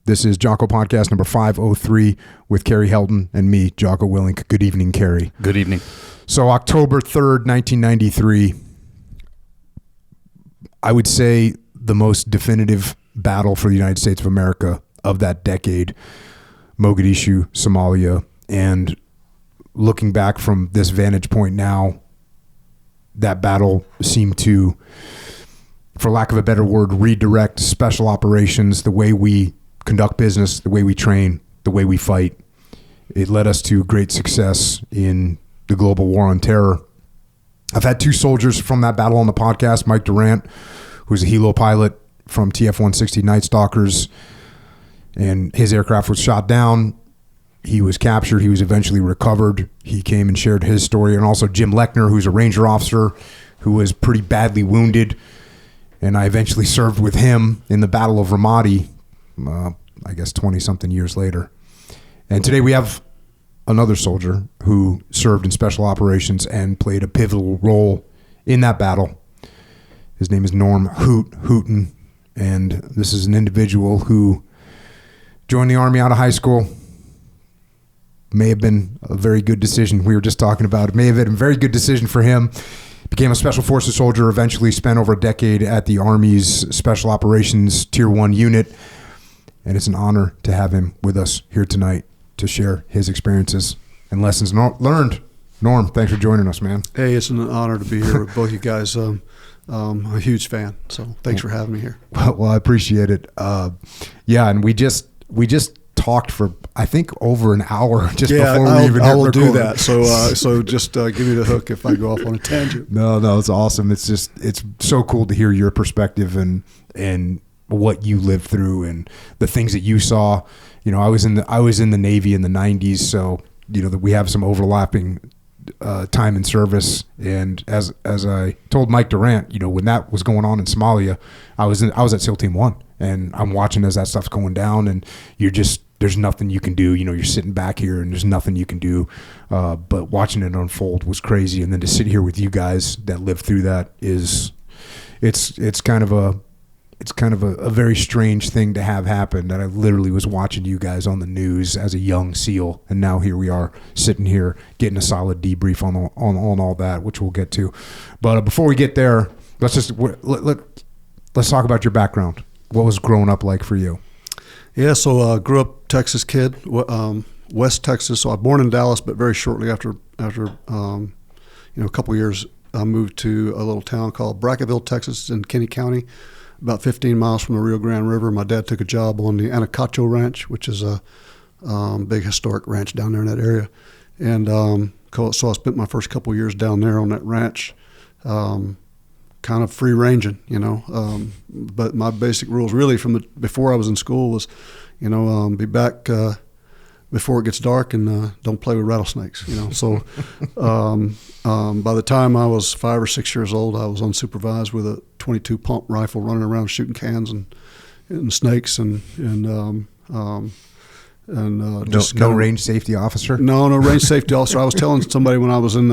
This is Jocko Podcast number 503 with Carrie Helton and me, Jocko Willink. Good evening, Carrie. Good evening. So October 3rd, 1993, I would say the most definitive battle for the United States of America of that decade, Mogadishu, Somalia. And looking back from this vantage point now, that battle seemed to, for lack of a better word, redirect special operations, the way we conduct business, the way we train, the way we fight. It led us to great success in the global war on terror. I've had two soldiers from that battle on the podcast, Mike Durant, who's a helo pilot from TF-160 Night Stalkers, and his aircraft was shot down. He was captured. He was eventually recovered. He came and shared his story. And also Jim Lechner, who's a Ranger officer who was pretty badly wounded. And I eventually served with him in the Battle of Ramadi, I guess 20-something years later. And today we have another soldier who served in special operations and played a pivotal role in that battle. His name is Hooten. And this is an individual who joined the Army out of high school. May have been a very good decision. We were just talking about it. May have been a very good decision for him. Became a Special Forces soldier, eventually spent over a decade at the Army's Special Operations Tier 1 unit. And it's an honor to have him with us here tonight to share his experiences and lessons learned. Norm, thanks for joining us, man. Hey, it's an honor to be here with both you guys. I'm a huge fan, so thanks for having me here. Well, I appreciate it. Yeah, and we just talked for, I think, over an hour just before we even I will record. do that. So just give me the hook if I go off on a tangent. No, it's awesome. It's so cool to hear your perspective and what you lived through and the things that you saw. You know, I was in the Navy in the 90s, so you know that we have some overlapping time in service. And as I told Mike Durant, you know, when that was going on in Somalia, I was at SEAL Team 1, and I'm watching as that stuff's going down, and there's nothing you can do. You know, you're sitting back here and there's nothing you can do. But watching it unfold was crazy. And then to sit here with you guys that lived through that it's kind of a very strange thing to have happen, that I literally was watching you guys on the news as a young SEAL, and now here we are sitting here getting a solid debrief on all that, which we'll get to. But before we get there, let's talk about your background. What was growing up like for you? Yeah, so grew up Texas kid, West Texas. So I was born in Dallas, but very shortly after a couple of years, I moved to a little town called Brackettville, Texas, in Kenny County, about 15 miles from the Rio Grande River. My dad took a job on the Anacacho Ranch, which is a big historic ranch down there in that area. And so I spent my first couple of years down there on that ranch, kind of free ranging, you know. But my basic rules really before I was in school was, you know, be back before it gets dark and don't play with rattlesnakes, you know. So by the time I was 5 or 6 years old, I was unsupervised with a 22 pump rifle running around shooting cans and snakes and just no range safety officer. No range safety officer. I was telling somebody when I was in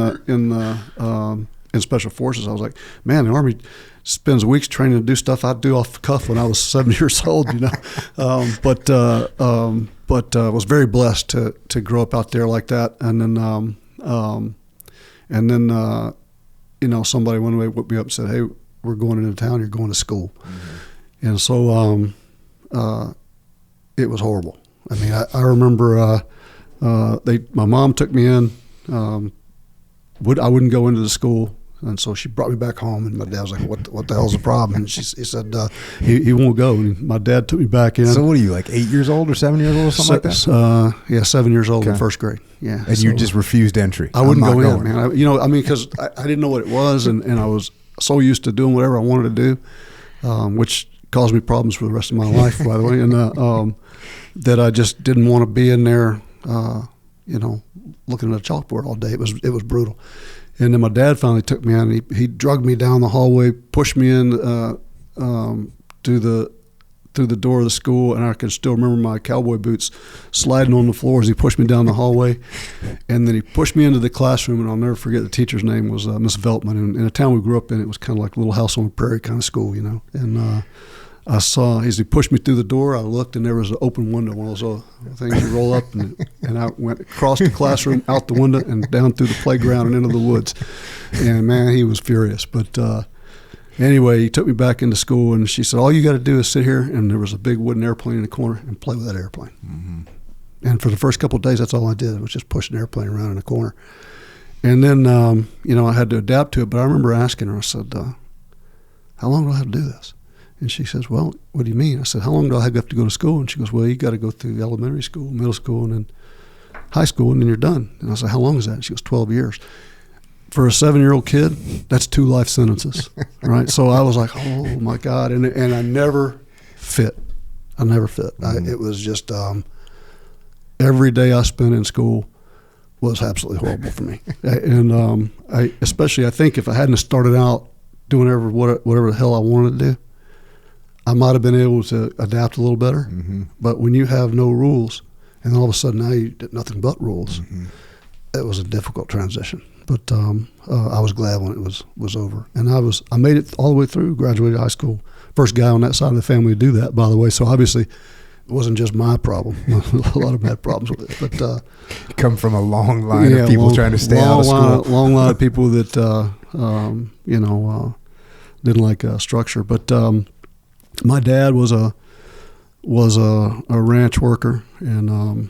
Special Forces, I was like, man, the Army spends weeks training to do stuff I'd do off the cuff when I was 7 years old, you know. But was very blessed to grow up out there like that. And then you know, somebody one day whipped me up and said, hey, we're going into town, you're going to school. Mm-hmm. And so it was horrible. I mean, I remember my mom took me in. I wouldn't go into the school. And so she brought me back home, and my dad was like, what the hell's the problem? And he said, he won't go. And my dad took me back in. So what are you, like 8 years old or 7 years old or something like that? Yeah, 7 years old in first grade. Yeah. And you just refused entry. I wouldn't go in, man. Because I didn't know what it was, and I was so used to doing whatever I wanted to do, which caused me problems for the rest of my life, by the way, and that I just didn't want to be in there, looking at a chalkboard all day. It was brutal. And then my dad finally took me in. He drugged me down the hallway, pushed me in through the door of the school, and I can still remember my cowboy boots sliding on the floor as he pushed me down the hallway. And then he pushed me into the classroom, and I'll never forget the teacher's name was Miss Veltman. And in a town we grew up in, it was kind of like a little house on the prairie kind of school, you know. And I saw, as he pushed me through the door, I looked, and there was an open window, one of those things you roll up, and I went across the classroom, out the window, and down through the playground and into the woods. And, man, he was furious. But anyway, he took me back into school, and she said, all you got to do is sit here, and there was a big wooden airplane in the corner, and play with that airplane. Mm-hmm. And for the first couple of days, that's all I did, was just push an airplane around in the corner. And then, I had to adapt to it. But I remember asking her, I said, how long do I have to do this? And she says, well, what do you mean? I said, how long do I have to go to school? And she goes, well, you got to go through elementary school, middle school, and then high school, and then you're done. And I said, how long is that? And she goes, 12 years. For a 7-year-old kid, that's 2 life sentences, right? So I was like, oh, my God. And I never fit. Mm-hmm. It was just every day I spent in school was absolutely horrible for me. And I think if I hadn't started out doing whatever the hell I wanted to do, I might have been able to adapt a little better. Mm-hmm. But when you have no rules, and all of a sudden now you did nothing but rules, mm-hmm. It was a difficult transition. But I was glad when it was over. And I made it all the way through, graduated high school. First guy on that side of the family to do that, by the way. So obviously it wasn't just my problem. A lot of them had problems with it. But you come from a long line of people trying to stay out of school. Long line of people that didn't like structure. But my dad was a ranch worker, and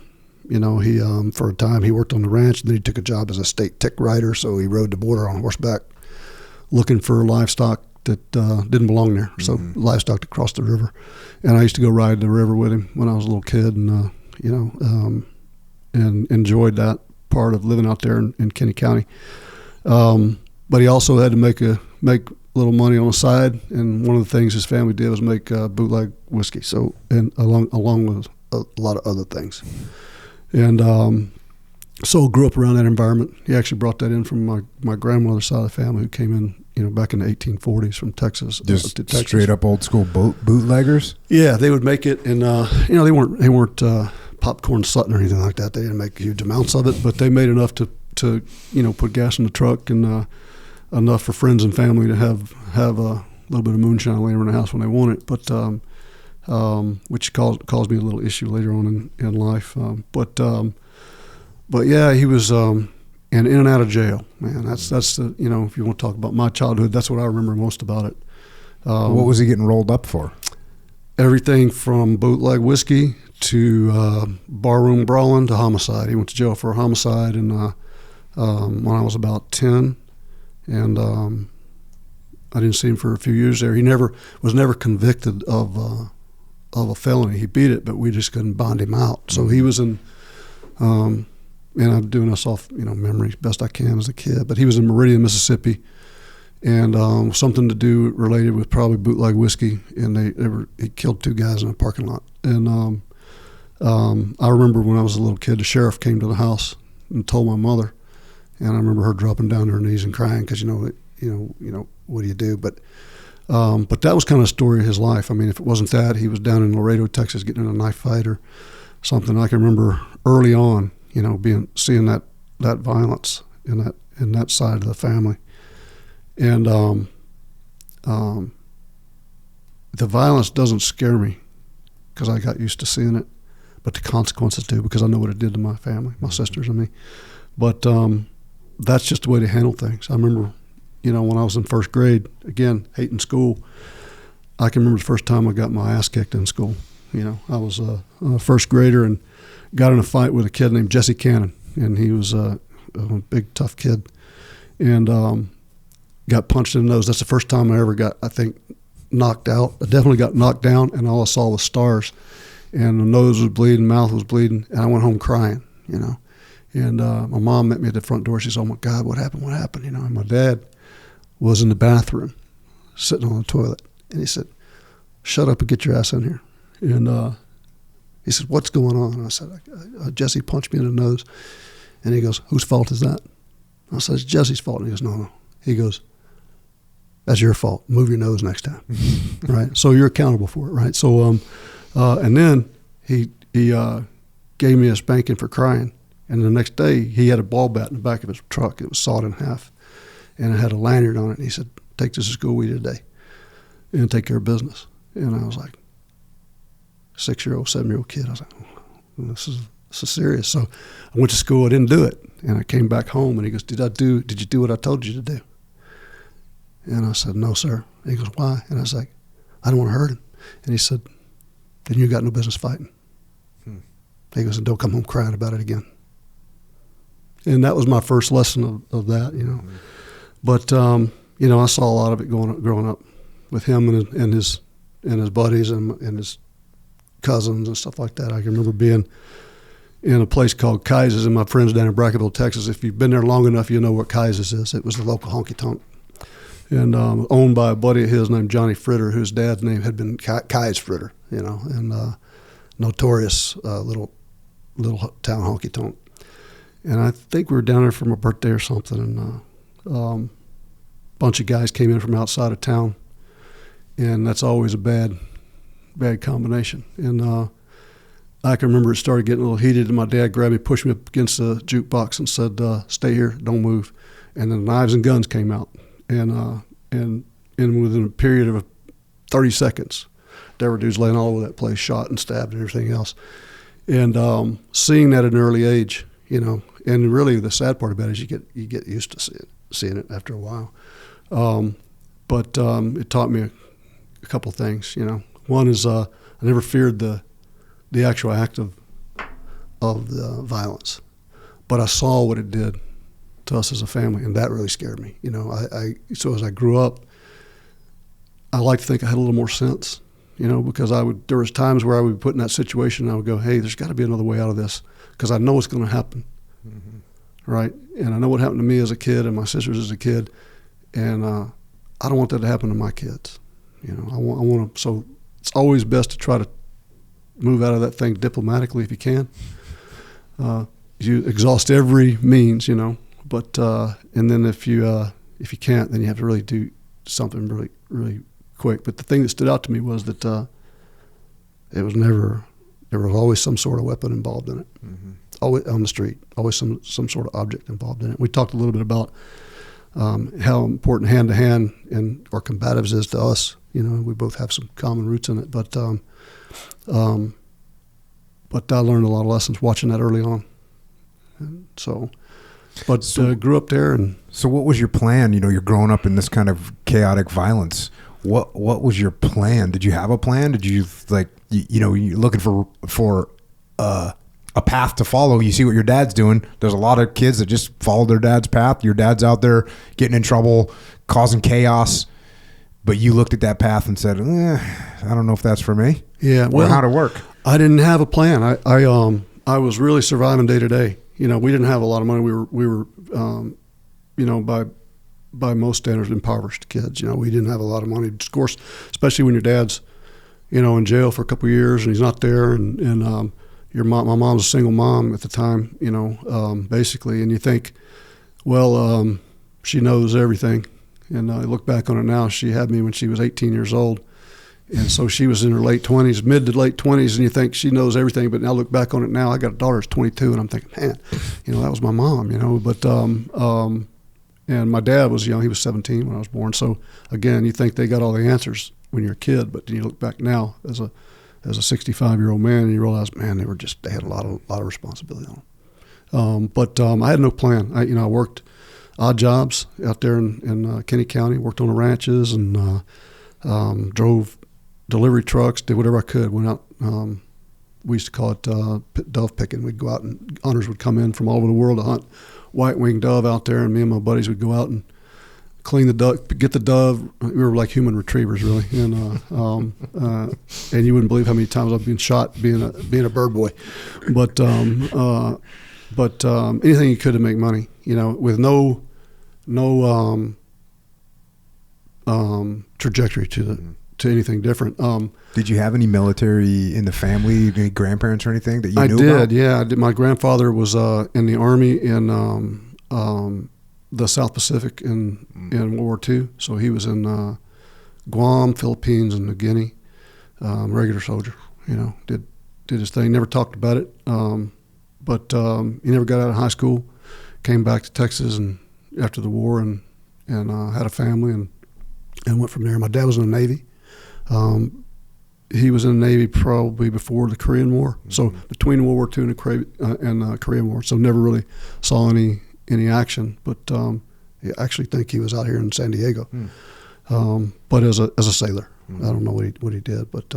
he for a time he worked on the ranch, and then he took a job as a state tick rider. So he rode the border on horseback, looking for livestock that didn't belong there. So mm-hmm. livestock that crossed the river, and I used to go ride the river with him when I was a little kid, and and enjoyed that part of living out there in Kenny County. But he also had to make a little money on the side, and one of the things his family did was make bootleg whiskey. So, and along with a lot of other things, and so grew up around that environment. He actually brought that in from my grandmother's side of the family, who came in, back in the 1840s from Texas. Just to Texas. Straight up old school bootleggers. Yeah, they would make it, and they weren't popcorn Sutton or anything like that. They didn't make huge amounts of it, but they made enough to put gas in the truck, and enough for friends and family to have a little bit of moonshine laying around the house when they want it, but which caused me a little issue later on in life. But yeah, he was and in and out of jail. Man, that's the if you want to talk about my childhood, that's what I remember most about it. What was he getting rolled up for? Everything from bootleg whiskey to barroom brawling to homicide. He went to jail for a homicide, and when I was about 10. And I didn't see him for a few years there. He was never convicted of a felony. He beat it, but we just couldn't bond him out. So he was in, and I'm doing this off memory best I can as a kid. But he was in Meridian, Mississippi, and something to do related with probably bootleg whiskey. And he killed 2 guys in a parking lot. And I remember when I was a little kid, the sheriff came to the house and told my mother. And I remember her dropping down to her knees and crying because what do you do? But that was kind of the story of his life. I mean, if it wasn't that, he was down in Laredo, Texas, getting in a knife fight or something. I can remember early on, seeing that violence in that side of the family, and the violence doesn't scare me because I got used to seeing it, but the consequences do, because I know what it did to my family, my sisters and me. But that's just the way they handle things. I remember, when I was in first grade, again, hating school, I can remember the first time I got my ass kicked in school. I was a first grader and got in a fight with a kid named Jesse Cannon, and he was a big, tough kid, and got punched in the nose. That's the first time I ever got, I think, knocked out. I definitely got knocked down, and all I saw was stars, and the nose was bleeding, mouth was bleeding, and I went home crying, And my mom met me at the front door. She said, "Oh, my God, what happened? What happened?" And my dad was in the bathroom sitting on the toilet. And he said, "Shut up and get your ass in here." And he said, "What's going on?" And I said, "Jesse punched me in the nose." And he goes, "Whose fault is that?" I said, "It's Jesse's fault." And he goes, "No." He goes, "That's your fault. Move your nose next time." Right? So you're accountable for it, right? So, and then he gave me a spanking for crying. And the next day, he had a ball bat in the back of his truck. It was sawed in half, and it had a lanyard on it. And he said, "Take this to school with you today and take care of business." And I was like, 6-year-old, 7-year-old kid. I was like, this is serious. So I went to school. I didn't do it. And I came back home, and he goes, did you do what I told you to do? And I said, no, sir. And he goes, why? And I was like, I don't want to hurt him. And he said, then you got no business fighting. He goes, and don't come home crying about it again. And that was my first lesson of that, you know. But, you know, I saw a lot of it growing up with him and his buddies and his cousins and stuff like that. I can remember being in a place called Kaiser's, and my friends down in Brackettville, Texas. If you've been there long enough, you'll know what Kaiser's is. It was the local honky-tonk. And owned by a buddy of his named Johnny Fritter, whose dad's name had been Kai's Fritter, you know, and notorious little town honky-tonk. And I think we were down there for my birthday or something, and a bunch of guys came in from outside of town, and that's always a bad combination. And I can remember it started getting a little heated, and my dad grabbed me, pushed me up against the jukebox, and said, "Stay here, don't move." And then knives and guns came out, and within a period of 30 seconds, there were dudes laying all over that place, shot and stabbed and everything else. And seeing that at an early age, you know, and really the sad part about it is you get used to seeing it after a while. But it taught me a couple things, you know. One is I never feared the actual act of the violence, but I saw what it did to us as a family, and that really scared me. You know, so as I grew up, I like to think I had a little more sense, you know, because there was times where I would be put in that situation, and I would go, hey, there's got to be another way out of this, because I know it's going to happen, right? And I know what happened to me as a kid and my sisters as a kid, and I don't want that to happen to my kids. You know, I want to. So it's always best to try to move out of that thing diplomatically if you can. You exhaust every means, you know. But and then if you can't, then you have to really do something really, really quick. But the thing that stood out to me was that there was always some sort of weapon involved in it. Always on the street, always some sort of object involved in it. We talked a little bit about how important hand-to-hand and or combatives is to us. You know, we both have some common roots in it. But I learned a lot of lessons watching that early on. And so grew up there. And so what was your plan? You know, you're growing up in this kind of chaotic violence. What was your plan? Did you have a plan? Did you you're looking for a path to follow? You see what your dad's doing. There's a lot of kids that just follow their dad's path. Your dad's out there getting in trouble, causing chaos, but you looked at that path and said, I don't know if that's for me. Yeah, well, or how'd it work? I didn't have a plan. I was really surviving day to day. You know, we didn't have a lot of money. We were you know, by most standards, impoverished kids. You know, we didn't have a lot of money. Of course, especially when your dad's, you know, in jail for a couple of years and he's not there, and my mom's a single mom at the time, you know, basically, and you think, well, she knows everything. And I look back on it now, she had me when she was 18 years old. And so she was in her late 20s, mid to late 20s, and you think she knows everything. But now look back on it now, I got a daughter that's 22, and I'm thinking, man, you know, that was my mom, you know. But and my dad was young; he was 17 when I was born. So again, you think they got all the answers when you're a kid, but then you look back now as a 65-year-old man, and you realize, man, they had a lot of responsibility on them. But I had no plan. I worked odd jobs out there in Kenny County, worked on the ranches, and drove delivery trucks, did whatever I could. Went out, we used to call it dove picking. We'd go out, and hunters would come in from all over the world to hunt white-winged dove out there, and me and my buddies would go out and clean the dove, get the dove. We were like human retrievers, really. And and you wouldn't believe how many times I've been shot being a bird boy. But anything you could to make money, you know, with no trajectory to anything different. Did you have any military in the family, any grandparents or anything that you knew about? I did, yeah. I did. My grandfather was in the Army in the South Pacific in World War II. So he was in Guam, Philippines, and New Guinea. Regular soldier, you know, did his thing. Never talked about it, but he never got out of high school. Came back to Texas and after the war and had a family and went from there. My dad was in the Navy. he was in the Navy probably before the Korean War. Mm-hmm. So between World War II and the Korean War. So never really saw any action. But I actually think he was out here in San Diego. But as a sailor, I don't know what he did. But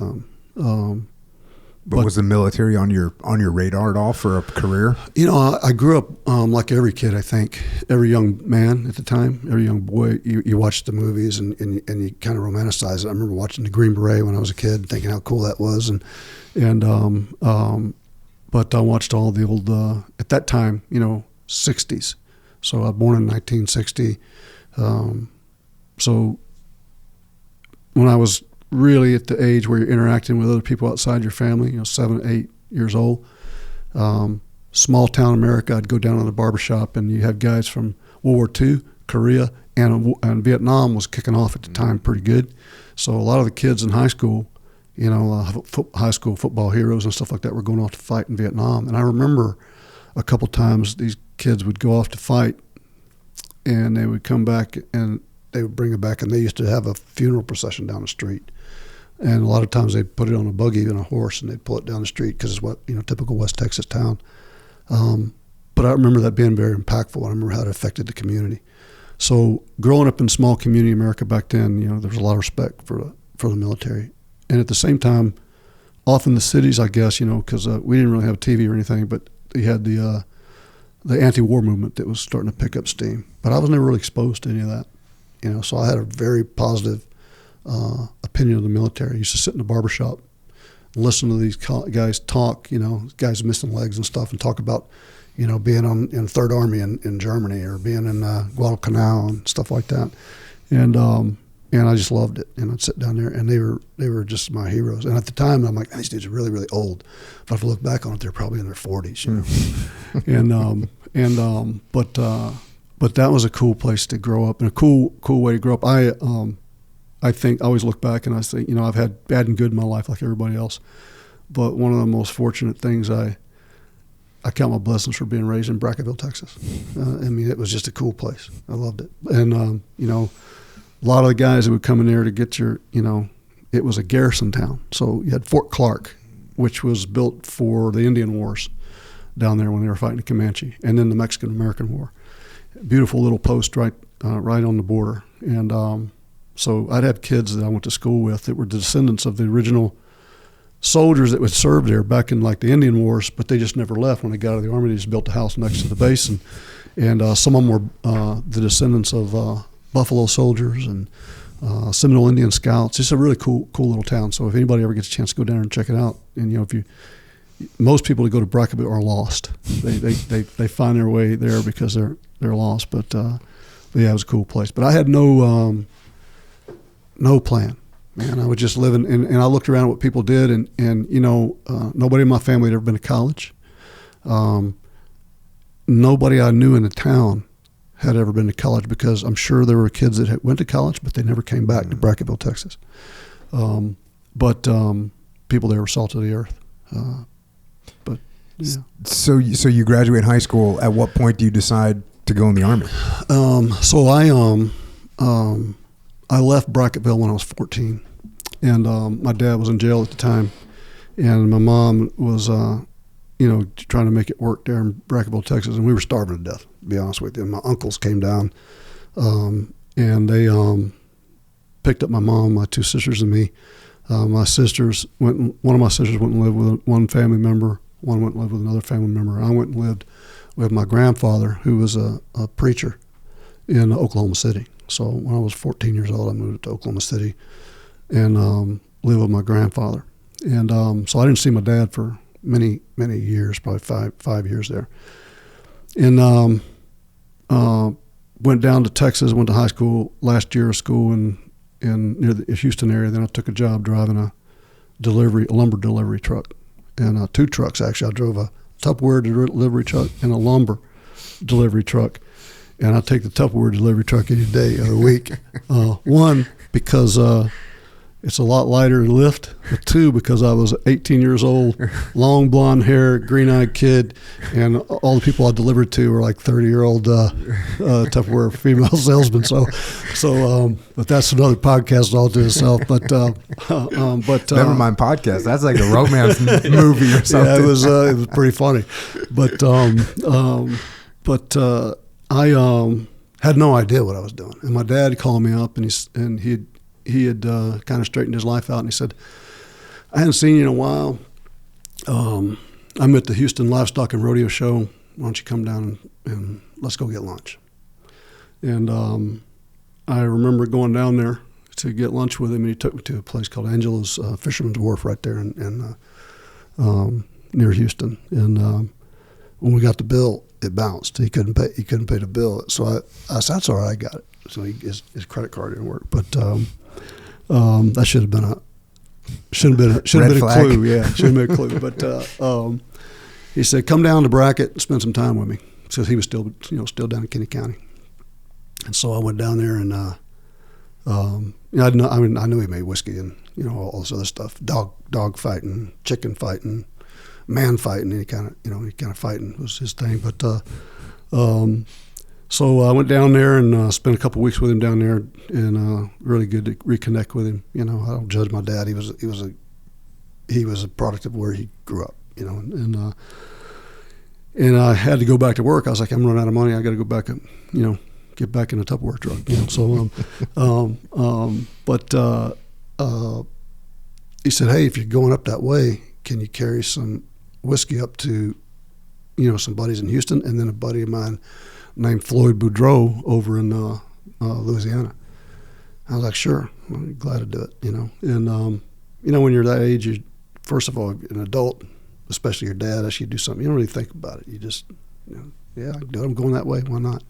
was the military on your radar at all for a career? You know, I grew up like every kid. I think every young man at the time, every young boy, you watch the movies and you kind of romanticize it. I remember watching the Green Beret when I was a kid, thinking how cool that was, but I watched all the old at that time, 60s. So I was born in 1960. So when I was really at the age where you're interacting with other people outside your family, 7, 8 years old. Small town America, I'd go down to the barbershop and you have guys from World War II, Korea, and Vietnam was kicking off at the time pretty good. So a lot of the kids in high school, high school football heroes and stuff like that were going off to fight in Vietnam. And I remember a couple times these kids would go off to fight and they would come back and they would bring it back, and they used to have a funeral procession down the street. And a lot of times they'd put it on a buggy and a horse, and they'd pull it down the street because it's what typical West Texas town. But I remember that being very impactful. I remember how it affected the community. So growing up in small community America back then, there was a lot of respect for the military. And at the same time, off in the cities, I guess, because we didn't really have TV or anything, but they had the anti-war movement that was starting to pick up steam. But I was never really exposed to any of that. So I had a very positive opinion of the military. I used to sit in the barbershop and listen to these guys talk, guys missing legs and stuff, and talk about, being in Third Army in Germany or being in Guadalcanal and stuff like that. And I just loved it. And I'd sit down there, and they were just my heroes. And at the time, I'm like, these dudes are really, really old. But if I look back on it, they're probably in their 40s, But that was a cool place to grow up and a cool way to grow up. I think I always look back and I say, I've had bad and good in my life like everybody else. But one of the most fortunate things, I count my blessings for being raised in Brackettville, Texas. It was just a cool place. I loved it. And, a lot of the guys that would come in there to get your, it was a garrison town. So you had Fort Clark, which was built for the Indian Wars down there when they were fighting the Comanche, and then the Mexican-American War. Beautiful little post right on the border. And so I'd have kids that I went to school with that were the descendants of the original soldiers that would serve there back in like the Indian Wars, but they just never left. When they got out of the Army, they just built a house next to the base. And some of them were the descendants of Buffalo soldiers and Seminole Indian Scouts. It's a really cool little town. So if anybody ever gets a chance to go down and check it out, and most people that go to Brackettville are lost. They find their way there because they're lost. But yeah, it was a cool place. But I had no plan, man. I was just living, and I looked around at what people did, and nobody in my family had ever been to college. Nobody I knew in the town had ever been to college, because I'm sure there were kids that went to college, but they never came back to Brackettville, Texas. But people there were salt of the earth. But yeah. So you graduate high school. At what point do you decide to go in the Army? So I left Brackettville when I was 14, and my dad was in jail at the time, and my mom was trying to make it work there in Brackettville, Texas, and we were starving to death, to be honest with you. And my uncles came down, and they picked up my mom, my two sisters, and me. My sisters one of my sisters went and lived with one family member. One went and lived with another family member. I went and lived with my grandfather, who was a preacher in Oklahoma City. So when I was 14 years old, I moved to Oklahoma City and lived with my grandfather. And so I didn't see my dad for many, many years, probably five years there. And went down to Texas, went to high school, last year of school in near the Houston area. Then I took a job driving a lumber delivery truck, and two trucks actually. I drove a Tupperware delivery truck and a lumber delivery truck, and I take the Tupperware delivery truck any day of the week. One, because It's a lot lighter to lift. But 2, because I was 18 years old, long blonde hair, green-eyed kid, and all the people I delivered to were like 30-year-old Tupperware female salesmen. But that's another podcast all to itself. But never mind podcast. That's like a romance movie or something. Yeah, it was pretty funny. But I had no idea what I was doing. And my dad called me up, and he had kind of straightened his life out, and he said, I hadn't seen you in a while. I'm at the Houston Livestock and Rodeo Show. Why don't you come down and let's go get lunch? And I remember going down there to get lunch with him, and he took me to a place called Angelo's Fisherman's Wharf right there in near Houston. And when we got the bill, it bounced. He couldn't pay the bill. So I said, that's all right, I got it. So his credit card didn't work, but that should have been a clue. Yeah, should have been a clue. But he said, "Come down to Brackett and spend some time with me," because he was still down in Kinney County. And so I went down there, and I knew he made whiskey and all this other stuff, dog fighting, chicken fighting, man fighting, any kind of fighting was his thing. But so I went down there and spent a couple of weeks with him down there, and really good to reconnect with him. I don't judge my dad. He was a product of where he grew up. And I had to go back to work. I was like, I'm running out of money. I got to go back and get back in a Tupperware truck. So he said, hey, if you're going up that way, can you carry some whiskey up to some buddies in Houston, and then a buddy of mine named Floyd Boudreau over in Louisiana. I was like, sure, I'm glad to do it, And, when you're that age, you first of all, an adult, especially your dad, asks you to do something. You don't really think about it. You just, yeah, I can do it. I'm going that way. Why not?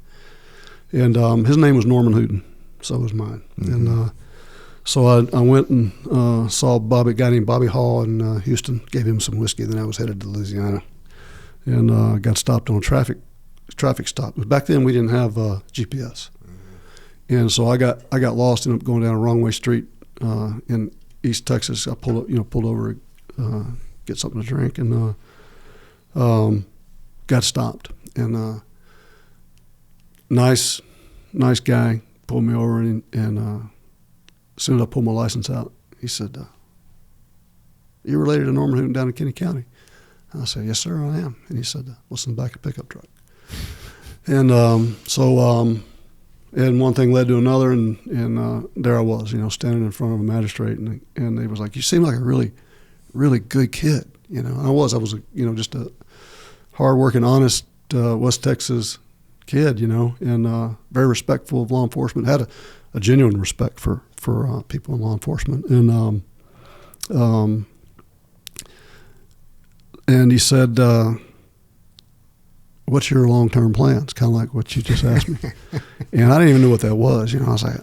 And his name was Norman Hooten. So was mine. Mm-hmm. And so I went and saw a guy named Bobby Hall in Houston, gave him some whiskey. Then I was headed to Louisiana, and got stopped on a traffic stop. Back then we didn't have GPS, and so I got lost. Ended up going down a wrong way street in East Texas. I pulled over, get something to drink, and got stopped. And nice guy pulled me over, and as soon as I pulled my license out, he said, "You related to Norman Hooten down in Kinney County?" And I said, "Yes, sir, I am." And he said, "What's in the back of the pickup truck?" And and one thing led to another, and there I was, standing in front of a magistrate, and they was like, "You seem like a really, really good kid," And I was just a hardworking, honest West Texas kid, and very respectful of law enforcement. Had a genuine respect for people in law enforcement, and he said, "What's your long-term plans?" Kind of like what you just asked me. And I didn't even know what that was. I was like,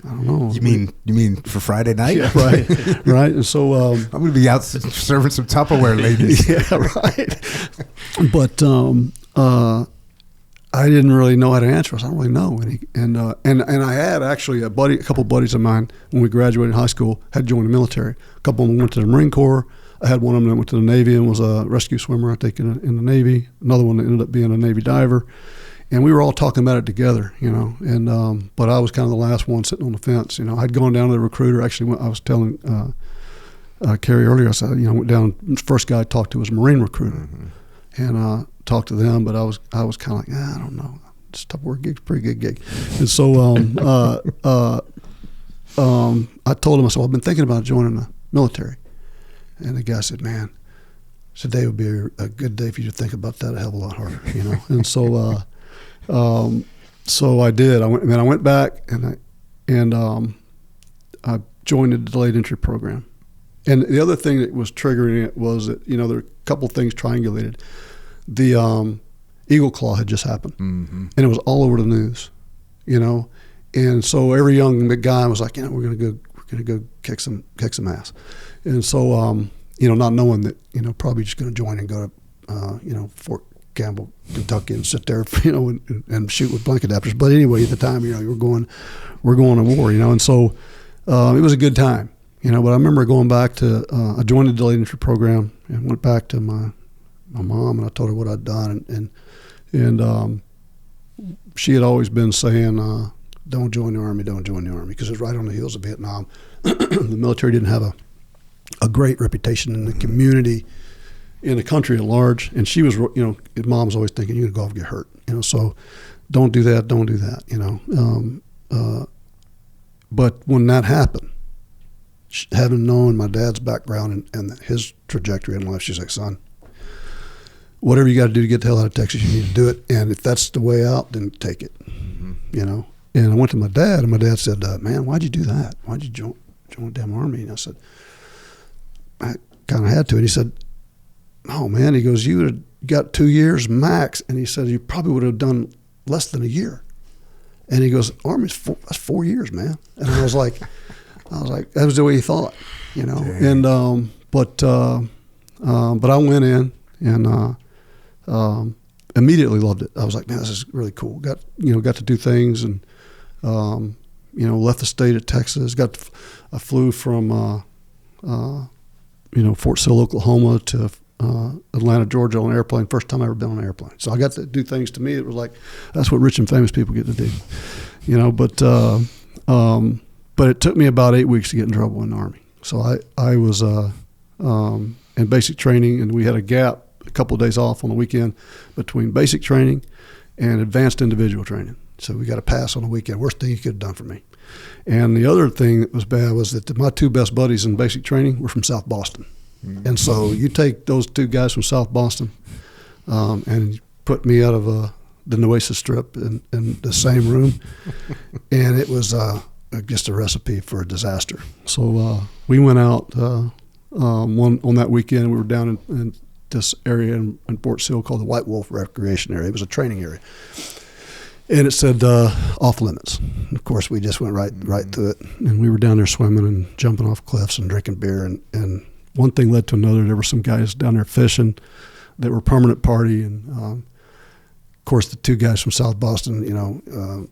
I don't know. You mean for Friday night? Yeah, right. And so I'm going to be out serving some Tupperware, ladies. Yeah, right. But I didn't really know how to answer. I don't really know. And I had actually a couple of buddies of mine when we graduated high school had joined the military. A couple of them went to the Marine Corps. I had one of them that went to the Navy and was a rescue swimmer, I think, in the Navy. Another one that ended up being a Navy diver. And we were all talking about it together, And but I was kind of the last one sitting on the fence. I'd gone down to the recruiter. Actually, I was telling Carrie earlier, I said, I went down. The first guy I talked to was a Marine recruiter, and talked to them. But I was kind of like, I don't know. This Tupperware gig's a pretty good gig. And so I told him, I said, I've been thinking about joining the military. And the guy said, man, today would be a good day for you to think about that a hell of a lot harder, And so so I did. I went back and I joined the delayed entry program. And the other thing that was triggering it was that, there were a couple of things triangulated. The Eagle Claw had just happened, and it was all over the news, And so every young guy was like, we're gonna go kick some ass. And so, not knowing that, probably just going to join and go to, Fort Campbell, Kentucky, and sit there, and shoot with blanket adapters. But anyway, at the time, we're going to war, And so, it was a good time, But I remember going back to, I joined the delayed entry program and went back to my mom, and I told her what I'd done, and she had always been saying, don't join the Army, because it was right on the heels of Vietnam. The military didn't have a great reputation in the community, in the country at large, and she was, Mom's always thinking, you're going to go off and get hurt, so don't do that, but when that happened, having known my dad's background and his trajectory in life, she's like, son, whatever you got to do to get the hell out of Texas, you need to do it. And if that's the way out, then take it, And I went to my dad, and my dad said, man, why'd you do that? Why'd you join the damn Army? And I said, I kind of had to. And he said, oh, man. He goes, you would have got 2 years max. And he said, you probably would have done less than a year. And he goes, Army's that's 4 years, man. And I was like, that was the way he thought, Dang. And but I went in and immediately loved it. I was like, man, this is really cool. Got to do things, and left the state of Texas. I flew from Fort Sill, Oklahoma to Atlanta, Georgia on an airplane. First time I ever been on an airplane. So I got to do things. To me, it was like, that's what rich and famous people get to do, But it took me about 8 weeks to get in trouble in the Army. So I was in basic training, and we had a gap, a couple of days off on the weekend between basic training and advanced individual training. So we got a pass on the weekend. Worst thing you could have done for me. And the other thing that was bad was that my two best buddies in basic training were from South Boston. Mm-hmm. And so you take those two guys from South Boston and put me out of the Nueces Strip in the same room, and it was just a recipe for a disaster. So we went out on that weekend. We were down in this area in Fort Sill called the White Wolf Recreation Area. It was a training area, and it said off limits. Of course, we just went right through it, and we were down there swimming and jumping off cliffs and drinking beer, and one thing led to another. There were some guys down there fishing that were permanent party, and of course the two guys from South Boston, the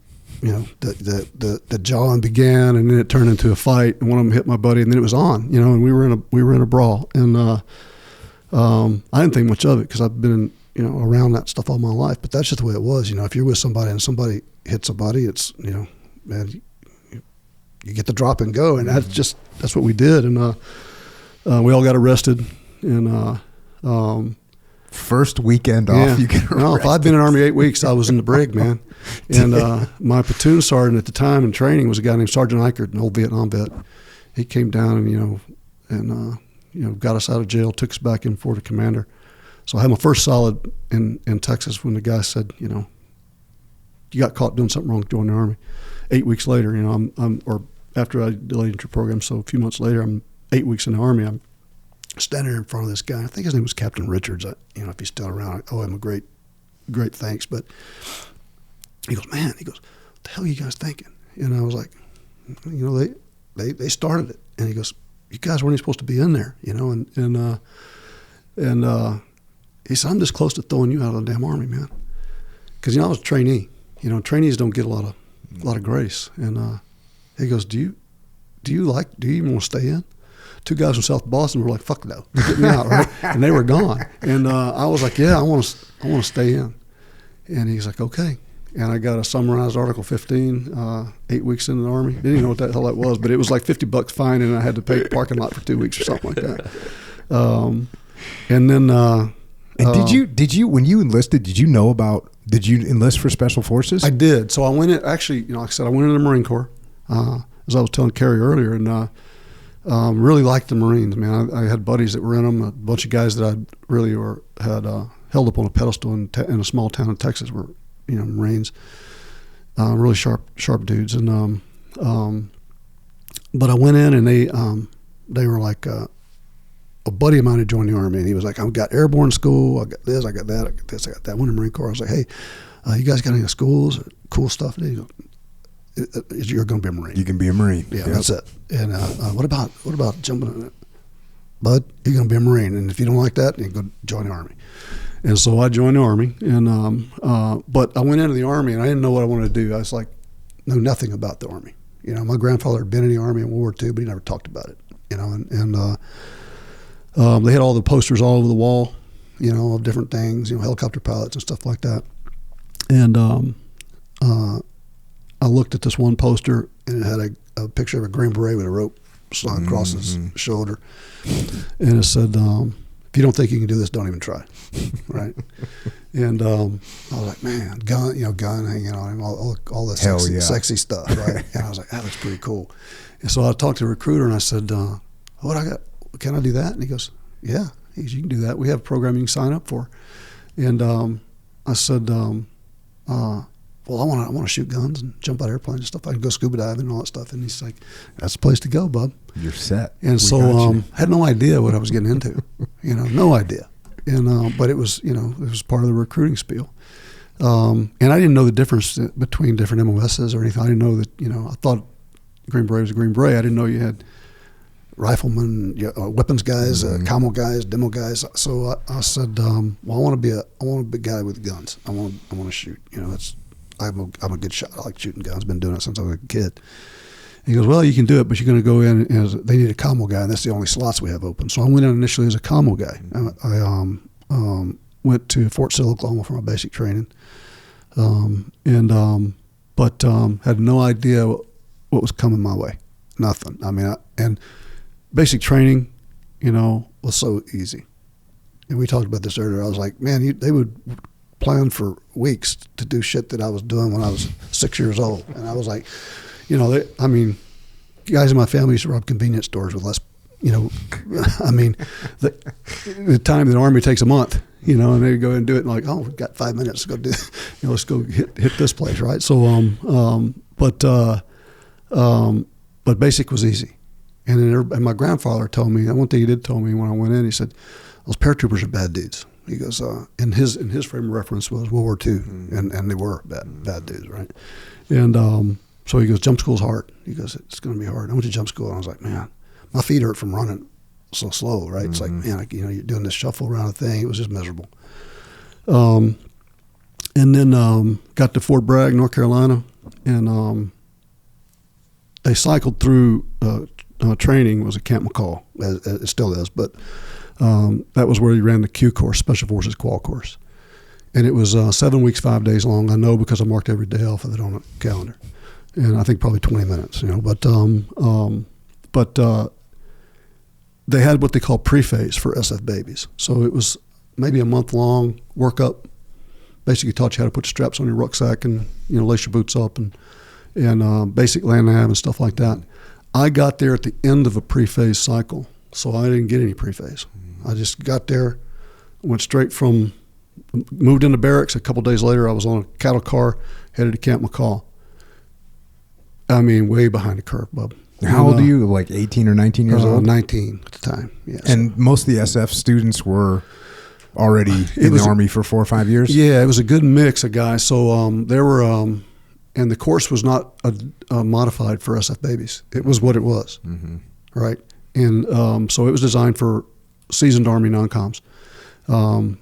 jawing began, and then it turned into a fight, and one of them hit my buddy, and then it was on, and we were in a brawl, and I didn't think much of it because I've been around that stuff all my life, but that's just the way it was. If you're with somebody and somebody hits somebody, it's man, you get the drop and go, and that's what we did, and we all got arrested, and first weekend off, you get arrested. No, if I'd been in the Army 8 weeks, I was in the brig, man. And my platoon sergeant at the time in training was a guy named Sergeant Eichert, an old Vietnam vet. He came down and got us out of jail, took us back in for the commander. So I had my first solid in Texas when the guy said, you got caught doing something wrong, join the Army. 8 weeks later, or after I delayed entry program, so a few months later, I'm 8 weeks in the Army. I'm standing in front of this guy. I think his name was Captain Richards. If he's still around, I owe him a great thanks. But he goes, man, what the hell are you guys thinking? And I was like, they started it. And he goes, you guys weren't even supposed to be in there, and he said, I'm this close to throwing you out of the damn Army, man. Because I was a trainee. Trainees don't get a lot of grace. And he goes, do you even want to stay in? Two guys from South Boston were like, fuck no, get me out, right? And they were gone. And I was like, yeah, I want to stay in. And he's like, okay. And I got a summarized Article 15, 8 weeks in the Army. Didn't even know what the hell that was, but it was like $50 fine, and I had to pay the parking lot for 2 weeks or something like that. And then, and did you when you enlisted? Did you enlist for Special Forces? I did. So I went in. Actually, like I said, I went into the Marine Corps, as I was telling Carrie earlier, and really liked the Marines. Man, I had buddies that were in them. A bunch of guys that I really had held up on a pedestal in a small town in Texas were, Marines. Really sharp dudes, and but I went in, and they were like a buddy of mine had joined the Army, and he was like, I've got airborne school, I got this, I got that, I got this, I got that. Went in the Marine Corps. I was like, hey, you guys got any schools, cool stuff? And he goes, you're going to be a Marine. You can be a Marine. Yeah, that's it. And what about jumping in it? Bud, you're going to be a Marine, and if you don't like that, you go join the Army. And so I joined the Army, and but I went into the Army, and I didn't know what I wanted to do. I was like, know nothing about the Army. My grandfather had been in the Army in World War II, but he never talked about it. and they had all the posters all over the wall, of different things, helicopter pilots and stuff like that. And I looked at this one poster, and it had a picture of a Green Beret with a rope slung across his shoulder, and it said, "If you don't think you can do this, don't even try." Right? And I was like, "Man, gun hanging on him, all this sexy stuff." Right? And I was like, "That looks pretty cool." And so I talked to the recruiter, and I said, "What I got? Can I do that?" And he goes, "Yeah." He goes, "You can do that. We have a program you can sign up for." And I said, "Well, I want to shoot guns and jump out of airplanes and stuff. I can go scuba diving and all that stuff." And he's like, "That's the place to go, bub. You're set." And so I had no idea what I was getting into, no idea. And but it was part of the recruiting spiel. And I didn't know the difference between different MOSs or anything. I didn't know that, I thought Green Beret was a Green Beret. I didn't know you had riflemen, weapons guys, commo guys, demo guys. So I said, "Well, I want to be a big guy with guns. I want to shoot. I'm a good shot. I like shooting guns. Been doing it since I was a kid." He goes, "Well, you can do it, but you're going to go in as they need a commo guy, and that's the only slots we have open." So I went in initially as a commo guy. I went to Fort Sill, Oklahoma for my basic training, but had no idea what was coming my way. Nothing. I mean, and basic training, was so easy. And we talked about this earlier. I was like, man, they would plan for weeks to do shit that I was doing when I was 6 years old. And I was like, guys in my family used to rob convenience stores with less, the time in the Army takes a month, and they go and do it and like, oh, we've got 5 minutes to go do, let's go hit this place, right? So, but basic was easy. And my grandfather told me, one thing he did tell me when I went in, he said, "Those paratroopers are bad dudes." He goes, and his frame of reference was World War II, and they were bad dudes, right? And so he goes, "Jump school's hard." He goes, "It's going to be hard." I went to jump school, and I was like, man, my feet hurt from running so slow, right? It's like, man, you're doing this shuffle around thing. It was just miserable. And then got to Fort Bragg, North Carolina, and they cycled through training. Was at Camp McCall, as it still is, but that was where he ran the Q course, Special Forces Qual course. And it was 7 weeks, 5 days long. I know because I marked every day off of it on a calendar. And I think probably 20 minutes, but they had what they call pre-phase for SF babies. So it was maybe a month long workup. Basically taught you how to put straps on your rucksack and, lace your boots up and basic land nav and stuff like that. I got there at the end of a pre-phase cycle, so I didn't get any pre-phase. I just got there, moved into barracks. A couple days later, I was on a cattle car headed to Camp McCall. I mean, way behind the curve, bub. How old are you? Like 18 or 19 years old? 19 at the time, yes. And most of the SF students were already in the Army for 4 or 5 years? Yeah, it was a good mix of guys. So there were, and the course was not modified for SF babies. It was what it was, right? And so it was designed for seasoned Army non-coms. I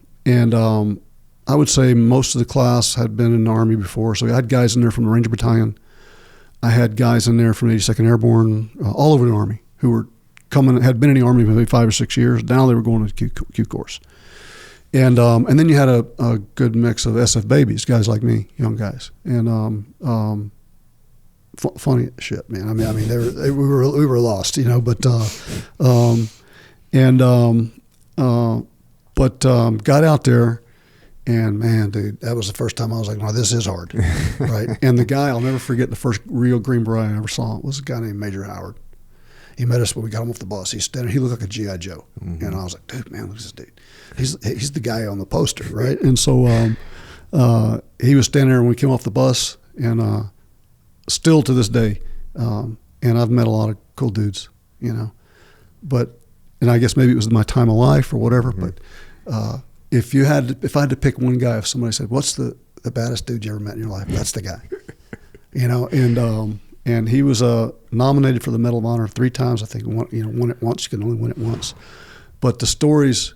would say most of the class had been in the Army before. So I had guys in there from the Ranger Battalion. I had guys in there from the 82nd Airborne, all over the Army, who were had been in the Army for maybe 5 or 6 years. Now they were going to the Q course. And then you had a good mix of SF babies, guys like me, young guys. And funny shit, man. I mean, we were lost, but got out there. And man, dude, that was the first time I was like, "No, this is hard," right? And the guy, I'll never forget, the first real Green Beret I ever saw was a guy named Major Howard. He met us when we got him off the bus. He's standing. He looked like a GI Joe, and I was like, "Dude, man, look at this dude. He's the guy on the poster, right?" And so he was standing there when we came off the bus, and still to this day, and I've met a lot of cool dudes, but I guess maybe it was my time of life or whatever, but. If I had to pick one guy, if somebody said, "What's the baddest dude you ever met in your life?" That's the guy, and he was nominated for the Medal of Honor 3 times. I think won it once. You can only win it once. But the stories,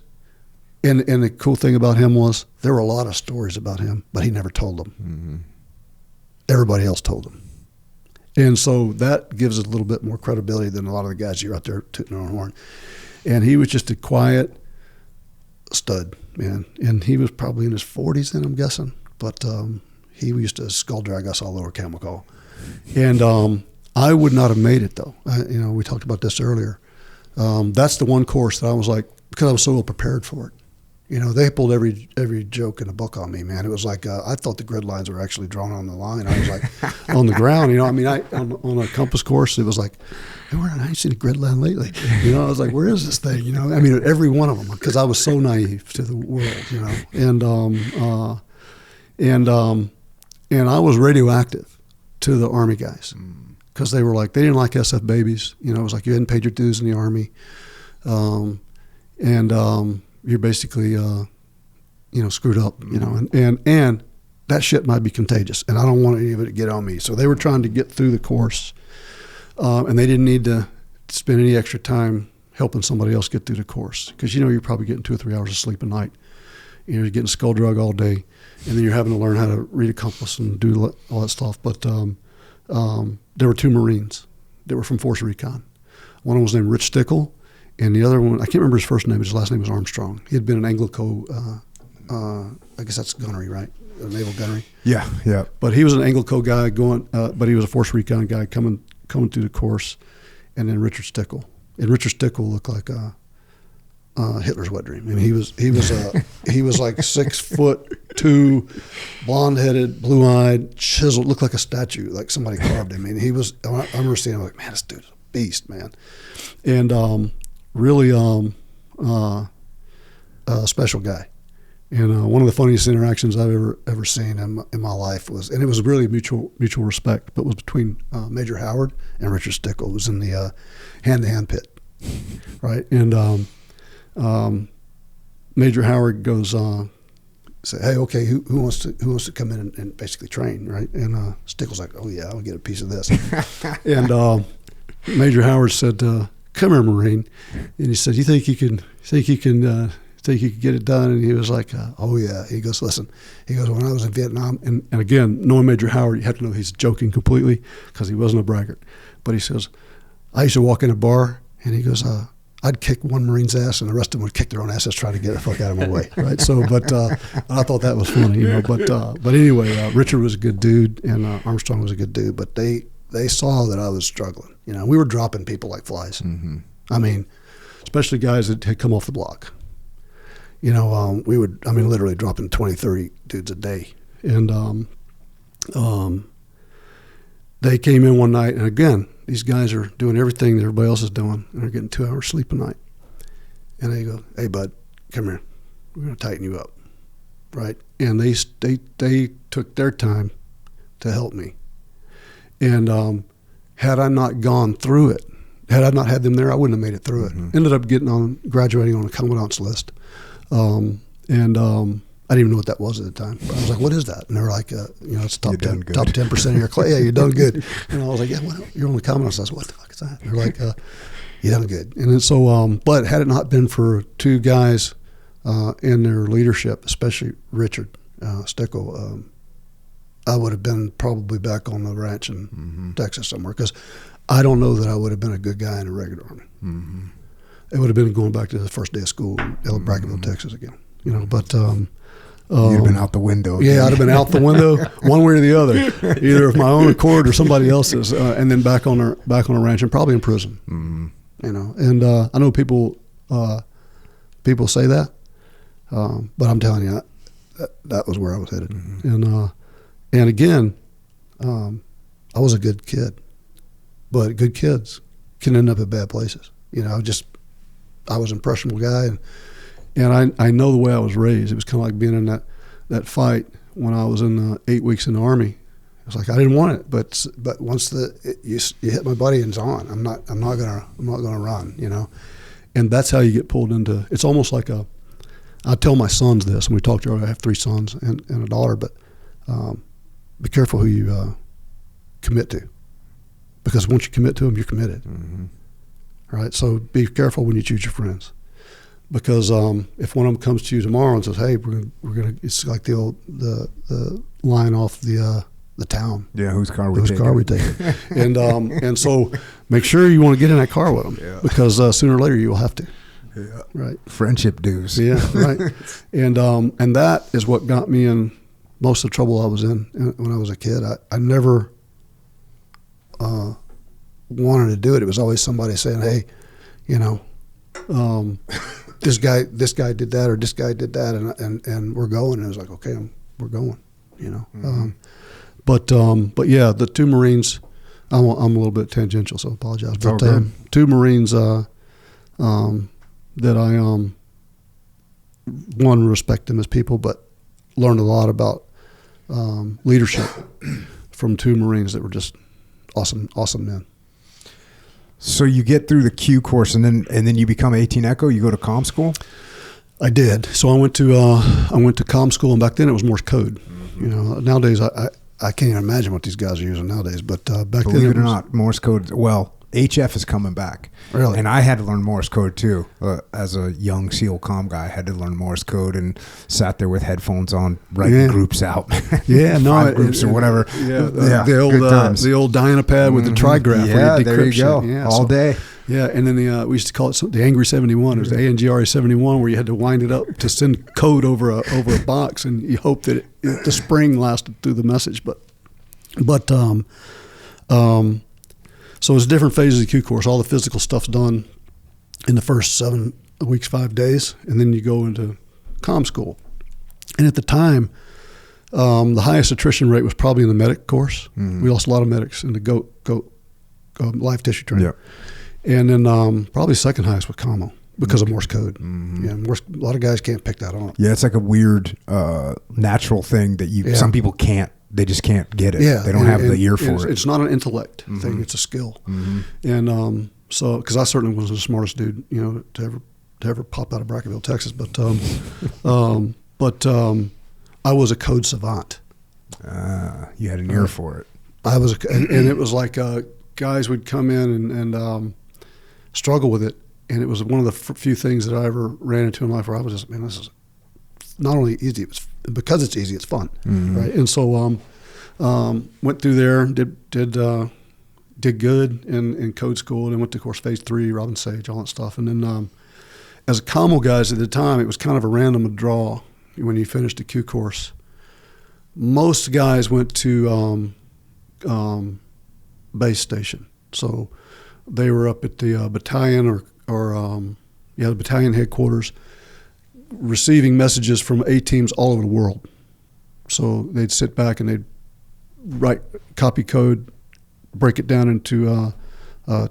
and the cool thing about him was there were a lot of stories about him, but he never told them. Everybody else told them, And so that gives it a little bit more credibility than a lot of the guys you're out there tooting their own horn. And he was just a quiet stud, man. And he was probably in his 40s then, I'm guessing. But he used to skull drag us all over Camel Call. And I would not have made it, though. We talked about this earlier. That's the one course that I was like, because I was so well prepared for it. They pulled every joke in the book on me, man. It was like I thought the grid lines were actually drawn on the line. I was like on the ground, on a compass course, it was like, hey, I ain't seen a grid line lately. I was like, where is this thing? Every one of them, because I was so naive to the world, and I was radioactive to the Army guys because they were like, they didn't like SF babies. It was like you hadn't paid your dues in the Army, you're basically, screwed up, and that shit might be contagious, and I don't want any of it to get on me. So they were trying to get through the course, and they didn't need to spend any extra time helping somebody else get through the course because you're probably getting 2 or 3 hours of sleep a night. You're getting skull drug all day, and then you're having to learn how to read a compass and do all that stuff. But there were 2 Marines that were from Force Recon. One of them was named Rich Stickle. And the other one, I can't remember his first name, but his last name was Armstrong. He had been an Anglico, I guess that's gunnery, right? Naval gunnery. Yeah, yeah. But he was an Anglico guy but he was a Force Recon guy coming through the course. And then Richard Stickle. And Richard Stickle looked like Hitler's wet dream. He was like 6'2", blonde-headed, blue-eyed, chiseled, looked like a statue, like somebody carved him. I remember seeing him like, man, this dude's a beast, man. And really special guy. And one of the funniest interactions I've ever seen in my life was, and it was really mutual respect, but it was between Major Howard and Richard Stickle. It was in the hand-to-hand pit, right? And Major Howard goes, say, hey, okay, who wants to come in and basically train, right? And Stickle's like, oh yeah, I'll get a piece of this. And Major Howard said, come here, Marine. And he said, you think you can get it done? And he was like, oh yeah. He goes, listen, when I was in Vietnam, and again, knowing Major Howard, you have to know he's joking completely because he wasn't a braggart. But he says, I used to walk in a bar, and he goes, I'd kick one Marine's ass, and the rest of them would kick their own asses trying to get the fuck out of my way, right? So, but I thought that was funny, But anyway, Richard was a good dude, and Armstrong was a good dude. But they saw that I was struggling. We were dropping people like flies. Mm-hmm. Especially guys that had come off the block. We would, literally dropping 20, 30 dudes a day. And they came in one night, and again, these guys are doing everything that everybody else is doing, and they're getting 2 hours sleep a night. And they go, hey, bud, come here. We're going to tighten you up, right? And they took their time to help me. And had I not gone through it, had I not had them there, I wouldn't have made it through it. Ended up graduating on a commandant's list. I didn't even know what that was at the time. But I was like, what is that? And they were like, it's top 10% of your class. Yeah, you're done good. And I was like, yeah, well, you're on the commandant's list. What the fuck is that? And they're like, you done good. And then so, but had it not been for 2 guys in their leadership, especially Richard Stickle, I would have been probably back on the ranch in Texas somewhere, because I don't know that I would have been a good guy in the regular Army. Mm-hmm. It would have been going back to the first day of school in Brackenville, Texas again. But you'd have been out the window. Yeah, I'd have been out the window one way or the other, either of my own accord or somebody else's, and then back on a ranch and probably in prison. Mm-hmm. And I know people say that, but I'm telling you, that was where I was headed. Mm-hmm. And again, I was a good kid, but good kids can end up at bad places. I was an impressionable guy, and I know the way I was raised. It was kind of like being in that fight when I was in 8 weeks in the Army. It was like I didn't want it, but once you hit my buddy and it's on, I'm not gonna run, and that's how you get pulled into. It's almost like I tell my sons this, and we talked earlier. I have 3 sons and a daughter, but be careful who you commit to, because once you commit to them, you're committed. Mm-hmm. Right? So be careful when you choose your friends, because if one of them comes to you tomorrow and says, "Hey, we're gonna," it's like the line off the the town. Yeah, whose car we take. And so make sure you want to get in that car with them because sooner or later you will have to. Yeah. Right. Friendship dues. Yeah, right. And that is what got me in most of the trouble I was in when I was a kid. I never wanted to do it. It was always somebody saying, "Hey, you know, this guy did that or this guy did that," and we're going. And it was like, okay, we're going. You know. Mm-hmm. But yeah, the two Marines. I'm a little bit tangential, so I apologize. But two Marines that I one, respect them as people, but learned a lot about leadership from two Marines that were just awesome men. So you get through the Q course, and then you become 18 Echo. You go to comm school. I did. So I went to comm school, and back then it was Morse code. Mm-hmm. You know, nowadays I can't even imagine what these guys are using nowadays. But back then, believe it or not, Morse code. Well, HF is coming back. Really? And I had to learn Morse code too. As a young SEAL comm guy, I had to learn Morse code and sat there with headphones on, writing groups out. Yeah, no, groups or whatever. Yeah, the old Diana pad with the trigraph. Yeah, there you go. Yeah, all day. Yeah, and then we used to call it the Angry 71. It was the ANGRA 71, where you had to wind it up to send code over a box, and you hope that the spring lasted through the message. So it's different phases of the Q course. All the physical stuff's done in the first 7 weeks, 5 days, and then you go into comm school. And at the time, the highest attrition rate was probably in the medic course. Mm-hmm. We lost a lot of medics in the goat live tissue training. Yep. And then probably second highest was commo because of Morse code. Mm-hmm. Yeah, a lot of guys can't pick that up. Yeah, it's like a weird natural thing that some people can't. They just can't get it. Yeah, they don't have the ear for it. It's not an intellect thing; it's a skill. Mm-hmm. And so, because I certainly wasn't the smartest dude, you know, to ever pop out of Brackettville, Texas, but I was a code savant. You had an ear for it. I was, and it was like guys would come in and struggle with it, and it was one of the few things that I ever ran into in life where I was just, man, this is not only easy, because it's easy, it's fun, right? And so went through there, did good in code school, and went to course phase 3, Robin Sage, all that stuff. And then as a commo guys at the time, it was kind of a random draw when you finished the Q course. Most guys went to base station, so they were up at the battalion or the battalion headquarters, receiving messages from A teams all over the world. So they'd sit back and they'd write copy code, break it down into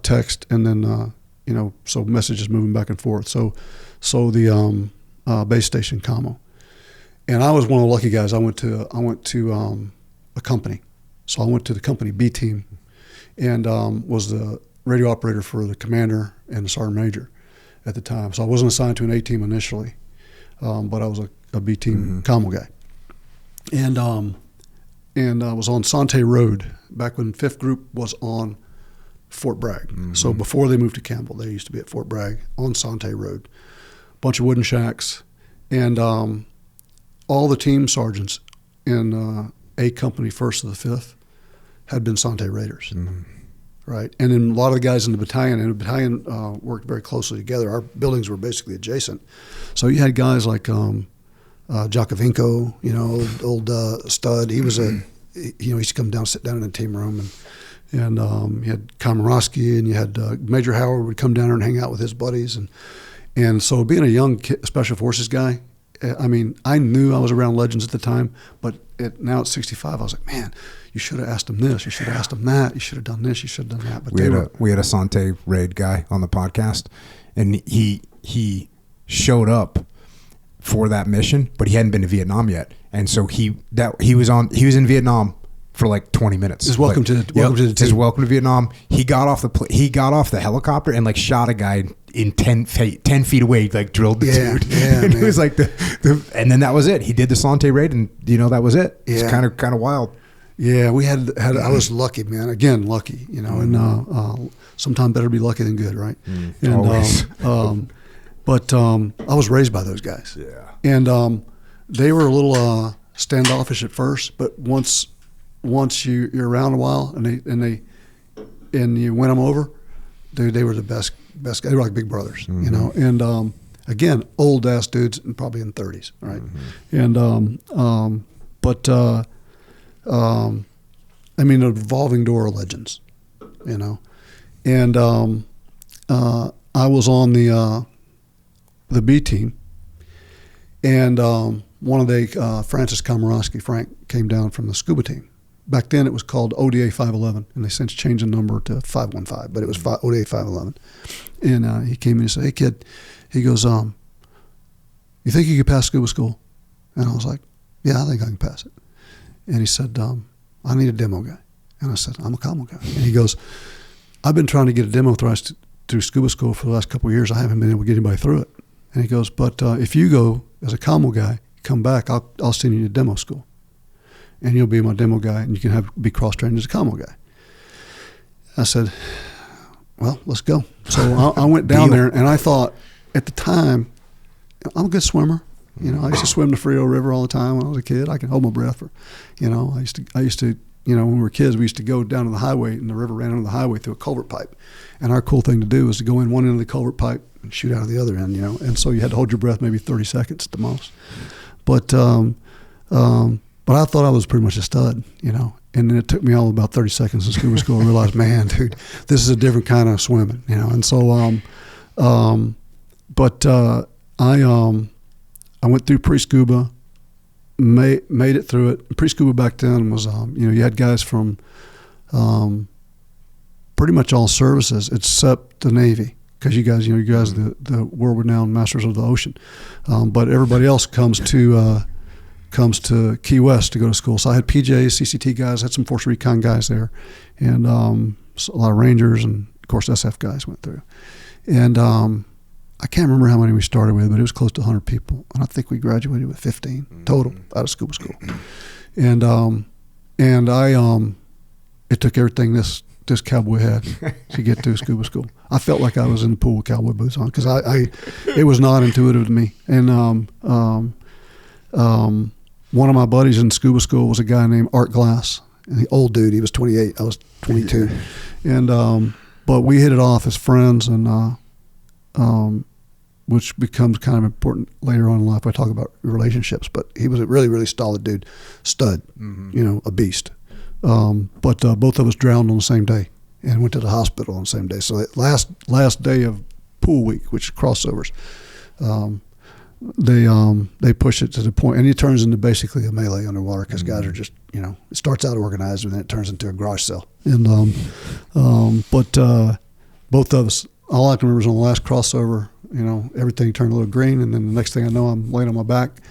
text, and then so messages moving back and forth. So the base station commo, and I was one of the lucky guys. I went to a company, so I went to the company B team, and was the radio operator for the commander and the sergeant major at the time. So I wasn't assigned to an A team initially. But I was a B team commo guy, and I was on Sante Road back when 5th Group was on Fort Bragg. Mm-hmm. So before they moved to Campbell, they used to be at Fort Bragg on Sante Road, bunch of wooden shacks, and all the team sergeants in A company 1st to the 5th had been Sante Raiders. Mm-hmm. Right, and then a lot of the guys in the battalion, worked very closely together. Our buildings were basically adjacent, so you had guys like Jocko, you know, old stud. He was he used to come down, sit down in the team room, and you had Komorowski, and you had Major Howard would come down there and hang out with his buddies, and so being a young special forces guy, I mean, I knew I was around legends at the time, but now at 65, I was like, man, you should have asked him this, you should have asked him that, you should have done this, you should have done that. But we had a Sante Raid guy on the podcast, and he showed up for that mission, but he hadn't been to Vietnam yet, and so he was in Vietnam for like 20 minutes. His welcome to the team. His welcome to Vietnam. He got off the helicopter and like shot a guy in 10 feet away, like drilled the dude. Yeah, and it was like and then that was it. He did the Sante Raid, and that was it. Yeah. It's kind of wild. Yeah, we had. I was lucky, man. Again, lucky, and sometimes better be lucky than good, right? And, always. But I was raised by those guys. Yeah. And they were a little standoffish at first, but once once you're around a while and you win them over, dude, they were the best guys. They were like big brothers, you know. And again, old ass dudes, and probably in 30s, right? And I mean, a revolving door of legends, you know. And I was on the B team, and one of the Francis Komorowski, Frank, came down from the scuba team. Back then it was called ODA 511, and they since changed the number to 515, but it was ODA 511. And he came in and said, "Hey kid," he goes, "You think you could pass scuba school?" And I was like, "Yeah, I think I can pass it." And he said, "I need a demo guy." And I said, "I'm a commo guy." And he goes, "I've been trying to get a demo through scuba school for the last couple of years. I haven't been able to get anybody through it." And he goes, "But if you go as a commo guy, come back, I'll send you to demo school. And you'll be my demo guy, and you can be cross-trained as a commo guy." I said, "Well, let's go." So I went down there, and I thought at the time, I'm a good swimmer. You know, I used to swim the Frio River all the time when I was a kid. I can hold my breath for, you know, I used to, you know, when we were kids, we used to go down to the highway, and the river ran under the highway through a culvert pipe. And our cool thing to do was to go in one end of the culvert pipe and shoot out of the other end, you know. And so you had to hold your breath maybe 30 seconds at the most. But I thought I was pretty much a stud, you know. And then it took me all about 30 seconds in scuba school to realize, man, dude, this is a different kind of swimming, you know. And so, I went through pre-scuba, made it through it. Pre-scuba back then was, you know, you had guys from pretty much all services except the Navy, because you guys the world-renowned masters of the ocean. But everybody else comes to Key West to go to school. So I had PJs, CCT guys, had some Force Recon guys there, and a lot of Rangers, and of course SF guys went through. And I can't remember how many we started with, but it was close to 100 people, and I think we graduated with 15 total out of scuba school. And it took everything this cowboy had to get through scuba school. I felt like I was in the pool with cowboy boots on, because it was not intuitive to me. And one of my buddies in scuba school was a guy named Art Glass, and the old dude. He was 28, I was 22, and but we hit it off as friends, and which becomes kind of important later on in life. I talk about relationships, but he was a really, really solid dude, stud, you know, a beast. But both of us drowned on the same day and went to the hospital on the same day. So that last day of pool week, which is crossovers, they push it to the point, and it turns into basically a melee underwater, because guys are just, you know, it starts out organized and then it turns into a garage sale. And but both of us, all I can remember is on the last crossover, you know, everything turned a little green, and then the next thing I know, I'm laying on my back,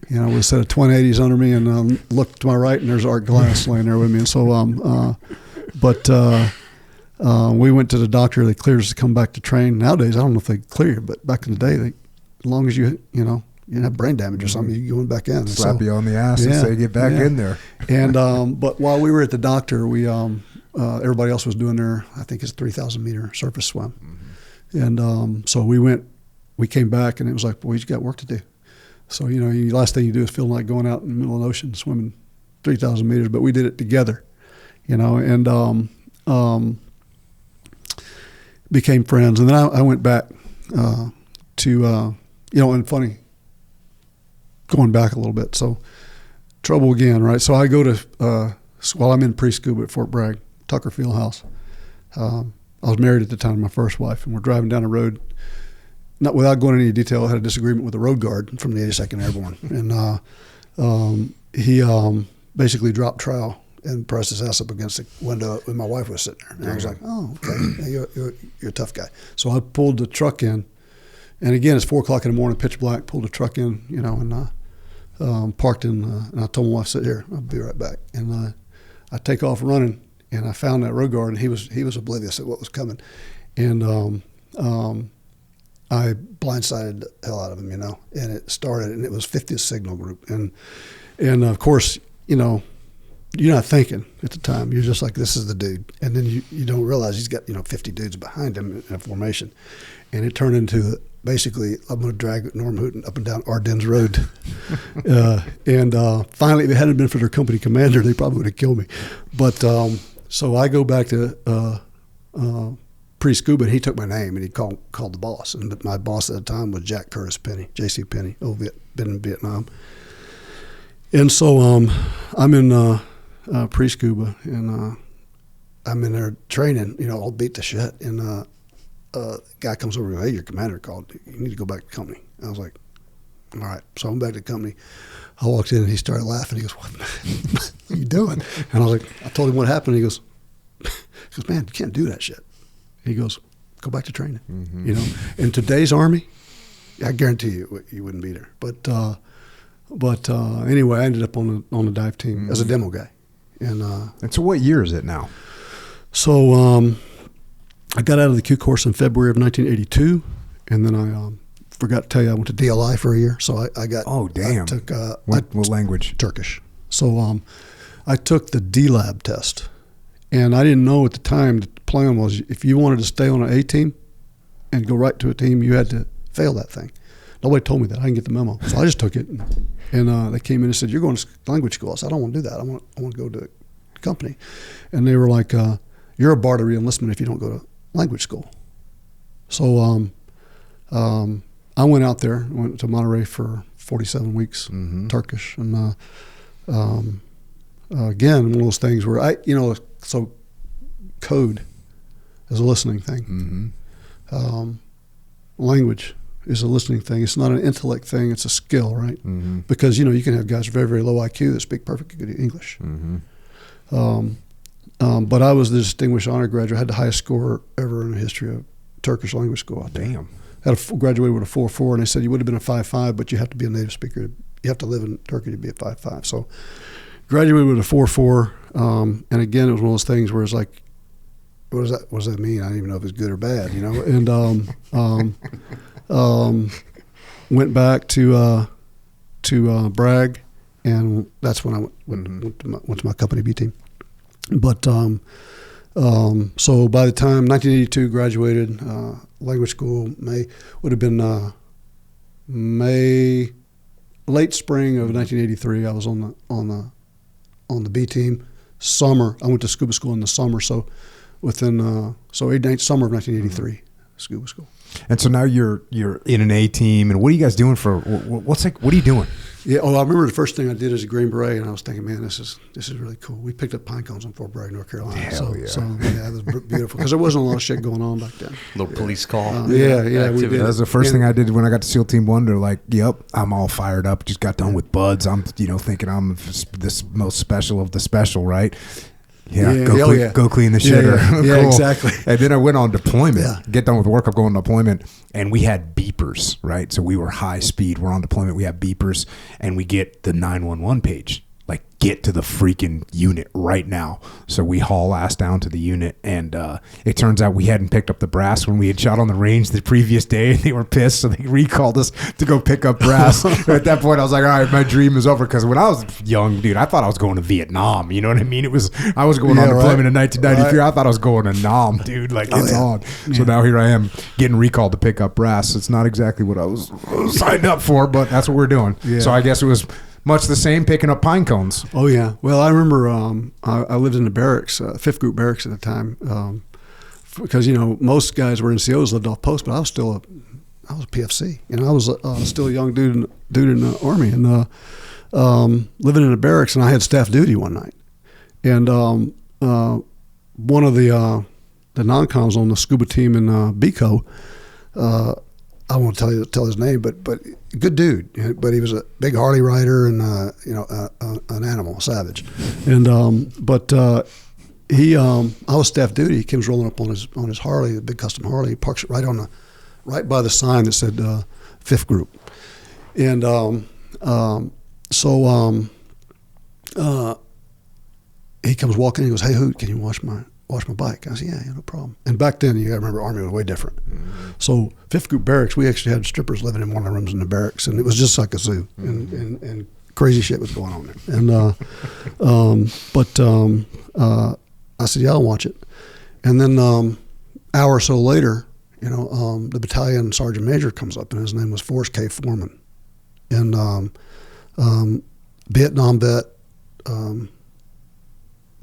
you know, with a set of 2080s under me, and look to my right, and there's Art Glass laying there with me. And so, we went to the doctor. They cleared us to come back to train. Nowadays, I don't know if they clear you, but back in the day, as long as you know, you didn't have brain damage or something, you go back in. Slap you on the ass and say, get back in there. And but while we were at the doctor, we everybody else was doing their, I think it's 3,000 meter surface swim. And so we came back, and it was like, boy, you got work to do. So, you know, the last thing you do is feel like going out in the middle of the ocean swimming 3,000 meters, but we did it together, you know, and became friends. And then I went back to, you know, and funny, going back a little bit. So trouble again, right? So I go to, while I'm in pre-scuba at Fort Bragg, Tucker Field House. I was married at the time to my first wife, and we're driving down the road. Not without going into any detail, I had a disagreement with the road guard from the 82nd Airborne. And he basically dropped trowel and pressed his ass up against the window when my wife was sitting there. And I was like, oh, okay, you're a tough guy. So I pulled the truck in. And again, it's 4 o'clock in the morning, pitch black, pulled the truck in, you know, and parked in, and I told my wife, sit here, I'll be right back. And I take off running, and I found that road guard, and he was oblivious at what was coming. And I blindsided the hell out of him, you know, and it started, and it was 50th Signal Group. And of course, you know, you're not thinking at the time. You're just like, this is the dude. And then you don't realize he's got, 50 dudes behind him in a formation. And it turned into basically, I'm going to drag Norm Hooten up and down Ardennes Road. And finally, if it hadn't been for their company commander, they probably would have killed me. But so I go back to pre-scuba, and he took my name, and he called the boss. And my boss at the time was Jack Curtis Penny, J.C. Penny, been in Vietnam. And so I'm in pre-scuba, and I'm in there training, all beat to shit. And guy comes over and goes, hey, your commander called. You need to go back to the company. I was like, all right. So I'm back to the company. I walked in, and he started laughing. He goes, what are you doing? And I was like, I told him what happened. He goes, man, you can't do that shit. He goes, go back to training. Mm-hmm. In today's Army, I guarantee you wouldn't be there. But anyway, I ended up on the dive team as a demo guy. And so what year is it now? So I got out of the Q course in February of 1982, and then I forgot to tell you I went to DLI for a year. So I got. Oh damn! I took what language? Turkish. So I took the D-Lab test, and I didn't know at the time that the plan was if you wanted to stay on an A team and go right to a team, you had to fail that thing. Nobody told me that. I didn't get the memo, so I just took it. And they came in and said, "You're going to language school." I said, "I don't want to do that. I want to go to a company." And they were like, "You're a bar to re-enlistment if you don't go to language school." So I went out there, went to Monterey for 47 weeks, Turkish, and again, one of those things where so code is a listening thing. Language is a listening thing. It's not an intellect thing. It's a skill, right? Mm-hmm. Because, you can have guys with very, very low IQ that speak perfectly good English. But I was the distinguished honor graduate. I had the highest score ever in the history of Turkish language school out there. Damn. Graduated with a 4.4, and they said you would have been a 5.5, but you have to be a native speaker. You have to live in Turkey to be a 5.5. So graduated with a 4.4, and again, it was one of those things where it's like, what does that mean? I don't even know if it's good or bad, And went back to Bragg, and that's when I went to my company B team. But so by the time 1982 graduated, language school would have been late spring of 1983. I was on the B team. Summer, I went to scuba school in the summer. So within summer of 1983, scuba school. And so now you're in an A team, and what are you guys doing what are you doing? Yeah, I remember the first thing I did as a Green Beret, and I was thinking, man, this is really cool. We picked up pine cones in Fort Bragg, North Carolina. Hell yeah. So it was beautiful because there wasn't a lot of shit going on back then. Little police call. We did. That was the first thing I did when I got to SEAL Team 1. They're like, yep, I'm all fired up. Just got done with buds. I'm, thinking I'm this most special of the special, right? Go clean the shitter. Yeah, Cool. Exactly. And then I went on deployment. Yeah. Get done with work, I'm going on deployment. And we had beepers, right? So we were high speed. We're on deployment. We have beepers. And we get the 911 page. Like, get to the freaking unit right now. So we haul ass down to the unit. And it turns out we hadn't picked up the brass when we had shot on the range the previous day. And they were pissed. So they recalled us to go pick up brass. At that point, I was like, all right, my dream is over. Because when I was young, dude, I thought I was going to Vietnam. You know what I mean? I was going on deployment in 1993. Right. I thought I was going to Nam, dude. Like, it's on. Yeah. So now here I am getting recalled to pick up brass. It's not exactly what I was signed up for, but that's what we're doing. Yeah. So I guess it was much the same, picking up pine cones. Oh yeah. Well, I remember I lived in the barracks, 5th Group barracks at the time, because most guys were NCOs, lived off post, but I was a PFC. I was still a young dude in the Army, and living in the barracks, and I had staff duty one night, and one of the non-coms on the scuba team in BCO. I won't tell his name, but good dude. But he was a big Harley rider and an animal, a savage. And I was staff duty. He comes rolling up on his Harley, the big custom Harley. He parks it right by the sign that said 5th Group. And he comes walking. He goes, "Hey, Hoot, can you wash my bike?" I said, yeah, no problem. And back then, you got to remember, Army was way different. Mm-hmm. So 5th Group barracks, we actually had strippers living in one of the rooms in the barracks, and it was just like a zoo. Mm-hmm. And crazy shit was going on there. And I said, yeah, I'll watch it. And then hour or so later, the battalion sergeant major comes up, and his name was Forrest K. Foreman, and Vietnam vet,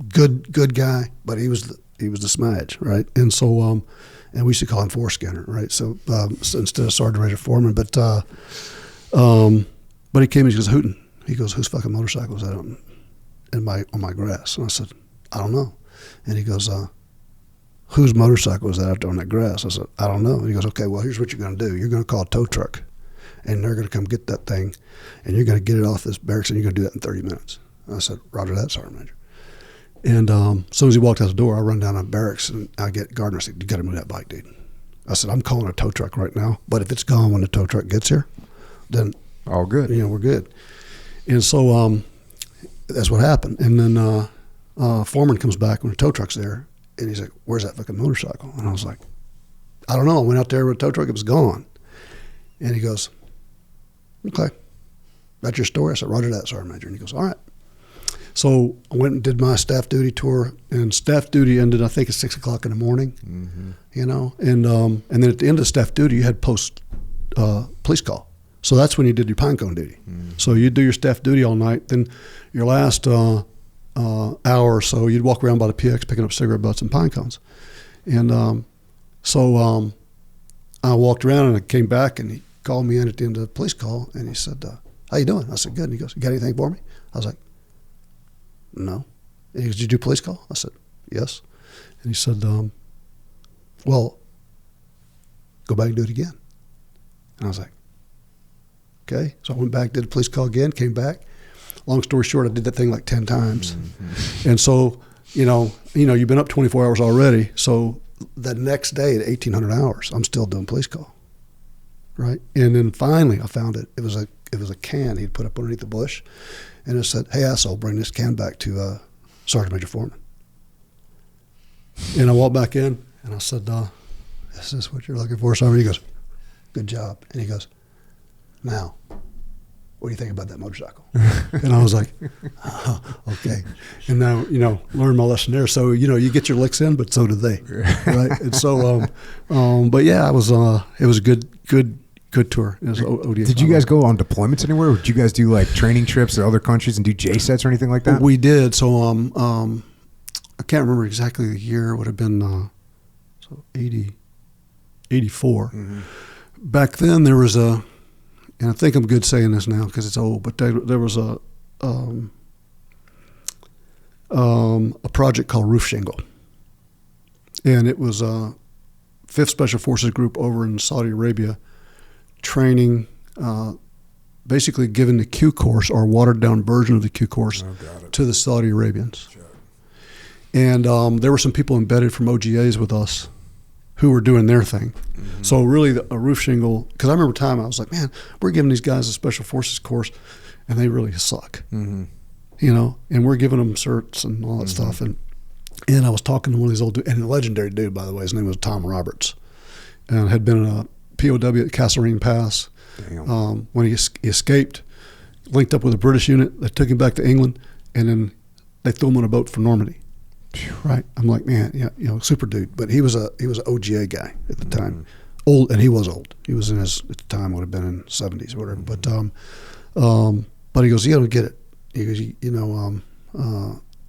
good guy, but he was the smudge, right? And so and we used to call him Foreskinner, right? So instead of sergeant major Foreman, but he came and he goes, Hooten. He goes, whose fucking motorcycle is that on my grass? And I said, I don't know. And he goes, whose motorcycle is that out there on that grass? I said, I don't know. And he goes, okay, well, here's what you're going to do. You're going to call a tow truck, and they're going to come get that thing, and you're going to get it off this barracks, and you're going to do that in 30 minutes. And I said, roger that, Sergeant Major. And as soon as he walked out the door, I run down to barracks, and I get Gardner. I said, you got to move that bike, dude. I said, I'm calling a tow truck right now, but if it's gone when the tow truck gets here, then all good. We're good. And so that's what happened. And then Foreman comes back when the tow truck's there, and he's like, where's that fucking motorcycle? And I was like, I don't know. I went out there with the tow truck. It was gone. And he goes, okay, that's your story? I said, roger that, Sergeant Major. And he goes, all right. So I went and did my staff duty tour, and staff duty ended, I think, at 6 o'clock in the morning, and then at the end of staff duty, you had post police call. So that's when you did your pine cone duty. So you'd do your staff duty all night. Then your last hour or so, you'd walk around by the PX picking up cigarette butts and pine cones. And so I walked around, and I came back, and he called me in at the end of the police call, and he said, how you doing? I said, good. And he goes, you got anything for me? I was like, no. And he goes, did you do police call? I said, yes. And he said, well, go back and do it again. And I was like, okay. So I went back, did a police call again, came back. Long story short, I did that thing like 10 times. Mm-hmm. And so, you've been up 24 hours already. So the next day at 1,800 hours, I'm still doing police call, right? And then finally I found it. It was a can he'd put up underneath the bush. And it said, hey, asshole, bring this can back to Sergeant Major Foreman. And I walked back in, and I said, is this what you're looking for, Sergeant? He goes, good job. And he goes, now, what do you think about that motorcycle? And I was like, oh, okay. And now, learned my lesson there. So, you get your licks in, but so do they, right? And so, but yeah, it was a good tour. It was Did you guys go on deployments anywhere? Or did you guys do like training trips to other countries and do J sets or anything like that? We did. So I can't remember exactly the year. It would have been 84. Mm-hmm. Back then there was and I think I'm good saying this now because it's old, but there was a project called Roof Shingle, and it was a 5th Special Forces group over in Saudi Arabia training, basically giving the Q course or watered down version of the Q course to the Saudi Arabians. Sure. And there were some people embedded from OGAs with us who were doing their thing. Mm-hmm. So really a roof shingle, because I remember time I was like, man, we're giving these guys a Special Forces course and they really suck, and we're giving them certs and all that stuff. And I was talking to one of these old dudes, and a legendary dude, by the way, his name was Tom Roberts, and had been a POW at Kasserine Pass. When he escaped, linked up with a British unit. They took him back to England, and then they threw him on a boat for Normandy. Right? I'm like, man, yeah, super dude. But he was an OGA guy at the time, old, and he was old. He was in his, at the time, would have been in 70s or whatever. But he goes, you got to get it. He goes,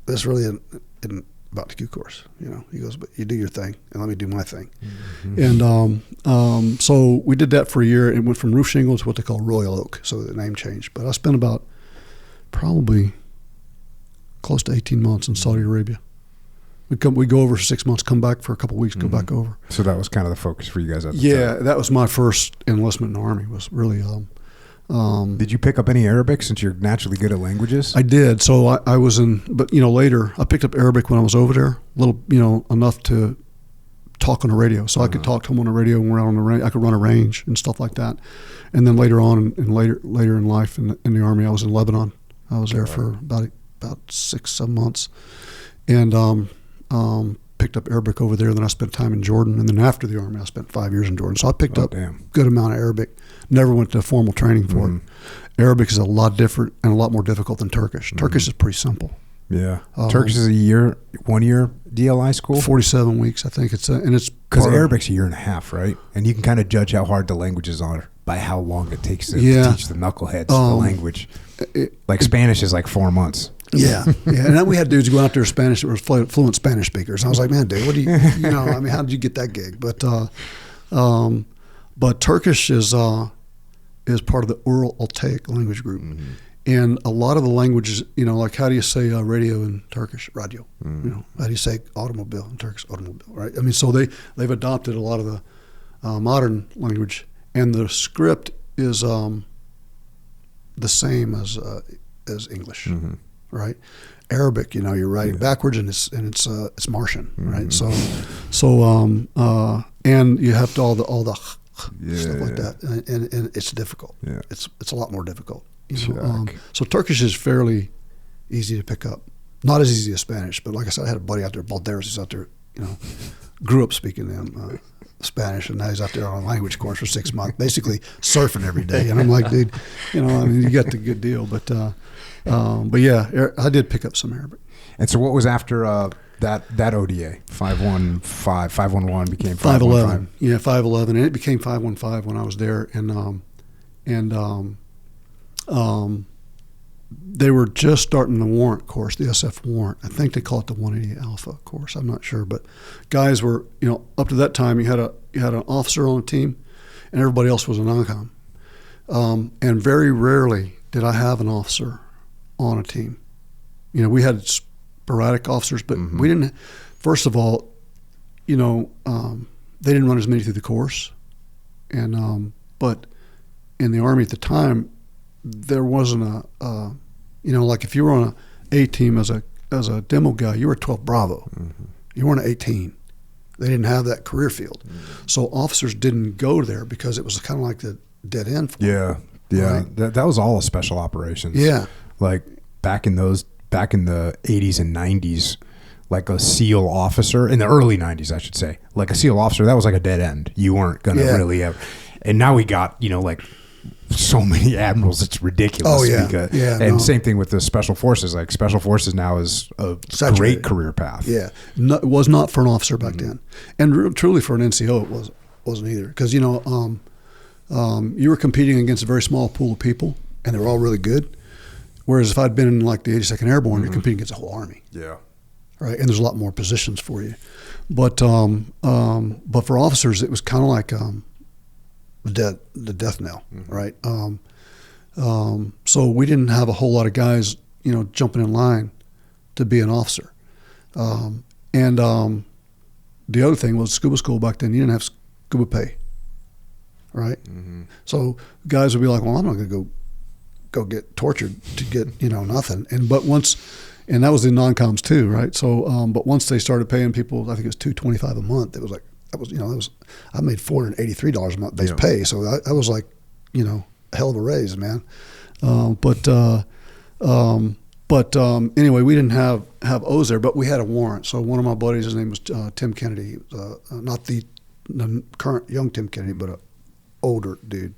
this really isn't about the Q course, He goes, but you do your thing, and let me do my thing. Mm-hmm. And so we did that for a year, and went from roof shingle to what they call Royal Oak. So the name changed. But I spent about probably close to 18 months in Saudi Arabia. We go over for 6 months, come back for a couple of weeks, go back over. So that was kind of the focus for you guys at the time. Yeah, that was my first enlistment in the Army. Was really. Did you pick up any Arabic since you're naturally good at languages? I did. So I was in, but later I picked up Arabic when I was over there, a little, enough to talk on the radio. So I could talk to them on the radio when we're out on the range. I could run a range and stuff like that. And then later on, and later in life in the Army, I was in Lebanon. I was there for about 6-7 months, and picked up Arabic over there. Then I spent time in Jordan, and then after the Army, I spent 5 years in Jordan. So I picked up a good amount of Arabic. Never went to formal training for it. Arabic is a lot different and a lot more difficult than Turkish. Turkish is pretty simple. Yeah, Turkish is 1 year DLI school. 47 weeks, I think and it's because Arabic's a year and a half, right? And you can kind of judge how hard the languages are by how long it takes to teach the knuckleheads the language. Like Spanish is like 4 months. Yeah. And then we had dudes going out there Spanish that were fluent Spanish speakers. And I was like, man, dude, what do you know? I mean, how did you get that gig? But Turkish is part of the Ural Altaic language group. And a lot of the languages, like how do you say radio in Turkish? Radio. How do you say automobile in Turkish? Automobile, right? I mean, so they've adopted a lot of the modern language, and the script is the same as English, right? Arabic, you're writing backwards, and it's Martian, right? So and you have to all the stuff like that, and it's difficult. Yeah. It's a lot more difficult. So Turkish is fairly easy to pick up. Not as easy as Spanish, but like I said, I had a buddy out there, Balderas, who's out there, grew up speaking Spanish, and now he's out there on a language course for 6 months, basically surfing every day. And I'm like, dude, you got the good deal. But yeah, I did pick up some Arabic. And so what was after that ODA? 515, 511 became 511. 511. Yeah, 511, and it became 515 when I was there, and they were just starting the warrant course, the SF warrant. I think they call it the 188 Alpha course. I'm not sure, but guys were, up to that time, you had an officer on the team, and everybody else was a non-com. And very rarely did I have an officer on a team. We had sporadic officers, but we didn't. First of all, they didn't run as many through the course, and but in the Army at the time, there wasn't like if you were on a team as a demo guy, you were 12 Bravo. You weren't an 18. They didn't have that career field. So officers didn't go there because it was kind of like the dead end for them. Yeah. Right? That was all a special operations. Yeah. Like back in the 80s and 90s, like a SEAL officer, in the early 90s, I should say, like a SEAL officer, that was like a dead end. You weren't going to really ever. And now we got, like so many admirals, it's ridiculous. Oh, yeah. And same thing with the Special Forces. Like Special Forces now is a great career path. Yeah. It was not for an officer back then. And truly for an NCO, it wasn't either. Because, you were competing against a very small pool of people, and they were all really good. Whereas if I'd been in like the 82nd Airborne, you're competing against the whole Army. Yeah. Right. And there's a lot more positions for you. But for officers, it was kind of like the death knell, right? So we didn't have a whole lot of guys, jumping in line to be an officer. And the other thing was scuba school back then, you didn't have scuba pay, right? So guys would be like, well, I'm not going to go get tortured to get, nothing. And that was in non-coms too, right? So, but once they started paying people, I think it was $225 a month, it was like, I made $483 a month base pay. So that was like, a hell of a raise, man. Anyway, we didn't have O's there, but we had a warrant. So one of my buddies, his name was Tim Kennedy. He was, not the current young Tim Kennedy, but an older dude,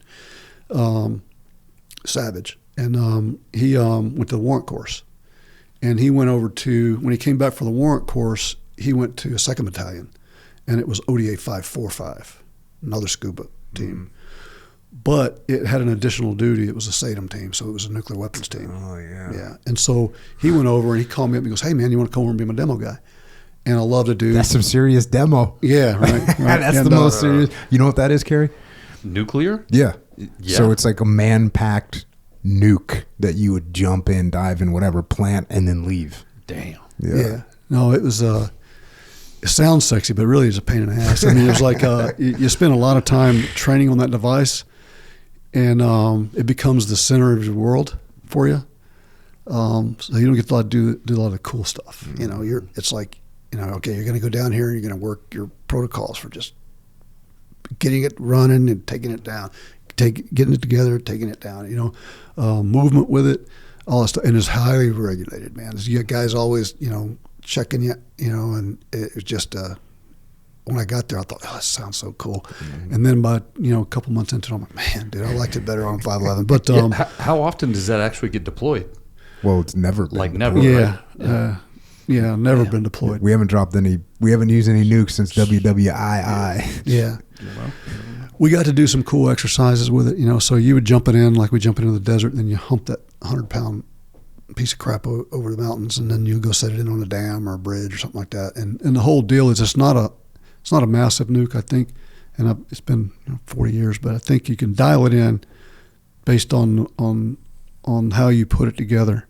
Savage. And he went to the warrant course. And he went over when he came back for the warrant course, he went to a 2nd Battalion. And it was ODA 545, another scuba team. But it had an additional duty. It was a SATM team, so it was a nuclear weapons team. Oh, yeah. Yeah. And so he went over and he called me up and he goes, hey, man, you want to come over and be my demo guy? And I love to do. That's some serious demo. Yeah, right. That's the most serious. You know what that is, Kerry? Nuclear? Yeah. So it's like a man-packed nuke that you would jump in, dive in, whatever, plant, and then leave. Damn. Yeah. No, it was... it sounds sexy, but really it's a pain in the ass. I mean, it was like you spend a lot of time training on that device, and it becomes the center of your world for you. So you don't get to do a lot of the cool stuff. It's like, okay, you're going to go down here and you're going to work your protocols for just getting it running and taking it down, getting it together, taking it down. Movement with it, all that stuff, and it's highly regulated, man. You got guys always, checking you, and it was just when I got there, I thought, oh, that sounds so cool. Mm-hmm. And then by a couple months into it, I'm like, man, dude, I liked it better on 511. But how often does that actually get deployed? Well, it's never been like deployed. never. Yeah, never been deployed. We haven't dropped any. We haven't used any nukes since WWII. Yeah. We got to do some cool exercises with it, so you would jump it in like we jump into the desert, and then you hump that 100-pound piece of crap over the mountains, and then you go set it in on a dam or a bridge or something like that. And the whole deal is it's not a massive nuke, I think, and it's been 40 years, but I think you can dial it in based on how you put it together.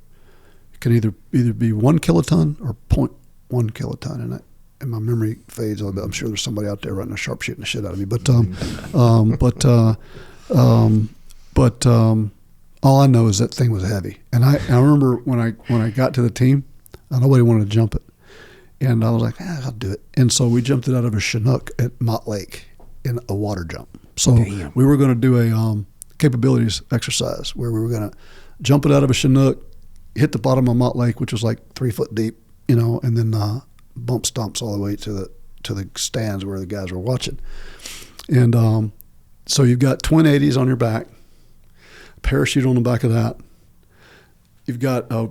It can either be 1 kiloton or 0.1 kiloton, and my memory fades a little bit. I'm sure there's somebody out there right now sharpshooting the shit out of me, but all I know is that thing was heavy. And I remember when I got to the team, nobody wanted to jump it. And I was like, I'll do it. And so we jumped it out of a Chinook at Mott Lake in a water jump. So we were going to do a capabilities exercise where we were going to jump it out of a Chinook, hit the bottom of Mott Lake, which was like 3 foot deep, and then bump stomps all the way to the stands where the guys were watching. And so you've got twin 80s on your back, parachute on the back of that. You've got a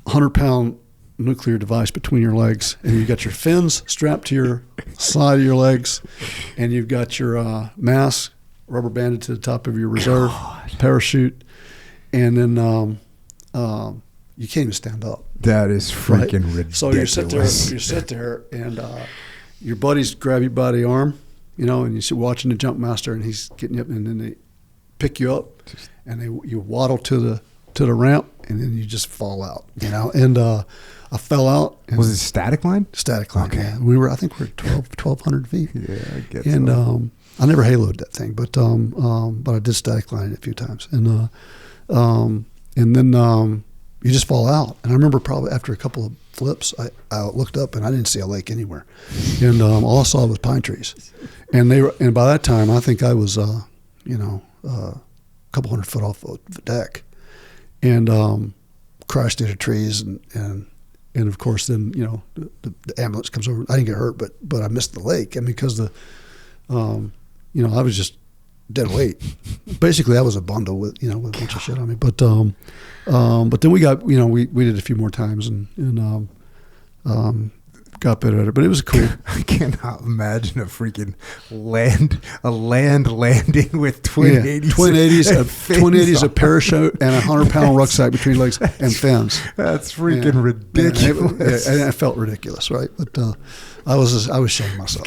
100-pound nuclear device between your legs, and you've got your fins strapped to your side of your legs, and you've got your mask rubber banded to the top of your reserve parachute, and then you can't even stand up. That is freaking ridiculous. So you sit there, and your buddies grab you by the arm, and you sit watching the jump master, and he's getting you up, and then they pick you up, and you waddle to the ramp, and then you just fall out, and I fell out. Was it static line? Static line. Okay. Yeah. I think we're 1,200 feet. Yeah, I get and so. I never haloed that thing, but I did static line it a few times, and then you just fall out. And I remember probably after a couple of flips, I looked up and I didn't see a lake anywhere, and all I saw was pine trees, and by that time I think I was a couple hundred foot off the deck, and crashed into trees, and of course then the ambulance comes over. I didn't get hurt, but I missed the lake, and because I was just dead weight. Basically, I was a bundle with with a bunch of shit on me. But then we got we did it a few more times and got better at it. But it was cool. I cannot imagine a freaking land landing with twin 80s, a parachute, and a 100-pound rucksack between legs and fins. That's freaking ridiculous. And it felt ridiculous, right? But I was ashamed of myself.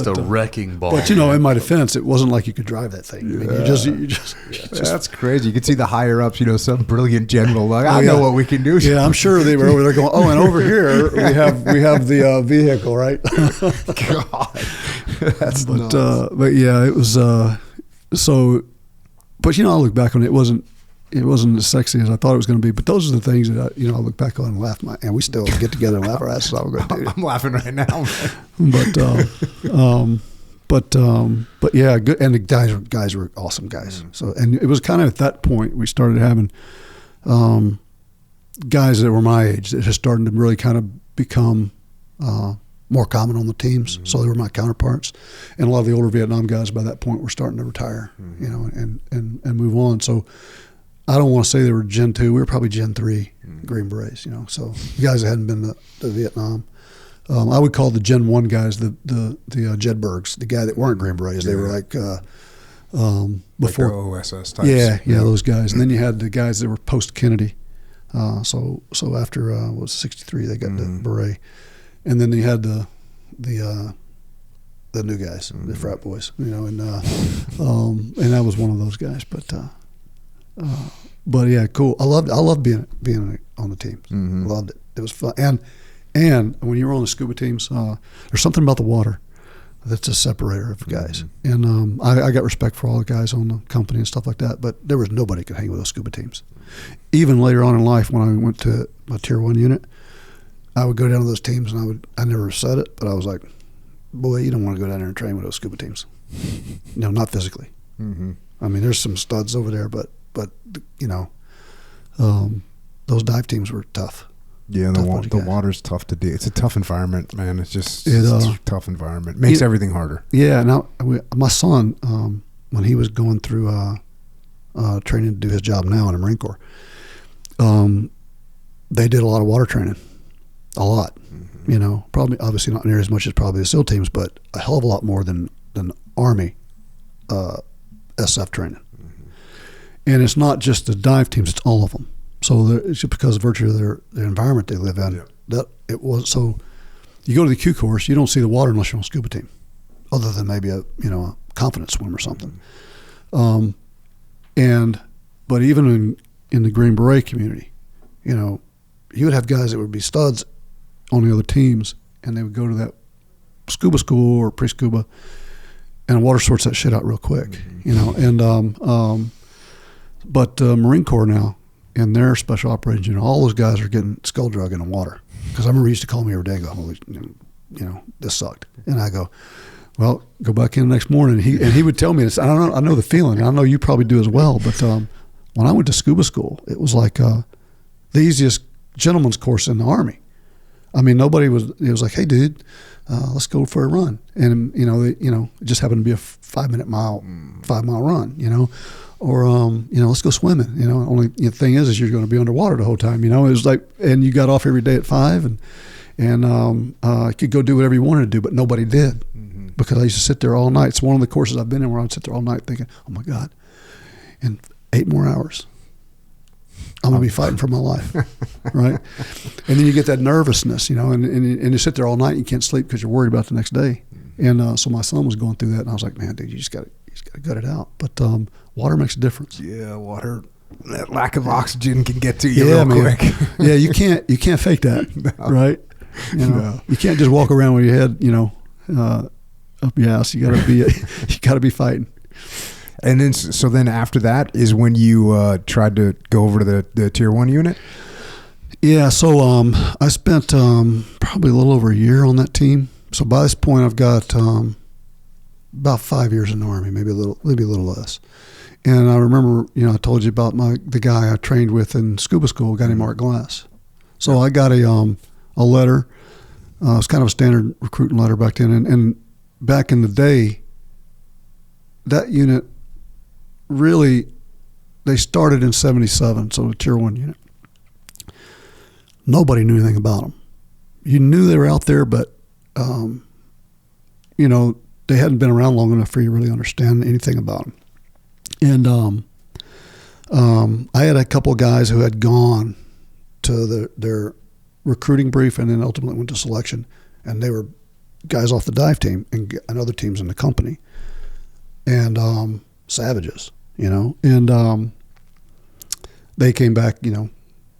A wrecking ball. But in my defense, it wasn't like you could drive that thing. Yeah. I mean, you just that's crazy. You could see the higher ups, some brilliant general like, I know what we can do. Yeah, I'm sure they were over there going, oh, and over here we have the vehicle, right? God, that's nuts. But yeah, it was so. But I look back on it, it wasn't as sexy as I thought it was going to be. But those are the things that I look back on and laugh. And we still get together and laugh our asses off. I'm laughing right now. But yeah, good. And the guys were awesome guys. Mm-hmm. So, and it was kind of at that point we started having guys that were my age that just started to really kind of become more common on the teams. Mm-hmm. So they were my counterparts, and a lot of the older Vietnam guys by that point were starting to retire, mm-hmm. And move on. So I don't want to say they were Gen 2. We were probably Gen 3 mm-hmm. Green Berets, So the guys that hadn't been to Vietnam. I would call the Gen 1 guys the Jedburghs, the guy that weren't Green Berets. They were like before like OSS types. Yeah, those guys. And then you had the guys that were post Kennedy. So after was 63, they got mm-hmm. the beret, and then you had the new guys, mm-hmm. the frat boys, and that was one of those guys. But yeah, cool. I loved being on the teams. Mm-hmm. Loved it. It was fun. And when you were on the scuba teams, there's something about the water that's a separator of guys. Mm-hmm. And I got respect for all the guys on the company and stuff like that, but there was nobody who could hang with those scuba teams. Even later on in life, when I went to my Tier 1 unit, I would go down to those teams, and I never said it, but I was like, boy, you don't want to go down there and train with those scuba teams. Not physically. Mm-hmm. I mean, there's some studs over there, but those dive teams were tough. Yeah, the water's tough to do. It's a tough environment, man. It's just it's a tough environment. Makes everything harder. Yeah. Now, my son, when he was going through training to do his job now in the Marine Corps, they did a lot of water training, a lot. You know, probably obviously not near as much as probably the SEAL teams, but a hell of a lot more than Army SF training. And it's not just the dive teams; it's all of them. So it's just because of virtue of their environment they live in. Yeah. That it was so. You go to the Q course, you don't see the water unless you're on a scuba team, other than maybe a confidence swim or something. But even in the Green Beret community, you would have guys that would be studs on the other teams, and they would go to that scuba school or pre-scuba, and water sorts that shit out real quick, But Marine Corps now, in their special operations unit, all those guys are getting skull drug in the water. Because I remember he used to call me every day and go, "Holy, this sucked." And I go, "Well, go back in the next morning." And he would tell me this. I know the feeling. I know you probably do as well. But when I went to scuba school, it was like the easiest gentleman's course in the Army. I mean, it was like, "Hey, dude, let's go for a run." And it just happened to be a 5 mile run, or let's go swimming. Only thing is you're going to be underwater the whole time. It was like, and you got off every day at 5, and you could go do whatever you wanted to do, but nobody did because I used to sit there all night. It's one of the courses I've been in where I'd sit there all night thinking, "Oh my God, in 8 more hours, I'm going to be fighting for my life," right? And then you get that nervousness, and you sit there all night and you can't sleep because you're worried about the next day. And so my son was going through that, and I was like, "Man, dude, you just got to gut it out." But water makes a difference. Yeah, water. That lack of oxygen can get to you real quick. Yeah, you can't fake that, right? You can't just walk around with your head, up your ass. You got to be fighting. And then after that is when you tried to go over to the Tier 1 unit? Yeah, so I spent probably a little over a year on that team. So by this point, I've got about 5 years in the Army, maybe a little less. And I remember, I told you about the guy I trained with in scuba school, a guy named Mark Glass. So I got a letter. It was kind of a standard recruiting letter back then. And back in the day, that unit really, they started in 77, so the Tier 1 unit. Nobody knew anything about them. You knew they were out there, but, they hadn't been around long enough for you to really understand anything about them. And I had a couple of guys who had gone to their recruiting brief and then ultimately went to selection, and they were guys off the dive team and other teams in the company, and savages, and they came back,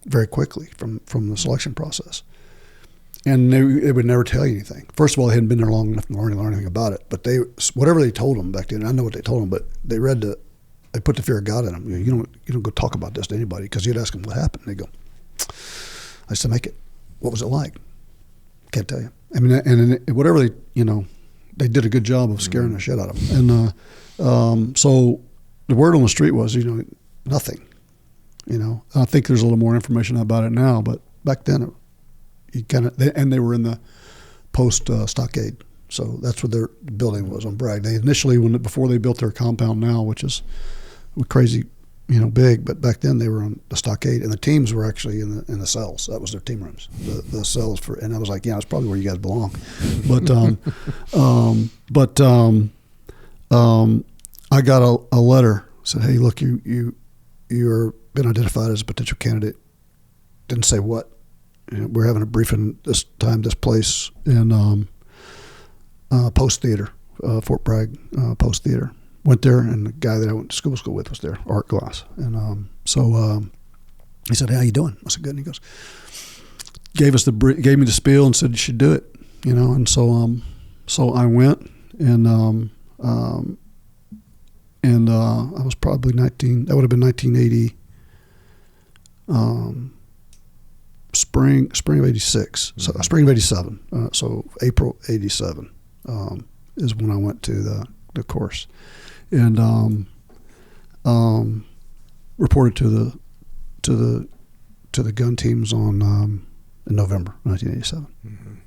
very quickly from the selection process. And they would never tell you anything. First of all, they hadn't been there long enough to learn anything about it. But whatever they told them back then, I know what they told them, but they put the fear of God in them. You don't go talk about this to anybody, because you'd ask them what happened. They go, "I used to make it. What was it like?" Can't tell you. I mean, and whatever they did a good job of scaring the shit out of them. And so the word on the street was, nothing. I think there's a little more information about it now, but back then, and they were in the post stockade, so that's what their building was on Bragg. They initially, before they built their compound now, which is crazy, big, but back then they were on the stockade, and the teams were actually in the cells. That was their team rooms, the cells and I was like, it's probably where you guys belong. I got a letter, said, "Hey, look, you're been identified as a potential candidate." Didn't say what. We're having a briefing this time, this place in Post Theater, Fort Bragg Post Theater. Went there, and the guy that I went to scuba school with was there, Art Glass. And so he said, "Hey, how you doing?" I said, "Good." And he goes, gave me the spiel and said, "You should do it," And so I went, and I was probably 19. That would have been 1980. Spring of 86, so spring of 87. So April 87 is when I went to the course, and reported to the gun teams on in November 1987.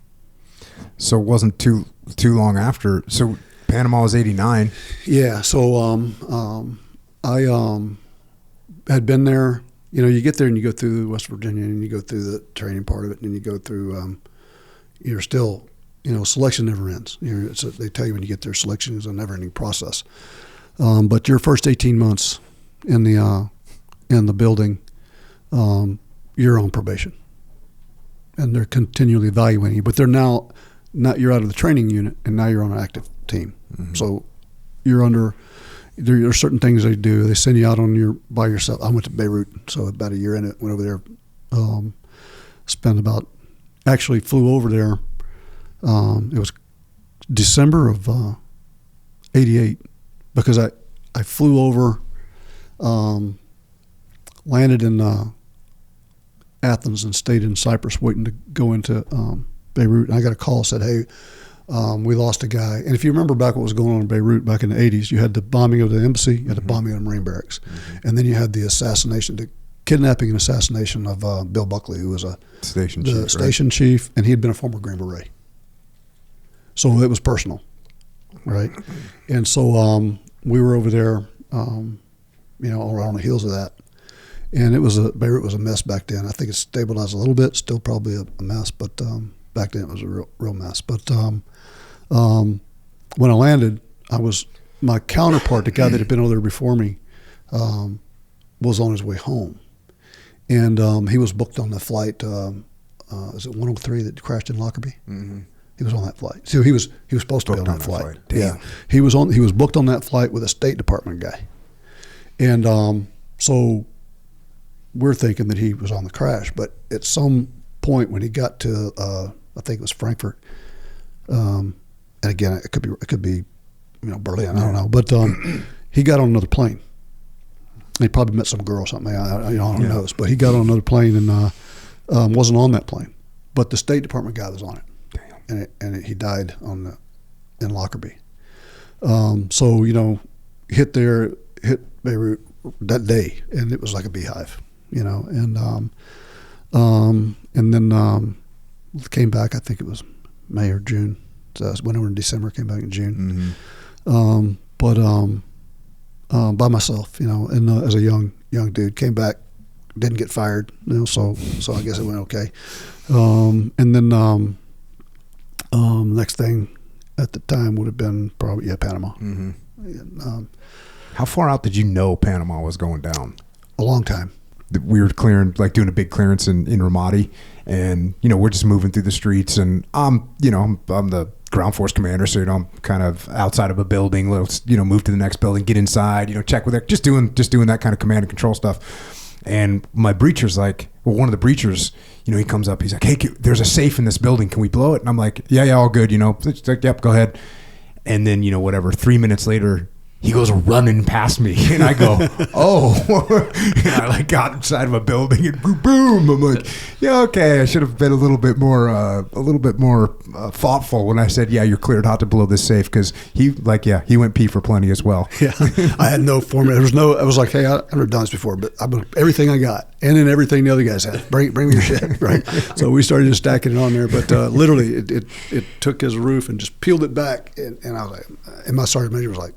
So it wasn't too long after. So Panama was 89. Yeah. So I had been there. You know, you get there and you go through West Virginia and you go through the training part of it, and you go through. You're still, you know, selection never ends. They tell you when you get there, selection is a never-ending process. But your first 18 months in the building, you're on probation, and they're continually evaluating you. But they're now not. You're out of the training unit, and now you're on an active team. So you're under. There are certain things they do. They send you out by yourself. I went to Beirut, so about a year in it. Went over there, actually flew over there. It was December of '88 because I flew over, landed in Athens and stayed in Cyprus waiting to go into Beirut. And I got a call, said, "Hey, we lost a guy." And if you remember back what was going on in Beirut back in the 80s, you had the bombing of the embassy, you had the bombing of the Marine barracks, and then you had the kidnapping and assassination of Bill Buckley, who was the station chief, and he had been a former Green Beret. So it was personal, right? And so we were over there, you know, around the heels of that. And Beirut was a mess back then. I think it's stabilized a little bit, still probably a mess, but back then it was a real mess. But when I landed, my counterpart, the guy that had been over there before me, was on his way home. And he was booked on the flight, is it 103 that crashed in Lockerbie? Mm-hmm. He was on that flight. So he was supposed to be on that flight. Yeah, he was booked on that flight with a State Department guy, and so we're thinking that he was on the crash. But at some point when he got to, I think it was Frankfurt, and again it could be, you know, Berlin. I don't know. But he got on another plane. He probably met some girl or something. I don't know. But he got on another plane and wasn't on that plane. But the State Department guy was on it. And he died in Lockerbie. So, you know, hit Beirut that day, and it was like a beehive, you know. And then came back. I think it was May or June. So I went over in December, came back in June. Mm-hmm. By myself, you know, and as a young dude, came back, didn't get fired, you know. So I guess it went okay. And then. Next thing at the time would have been probably Panama. Mm-hmm. And, how far out did you know Panama was going down? A long time. We were doing a big clearance in Ramadi, and you know, we're just moving through the streets, and I'm the ground force commander, so you know, I'm kind of outside of a building. Let's, you know, move to the next building, get inside, you know, check with it, just doing that kind of command and control stuff. And my breacher's like, well, one of the breachers, you know, he comes up, he's like, hey, there's a safe in this building. Can we blow it? And I'm like, yeah, all good, you know. It's like, yep, go ahead. And then, you know, whatever, 3 minutes later, he goes running past me. And I go, oh. And I like got inside of a building and boom. I'm like, yeah, okay. I should have been a little bit more thoughtful when I said, yeah, you're cleared hot to blow this safe. Because he went pee for plenty as well. Yeah. I had no format. I was like, hey, I've never done this before, but I put everything I got. And then everything the other guys had. Bring me your shit. Right. So we started just stacking it on there. But literally, it took his roof and just peeled it back. And I was like, and my sergeant major was like,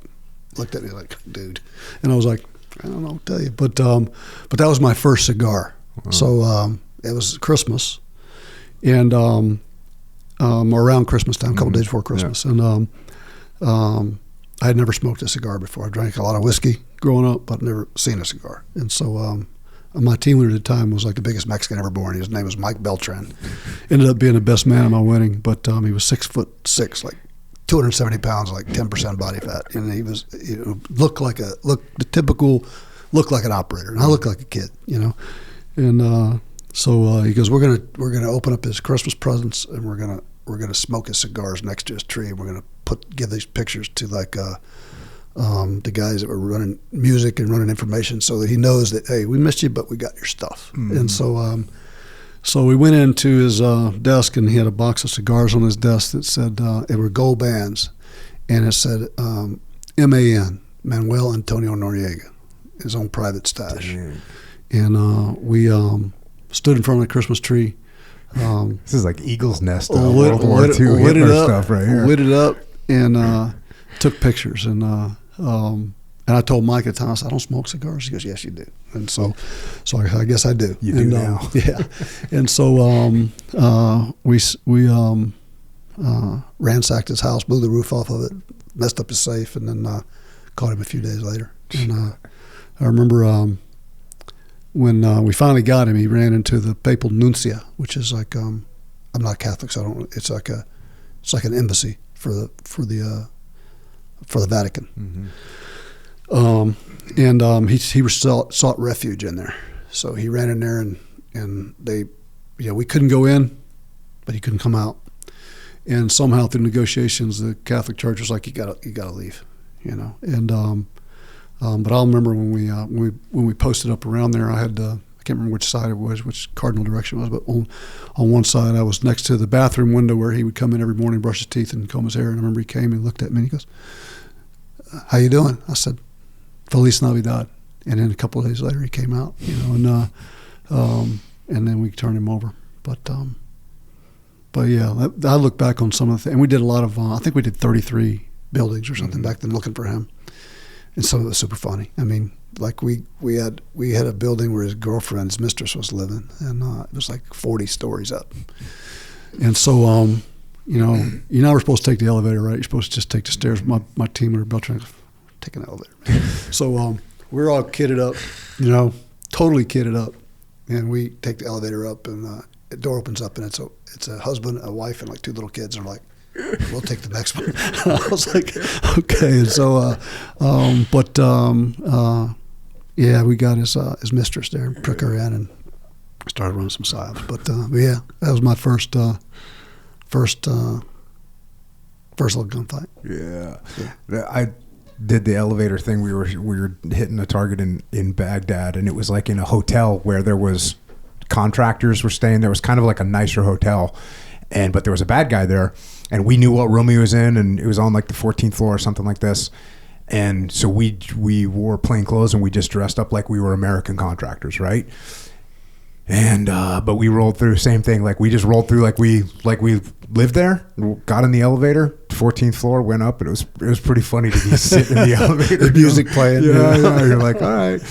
looked at me like, dude. And I was like, I don't know what to tell you. But that was my first cigar. Wow. So it was Christmas. And around Christmas time, a couple days before Christmas. Yeah. And I had never smoked a cigar before. I drank a lot of whiskey growing up, but I'd never seen a cigar. And so my team leader at the time was like the biggest Mexican ever born. His name was Mike Beltran. Ended up being the best man at my wedding, but he was 6'6", like 270 pounds, like 10% body fat, and he was, you know, looked like an operator, and I looked like a kid, you know. And so he goes, we're gonna open up his Christmas presents, and we're gonna smoke his cigars next to his tree, and we're gonna give these pictures to like the guys that were running music and running information, so that he knows that, hey, we missed you, but we got your stuff. Mm-hmm. And so we went into his desk, and he had a box of cigars on his desk that said, they were gold bands, and it said M.A.N., Manuel Antonio Noriega, his own private stash. Dang. And we stood in front of the Christmas tree, This is like Eagle's Nest, lit, World War II lit Hitler it up, stuff right here. Lit it up and took pictures. And I told Mike at the time, I said, I don't smoke cigars. He goes, yes, you do. And so I guess I do. You do now. Yeah. And so we ransacked his house, blew the roof off of it, messed up his safe, and then caught him a few days later. And I remember when we finally got him, he ran into the papal nuncia, which is like I'm not Catholic, so I don't. It's like an embassy for the Vatican. Mm-hmm. He sought refuge in there, so he ran in there and they, we couldn't go in, but he couldn't come out. And somehow through negotiations, the Catholic Church was like, you gotta leave, And but I'll remember when we posted up around there, I had I can't remember which side it was, which cardinal direction it was, but on one side I was next to the bathroom window where he would come in every morning, brush his teeth, and comb his hair. And I remember he came and looked at me and he goes, "How you doing?" I said, "Feliz Navidad." And then a couple of days later he came out, and then we turned him over. But yeah, I look back on some of the things, and we did a lot of, I think we did 33 buildings or something back then looking for him. And some of it was super funny. I mean, like we had a building where his girlfriend's mistress was living, and it was like 40 stories up. And so, you're never supposed to take the elevator, right? You're supposed to just take the stairs. My team leader, Beltran, take an elevator. So we're all kitted up, totally kitted up. And we take the elevator up, and the door opens up, and it's a husband, a wife, and like two little kids. And they're like, we'll take the next one. I was like, okay. And so, we got his mistress there, and took her in, and started running some silence. But yeah, that was my first little gunfight. Yeah. I did the elevator thing. We were hitting a target in Baghdad, and it was like in a hotel where there was contractors were staying. There was kind of like a nicer hotel, but there was a bad guy there, and we knew what room he was in, and it was on like the 14th floor or something like this. And so we wore plain clothes, and we just dressed up like we were American contractors, right? And but we rolled through the same thing. Like we just rolled through like we lived there. Got in the elevator, 14th floor, went up, and it was pretty funny to be sitting in the elevator. The music playing. Yeah. You're like, all right.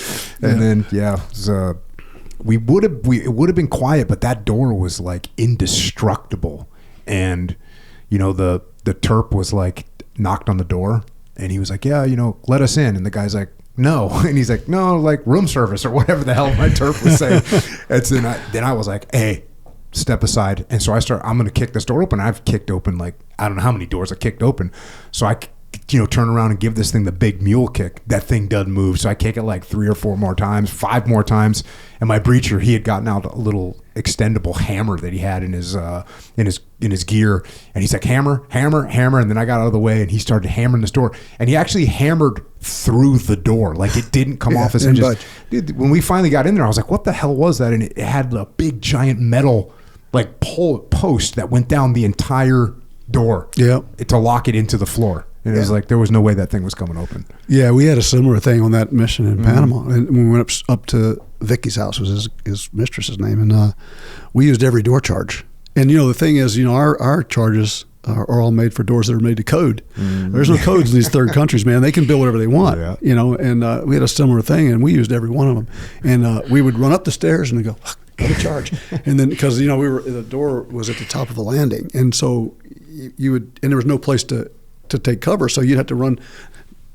And then it would have been quiet, but that door was like indestructible. And the Terp was like knocked on the door, and he was like, yeah, let us in. And the guy's like, no. And he's like, no, like room service or whatever the hell my Terp was saying. And then I was like, hey, step aside. And so I'm going to kick this door open. I've kicked open like, I don't know how many doors I kicked open. So I, turn around and give this thing the big mule kick. That thing doesn't move. So I kick it like 3 or 4 more times, 5 more times. And my breacher, he had gotten out a little extendable hammer that he had in his gear. And he's like, hammer, hammer, hammer. And then I got out of the way, and he started hammering this door. And he actually hammered through the door. Like it didn't come off his hinges. Dude, when we finally got in there, I was like, what the hell was that? And it had a big giant metal like post that went down the entire door to lock it into the floor. And it was like there was no way that thing was coming open. Yeah, we had a similar thing on that mission in Panama. And when we went up to Vicky's house, was his mistress's name, and we used every door charge. And the thing is, our charges are all made for doors that are made to code. Mm-hmm. There's no codes in these third countries, man. They can build whatever they want. And we had a similar thing, and we used every one of them. And we would run up the stairs and go, got a charge. And then because the door was at the top of a landing, and so and there was no place to take cover, so you'd have to run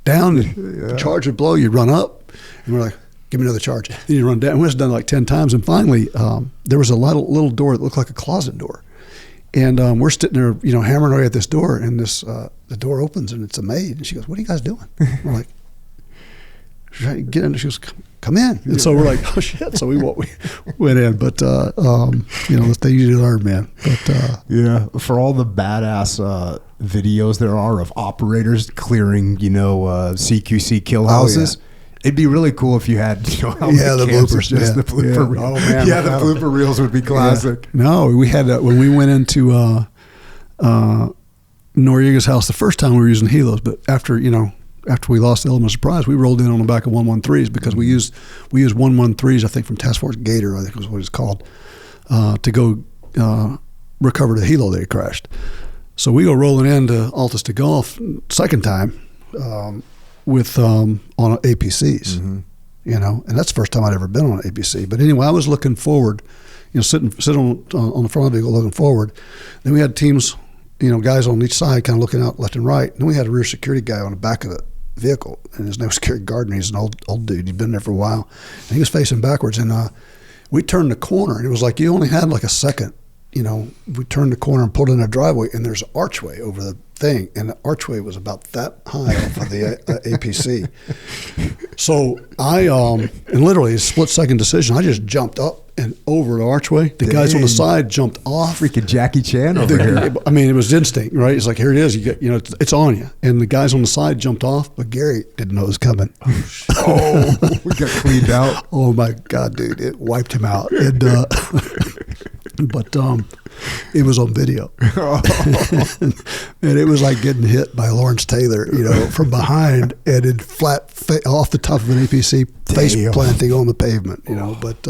down, the charge would blow, you'd run up, and we're like, give me another charge. Then you run down. We was done like 10 times, and finally there was a little door that looked like a closet door, and we're sitting there, hammering away at this door, and the door opens, and it's a maid, and she goes, what are you guys doing? We're like, trying to get in. She goes, come in. And so we're like, oh shit. So we went in, but they usually learn, man. But for all the badass videos there are of operators clearing, CQC kill houses. It'd be really cool if you had, the bloopers, just the blooper reel. Oh man, the blooper reels would be classic. Yeah. No, we had when we went into Noriega's house the first time we were using helos, but after we lost the element of surprise, we rolled in on the back of 113s because we used 113s, I think from Task Force Gator, I think was what it's called, to go recovered a helo that he crashed. So we go rolling into Altus to Golf second time with on APCs, you know, and that's the first time I'd ever been on an APC. But anyway, I was looking forward, you know, sitting on the front of the vehicle looking forward. Then we had teams, you know, guys on each side kind of looking out left and right. And then we had a rear security guy on the back of the vehicle, and his name was Gary Gardner. He's an old dude. He'd been there for a while, and he was facing backwards. And we turned the corner, and it was like you only had like a second. You know, we turned the corner and pulled in a driveway, and there's an archway over the thing, and the archway was about that high off of the APC. So I, and literally a split-second decision, I just jumped up and over the archway. The guys on the side jumped off. Freaking Jackie Chan over here. I mean, it was instinct, right? It's like, here it is. You get, you know, it's on you. And the guys on the side jumped off, but Gary didn't know it was coming. Oh, we got cleaned out. Oh my God, dude! It wiped him out. And, but it was on video, and it was like getting hit by Lawrence Taylor, you know, from behind, and it flat off the top of an APC, face planting on the pavement, you know. But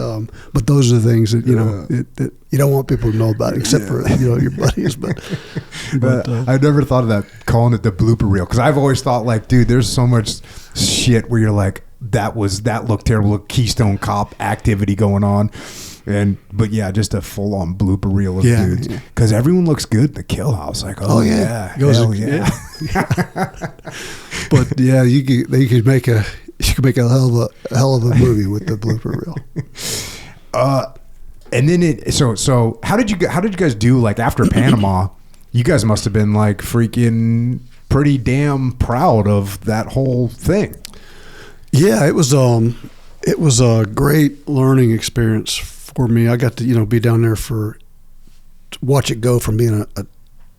those are the things that, you know, that you don't want people to know about, except for, you know, your buddies. But I never thought of that, calling it the blooper reel, because I've always thought, like, dude, there's so much shit where you're like, that looked terrible, Keystone Cop activity going on. But yeah, just a full on blooper reel of dudes, because everyone looks good in the kill house. Like, hell yeah. But yeah, you could make a hell of a movie with the blooper reel. And then so how did you guys do, like, after Panama? You guys must have been like freaking pretty damn proud of that whole thing. Yeah, it was a great learning experience for me. I got to, you know, be down there to watch it go from being a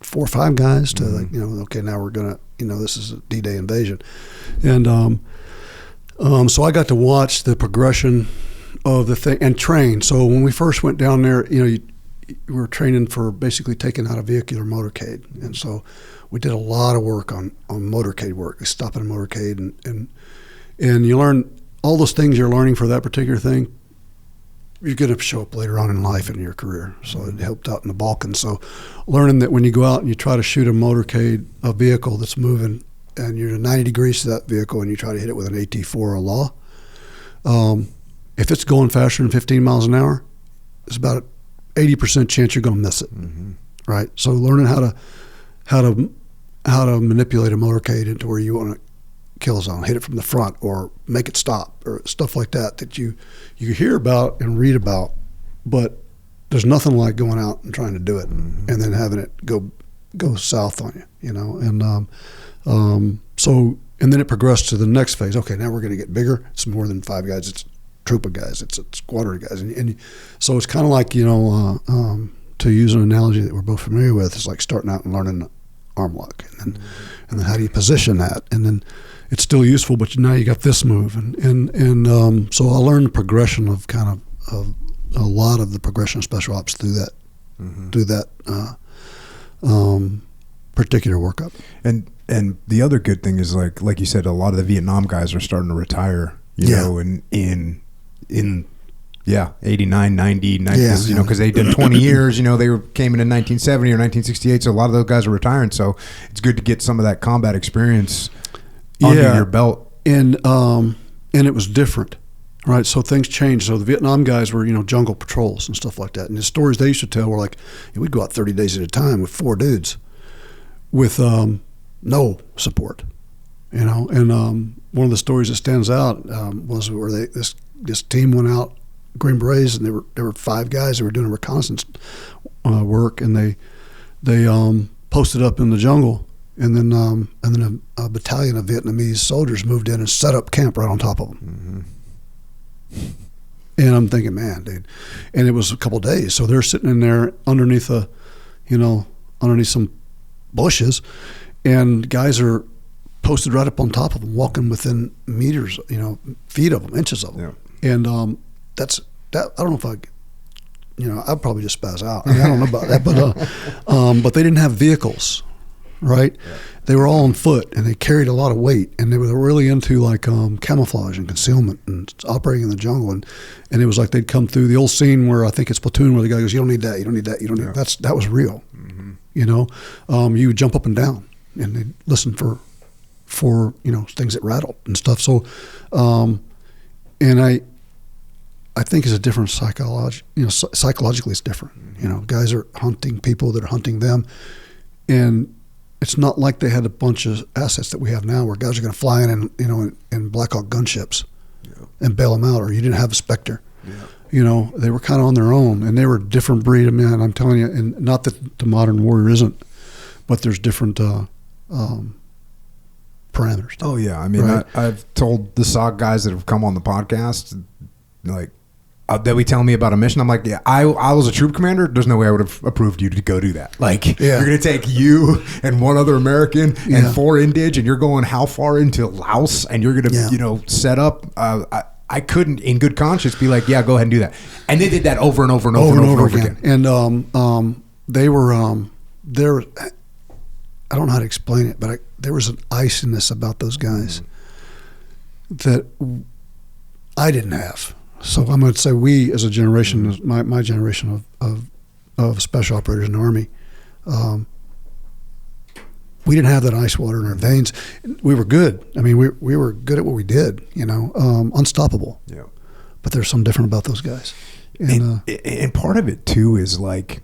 4 or 5 guys to, like, you know, okay, now we're gonna, you know, this is a D-Day invasion, and so I got to watch the progression of the thing and train. So when we first went down there, you know, we were training for basically taking out a vehicular motorcade, and so we did a lot of work on motorcade work, stopping a motorcade, and you learn all those things you're learning for that particular thing. You're going to show up later on in life in your career. So it helped out in the Balkans. So learning that when you go out and you try to shoot a motorcade, a vehicle that's moving, and you're 90 degrees to that vehicle and you try to hit it with an AT4 or a law, if it's going faster than 15 miles an hour, it's about an 80% chance you're going to miss it, right? So learning how to manipulate a motorcade into where you want to kill zone, hit it from the front, or make it stop, or stuff like that you hear about and read about, but there's nothing like going out and trying to do it and then having it go south on you, you know. And so then it progressed to the next phase. Okay, now we're going to get bigger. It's more than 5 guys. It's a troop of guys. It's a squadron of guys, and so it's kind of like, you know, to use an analogy that we're both familiar with, it's like starting out and learning arm lock, and then how do you position that, and then it's still useful, but now you got this move, and so I learned the progression of kind of a lot of the progression of special ops through that particular workup. And the other good thing is, like you said, a lot of the Vietnam guys are starting to retire, you know, in 89, 90, you know, because they did 20 years, you know, they came in 1970 or 1968, so a lot of those guys are retiring, so it's good to get some of that combat experience under your belt. And it was different, right? So things changed. So the Vietnam guys were, you know, jungle patrols and stuff like that. And the stories they used to tell were like, we'd go out 30 days at a time with 4 dudes with no support, you know. And one of the stories that stands out was where this team went out, Green Berets, and there were 5 guys that were doing reconnaissance work, and they posted up in the jungle. And then a battalion of Vietnamese soldiers moved in and set up camp right on top of them. And I'm thinking, man, dude. And it was a couple of days, so they're sitting in there underneath some bushes, and guys are posted right up on top of them, walking within meters, you know, feet of them, inches of them. Yeah. And that's that. I don't know if I'd probably just spaz out. I mean, I don't know about that, but they didn't have vehicles. right? Yeah. They were all on foot, and they carried a lot of weight, and they were really into like camouflage and concealment and operating in the jungle. And it was like they'd come through the old scene where I think it's Platoon, where the guy goes, "You don't need that, you don't need that, you don't need that." That was real. You know, you would jump up and down, and they'd listen for things that rattled and stuff. So, and I think it's a different psychology. Psychologically, it's different. Guys are hunting people that are hunting them, and it's not like they had a bunch of assets that we have now, where guys are going to fly in in Blackhawk gunships and bail them out, or you didn't have a Spectre. Yeah. They were kind of on their own, and they were a different breed of man. I'm telling you, and not that the modern warrior isn't, but there's different parameters. Oh yeah, I mean, right? I've told the SOG guys that have come on the podcast, like, they'll be telling me about a mission. I'm like, yeah, I was a troop commander. There's no way I would have approved you to go do that. Like, you're going to take you and one other American and 4 Indige, and you're going how far into Laos, and you're going to, set up. I couldn't, in good conscience, be like, yeah, go ahead and do that. And they did that over and over and over again. And they were there. I don't know how to explain it, but there was an iciness about those guys that I didn't have. So I'm going to say we, as a generation, my generation of special operators in the Army, we didn't have that ice water in our veins. We were good. I mean, we were good at what we did, unstoppable. Yeah. But there's something different about those guys. And part of it, too, is like,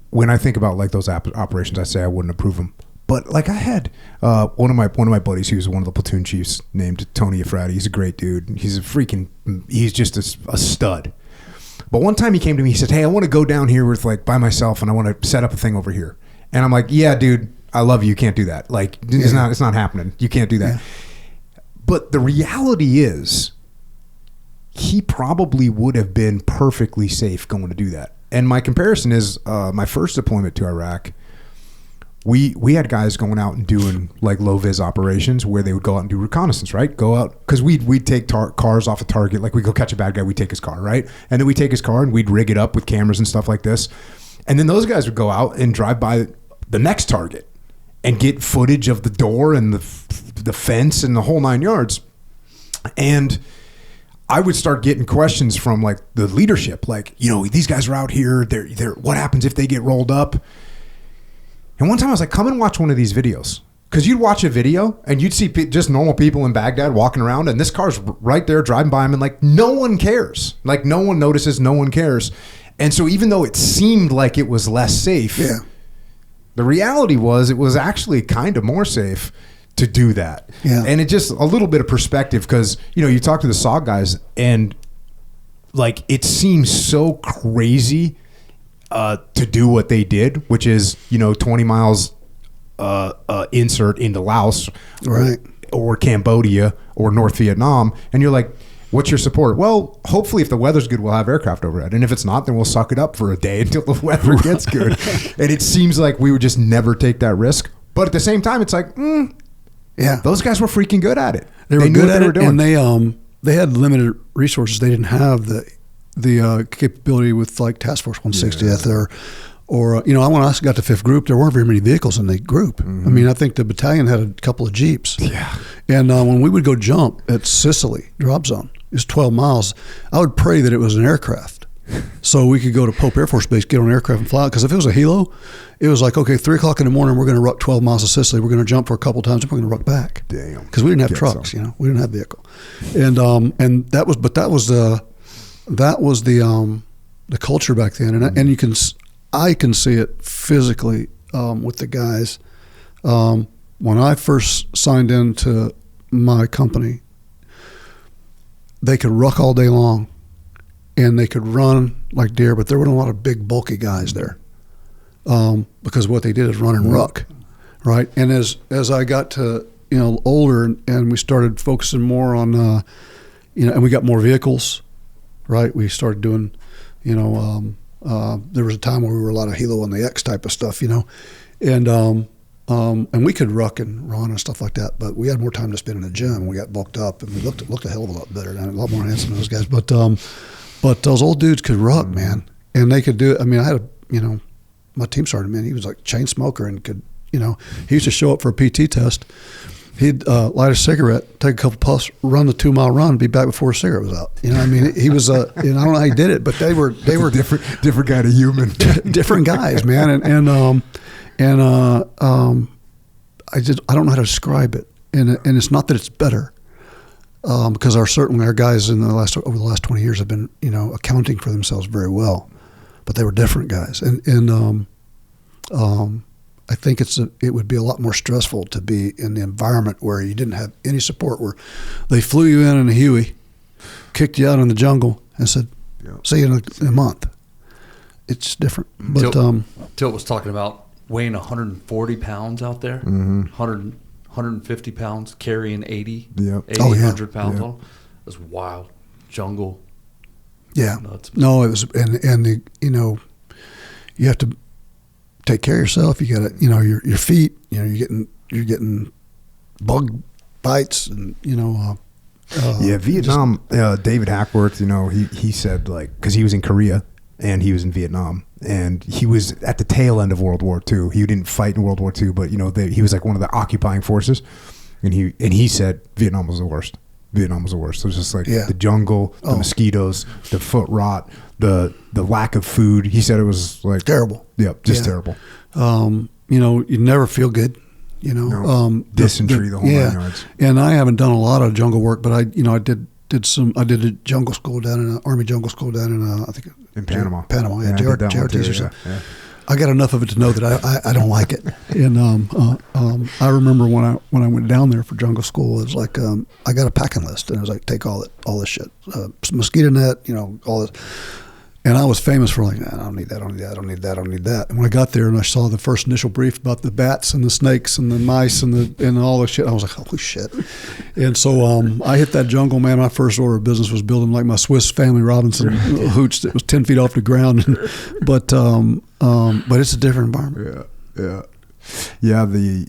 when I think about like those operations, I say I wouldn't approve them. But like I had one of my buddies who was one of the platoon chiefs named Tony Efrati. He's a great dude. He's just a stud. But one time he came to me, he said, "Hey, I want to go down here with like by myself, and I want to set up a thing over here." And I'm like, "Yeah, dude, I love you. You can't do that. Like, it's not happening. You can't do that." Yeah. But the reality is, he probably would have been perfectly safe going to do that. And my comparison is my first deployment to Iraq. We had guys going out and doing like low vis operations where they would go out and do reconnaissance, right? Go out because we'd take cars off a target, like we go catch a bad guy, we'd take his car, right? And then we'd take his car and we'd rig it up with cameras and stuff like this. And then those guys would go out and drive by the next target and get footage of the door and the fence and the whole 9 yards. And I would start getting questions from like the leadership, like, these guys are out here. They're what happens if they get rolled up? And one time I was like, come and watch one of these videos. Because you'd watch a video and you'd see just normal people in Baghdad walking around, and this car's right there driving by them, and like no one cares. Like no one notices, no one cares. And so even though it seemed like it was less safe, the reality was it was actually kind of more safe to do that. Yeah. And it just a little bit of perspective, because, you talk to the SOG guys and like it seems so crazy to do what they did, which is 20 miles insert into Laos, right, or Cambodia or North Vietnam, and you're like, what's your support? Well, hopefully if the weather's good, we'll have aircraft overhead, and if it's not, then we'll suck it up for a day until the weather gets good. And it seems like we would just never take that risk, but at the same time it's like those guys were freaking good at it. They were good at it, and they had limited resources. They didn't have the capability with like Task Force 160th or I when I got to 5th Group, there weren't very many vehicles in the group. I mean, I think the battalion had a couple of Jeeps. Yeah. And when we would go jump at Sicily drop zone, it's 12 miles. I would pray that it was an aircraft, so we could go to Pope Air Force Base, get on an aircraft and fly out. Because if it was a helo, it was like, okay, 3 o'clock in the morning, we're going to ruck 12 miles to Sicily. We're going to jump for a couple times, and we're going to ruck back. Damn. Because we didn't have trucks, we didn't have vehicle, and that was the culture back then, and I can see it physically with the guys. When I first signed into my company, they could ruck all day long, and they could run like deer, but there weren't a lot of big, bulky guys there because what they did is run and ruck, right? And as I got to older, and we started focusing more on and we got more vehicles. Right, we started doing, there was a time where we were a lot of helo on the X type of stuff, and we could ruck and run and stuff like that. But we had more time to spend in the gym, and we got bulked up, and we looked a hell of a lot better, and a lot more handsome than those guys. But those old dudes could ruck, man, and they could do it. I mean, I had my team sergeant, man, he was like chain smoker and could, he used to show up for a PT test. He'd light a cigarette, take a couple puffs, run the 2-mile run, be back before a cigarette was out. I mean, he was and I don't know how he did it, but they were different kind of human, different guys, man. I don't know how to describe it, and it's not that it's better, because certainly our guys over the last 20 years have been accounting for themselves very well, but they were different guys, and I think it would be a lot more stressful to be in the environment where you didn't have any support, where they flew you in a Huey, kicked you out in the jungle, and said, "See you in a month." It's different. But Tilt was talking about weighing 140 pounds out there, 150 pounds, carrying 80, 100 pounds on them. That's wild. Jungle. Yeah. Nuts. No, it was, and you have to take care of yourself. You got to, your feet. You're getting bug bites, and Vietnam. David Hackworth, he said, because he was in Korea and he was in Vietnam, and he was at the tail end of World War II. He didn't fight in World War II, but he was like one of the occupying forces, and he said Vietnam was the worst. Vietnam was the worst. It was just like the jungle, the mosquitoes, the foot rot, the lack of food. He said it was like terrible. Yep, terrible. You never feel good. Dysentery, the whole 9 yards. And I haven't done a lot of jungle work, but I did a jungle school down in Army jungle school down in I think in Panama. JRTs or something. Yeah. I got enough of it to know that I don't like it. And I remember when I went down there for jungle school, it was like I got a packing list, and I was like, take all this shit, mosquito net, all this. And I was famous for like, I don't need that, I don't need that, I don't need that, I don't need that. And when I got there and I saw the first initial brief about the bats and the snakes and the mice and all the shit, I was like, holy shit. And so I hit that jungle, man. My first order of business was building like my Swiss Family Robinson hooch that was 10 feet off the ground. But it's a different environment. Yeah. The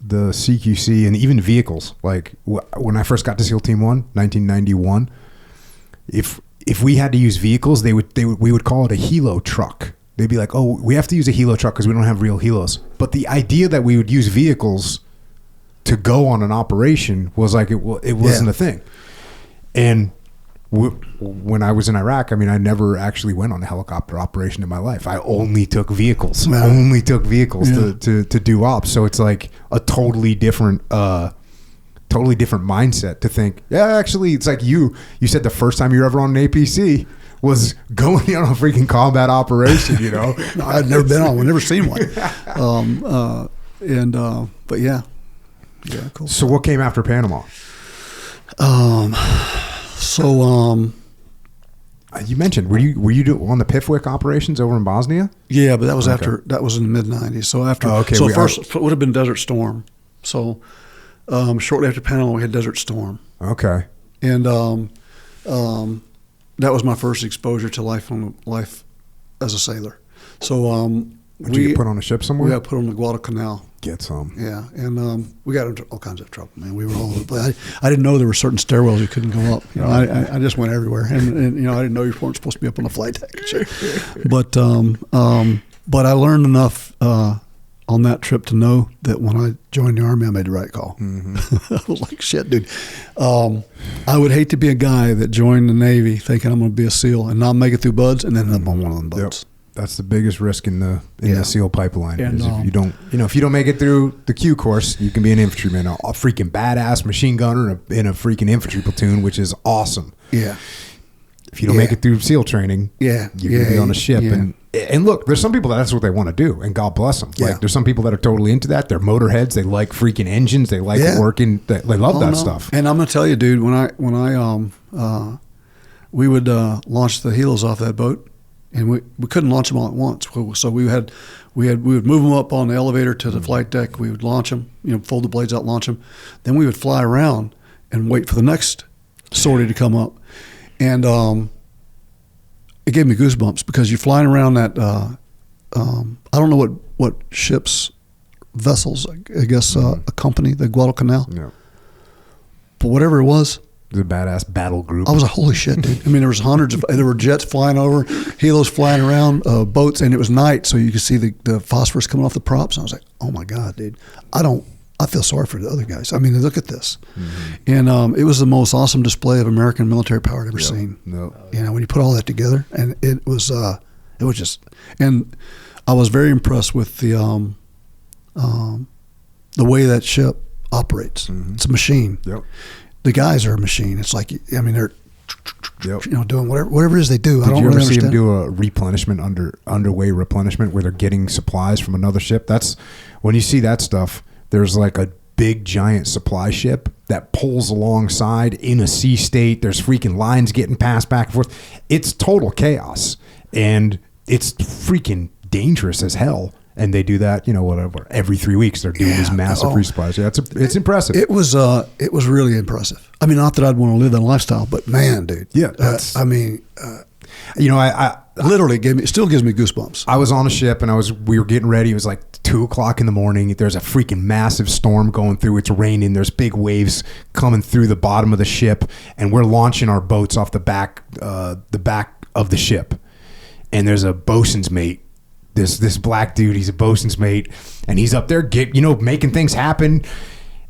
CQC and even vehicles. Like when I first got to SEAL Team 1, 1991, if we had to use vehicles, we would call it a helo truck. They'd be like, "Oh, we have to use a helo truck because we don't have real helos." But the idea that we would use vehicles to go on an operation was like it wasn't a thing. And when I was in Iraq, I mean, I never actually went on a helicopter operation in my life. I only took vehicles. To do ops. So it's like a totally different mindset to think, actually, it's like you said the first time you were ever on an APC was going on a freaking combat operation, No, I'd never been on one, never seen one. But yeah, cool. So what came after Panama? You mentioned, were you on the Pifwick operations over in Bosnia? Yeah, but that was that was in the mid-90s. So first it would have been Desert Storm. So shortly after Panama, we had Desert Storm. Okay. And that was my first exposure to life as a sailor. So did you get put on a ship somewhere? We got put on the Guadalcanal. Get some. Yeah, and we got into all kinds of trouble, man. We were all over the place. I didn't know there were certain stairwells you couldn't go up. I just went everywhere, and I didn't know you weren't supposed to be up on the flight deck. But I learned enough on that trip to know that when I joined the Army, I made the right call. Mm-hmm. I was like, shit, dude. I would hate to be a guy that joined the Navy thinking I'm going to be a SEAL and not make it through buds and then end up on one of them boats. Yep. That's the biggest risk in the SEAL pipeline. And, if you don't make it through the Q course, you can be an infantryman, a freaking badass machine gunner in a freaking infantry platoon, which is awesome. Yeah. If you don't make it through SEAL training, you're going to be on a ship. Yeah. And look, there's some people that's what they want to do, and God bless them. Like, there's some people that are totally into that. They're motorheads. They like freaking engines. They like working. They love that stuff. And I'm going to tell you, dude, we would launch the helos off that boat, and we couldn't launch them all at once. So we would move them up on the elevator to the flight deck. We would launch them, fold the blades out, launch them. Then we would fly around and wait for the next sortie to come up. And it gave me goosebumps because you're flying around that, I don't know what ships, vessels, I guess, accompany the Guadalcanal. Yeah. But whatever it was, It was a badass battle group. I was like, holy shit, dude. I mean, there was there were jets flying over, helos flying around, boats, and it was night, so you could see the phosphorus coming off the props. And I was like, oh my God, dude. I feel sorry for the other guys. I mean, look at this. Mm-hmm. And it was the most awesome display of American military power I'd ever seen. You know, when you put all that together, and it was just, and I was very impressed with the way that ship operates. Mm-hmm. It's a machine. Yep. The guys are a machine. It's like, I mean, they're, doing whatever it is they do. Did you ever see them do a replenishment underway replenishment where they're getting supplies from another ship? That's when you see that stuff. There's like a big giant supply ship that pulls alongside in a sea state. There's freaking lines getting passed back and forth. It's total chaos, and it's freaking dangerous as hell. And they do that, whatever. Every 3 weeks, they're doing these massive resupplies. Yeah, it's impressive. It was really impressive. I mean, not that I'd want to live that lifestyle, but man, dude. Yeah, I literally still gives me goosebumps. I was on a ship and we were getting ready. It was like 2:00 in the morning. There's a freaking massive storm going through. It's raining. There's big waves coming through the bottom of the ship, and we're launching our boats off the back of the ship. And there's a bosun's mate. This black dude, he's a bosun's mate, and he's up there making things happen.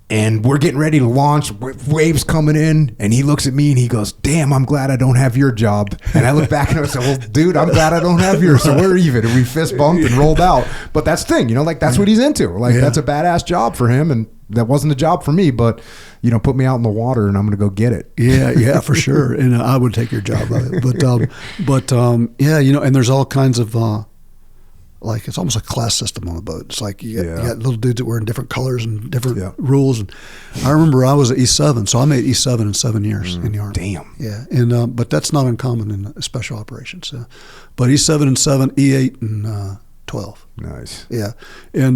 And we're getting ready to launch, waves coming in, and he looks at me and he goes, damn, I'm glad I don't have your job. And I look back and I said, well, dude, I'm glad I don't have yours, so we're even. And we fist bumped and rolled out. But that's the thing, that's what he's into. That's a badass job for him, and that wasn't a job for me, but, put me out in the water and I'm going to go get it. Yeah, for sure. And I would take your job of it. But and there's all kinds of... it's almost a class system on the boat. It's like you got little dudes that were in different colors and different rules. And I remember I was at E7, so I made E7 in 7 years in the Army. Damn. Yeah, and but that's not uncommon in special operations. But E7 and 7, E8 and 12. Nice. Yeah, and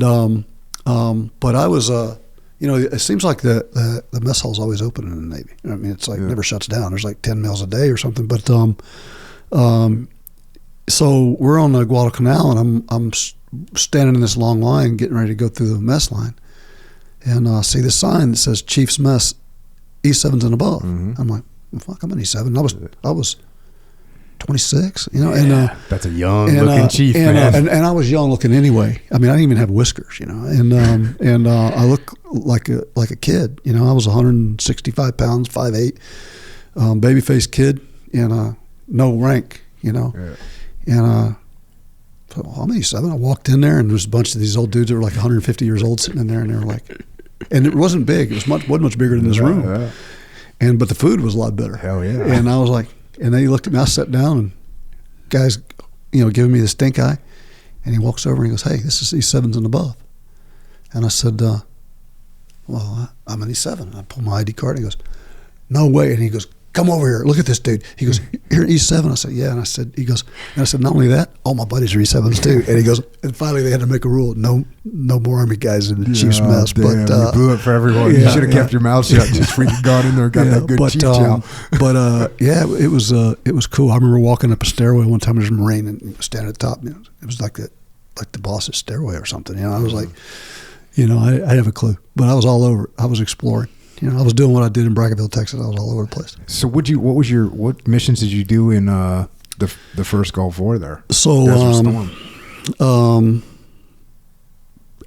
but I was it seems like the mess hall's always open in the Navy. I mean, it's like never shuts down. There's like 10 meals a day or something. But so we're on the Guadalcanal, and I'm standing in this long line, getting ready to go through the mess line, and I see this sign that says Chief's Mess, E7s and above. Mm-hmm. I'm like, well, fuck, I'm in E7. I was 26, and that's a young looking chief, man. And I was young looking anyway. I mean, I didn't even have whiskers, and I look like a kid. I was 165 pounds, 5'8", baby-faced kid, and no rank, Yeah. And so I'm 87. I walked in there, and there was a bunch of these old dudes that were like 150 years old sitting in there, and they were like, and it wasn't big. It wasn't much bigger than this room. Yeah. But the food was a lot better. Hell yeah. And I was like, and they looked at me. I sat down, and guys, giving me the stink eye, and he walks over and he goes, "Hey, this is E7s and above." And I said, "Well, I'm an E7." And I pulled my ID card, and he goes, "No way." And he goes, "Come over here. Look at this dude." He goes, "You're E7." I said, "Yeah." And I said, "Not only that, all my buddies are E7s too." And he goes, and finally they had to make a rule: no more Army guys in the Chief's mess. Damn, but you blew it for everyone. You should have kept your mouth shut. Just freaking gone in there and got that good chief chow. It was cool. I remember walking up a stairway one time. There was some rain, and standing at the top. It was like the boss's stairway or something. I was like, I have a clue, but I was all over. I was exploring. I was doing what I did in Brackenville, Texas. I was all over the place. So what missions did you do in the first Gulf War there? So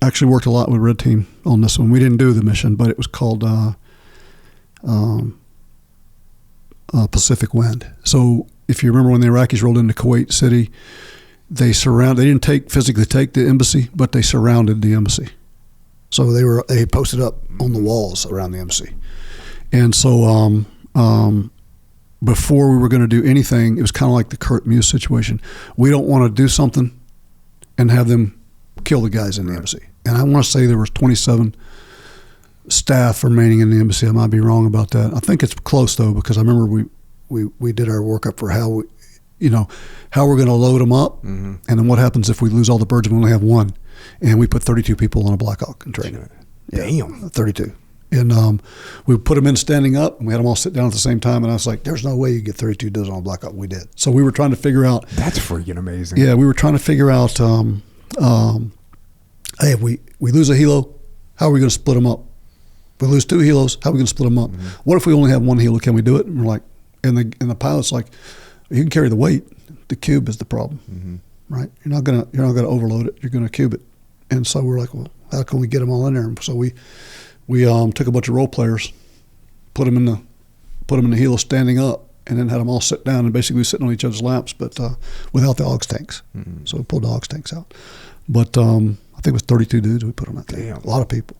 actually worked a lot with Red Team on this one. We didn't do the mission, but it was called Pacific Wind. So if you remember when the Iraqis rolled into Kuwait City, they didn't physically take the embassy, but they surrounded the embassy. So they posted up on the walls around the embassy. And so before we were going to do anything, it was kind of like the Kurt Muse situation. We don't want to do something and have them kill the guys in the embassy. And I want to say there was 27 staff remaining in the embassy. I might be wrong about that. I think it's close though, because I remember we did our workup for how we're going to load them up, mm-hmm. and then what happens if we lose all the birds and we only have one. And we put 32 people on a Blackhawk and trained it. Damn. 32. And we put them in standing up, and we had them all sit down at the same time. And I was like, there's no way you get 32 dudes on a Blackhawk. We did. So we were trying to figure out. That's freaking amazing. Yeah, we were trying to figure out, hey, if we lose a helo, how are we going to split them up? If we lose 2 helos, how are we going to split them up? What if we only have 1 helo? Can we do it? And we're like, and the pilot's like, you can carry the weight. The cube is the problem, right? You're not gonna overload it. You're gonna cube it. And so we're like, well, how can we get them all in there? And so we took a bunch of role players, put them in the helo standing up, and then had them all sit down and basically sitting on each other's laps, but without the aux tanks. So we pulled the aux tanks out. But I think it was 32 dudes we put on that thing. A lot of people.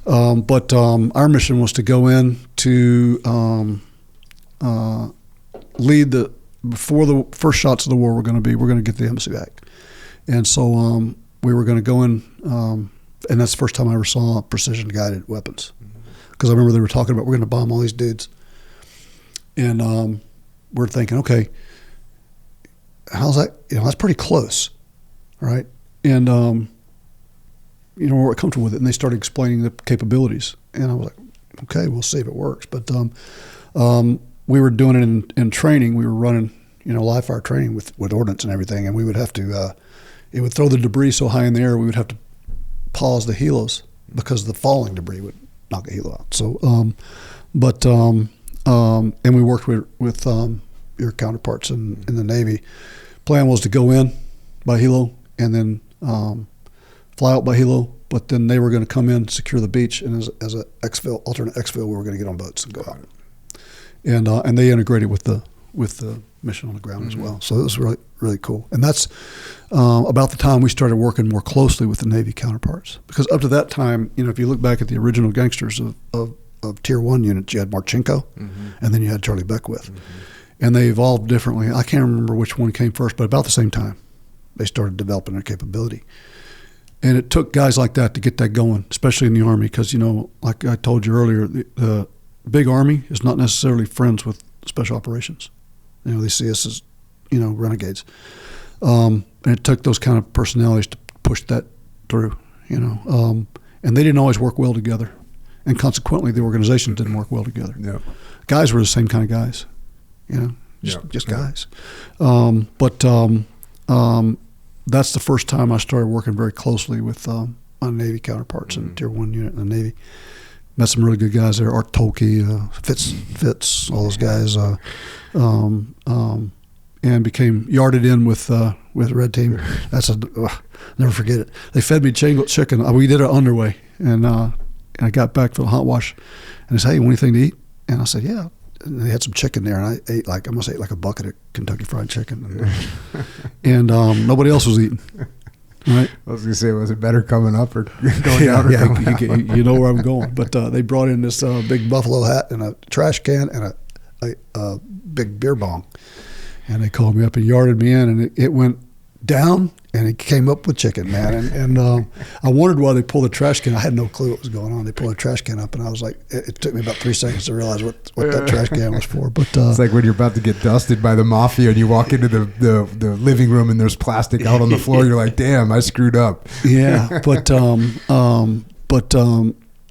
But our mission was to go in to lead before the first shots of the war we're going to get the embassy back. And so we were going to go in, and that's the first time I ever saw precision-guided weapons. Because I remember they were talking about we're going to bomb all these dudes. And we're thinking, okay, how's that? That's pretty close, right? And, we're comfortable with it. And they started explaining the capabilities. And I was like, okay, we'll see if it works. But we were doing it in training. We were running, live fire training with ordnance and everything. And we would have to, it would throw the debris so high in the air, we would have to pause the helos because the falling debris would knock a helo out. So, and we worked with your counterparts in the Navy. Plan was to go in by helo and then fly out by helo, but then they were going to come in, secure the beach, and as an exfil, alternate exfil, we were going to get on boats and go out. And they integrated with the mission on the ground as well. So it was really, really cool. And that's about the time we started working more closely with the Navy counterparts. Because up to that time, if you look back at the original gangsters of Tier 1 units, you had Marchenko, and then you had Charlie Beckwith. And they evolved differently. I can't remember which one came first, but about the same time, they started developing their capability. And it took guys like that to get that going, especially in the Army, because, like I told you earlier, the big Army is not necessarily friends with special operations. They see us as, renegades. And it took those kind of personalities to push that through, and they didn't always work well together. And consequently, the organization didn't work well together. Yeah. Guys were the same kind of guys, just guys. But that's the first time I started working very closely with my Navy counterparts in Tier 1 unit in the Navy. Met some really good guys there, Art Tolke, Fitz, all those guys, and became yarded in with Red Team. That's never forget it. They fed me chicken. We did it underway, and I got back for the hot wash, and they said, "Hey, you want anything to eat?" And I said, "Yeah." And they had some chicken there, and I ate I must ate like a bucket of Kentucky Fried Chicken, and nobody else was eating. Right. I was going to say, was it better coming up or going down? You know where I'm going. But they brought in this big buffalo hat and a trash can and a big beer bong. And they called me up and yarded me in, and it went down, and it came up with chicken, man. And I wondered why they pulled the trash can. I had no clue what was going on. They pulled the trash can up, and I was like, it took me about 3 seconds to realize what that trash can was for. But it's like when you're about to get dusted by the mafia, and you walk into the living room, and there's plastic out on the floor. You're like, damn, I screwed up. Yeah, but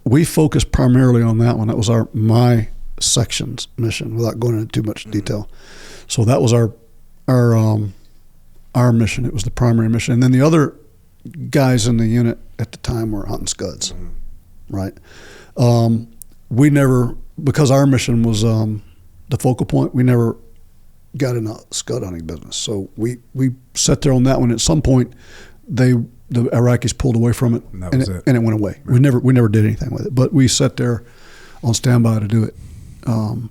we focused primarily on that one. That was my section's mission, without going into too much detail. So that was our mission. It was the primary mission. And then the other guys in the unit at the time were hunting scuds, right? We never, because our mission was the focal point, we never got in a scud hunting business. So we sat there on that one. At some point, the Iraqis pulled away from it, and it went away. Right. We never did anything with it. But we sat there on standby to do it.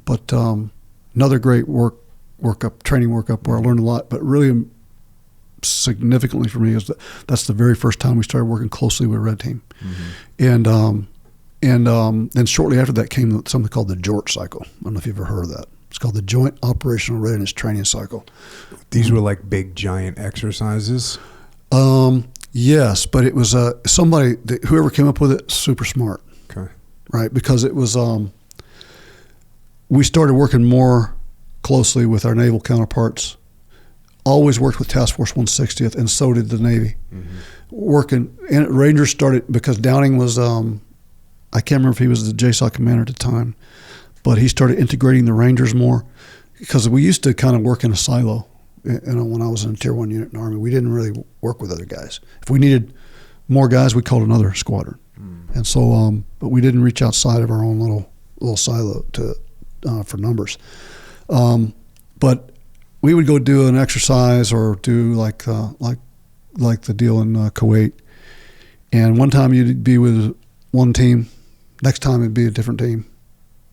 But another great training workup where I learned a lot, but really significantly for me is that's the very first time we started working closely with Red Team. And then shortly after that came something called the JORT cycle. I don't know if you've ever heard of that. It's called the Joint Operational Readiness Training Cycle. These were like big giant exercises? Yes, but it was somebody, whoever came up with it, super smart. Okay. Right, because it was, we started working more closely with our naval counterparts. Always worked with Task Force 160th, and so did the Navy. Working, and Rangers started, because Downing was, I can't remember if he was the JSOC commander at the time, but he started integrating the Rangers more, because we used to kind of work in a silo. When I was in a Tier 1 unit in the Army, we didn't really work with other guys. If we needed more guys, we called another squadron. And so, but we didn't reach outside of our own little silo for numbers. But we would go do an exercise or do like the deal in Kuwait. And one time you'd be with one team, next time it'd be a different team.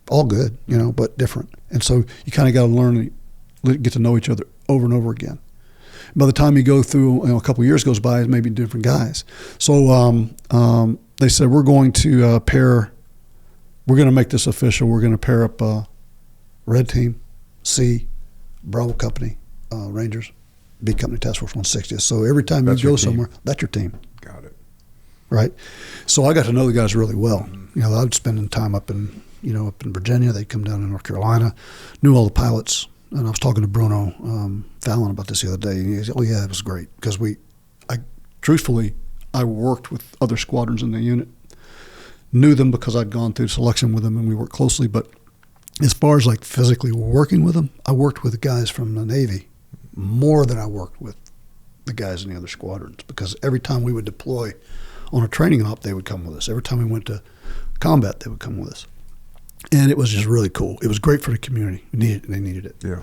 All good, but different. And so you kind of got to learn, get to know each other over and over again. By the time you go through, a couple of years goes by, maybe different guys. So they said, we're going to we're going to make this official. We're going to pair up Red Team, C, Bravo Company, Rangers, B Company Task Force 160th. So every time you go somewhere, that's your team. Got it. Right? So I got to know the guys really well. I'd spend time up in Virginia. They'd come down to North Carolina, knew all the pilots. And I was talking to Bruno Fallon about this the other day, and he said, "Oh yeah, it was great because truthfully, I worked with other squadrons in the unit, knew them because I'd gone through selection with them, and we worked closely. But as far as like physically working with them, I worked with the guys from the Navy more than I worked with the guys in the other squadrons because every time we would deploy on a training op, they would come with us. Every time we went to combat, they would come with us." And it was just really cool. It was great for the community. They needed it. Yeah.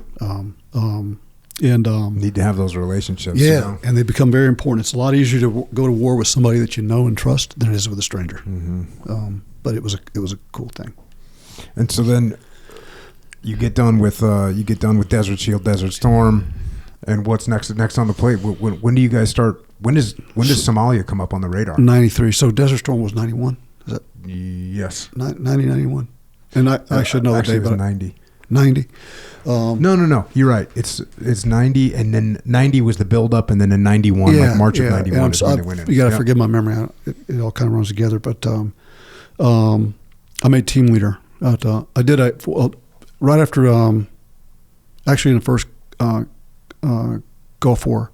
Need to have those relationships. Yeah, and they become very important. It's a lot easier to go to war with somebody that you know and trust than it is with a stranger. Mm-hmm. But it was a cool thing. And so then you get done with Desert Shield, Desert Storm, and what's next on the plate? When do you guys start? When does Somalia come up on the radar? 93. So Desert Storm was 91. Is that? Yes. 91. And I should know the day, it was but 90. 90. No. You're right. It's 90, and then 90 was the build up, and then in 91, like March of 91 is when they went in. You got to forgive my memory. It all kind of runs together. But I made team leader. I did right after actually in the first Gulf War.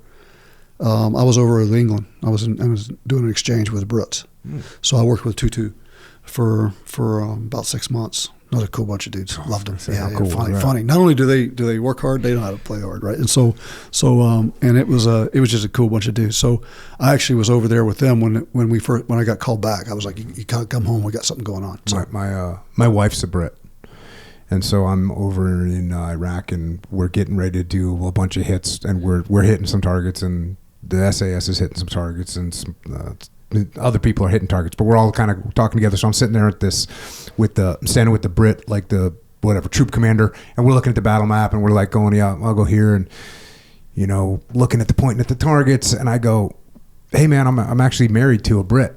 I was over in England. I was doing an exchange with the Brits. So I worked with Tutu for about 6 months. Another cool bunch of dudes. Loved them. Yeah, cool, funny. Not only do they work hard, they know how to play hard, right? And so and it was just a cool bunch of dudes. So I actually was over there with them when I got called back. I was like, you can't come home. We got something going on. So my wife's a Brit, and so I'm over in Iraq, and we're getting ready to do a bunch of hits, and we're hitting some targets, and the SAS is hitting some targets, and some, other people are hitting targets, but we're all kind of talking together. So I'm sitting there standing with the Brit, like the troop commander, and we're looking at the battle map, and we're like going, yeah, I'll go here, and looking at pointing at the targets, and I go, hey man, I'm actually married to a Brit.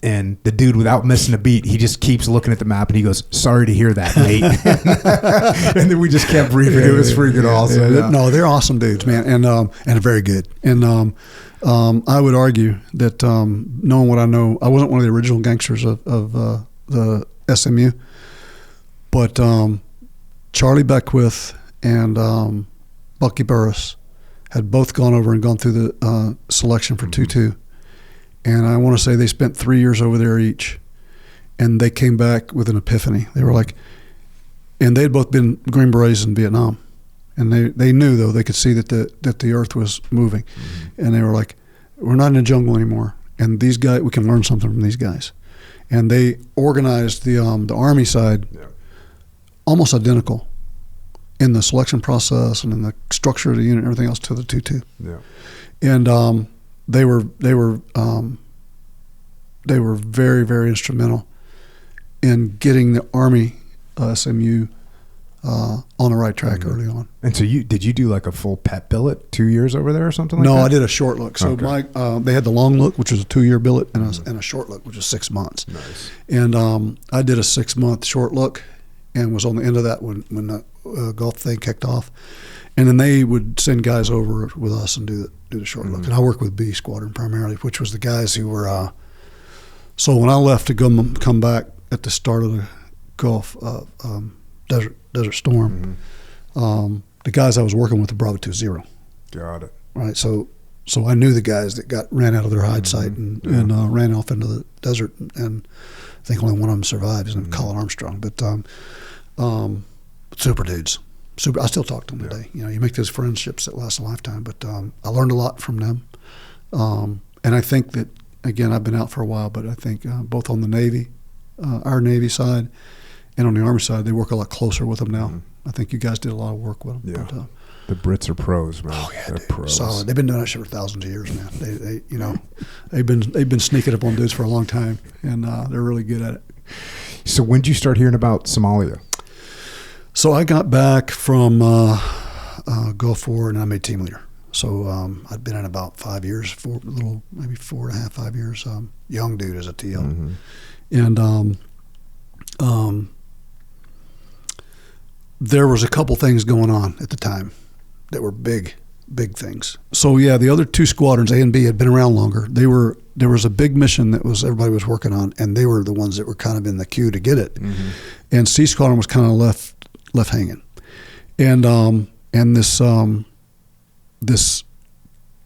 And the dude, without missing a beat, he just keeps looking at the map, and he goes, "Sorry to hear that, mate." And then we just kept briefing. It was freaking awesome. Yeah. No, they're awesome dudes, man, and very good. And I would argue that knowing what I know, I wasn't one of the original gangsters of the SMU, but Charlie Beckwith and Bucky Burris had both gone over and gone through the selection for 2-2. And I want to say they spent 3 years over there each, and they came back with an epiphany. They were like, and they'd both been Green Berets in Vietnam, and they knew though, they could see that the earth was moving, and they were like, we're not in the jungle anymore, and these guys, we can learn something from these guys, and they organized the Army side almost identical in the selection process and in the structure of the unit and everything else to the 2-2. Yeah, and They were very, very instrumental in getting the Army SMU on the right track early on. And so did you do like a full pet billet 2 years over there or something like that? No, I did a short look. So they had the long look, which was a 2-year billet, and a short look, which was 6 months. Nice. And I did a 6-month short look, and was on the end of that when the Gulf thing kicked off. And then they would send guys over with us and do the short look. And I worked with B Squadron primarily, which was the guys who were. So when I left to come back at the start of the Gulf Desert Storm, the guys I was working with the Bravo 20. Got it. Right. So I knew the guys that ran out of their hide site and ran off into the desert, and I think only one of them survived. His name was Colin Armstrong, but super dudes. I still talk to them today. You make those friendships that last a lifetime. But I learned a lot from them, and I think that again, I've been out for a while, but I think both on the Navy, our Navy side, and on the Army side, they work a lot closer with them now. Mm-hmm. I think you guys did a lot of work with them. Yeah. But, the Brits are pros, man. Oh yeah, they're dude. pros. Solid. They've been doing that shit for thousands of years, man. They you know, they've been sneaking up on dudes for a long time, and they're really good at it. So when did you start hearing about Somalia? So I got back from Gulf War, and I made team leader. So I'd been in about 5 years, maybe 4.5, 5 years. Young dude as a TL, mm-hmm. and there was a couple things going on at the time that were big things. So yeah, the other two squadrons, A and B, had been around longer. There was a big mission that everybody was working on, and they were the ones that were kind of in the queue to get it. Mm-hmm. And C squadron was kind of left hanging, and this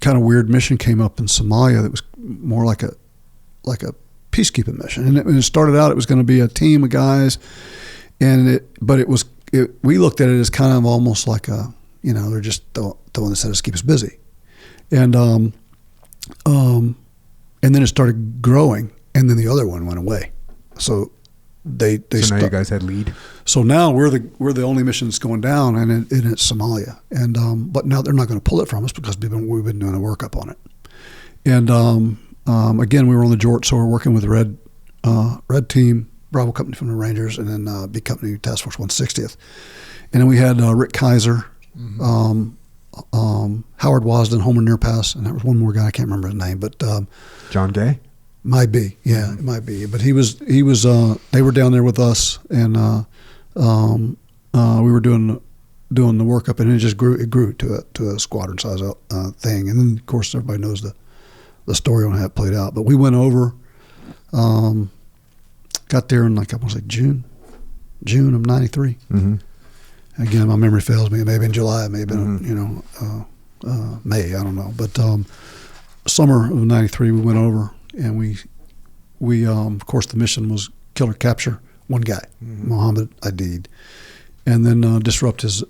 kind of weird mission came up in Somalia that was more like a peacekeeping mission. And it started out, it was going to be a team of guys, but we looked at it as kind of almost like they're just throwing this at us to keep us busy. And then it started growing, and then the other one went away. So now you guys had lead. So now we're the only mission that's going down, and it's Somalia. And but now they're not going to pull it from us because we've been doing a workup on it. And again, we were on the Jort, so we're working with Red Team, Bravo Company from the Rangers, and then B Company Task Force 160th. And then we had Rick Kaiser, mm-hmm. Howard Wasden, Homer Nearpass, and there was one more guy, I can't remember his name, but John Gay? Might be, yeah, it might be. But he was they were down there with us, and we were doing the workup, and it grew to a squadron size thing. And then of course everybody knows the story on how it played out. But we went over, got there in I want to say June of '93. Mm-hmm. Again, my memory fails me. It may have been July, it may have been mm-hmm. May, I don't know. But summer of '93, we went over, and we of course the mission was kill or capture one guy, mm-hmm. Mohammed Aidid, and then disrupt his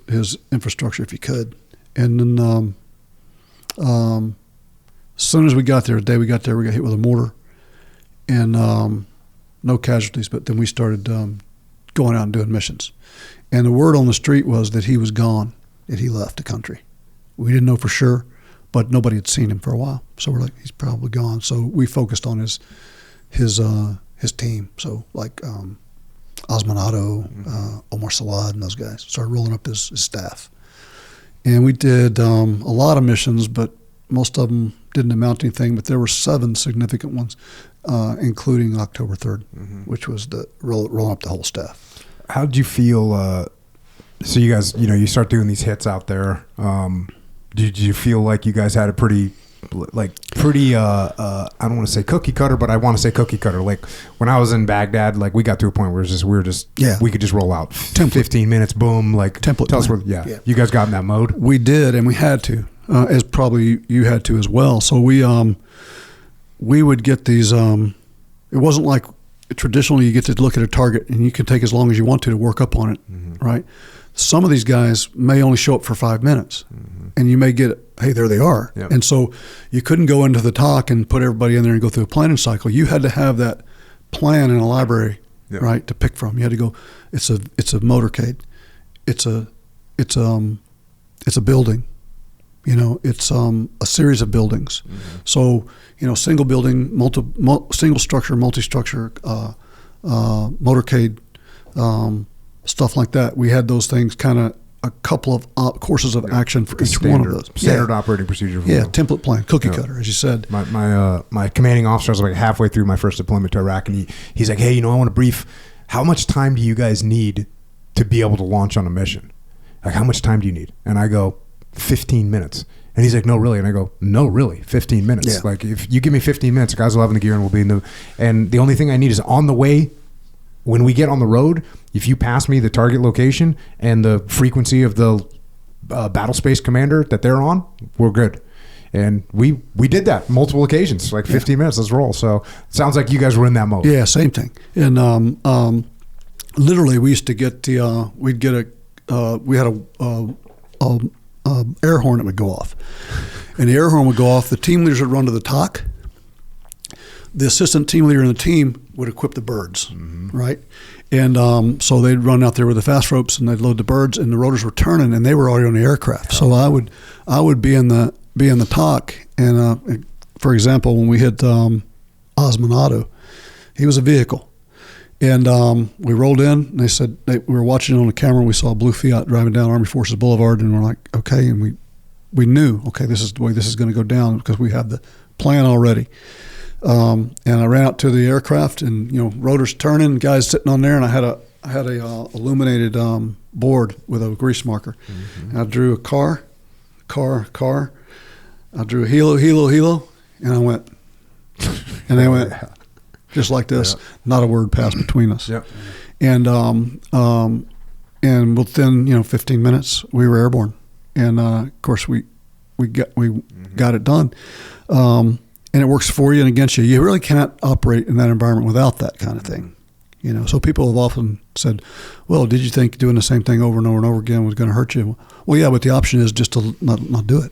infrastructure if you could. And then as soon as we got there, the day we got there, we got hit with a mortar, and no casualties. But then we started going out and doing missions. And the word on the street was that he was gone, that he left the country. We didn't know for sure, but nobody had seen him for a while. So we're like, he's probably gone. So we focused on his team. So like Osman Otto, mm-hmm. Omar Salad, and those guys started rolling up his staff. And we did a lot of missions, but most of them didn't amount to anything. But there were 7 significant ones, including October 3rd, mm-hmm. which was the rolling up the whole staff. How did you feel? So you guys, you start doing these hits out there. Did you feel like you guys had a pretty, I don't want to say cookie cutter, but I want to say cookie cutter. Like when I was in Baghdad, like we got to a point where we could just roll out. Template. 15 minutes, boom, like template. Tell us where, yeah. You guys got in that mode? We did, and we had to, as probably you had to as well. So we would get these. It wasn't like traditionally you get to look at a target and you can take as long as you want to work up on it, mm-hmm. right? Some of these guys may only show up for 5 minutes, mm-hmm. and you may get, hey, there they are. Yep. And so you couldn't go into the talk and put everybody in there and go through a planning cycle. You had to have that plan in a library, yep. right, to pick from. You had to go, it's a motorcade, it's a building, it's a series of buildings. Mm-hmm. So, single building, single structure, multi-structure, motorcade, stuff like that. We had those things, kind of a couple of courses of action for each one of those. Standard operating procedure. Template plan, cookie cutter, as you said. My commanding officer was like halfway through my first deployment to Iraq, and he's like, hey, I want to brief. How much time do you guys need to be able to launch on a mission? Like, how much time do you need? And I go, 15 minutes. And he's like, no, really? And I go, no, really, 15 minutes. Yeah. Like, if you give me 15 minutes, the guys will have in the gear and we'll be in and the only thing I need is on the way, when we get on the road, if you pass me the target location and the frequency of the battle space commander that they're on, we're good. And we did that multiple occasions, like 15 minutes, let's roll. So it sounds like you guys were in that mode. Yeah, same thing. And literally we used to get we had a air horn that would go off, and the air horn would go off. The team leaders would run to the TOC. the assistant team leader in the team would equip the birds, right? And so they'd run out there with the fast ropes and they'd load the birds, and the rotors were turning, and they were already on the aircraft. So I would be in the TOC, and for example, when we hit Osmanado, he was a vehicle. And we rolled in, and they said we were watching on the camera. And we saw a blue Fiat driving down Army Forces Boulevard, and we're like, okay. And we knew, okay, this is the way this is going to go down because we have the plan already. And I ran out to the aircraft, and rotors turning, guys sitting on there, and I had a illuminated board with a grease marker. And I drew a car. I drew a helo, and I went, and they went. Just like this, not a word passed between us. Yep. And within 15 minutes we were airborne, and of course we got it done. And it works for you and against you. You really cannot operate in that environment without that kind of thing. So people have often said, "Well, did you think doing the same thing over and over and over again was going to hurt you?" Well, yeah, but the option is just to not do it.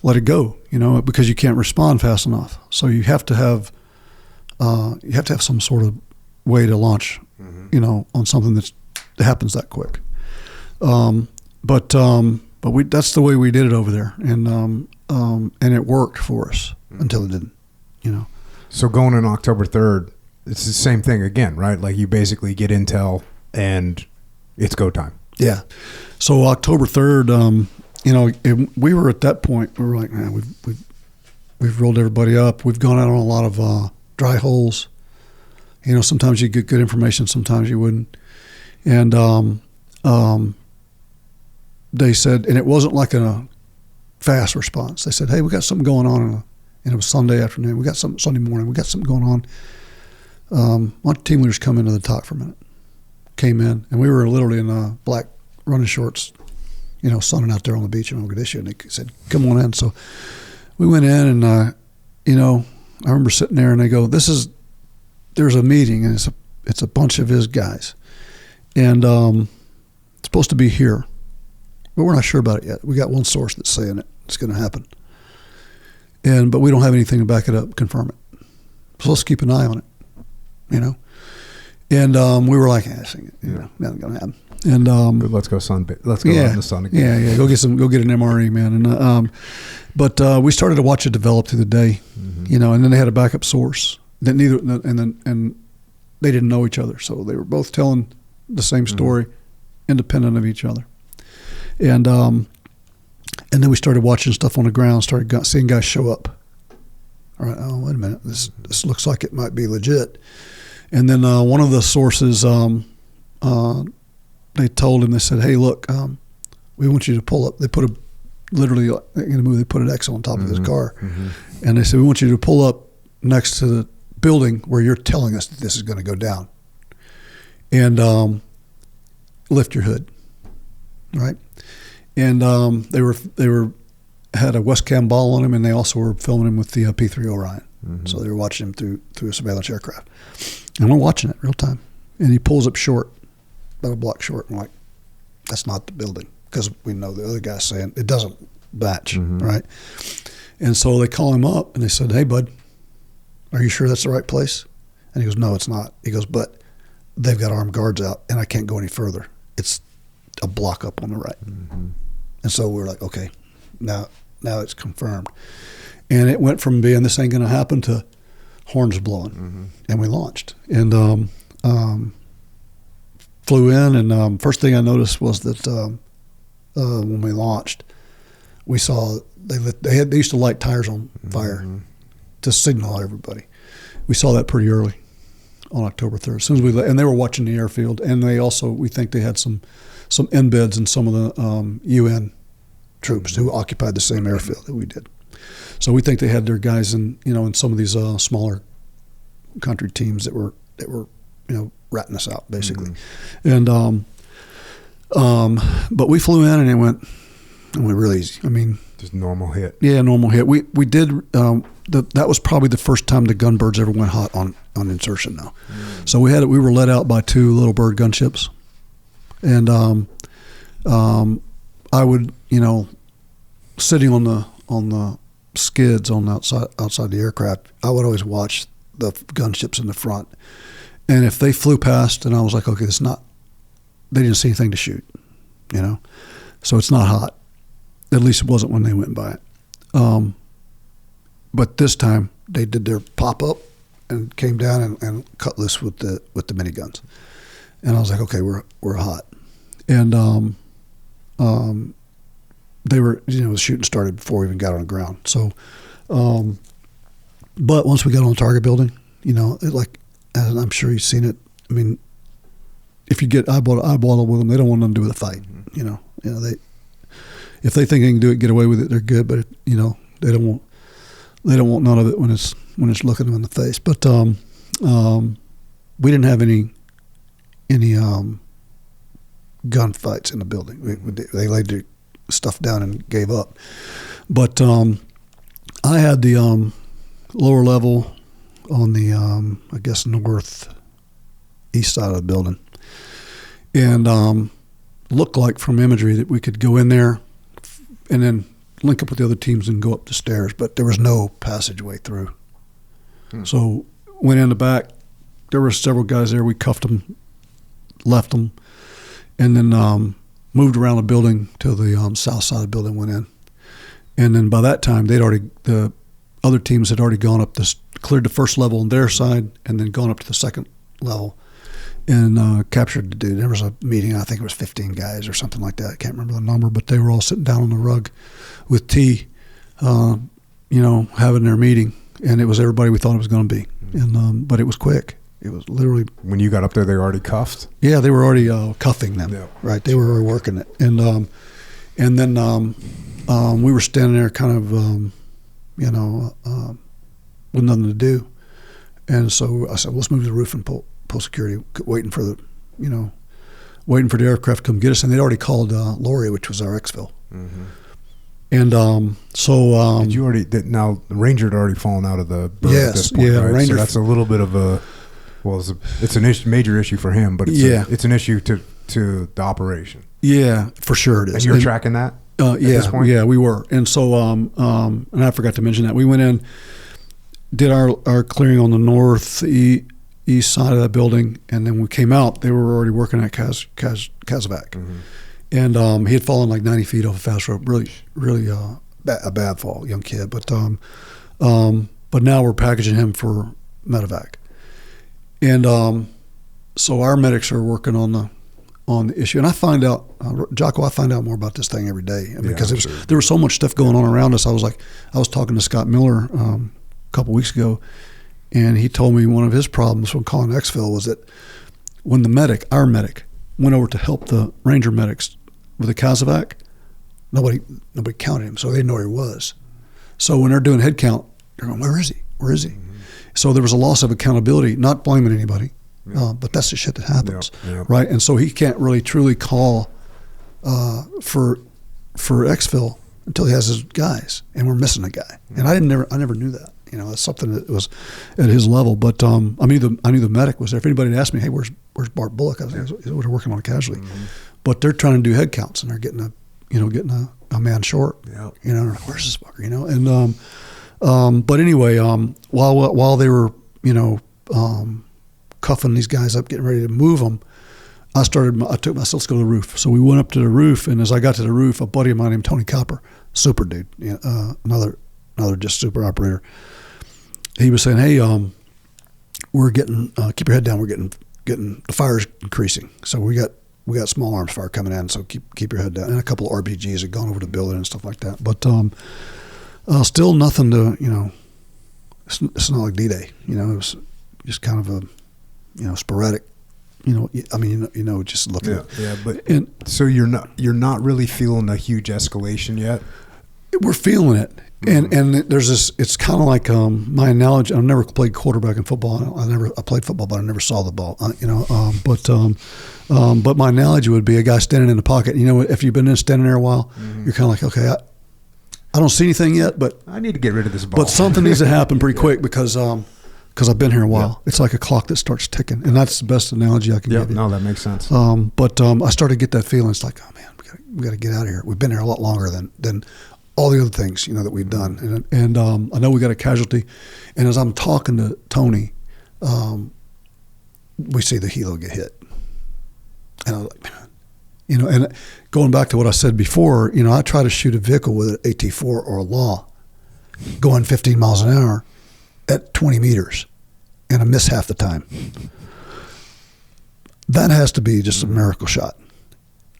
Let it go, because you can't respond fast enough. So you have to have some sort of way to launch, on something that happens that quick. But that's the way we did it over there, and it worked for us until it didn't. So going on October 3rd, it's the same thing again, right? Like you basically get intel and it's go time. Yeah. So October 3rd. We were at that point. We were like, man, we've rolled everybody up. We've gone out on a lot of dry holes. Sometimes you get good information, sometimes you wouldn't. And they said, and it wasn't like a fast response. They said, hey, we got something going on, and it was Sunday afternoon. We got something Sunday morning. We got something going on. Why don't the team leaders come into the TOC for a minute? Came in, and we were literally in black running shorts, sunning out there on the beach in Mogadishu, and they said, come on in. So we went in, and, I remember sitting there, and they go, there's a meeting, and it's a bunch of his guys. And it's supposed to be here, but we're not sure about it yet. We got one source that's saying it's going to happen. But we don't have anything to back it up, confirm it. So let's keep an eye on it, And we were like, nothing going to happen. And let's go Let's go out in the sun again. Yeah. Go get an MRE, man. And but we started to watch it develop through the day, and then they had a backup source. And they didn't know each other, so they were both telling the same story, independent of each other. And then we started watching stuff on the ground. Started seeing guys show up. All right. Oh, wait a minute. This looks like it might be legit. And then one of the sources. They told him, they said, hey, look, we want you to pull up. They put literally in the movie, they put an X on top of his car. And they said, we want you to pull up next to the building where you're telling us that this is going to go down. And lift your hood, right? And they had a Westcam ball on him, and they also were filming him with the P-3 Orion. So they were watching him through a surveillance aircraft. And we're watching it real time. And he pulls up short, about a block short, and like, that's not the building, because we know the other guy's saying it doesn't match, right? And so they call him up, and they said, hey, bud, are you sure that's the right place? And he goes, no, it's not. He goes, but they've got armed guards out, and I can't go any further. It's a block up on the right. And so we're like, okay, now it's confirmed. And it went from being this ain't going to happen to horns blowing, and we launched. And flew in, and first thing I noticed was that when we launched, we saw they used to light tires on fire to signal everybody. We saw that pretty early on October 3rd. As soon as and they were watching the airfield, and they also, we think they had some embeds in some of the UN troops who occupied the same airfield that we did. So we think they had their guys in some of these smaller country teams that were ratting us out, basically. And but we flew in, and it went real easy. I mean, just normal hit. Yeah, normal hit. We did that was probably the first time the gunbirds ever went hot on insertion now. So we were let out by 2 little bird gunships, and I would sitting on the skids on outside the aircraft, I would always watch the gunships in the front. And if they flew past, and I was like, okay, they didn't see anything to shoot, so it's not hot. At least it wasn't when they went by it. But this time they did their pop up and came down and cut loose with the miniguns. And I was like, okay, we're hot. And they were, the shooting started before we even got on the ground. So, but once we got on the target building, and I'm sure you've seen it. I mean, if you get eyeball to eyeball with them, they don't want nothing to do with a fight. They, if they think they can do it, get away with it, they're good. But they don't want none of it when it's looking them in the face. But we didn't have any gunfights in the building. They laid their stuff down and gave up. But I had the lower level on the I guess northeast side of the building, and looked like from imagery that we could go in there and then link up with the other teams and go up the stairs, but there was no passageway through. So went in the back. There were several guys there. We cuffed them, left them, and then moved around the building till the south side of the building went in. And then by that time, the other teams had already gone up cleared the first level on their side, and then gone up to the second level and captured the dude. There was a meeting. I think it was 15 guys or something like that. I can't remember the number, but they were all sitting down on the rug with tea, having their meeting, and it was everybody we thought it was going to be. And but it was quick. It was literally, when you got up there, they were already cuffed. Yeah, they were already cuffing them. Yeah. Right, they were already working it, and then we were standing there, kind of, with nothing to do, and so I said, "Let's move to the roof and pull security," waiting for the aircraft to come get us, and they'd already called Lori, which was our exfil. Mm-hmm. And so did you already? Now the Ranger had already fallen out of the bird at this point, right? Ranger. So that's a little bit of a. Well, it's an major issue for him, but it's an issue to the operation. Yeah, for sure it is. And you're tracking that at this point? Yeah, we were. And so, and I forgot to mention that. We went in, did our clearing on the northeast side of that building, and then we came out, they were already working at Kazovac. Mm-hmm. And he had fallen like 90 feet off a fast rope, really a bad fall, young kid. But now we're packaging him for medevac. And so our medics are working on the issue, and I find out, Jocko, I find out more about this thing every day because there was so much stuff going on around us. I was talking to Scott Miller a couple weeks ago, and he told me one of his problems when calling exfil was that when our medic, went over to help the Ranger medics with the Kazovac, nobody counted him, so they didn't know where he was. So when they're doing head count, they're going, "Where is he? Where is he?" Mm-hmm. So there was a loss of accountability, not blaming anybody, but that's the shit that happens, right? And so he can't really truly call for exfil until he has his guys, and we're missing a guy. And I never knew that. It's something that was at his level. But I knew the medic was there. If anybody had asked me, "Hey, where's Bart Bullock?" I was like, "We're working on a casualty," but they're trying to do head counts, and they're getting a man short. Yeah. Where's this fucker? And but anyway, while they were cuffing these guys up, getting ready to move them, I took myself to go to the roof. So we went up to the roof, and as I got to the roof, a buddy of mine named Tony Copper, super dude, another just super operator, he was saying, "Hey, we're getting keep your head down. We're getting the fire's increasing. So we got small arms fire coming in. So keep your head down." And a couple of RPGs had gone over the building and stuff like that. But still nothing to It's not like D-Day. It was just kind of a sporadic. Just looking at. Yeah, but so you're not really feeling a huge escalation yet. We're feeling it. And there's this. It's kind of like my analogy. I've never played quarterback in football. I played football, but I never saw the ball. But my analogy would be a guy standing in the pocket. If you've been standing there a while, you're kind of like, okay, I don't see anything yet, but I need to get rid of this ball. But something needs to happen pretty quick because I've been here a while. Yeah. It's like a clock that starts ticking, and that's the best analogy I can give you. No, that makes sense. But I started to get that feeling. It's like, oh man, we got to get out of here. We've been here a lot longer than all the other things, that we've done. And I know we got a casualty. And as I'm talking to Tony, we see the helo get hit. And I was like, and going back to what I said before, I try to shoot a vehicle with an AT-4 or a Law going 15 miles an hour at 20 meters, and I miss half the time. That has to be just a miracle shot,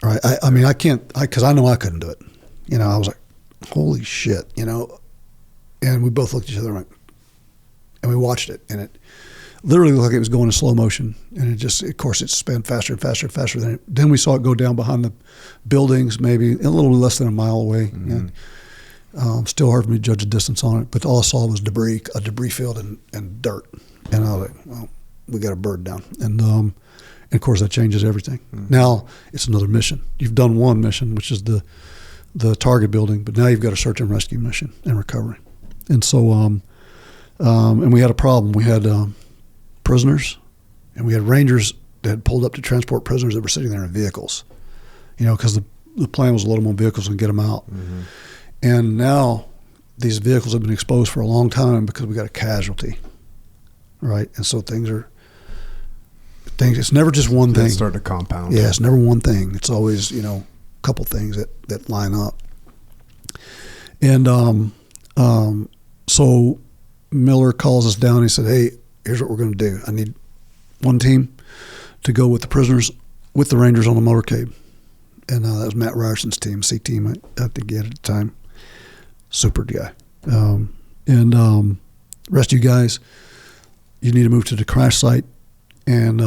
right? I mean, I can't, because I know I couldn't do it. I was like, holy shit, and we both looked at each other and we watched it, and it literally looked like it was going in slow motion, and it just, of course, it spun faster and faster and faster. Then we saw it go down behind the buildings, maybe a little less than a mile away. Mm-hmm. And, still hard for me to judge the distance on it, but all I saw was debris, a debris field and dirt. And I was like, well, we got a bird down. And of course, that changes everything. Mm-hmm. Now it's another mission. You've done one mission, which is the target building, but now you've got a search and rescue mission and recovery. And so, and we had a problem. We had prisoners, and we had rangers that had pulled up to transport prisoners that were sitting there in vehicles, because the plan was to load them on vehicles and get them out. Mm-hmm. And now these vehicles have been exposed for a long time because we got a casualty, right? And so it's never just one thing. It's starting to compound. Yeah, it's never one thing. It's always, a couple things that line up. And so Miller calls us down. He said, hey, here's what we're going to do. I need one team to go with the prisoners, with the Rangers on the motorcade. And that was Matt Ryerson's team, C team, I think he had at the time. Super guy. And rest of you guys, you need to move to the crash site and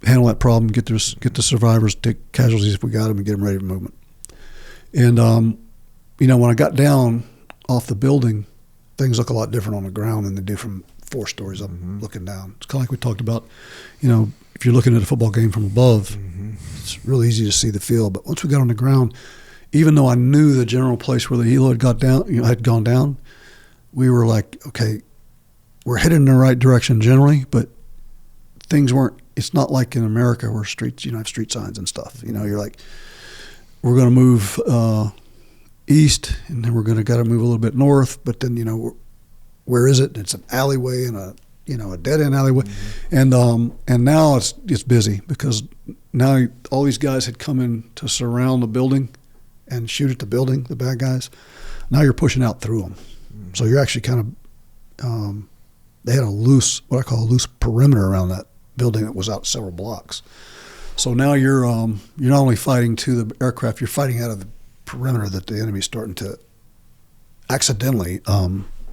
handle that problem, get the survivors, take casualties if we got them, and get them ready for movement. And, when I got down off the building, things look a lot different on the ground than they do from 4 stories up looking down. It's kind of like we talked about, if you're looking at a football game from above, it's really easy to see the field. But once we got on the ground, even though I knew the general place where the helo had gone down, we were like, okay, we're headed in the right direction generally, but things weren't. It's not like in America where streets, have street signs and stuff. You're like, we're going to move east, and then we're going to got to move a little bit north, but then where is it? It's an alleyway and a dead end alleyway, and now it's busy because now all these guys had come in to surround the building and shoot at the building, the bad guys. Now you're pushing out through them, so you're actually kind of they had what I call a loose perimeter around that building that was out several blocks. So now you're not only fighting to the aircraft, you're fighting out of the perimeter that the enemy's starting to accidentally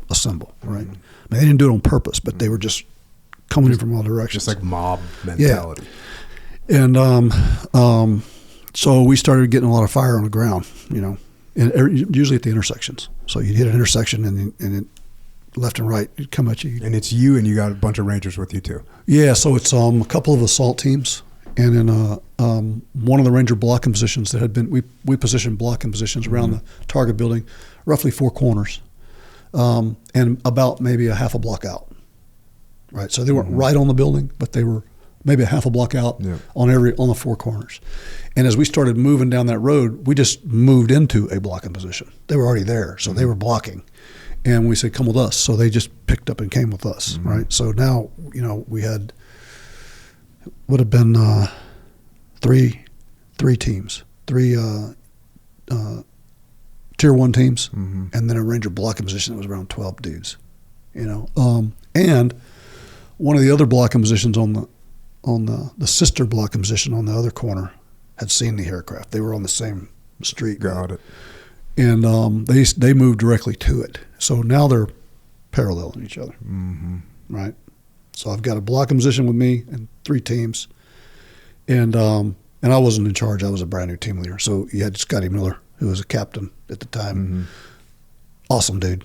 assemble, right? I mean, they didn't do it on purpose, but they were just coming in from all directions. Just like mob mentality. Yeah. And so we started getting a lot of fire on the ground, and usually at the intersections. So you'd hit an intersection and it, left and right, it'd come at you. And it's you, and you got a bunch of Rangers with you too. Yeah, so it's a couple of assault teams. And in one of the Ranger blocking positions that had been, we positioned blocking positions around the target building, roughly 4 corners, and about maybe a half a block out. Right, so they weren't right on the building, but they were maybe a half a block out on the 4 corners. And as we started moving down that road, we just moved into a blocking position. They were already there, so they were blocking. And we said, come with us. So they just picked up and came with us, right? So now, we had, would have been three teams, 3 tier 1 teams, and then a Ranger blocking position that was around 12 dudes, and one of the other blocking positions on the sister blocking position on the other corner had seen the aircraft. They were on the same street. Got it. And they moved directly to it. So now they're paralleling each other, right? So I've got a blocking position with me and 3 teams, and I wasn't in charge. I was a brand new team leader. So you had Scotty Miller, who was a captain at the time, awesome dude,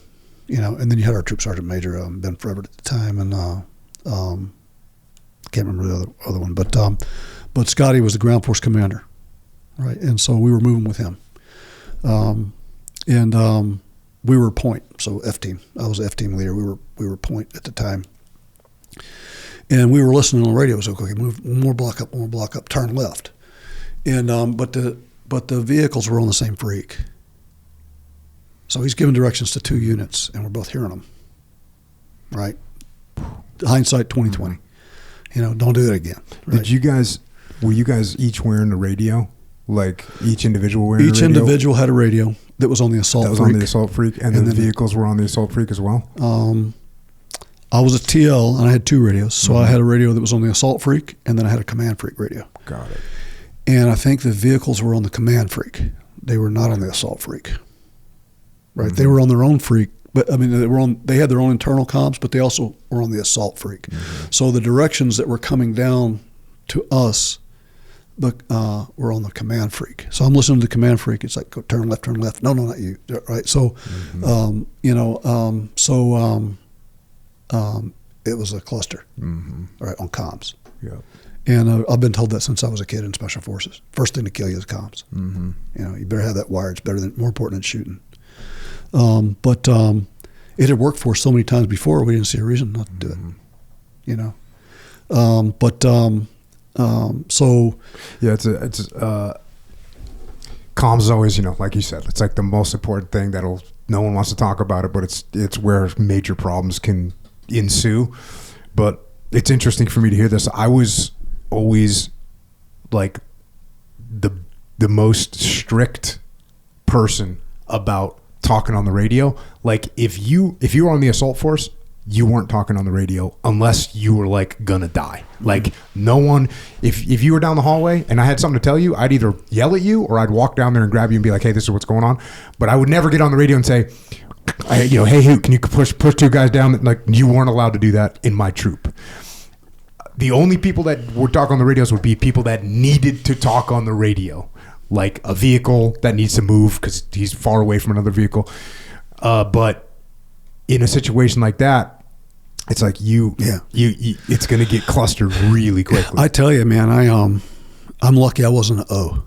And then you had our troop sergeant major Ben Frederick at the time, and I can't remember the other one, but Scotty was the ground force commander, right? And so we were moving with him. And we were point, so F team. I was F team leader. We were point at the time, and we were listening on the radio. It was okay, move one more block up, turn left, and but the vehicles were on the same freak, So he's giving directions to 2 units, and we're both hearing them. Right? Hindsight 2020. You know, don't do that again. Right? Were you guys each wearing a radio? Like each individual wearing a radio? Each individual had a radio that was on the Assault Freak. On the Assault Freak, and the vehicles were on the Assault Freak as well? I was a TL, and I had 2 radios. So I had a radio that was on the Assault Freak, and then I had a Command Freak radio. Got it. And I think the vehicles were on the Command Freak. They were not on the Assault Freak. Right? They were on their own Freak. But I mean, they had their own internal comms, but they also were on the Assault Freak. So the directions that were coming down to us were on the Command Freak. So I'm listening to the Command Freak. It's like, go turn left. No, not you. Right? So, it was a cluster, right, on comms. Yeah. And I've been told that since I was a kid in Special Forces. First thing to kill you is comms. You know, you better have that wired. It's more important than shooting. But it had worked for us so many times before, we didn't see a reason not to do it. You know, so yeah, it's comms is always, you know, like you said, it's like the most important thing no one wants to talk about it, but it's where major problems can ensue. But it's interesting for me to hear this. I was always like the most strict person about talking on the radio. Like if you were on the assault force, you weren't talking on the radio unless you were like gonna die. Like no one, if you were down the hallway and I had something to tell you, I'd either yell at you or I'd walk down there and grab you and be like, hey, this is what's going on. But I would never get on the radio and say, hey Hoot, can you push 2 guys down? Like you weren't allowed to do that in my troop. The only people that would talk on the radios would be people that needed to talk on the radio, like a vehicle that needs to move because he's far away from another vehicle. But in a situation like that, it's like it's going to get clustered really quickly. I tell you, man, I'm lucky I wasn't an O,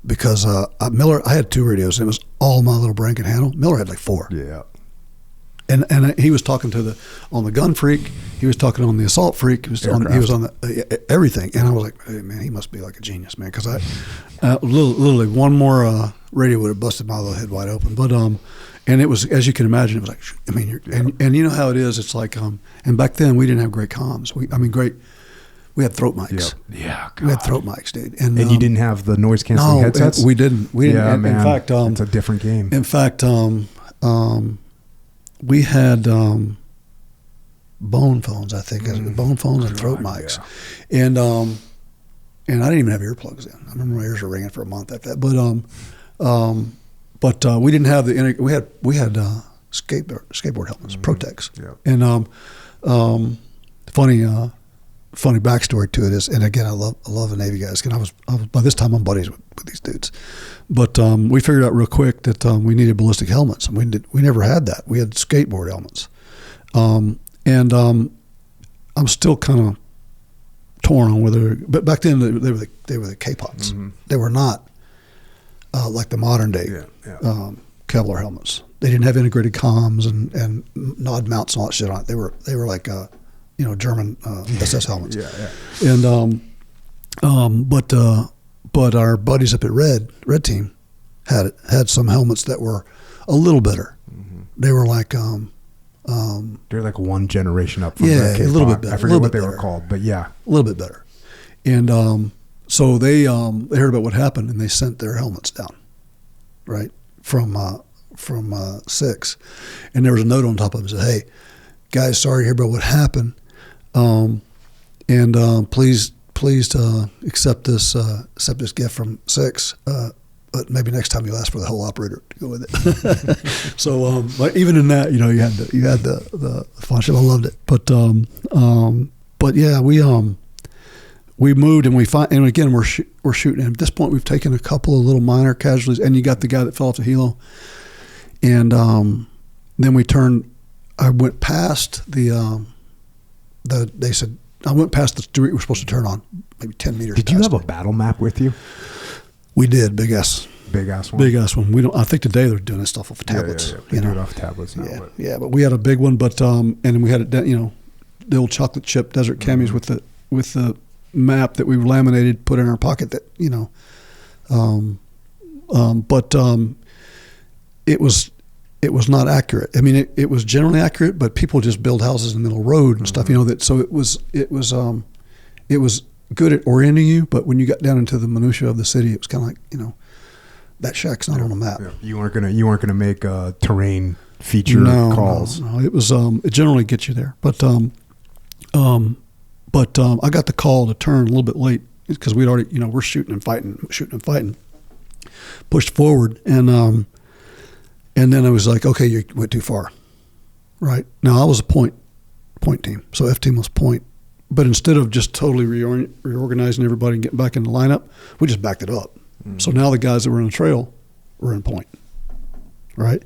because Miller, I had 2 radios. And it was all my little brain could handle. Miller had like 4. Yeah. And he was talking on the Gun Freak. He was talking on the Assault Freak. He was on the everything. And I was like, hey, man, he must be like a genius, man. Because literally one more radio would have busted my little head wide open. But and it was, as you can imagine, it was like, I mean, and you know how it is. It's like, and back then we didn't have great comms. We had throat mics. Yep. Yeah, God. We had throat mics, dude. And you didn't have the noise canceling headsets? We didn't. Yeah, man. In fact, it's a different game. In fact, we had bone phones, I think, bone phones and throat mics, yeah. And I didn't even have earplugs in. I remember my ears were ringing for a month after that. But we didn't have we had skateboard helmets, Protex, yeah. And funny backstory to it is, and again, I love the Navy guys. And I was by this time I'm buddies with these dudes, but we figured out real quick that we needed ballistic helmets, and we never had that. We had skateboard helmets, and I'm still kind of torn on whether. But back then they were the K-pots. Mm-hmm. They were not like the modern day Kevlar helmets. They didn't have integrated comms and nod mounts and all that shit on it. They were like German SS helmets. Yeah. And but our buddies up at Red Team had some helmets that were a little better. Mm-hmm. They were like they're like one generation up from a little bit better. I forget what they were called, but yeah, a little bit better. And so they heard about what happened and they sent their helmets down, right, from 6, and there was a note on top of it that said, "Hey, guys, sorry to hear about what happened, and please accept this gift from 6, but maybe next time you'll ask for the whole operator to go with it." So, but even in that, you had the fun shit. I loved it, but yeah, we moved and again we're shooting. And at this point, we've taken a couple of little minor casualties, and you got the guy that fell off the helo, and then we turned. I went past they said I went past the street we're supposed to turn on, maybe 10 meters. Did you have a battle map with you? We did, big ass one. Big ass one. We don't. I think today they're doing this stuff off of tablets. Yeah. They do it off tablets now. Yeah, but we had a big one. But and we had it. The old chocolate chip desert camis with the map that we laminated, put in our pocket. That but it was it was not accurate. I mean, it was generally accurate, but people just build houses in the middle of the road and stuff, that, so it was good at orienting you, but when you got down into the minutia of the city, it was kind of like, that shack's not on the map. Yeah. You weren't gonna make terrain feature calls. No, it was, it generally gets you there. But I got the call to turn a little bit late because we'd already, we're shooting and fighting, pushed forward. And then I was like, okay, you went too far. Right. Now I was a point team. So F team was point. But instead of just totally reorganizing everybody and getting back in the lineup, we just backed it up. Mm-hmm. So now the guys that were in the trail were in point. Right.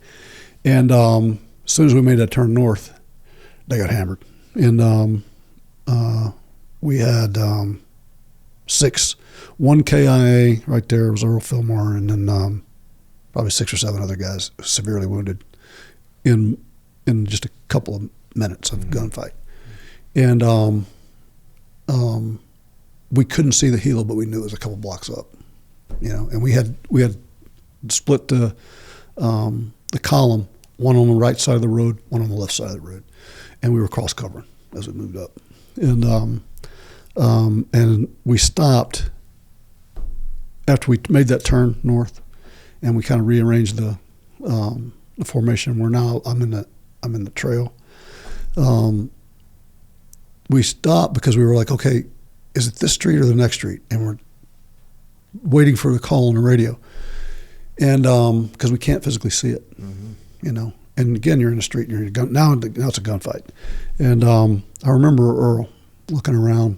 And as soon as we made that turn north, they got hammered. And we had 1 KIA right there was Earl Fillmore, and then probably 6 or 7 other guys severely wounded in just a couple of minutes of gunfight. And we couldn't see the helo, but we knew it was a couple blocks up, and we had split the column, one on the right side of the road, one on the left side of the road, and we were cross covering as we moved up. And we stopped after we made that turn north, and we kind of rearranged the formation. We're now I'm in the trail. We stopped because we were like, okay, is it this street or the next street? And we're waiting for the call on the radio, and because we can't physically see it, And again, you're in the street, and you're in a gun. Now it's a gunfight, and I remember Earl looking around,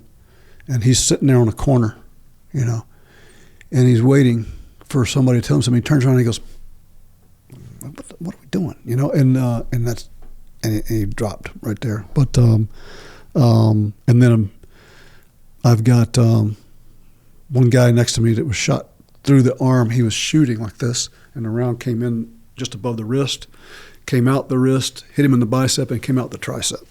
and he's sitting there on a corner, and he's waiting for somebody to tell him something. He turns around and he goes, "What are we doing?" And he dropped right there. But and then I've got one guy next to me that was shot through the arm. He was shooting like this, and the round came in just above the wrist, came out the wrist, hit him in the bicep, and came out the tricep.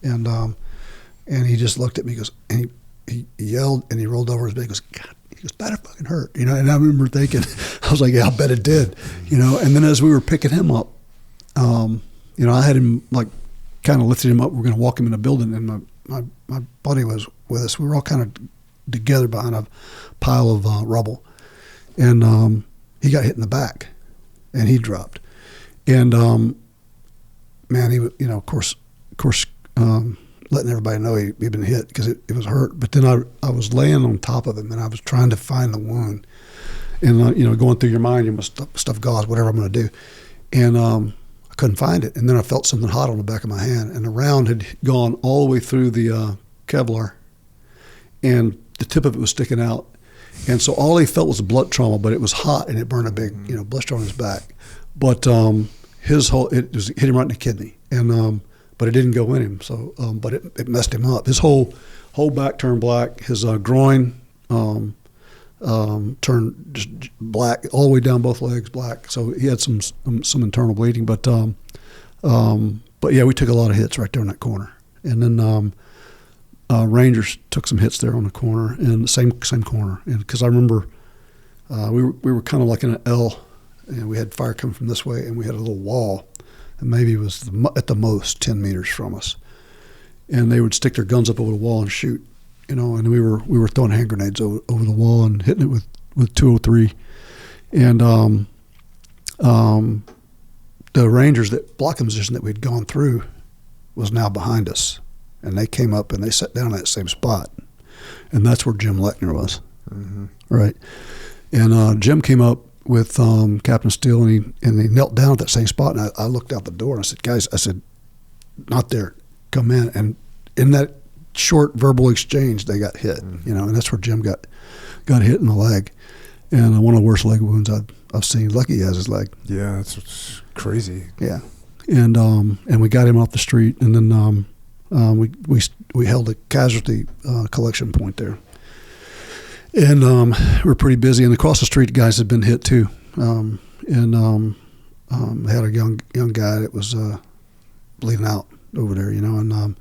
And he just looked at me, goes, and he yelled, and he rolled over his bed, goes, "God," he goes, "that fucking hurt," And I remember thinking, I was like, yeah, I bet it did, And then as we were picking him up, I had him like kind of lifted him up. We're going to walk him in the building, and my buddy was with us. We were all kind of together behind a pile of rubble, and he got hit in the back, and he dropped. And man, he was, of course, letting everybody know he'd been hit because it was hurt. But then I was laying on top of him, and I was trying to find the wound, and going through your mind, you must stuff gauze, whatever I'm going to do, and I couldn't find it. And then I felt something hot on the back of my hand, and the round had gone all the way through the Kevlar, and the tip of it was sticking out. And so all he felt was a blood trauma, but it was hot, and it burned a big blister on his back. But it hit him right in the kidney, and but it didn't go in him. So, but it messed him up. His whole back turned black. His groin turned just black all the way down both legs, black. So he had some internal bleeding. But yeah, we took a lot of hits right there in that corner. And then Rangers took some hits there on the corner, and the same corner. And because I remember we were kind of like in an L, and we had fire coming from this way, and we had a little wall, and maybe it was at the most 10 meters from us. And they would stick their guns up over the wall and shoot, and we were throwing hand grenades over the wall and hitting it with 203. And the Rangers, that blocking position that we'd gone through, was now behind us. And they came up and they sat down at that same spot. And that's where Jim Lechner was. Mm-hmm. Right. And Jim came up with Captain Steele, and he knelt down at that same spot. And I looked out the door and I said, "Guys," I said, "not there, come in." And in that short verbal exchange, they got hit, and that's where Jim got hit in the leg. And one of the worst leg wounds I've seen. Lucky he has his leg. Yeah, that's crazy. Yeah. And we got him off the street, and then we held a casualty collection point there, and we were pretty busy. And across the street, guys had been hit too, and they had a young guy that was bleeding out over there, and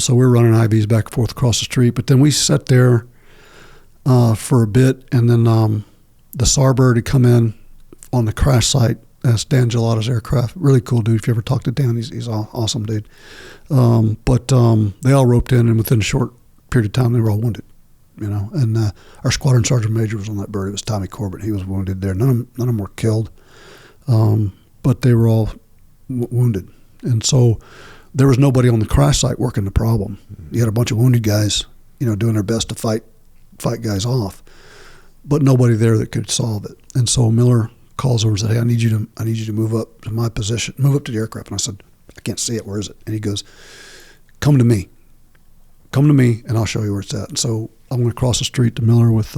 so we were running IVs back and forth across the street. But then we sat there for a bit, and then the Starbird had come in on the crash site Stan Gelato's aircraft. Really cool dude. If you ever talk to Dan, he's an awesome dude. But they all roped in, and within a short period of time, they were all wounded. And our squadron sergeant major was on that bird. It was Tommy Corbett. He was wounded there. None of them were killed, but they were all wounded. And so there was nobody on the crash site working the problem. You had a bunch of wounded guys, doing their best to fight guys off, but nobody there that could solve it. And so Miller calls over and said, "Hey, I need you to move up to my position, move up to the aircraft." And I said, "I can't see it. Where is it?" And he goes, Come to me, and I'll show you where it's at." And so I went across the street to Miller with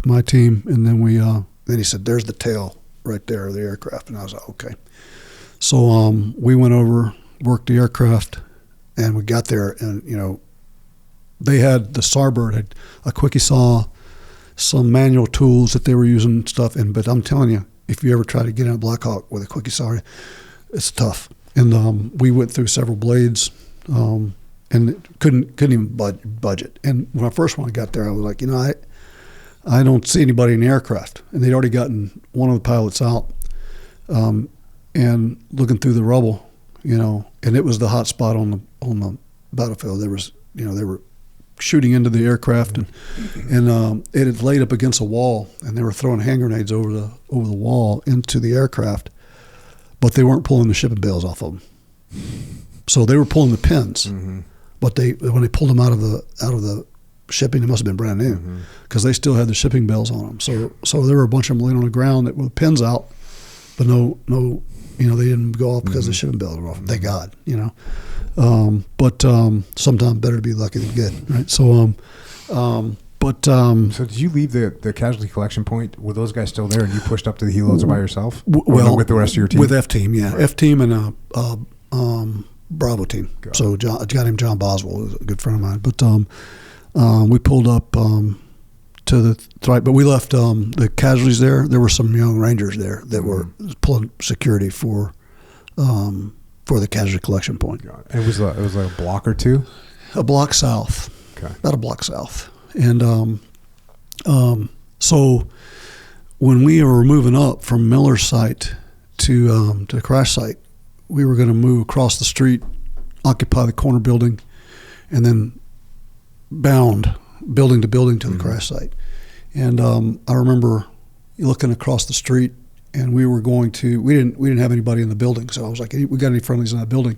my team, and then then he said, "There's the tail right there of the aircraft." And I was like, "Okay." So we went over, worked the aircraft, and we got there, and they had the Starbird had a quickie saw, some manual tools that they were using stuff in. But I'm telling you, if you ever try to get in a Blackhawk with a quickie saw, it's tough. And we went through several blades, and couldn't even budget. And when I got there, I was like, I don't see anybody in the aircraft. And they'd already gotten one of the pilots out, and looking through the rubble, and it was the hot spot on the battlefield. There was, they were shooting into the aircraft, and it had laid up against a wall, and they were throwing hand grenades over the wall into the aircraft, but they weren't pulling the shipping bales off of them. So they were pulling the pins, but when they pulled them out of the shipping, it must have been brand new, because they still had the shipping bales on them. So there were a bunch of them laying on the ground that with the pins out, but no, they didn't go off because the shipping bales were off. Thank God, But sometimes better to be lucky than good, right? So, So did you leave the casualty collection point? Were those guys still there, and you pushed up to the helos by yourself? Well, with the rest of your team? With F team, yeah, right. F team and Bravo team. So a guy named John Boswell, who's a good friend of mine. But we pulled up to the right, but we left the casualties there. There were some young Rangers there that were pulling security for the casualty collection point. It was like a block or two? A block south. Okay. About a block south. And so when we were moving up from Miller's site to the crash site, we were going to move across the street, occupy the corner building, and then bound building to building to the crash site. And I remember looking across the street, and we were going to. We didn't have anybody in the building, so I was like, "We got any friendlies in that building?"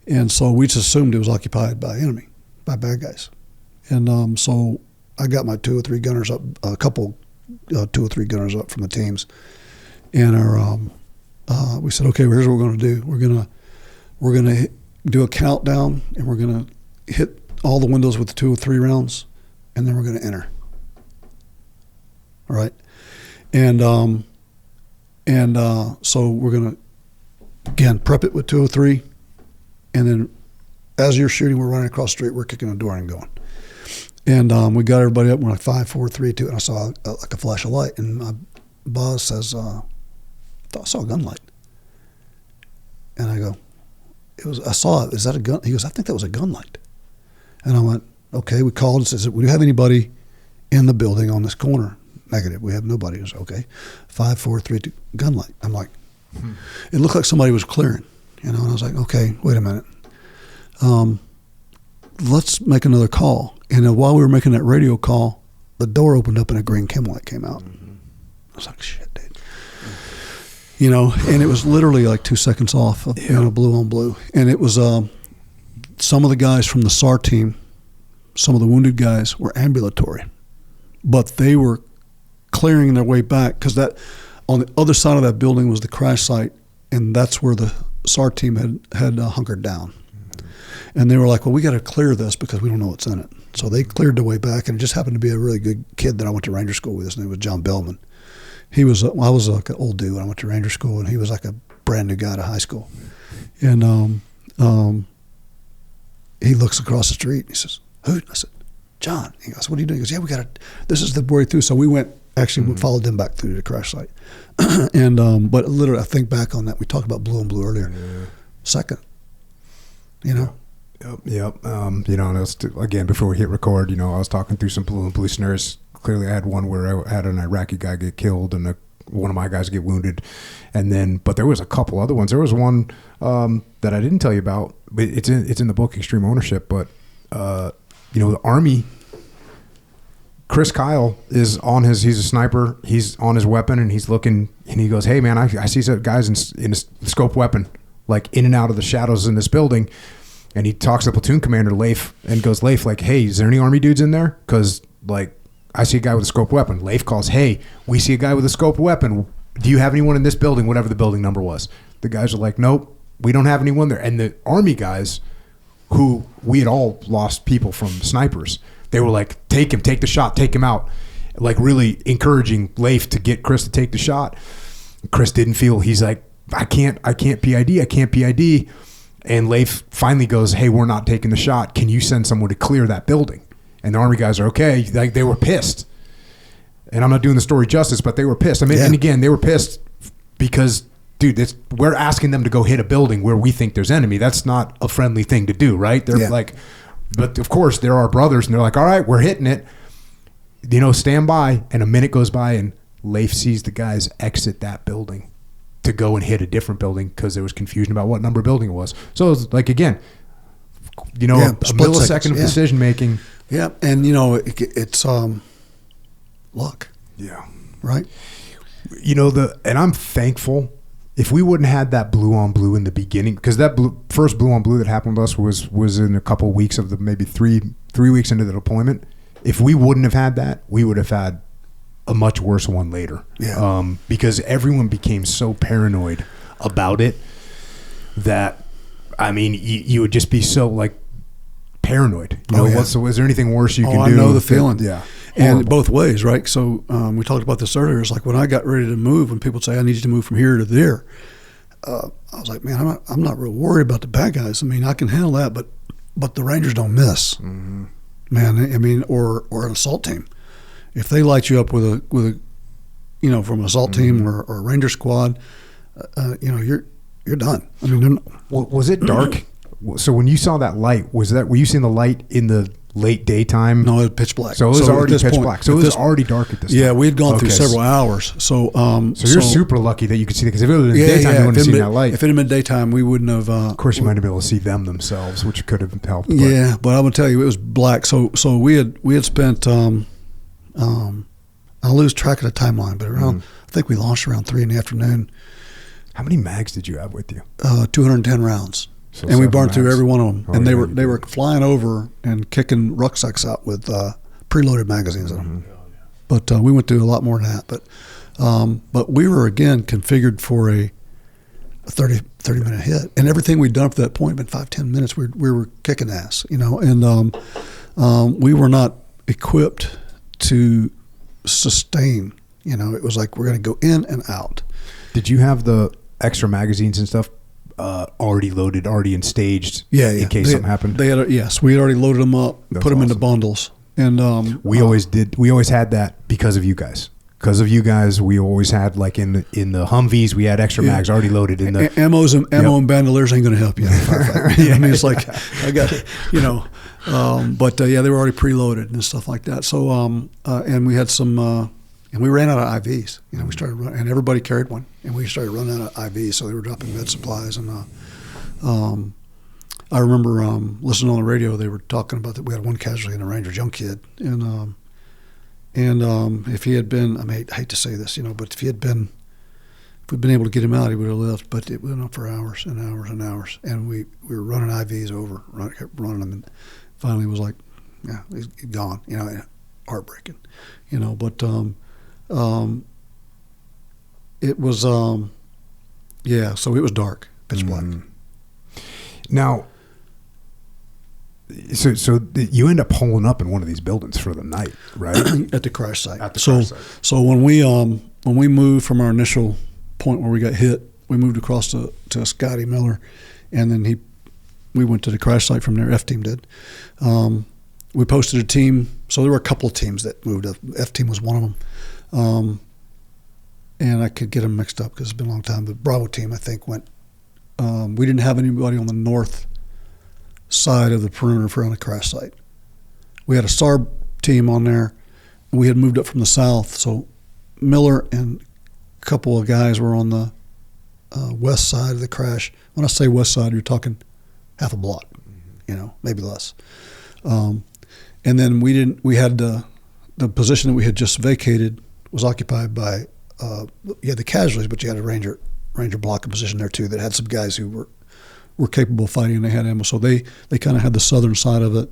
And so we just assumed it was occupied by enemy, by bad guys. And so I got my 2 or 3 gunners up, a couple 2 or 3 gunners up from the teams, and we said, "Okay, well, here's what we're going to do. We're gonna do a countdown, and we're gonna hit all the windows with 2 or 3 rounds, and then we're gonna enter." All right, and so we're gonna again prep it with 2 or 3, and then as you're shooting, we're running across the street, we're kicking the door and going. And we got everybody up. We're like 5, 4, 3, 2, and I saw like a flash of light. And my boss says, "I thought I saw a gun light." And I go, I saw it. Is that a gun?" He goes, "I think that was a gun light." And I went, "Okay." We called and says, "Do you have anybody in the building on this corner?" Negative. We have nobody. He goes, "Okay." 5, 4, 3, 2, gun light. I'm like, it looked like somebody was clearing, And I was like, "Okay, wait a minute. Let's make another call." And while we were making that radio call, the door opened up and a green chem light came out. I was like, "Shit, dude." And it was literally like 2 seconds off of blue on blue. And it was some of the guys from the SAR team, some of the wounded guys were ambulatory, but they were clearing their way back because that on the other side of that building was the crash site, and that's where the SAR team had hunkered down. And they were like, "Well, we got to clear this because we don't know what's in it." So they cleared their way back, and it just happened to be a really good kid that I went to Ranger School with. His name was John Bellman. I was like an old dude when I went to Ranger School, and he was like a brand new guy to high school. And he looks across the street, and he says, "Hoot." I said, "John." He goes, "What are you doing?" He goes, "Yeah, this is the way through." So we followed them back through the crash site. And but literally, I think back on that. We talked about blue and blue earlier. Yeah. Second, Yep. And it was again before we hit record. I was talking through some blue and blue snares. Clearly, I had one where I had an Iraqi guy get killed, and one of my guys get wounded. And then, but there was a couple other ones. There was one that I didn't tell you about. It's in the book, Extreme Ownership. But the Army, Chris Kyle is on he's a sniper. He's on his weapon and he's looking and he goes, "Hey man, I see some guys in a scope weapon, like in and out of the shadows in this building." And he talks to the platoon commander, Leif, and goes, "Leif, like, hey, is there any Army dudes in there? Because, like, I see a guy with a scope weapon." Leif calls, "Hey, we see a guy with a scope weapon. Do you have anyone in this building?" Whatever the building number was. The guys are like, "Nope, we don't have anyone there." And the Army guys, who we had all lost people from snipers, they were like, "Take him, take the shot, take him out." Like, really encouraging Leif to get Chris to take the shot. Chris didn't feel, he's like, I can't PID. And Leif finally goes, "Hey, we're not taking the shot. Can you send someone to clear that building?" And the Army guys are okay. Like, they were pissed. And I'm not doing the story justice, but they were pissed. I mean, and again, they were pissed because, dude, we're asking them to go hit a building where we think there's enemy. That's not a friendly thing to do, right? They're like, but of course, they're our brothers, and they're like, "All right, we're hitting it. Stand by." And a minute goes by, and Leif sees the guys exit that building to go and hit a different building because there was confusion about what number building it was. So it was like, again, a millisecond of decision making. Yeah, and it's luck. Yeah, right. And I'm thankful. If we wouldn't have had that blue on blue in the beginning, because that first blue on blue that happened with us was in a couple of weeks of maybe three weeks into the deployment. If we wouldn't have had that, we would have had a much worse one later. Yeah. Because everyone became so paranoid about it that, I mean, you would just be so like paranoid. Is there anything worse you can do? I know the feeling. Yeah. And both ways, right? So we talked about this earlier. It's like when I got ready to move, when people say, "I need you to move from here to there," I was like, "Man, I'm not real worried about the bad guys. I mean, I can handle that, but the Rangers don't miss, man. I mean, or an assault team. If they light you up with a from an assault team or a Ranger squad, you're done. I mean, was it dark? So when you saw that light, were you seeing the light in the late daytime? No, it was pitch black. So it was already pitch black. So it was already dark at this time. Yeah, we had gone through several hours. So you're super lucky that you could see that, because if it was daytime, you wouldn't have seen that light. If it had been daytime, we wouldn't have. Of course, you might have been able to see them themselves, which could have helped. Yeah, but I'm gonna tell you, it was black. So we had spent. I lose track of the timeline, but around I think we launched around 3 in the afternoon. How many mags did you have with you? 210 rounds. So and we burned through every one of them. And they were flying over and kicking rucksacks out with preloaded magazines in them. But we went through a lot more than that. But we were, again, configured for a 30-minute hit. And everything we'd done up to that point, been 5-10 minutes, we were kicking ass, And we were not equipped to sustain. It was like we're going to go in and out. Did you have the extra magazines and stuff already loaded, already in staged? In case something happened. Yes, we had already loaded them up, put them into bundles, and we always did. We always had that because of you guys. Because of you guys, we always had, like in the Humvees, we had extra mags already loaded in the ammo and bandoliers ain't going to help you. I mean, it's like I got but they were already preloaded and stuff like that. So and we had some. And we ran out of IVs. We started running, and everybody carried one. And we started running out of IVs, so they were dropping med supplies. And I remember listening on the radio. They were talking about that we had one casualty in the Rangers, young kid, and if he had been, I hate to say this, but if we'd been able to get him out, he would have lived. But it went on for hours and hours and hours, and we were running IVs over, kept running them, and finally it was like, yeah, he's gone. Heartbreaking, but. It was, so it was dark, pitch black. Now, so you end up holing up in one of these buildings for the night, right? At the crash site. So when we moved from our initial point where we got hit, we moved across to Scotty Miller, and then we went to the crash site from there. F team did. We posted a team. So there were a couple of teams that moved up. F team was one of them. And I could get them mixed up because it's been a long time. The Bravo team, I think, went. We didn't have anybody on the north side of the perimeter for on the crash site. We had a SARB team on there, and we had moved up from the south. So Miller and couple of guys were on the west side of the crash. When I say west side, you're talking half a block, maybe less. And then we had the position that we had just vacated was occupied by you had the casualties, but you had a ranger blocking position there too that had some guys who were capable of fighting and they had ammo. So they kind of had the southern side of it.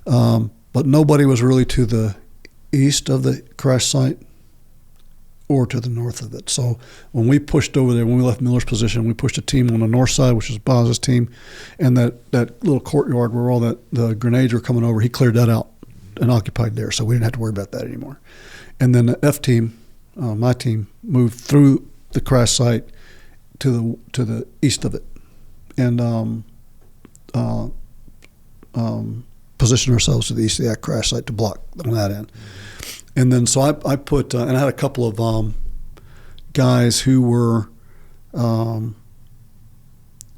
But nobody was really to the east of the crash site or to the north of it. So when we pushed over there, when we left Miller's position, we pushed a team on the north side, which was Boz's team, and that little courtyard where all the grenades were coming over, he cleared that out and occupied there. So we didn't have to worry about that anymore. And then the F team, my team, moved through the crash site to the east of it, and positioned ourselves to the east of that crash site to block on that end. And then so I put and I had a couple of guys who were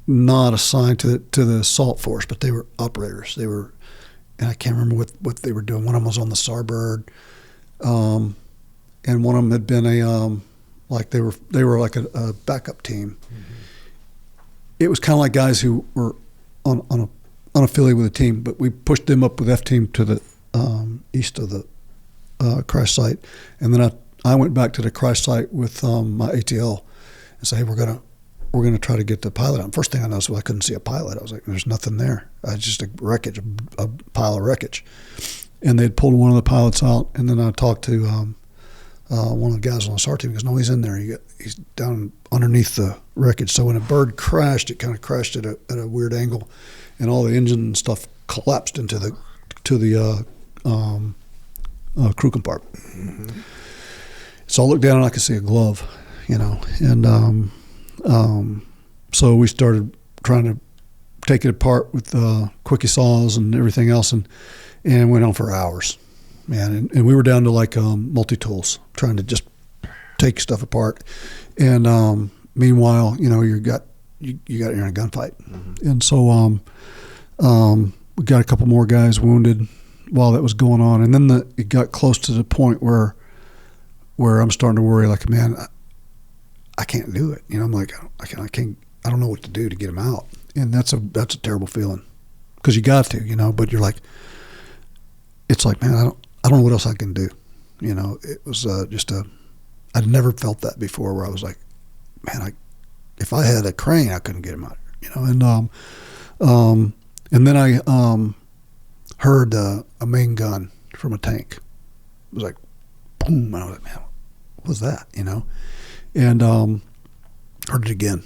not assigned to the assault force, but they were operators. They were, and I can't remember what they were doing. One of them was on the Starbird, and one of them had been like they were like a backup team. Mm-hmm. It was kind of like guys who were unaffiliated with the team, but we pushed them up with F team to the east of the crash site, and then I went back to the crash site with my ATL and said, hey, we're gonna try to get the pilot out. First thing I noticed was I couldn't see a pilot. I was like, there's nothing there. It's just a wreckage, a pile of wreckage. And they'd pulled one of the pilots out, and then I talked to one of the guys on the SAR team. He goes, no, he's in there. He's down underneath the wreckage. So when a bird crashed, it kind of crashed at a weird angle, and all the engine and stuff collapsed into the crew compartment. Mm-hmm. So I looked down and I could see a glove, and so we started trying to take it apart with quickie saws and everything else, and went on for hours, man. And we were down to like multi-tools, trying to just take stuff apart. And meanwhile, you're in a gunfight. Mm-hmm. And so we got a couple more guys wounded while that was going on, and then it got close to the point where I'm starting to worry, like, man, I can't do it. I'm like, I don't know what to do to get him out, and that's a terrible feeling, because you got to, but you're like, it's like, man, I don't know what else I can do. It was I'd never felt that before, where I was like, man, if I had a crane, I couldn't get him out, and then I heard a main gun from a tank. It was like, boom, and I was like, man, what was that, And heard it again.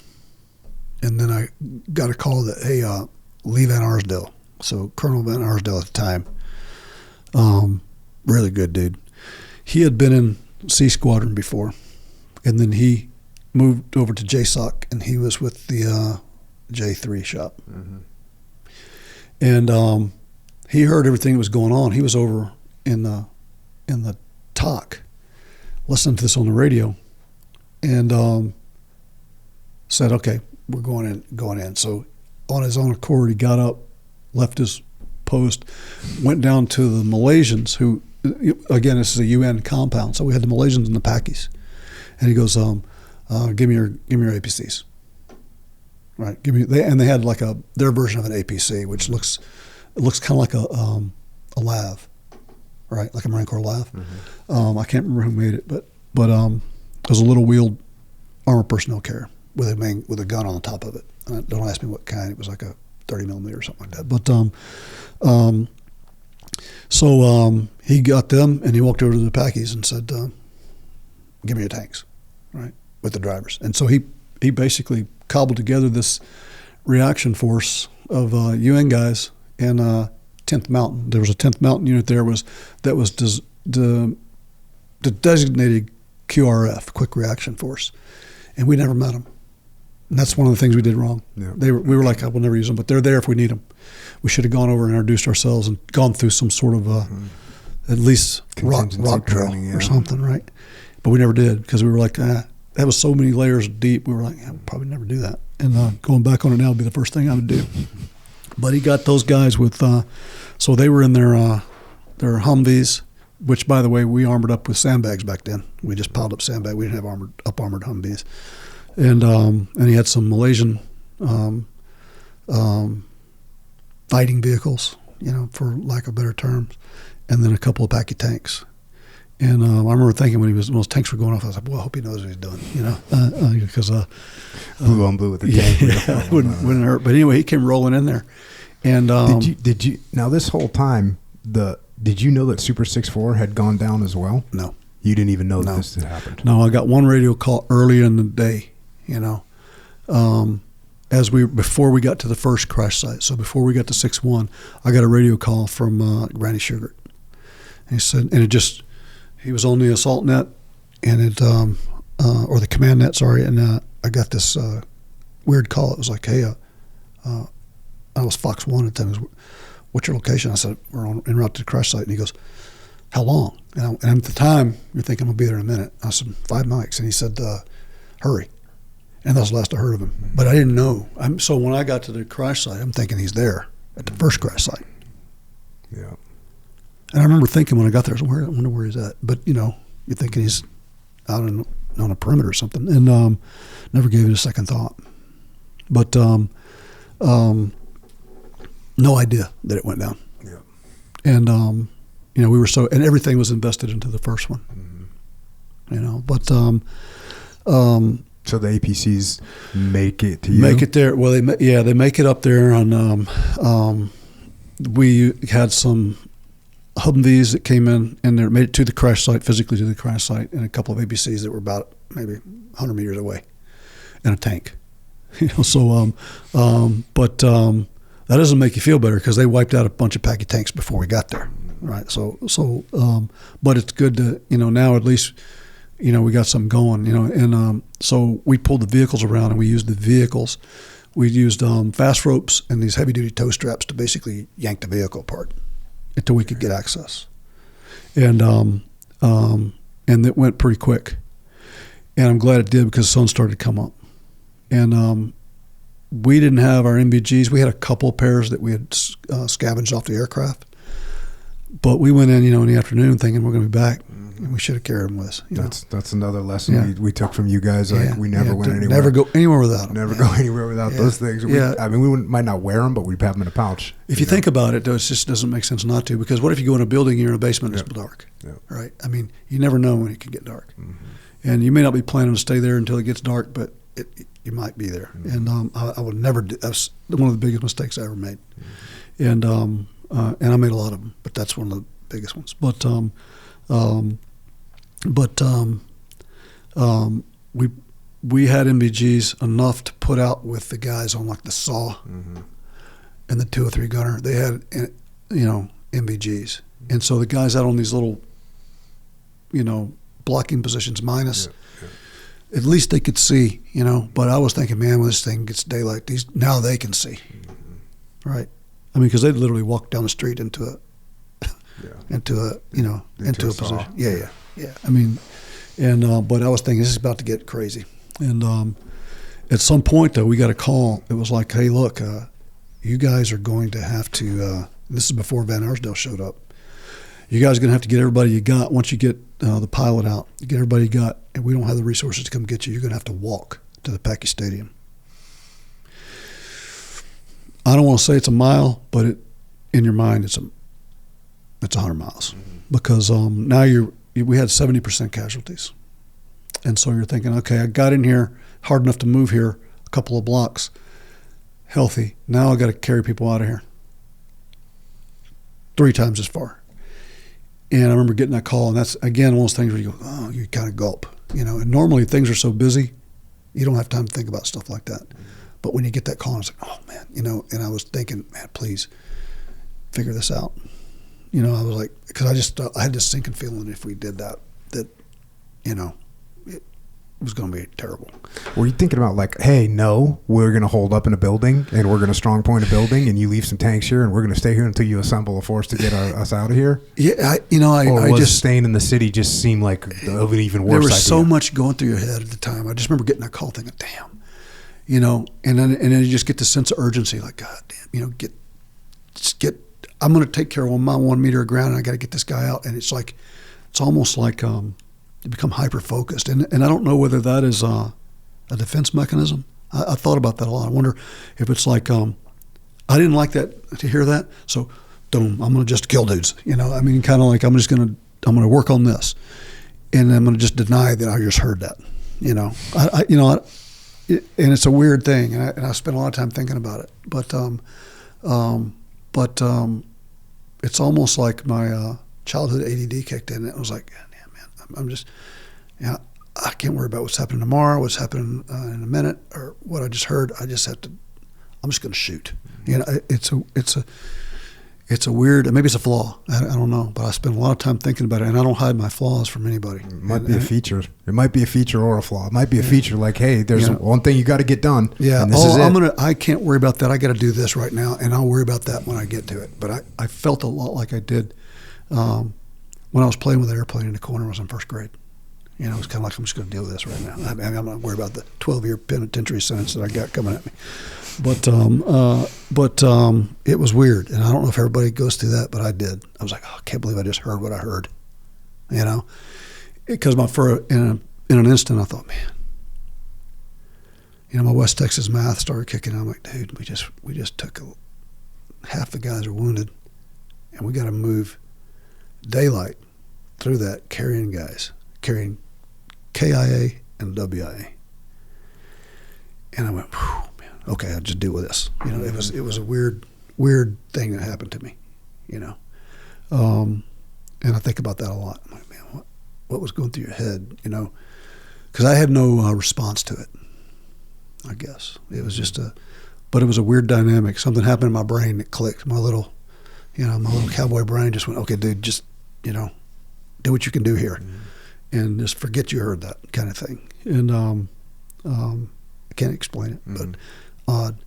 And then I got a call that, hey, Lee Van Arsdale, so Colonel Van Arsdale at the time, really good dude. He had been in C Squadron before, and then he moved over to JSOC, and he was with the J3 shop. Mm-hmm. And he heard everything that was going on. He was over in the TOC, listening to this on the radio, and said, okay, we're going in. So on his own accord, he got up, left his post, went down to the Malaysians, who, again, this is a UN compound, so we had the Malaysians and the Pakis. And he goes, give me your APCs. Right, they had like their version of an APC, which looks kind of like a LAV, right, like a Marine Corps LAV. Mm-hmm. I can't remember who made it, but it was a little wheeled armored personnel carrier with a gun on the top of it. Don't ask me what kind. It was like a 30 millimeter or something like that. But so he got them, and he walked over to the Pakis and said, "Give me your tanks," right, with the drivers. And so he basically cobbled together this reaction force of UN guys and 10th Mountain. There was a 10th Mountain unit there that was the designated QRF, Quick Reaction Force, and we never met them. And that's one of the things we did wrong. Yeah. We were like, I will never use them, but they're there if we need them. We should have gone over and introduced ourselves and gone through some sort of at least rock drill or something, right? But we never did, because we were like, that was so many layers deep. We were like, we'll probably never do that. And going back on it now would be the first thing I would do. But he got those guys with, so they were in their Humvees, which, by the way, we armored up with sandbags back then. We just piled up sandbags. We didn't have armored Humvees. And he had some Malaysian fighting vehicles, for lack of better terms, and then a couple of Packy tanks. And I remember thinking when those tanks were going off, I was like, well, I hope he knows what he's doing, because blue on blue with the tank. Yeah, wouldn't hurt. But anyway, he came rolling in there. And did you now this whole time did you know that Super 6-4 had gone down as well? No. You didn't even know that this had happened? No, I got one radio call early in the day, before we got to the first crash site. So before we got to 6-1, I got a radio call from Granny Sugar. He said, he was on the assault net, and or the command net, sorry, and I got this weird call. It was like, hey, I was Fox 1 at the time. What's your location? I said, we're en route to the crash site. And he goes, how long? And at the time, you're thinking, I'll be there in a minute. I said, 5 mics. And he said, hurry. And that was the last I heard of him. But I didn't know. So when I got to the crash site, I'm thinking he's there at the first crash site. Yeah. And I remember thinking when I got there, I wonder where he's at. But, you're thinking he's out on a perimeter or something. And never gave it a second thought. But no idea that it went down. Yeah. And, we were and everything was invested into the first one. Mm-hmm. But so the APCs make it to you? Make it there. Well, they make it up there. On we had some Humvees that came in and they made it to the crash site, physically to the crash site, and a couple of APCs that were about maybe 100 meters away, and a tank. But that doesn't make you feel better because they wiped out a bunch of Packy tanks before we got there, right? But it's good to now at least we got something going, and so we pulled the vehicles around and we used the vehicles. We used fast ropes and these heavy duty tow straps to basically yank the vehicle apart until we could get access, and that went pretty quick, and I'm glad it did because the sun started to come up, and we didn't have our MVGs. We had a couple of pairs that we had scavenged off the aircraft, but we went in, in the afternoon thinking we're going to be back. And we should have carried them with us. That's another lesson we took from you guys. Like we never went anywhere. Never go anywhere without them. Never go anywhere without those things. We might not wear them, but we'd have them in a pouch. If you think about it, though, it just doesn't make sense not to. Because what if you go in a building, you're in a basement, it's dark, right? I mean, you never know when it can get dark, and you may not be planning to stay there until it gets dark, but you might be there. And I would never do. That's one of the biggest mistakes I ever made, and I made a lot of them, but that's one of the biggest ones. But we had MVGs enough to put out with the guys on like the SAW and the 203 gunner. They had MVGs, and so the guys out on these little blocking positions minus. At least they could see, But I was thinking, man, when this thing gets daylight, now they can see, right? I mean, because they'd literally walk down the street into a position. Yeah. I mean, and but I was thinking this is about to get crazy. And at some point, though, we got a call. It was like, hey, look, you guys are going to have to. This is before Van Arsdale showed up. You guys are going to have to get everybody you got. Once you get the pilot out, you get everybody you got, and we don't have the resources to come get you. You're going to have to walk to the Packy Stadium. I don't want to say it's a mile, but in your mind, it's 100 miles because now we had 70% casualties, and so you're thinking, okay, I got in here hard enough to move here a couple of blocks, healthy. Now I got to carry people out of here 3 times as far. And I remember getting that call, and that's again one of those things where you go, oh, you kind of gulp, And normally things are so busy, you don't have time to think about stuff like that. But when you get that call, it's like, oh man, And I was thinking, man, please figure this out. I was like, because I had this sinking feeling if we did that, it was going to be terrible. Were you thinking about like, hey, no, we're going to hold up in a building and we're going to strong point a building and you leave some tanks here and we're going to stay here until you assemble a force to get us out of here? Yeah, I just staying in the city just seemed like an even worse There was idea. so much going through your head at the time. I just remember getting that call thinking, damn, and then you just get the sense of urgency, like, God damn, get I'm going to take care of my 1 meter of ground, and I got to get this guy out. And it's almost like you become hyper focused, and I don't know whether that is a defense mechanism. I thought about that a lot. I wonder if it's like I didn't like that to hear that, so I'm going to just kill dudes. You know, I mean, kind of like I'm going to work on this, and I'm going to just deny that I just heard that. You know, and it's a weird thing, and I spent a lot of time thinking about it. But it's almost like my childhood ADD kicked in. It was like, damn, man, I'm just, I can't worry about what's happening tomorrow, what's happening in a minute, or what I just heard. I just have to. I'm just going to shoot. You know, it's a weird. Maybe it's a flaw. I don't know, but I spend a lot of time thinking about it, and I don't hide my flaws from anybody. It might be a feature. It might be a feature or a flaw. It might be a feature like, hey, there's one thing you got to get done. Yeah. And this is it. I can't worry about that. I got to do this right now, and I'll worry about that when I get to it. But I felt a lot like I did when I was playing with an airplane in the corner when I was in first grade. You know, it's kind of like I'm just going to deal with this right now. I mean, I'm not worried about the 12-year penitentiary sentence that I got coming at me. But it was weird, and I don't know if everybody goes through that, but I did. I was like, oh, I can't believe I just heard what I heard. You know, because in an instant I thought, man, you know, my West Texas math started kicking in. I'm like, dude, we just took half the guys are wounded, and we got to move daylight through that carrying KIA and WIA. And I went, man, okay, I'll just deal with this. You know, it was a weird thing that happened to me, you know. And I think about that a lot. I'm like, man, what was going through your head, you know? Because I had no response to it, I guess. It was just but it was a weird dynamic. Something happened in my brain that clicked. My little cowboy brain just went, okay, dude, just, you know, do what you can do here. Mm-hmm. And just forget you heard that kind of thing. And I can't explain it, but odd.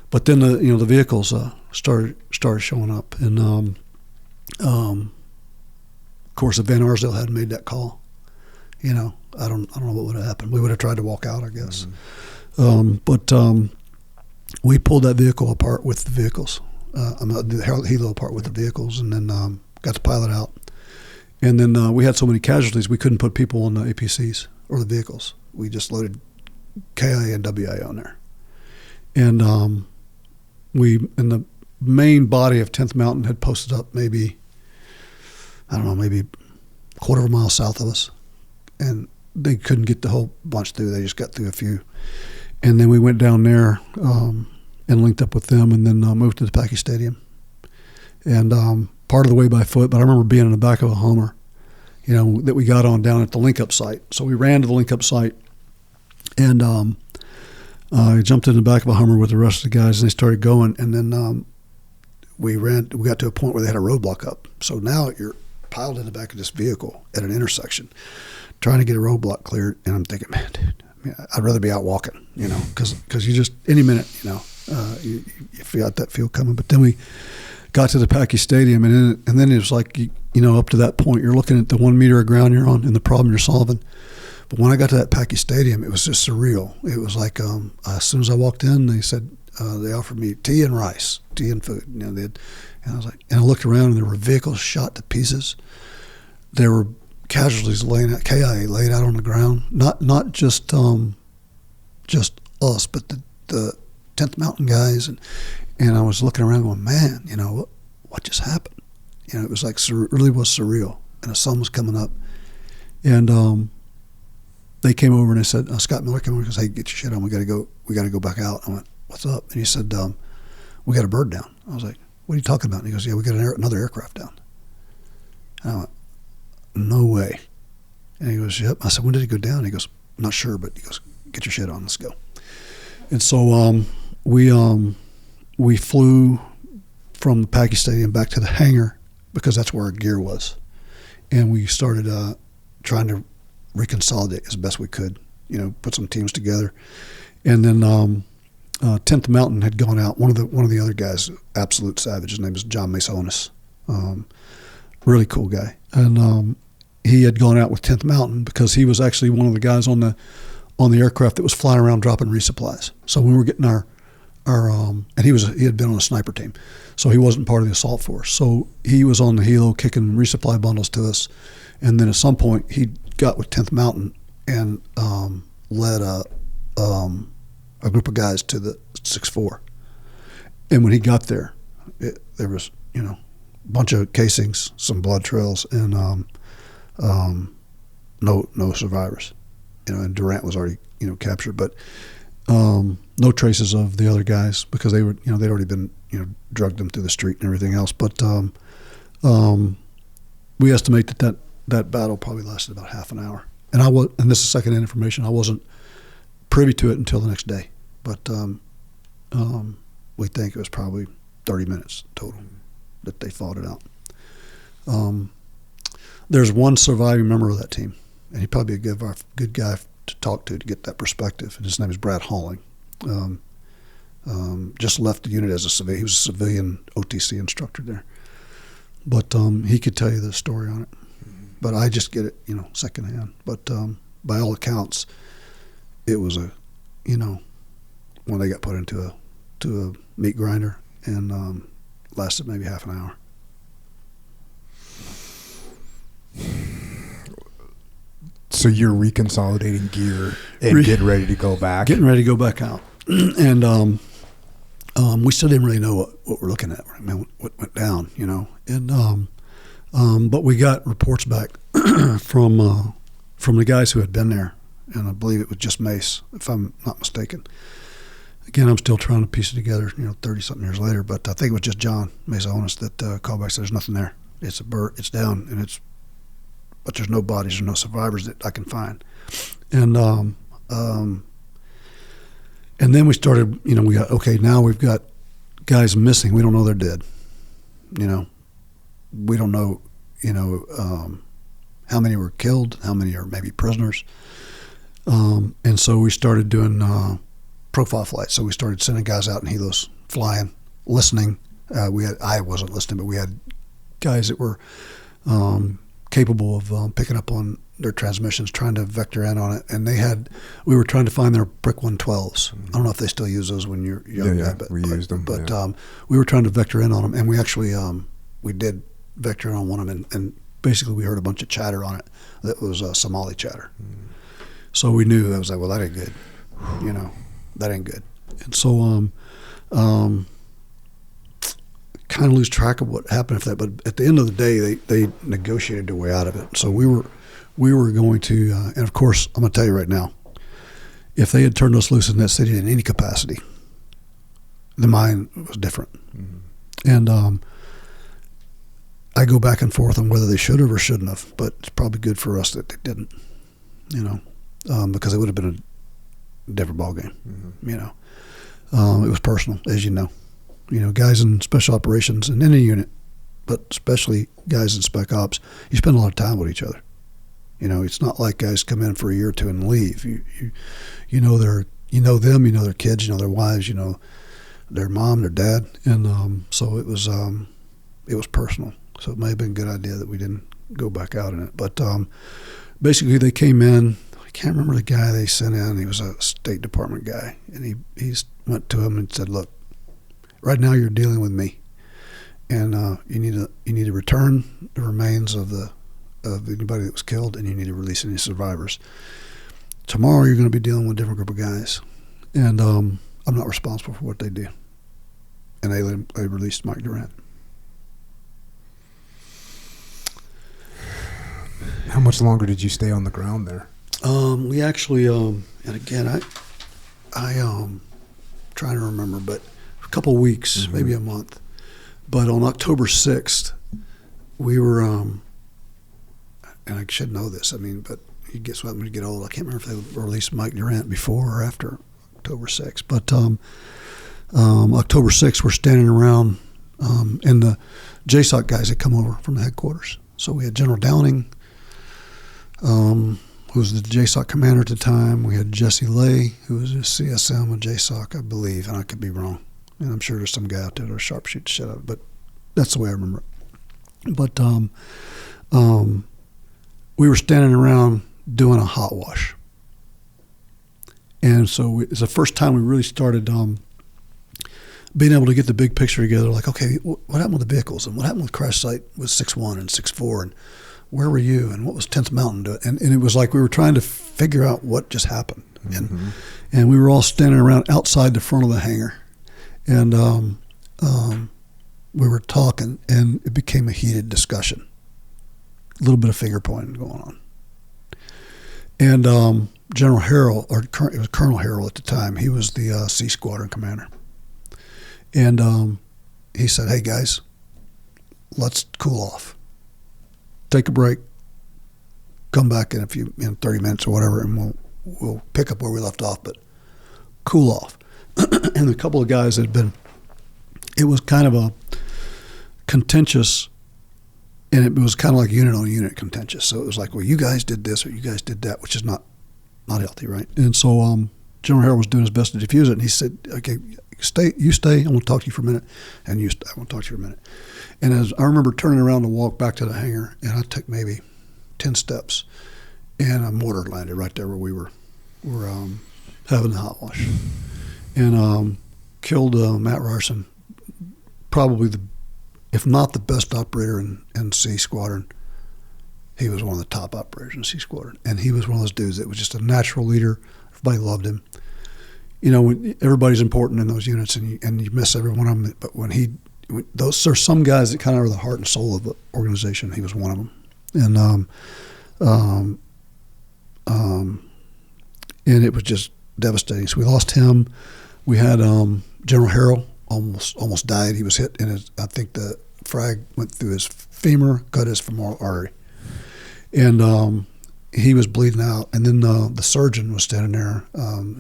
But then the vehicles started showing up, and of course, if Van Arsdale hadn't made that call, you know, I don't know what would have happened. We would have tried to walk out, I guess. Mm-hmm. But we pulled that vehicle apart with the vehicles. The helo apart with the vehicles, and then got the pilot out. And then we had so many casualties, we couldn't put people on the APCs or the vehicles. We just loaded KIA and WIA on there. And in the main body of 10th Mountain had posted up maybe a quarter of a mile south of us. And they couldn't get the whole bunch through. They just got through a few. And then we went down there and linked up with them, and then moved to the Packy Stadium. And part of the way by foot, but I remember being in the back of a Hummer, you know, that we got on down at the link-up site. So we ran to the link-up site, and I jumped in the back of a Hummer with the rest of the guys, and they started going. And then we got to a point where they had a roadblock up. So now you're piled in the back of this vehicle at an intersection, trying to get a roadblock cleared. And I'm thinking, man, dude, I'd rather be out walking, you know, because you just, any minute, you know, you feel that feel coming. But then we got to the Packy Stadium, and then it was like, you know, up to that point, you're looking at the 1 meter of ground you're on and the problem you're solving. But when I got to that Packy Stadium, it was just surreal. It was like, as soon as I walked in, they said, they offered me tea and rice, tea and food. You know, and I was like, and I looked around, and there were vehicles shot to pieces. There were casualties KIA laid out on the ground. Not just us, but the 10th Mountain guys, and I was looking around going, man, you know, what just happened? You know, it was like, it really was surreal. And the sun was coming up, and they came over and they said, Scott Miller came over and said, hey, get your shit on. We got to go back out. I went, what's up? And he said, we got a bird down. I was like, what are you talking about? And he goes, yeah, we got another aircraft down. And I went, no way. And he goes, yep. I said, when did it go down? He goes, I'm not sure, but he goes, get your shit on, let's go. And so we flew from the Packy Stadium back to the hangar, because that's where our gear was. And we started trying to reconsolidate as best we could, you know, put some teams together. And then 10th Mountain had gone out. One of the other guys, absolute savage, his name is John Masonis, really cool guy. And he had gone out with 10th Mountain because he was actually one of the guys on the aircraft that was flying around dropping resupplies. So when we were getting our and he had been on a sniper team, so he wasn't part of the assault force. So he was on the helo kicking resupply bundles to us, and then at some point he got with 10th Mountain and led a group of guys to the 6-4. And when he got there, there was a bunch of casings, some blood trails, and no survivors. And Durant was already captured, but no traces of the other guys because they were they'd already been drugged them through the street and everything else. But we estimate that battle probably lasted about half an hour. And this is second-hand information. I wasn't privy to it until the next day, but we think it was probably 30 minutes total that they fought it out. There's one surviving member of that team, and he'd probably be a good guy to talk to get that perspective. And his name is Brad Halling. Just left the unit as a civilian. He was a civilian OTC instructor there, but he could tell you the story on it. But I just get it, secondhand. But by all accounts, it was when they got put into a meat grinder and lasted maybe half an hour. So you're reconsolidating gear and getting ready to go back? Getting ready to go back out. And we still didn't really know what we're looking at. I mean, what went down, And but we got reports back from the guys who had been there, and I believe it was just Mace, if I'm not mistaken. Again, I'm still trying to piece it together, 30-something years later, but I think it was just John Mace-Onis that called back and said, there's nothing there. It's it's down, but there's no bodies, there's no survivors that I can find. And then we started, we got, okay, now we've got guys missing. We don't know they're dead. We don't know, how many were killed, how many are maybe prisoners. And so we started doing profile flights. So we started sending guys out in helos, flying, listening. I wasn't listening, but we had guys that were capable of picking up on their transmissions, trying to vector in on it. And we were trying to find their Brick 112s. I don't know if they still use those when you're young. Yeah, we used them. But we were trying to vector in on them, and we actually we did vector in on one of them, and basically we heard a bunch of chatter on it that was Somali chatter. So we knew, I was like, well, that ain't good. That ain't good. And so kind of lose track of what happened after that. But at the end of the day, they negotiated their way out of it. So we were going to, and of course, I'm going to tell you right now, if they had turned us loose in that city in any capacity, the mine was different. And I go back and forth on whether they should have or shouldn't have, but it's probably good for us that they didn't, because it would have been a different ballgame. It was personal, as you know. Guys in special operations in any unit, but especially guys in spec ops, you spend a lot of time with each other. It's not like guys come in for a year or two and leave. You know them, their kids, their wives, their mom, their dad, and so it was personal. So it may have been a good idea that we didn't go back out in it. But basically, they came in. I can't remember the guy they sent in. He was a State Department guy, and he went to him and said, "Look, right now you're dealing with me, and you need to return the remains of anybody that was killed, and you need to release any survivors. Tomorrow you're going to be dealing with a different group of guys, and I'm not responsible for what they do." And they released Mike Durant. How much longer did you stay on the ground there? We actually, and again, I trying to remember, but a couple of weeks, maybe a month. But on October 6th, we were, and I should know this, but you get when you get old, I can't remember if they released Mike Durant before or after October 6th. But October 6th, we're standing around, and the JSOC guys had come over from the headquarters. So we had General Downing, who was the JSOC commander at the time. We had Jesse Lay, who was a CSM of JSOC, I believe, and I could be wrong. And I'm sure there's some guy out there that'll sharpshoot the shit out of it, but that's the way I remember it. But we were standing around doing a hot wash. And so it's the first time we really started being able to get the big picture together, like, okay, what happened with the vehicles, and what happened with crash site with 6-1 and 6-4, and where were you, and what was 10th Mountain doing? And it was like we were trying to figure out what just happened. And we were all standing around outside the front of the hangar, and we were talking, and it became a heated discussion. A little bit of finger pointing going on. And General Harrell, it was Colonel Harrell at the time, he was the C Squadron commander. And he said, hey, guys, let's cool off. Take a break. Come back in 30 minutes or whatever, and we'll pick up where we left off, but cool off. And a couple of guys it was kind of a contentious, and it was kind of like unit on unit contentious. So it was like, well, you guys did this or you guys did that, which is not healthy, right? And so General Harrell was doing his best to diffuse it, and he said, okay, you stay, I want to talk to you for a minute, and you stay, I want to talk to you for a minute. And as I remember turning around to walk back to the hangar, and I took maybe 10 steps, and a mortar landed right there where we were having the hot wash, and killed Matt Ryerson, probably if not the best operator in C Squadron. He was one of the top operators in C Squadron, and he was one of those dudes that was just a natural leader. Everybody loved him. You know, everybody's important in those units, and you miss every one of them. But there's some guys that kind of are the heart and soul of the organization. He was one of them, and it was just devastating. So we lost him. We had General Harrell almost died. He was hit I think the frag went through his femur, cut his femoral artery, and he was bleeding out. And then the surgeon was standing there,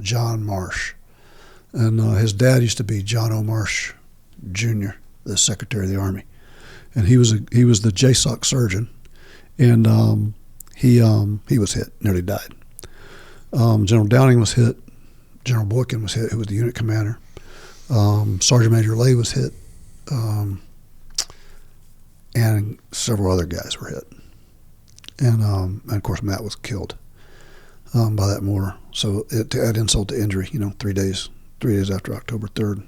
John Marsh, and his dad used to be John O. Marsh Jr., the Secretary of the Army, and he was the JSOC surgeon, and he was hit, nearly died. General Downing was hit. General Boykin was hit, who was the unit commander. Sergeant Major Lay was hit, and several other guys were hit. And of course, Matt was killed by that mortar. So to add insult to injury, 3 days after October 3rd,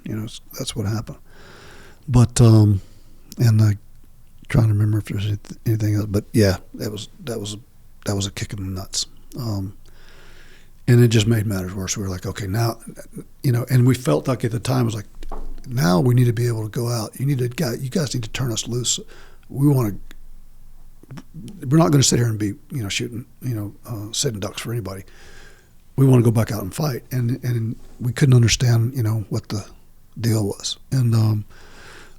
that's what happened. But and I trying to remember if there's anything else, but yeah, that was a kick in the nuts. And it just made matters worse. We were like, okay, now, and we felt like at the time it was like, now we need to be able to go out. You guys need to turn us loose. We're not going to sit here and be, shooting, sitting ducks for anybody. We want to go back out and fight. And we couldn't understand, what the deal was. And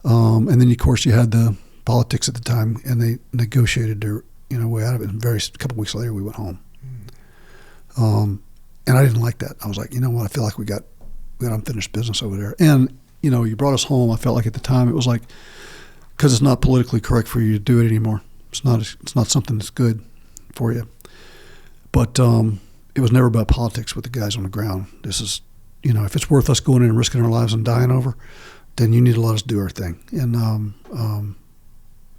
then of course you had the politics at the time, and they negotiated their, way out of it. And a couple weeks later we went home. And I didn't like that. I was like, you know what? I feel like we got unfinished business over there. And, you brought us home. I felt like at the time it was like, because it's not politically correct for you to do it anymore. It's not something that's good for you. But it was never about politics with the guys on the ground. This is, if it's worth us going in and risking our lives and dying over, then you need to let us do our thing. And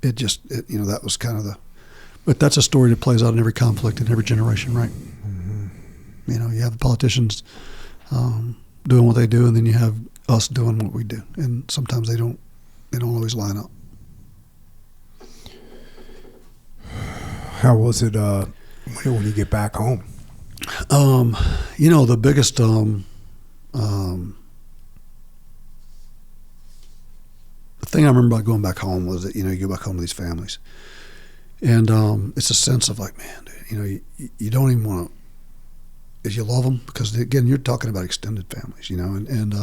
that was kind of but that's a story that plays out in every conflict in every generation, right? You have the politicians doing what they do, and then you have us doing what we do, and sometimes they don't always line up. How was it when you get back home? The biggest the thing I remember about going back home was that you go back home to these families, and it's a sense of like, man, dude, you don't even want to. Is you love them, because again, you're talking about extended families, and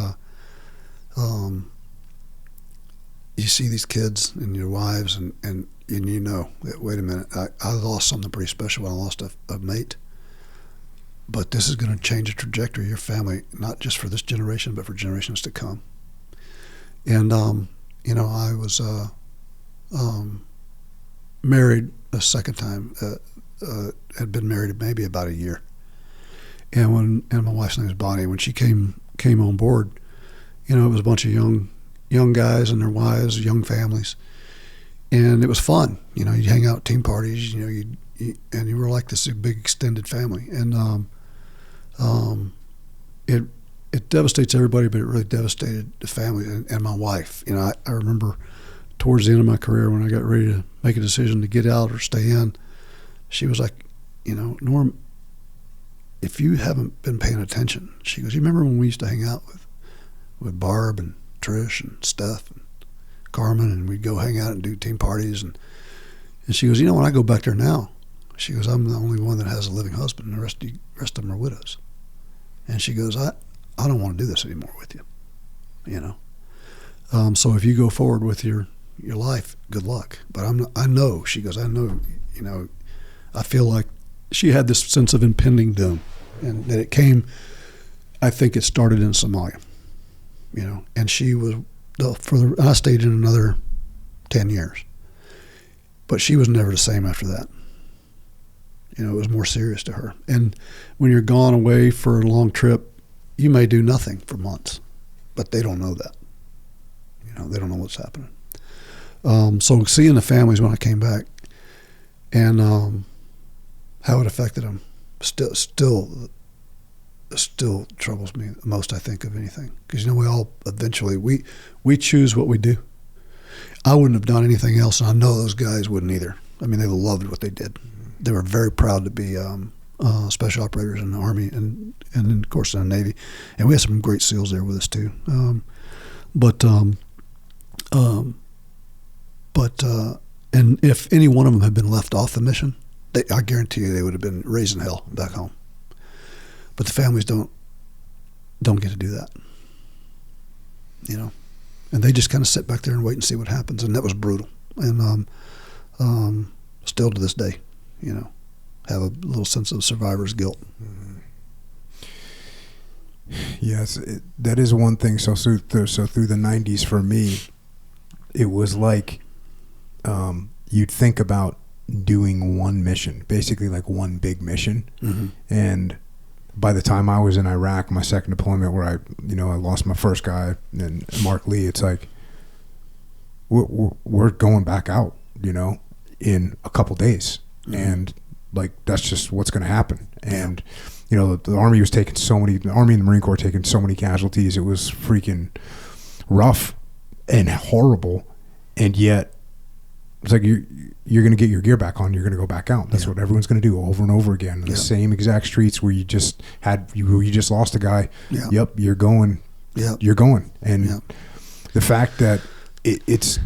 you see these kids and your wives, and that, wait a minute, I lost something pretty special when I lost a mate, but this is going to change the trajectory of your family, not just for this generation, but for generations to come. And I was married a second time, had been married maybe about a year. And my wife's name is Bonnie. When she came on board, it was a bunch of young guys and their wives, young families, and it was fun. You'd hang out at team parties. And you were like this big extended family. And it devastates everybody, but it really devastated the family and my wife. You know, I remember towards the end of my career when I got ready to make a decision to get out or stay in, she was like, you know, Norm, if you haven't been paying attention, she goes, you remember when we used to hang out with Barb and Trish and Steph and Carmen, and we'd go hang out and do team parties, and she goes, you know, when I go back there now, she goes, I'm the only one that has a living husband, and the rest of them are widows. And she goes, I don't want to do this anymore with you, you know. So if you go forward with your life, good luck. But I know, she goes, I know, you know, I feel like she had this sense of impending doom, and that it came, I think it started in Somalia, you know, and she was, I stayed in another 10 years, but she was never the same after that. You know, it was more serious to her. And when you're gone away for a long trip, you may do nothing for months, but they don't know that. You know, they don't know what's happening. So seeing the families when I came back, and how it affected them, still troubles me the most, I think, of anything. Because, you know, we all eventually, we choose what we do. I wouldn't have done anything else, and I know those guys wouldn't either. I mean, they loved what they did. They were very proud to be special operators in the Army and of course in the Navy. And we had some great SEALs there with us too. And if any one of them had been left off the mission, I guarantee you they would have been raising hell back home. But the families don't get to do that, you know. And they just kind of sit back there and wait and see what happens. And that was brutal. And still to this day, you know, have a little sense of survivor's guilt. Yes, that is one thing. So through the 90s for me, it was like you'd think about doing one mission, basically like one big mission. Mm-hmm. And by the time I was in Iraq, my second deployment where I lost my first guy and Mark Lee, it's like we're going back out, you know, in a couple days. Mm-hmm. And like that's just what's going to happen. And you know, the Army and the Marine Corps taking so many casualties. It was freaking rough and horrible. And yet it's like you're going to get your gear back on. You're going to go back out. That's what everyone's going to do over and over again. The same exact streets where you just lost a guy. Yeah. Yep. You're going. Yeah. You're going. And the fact that it's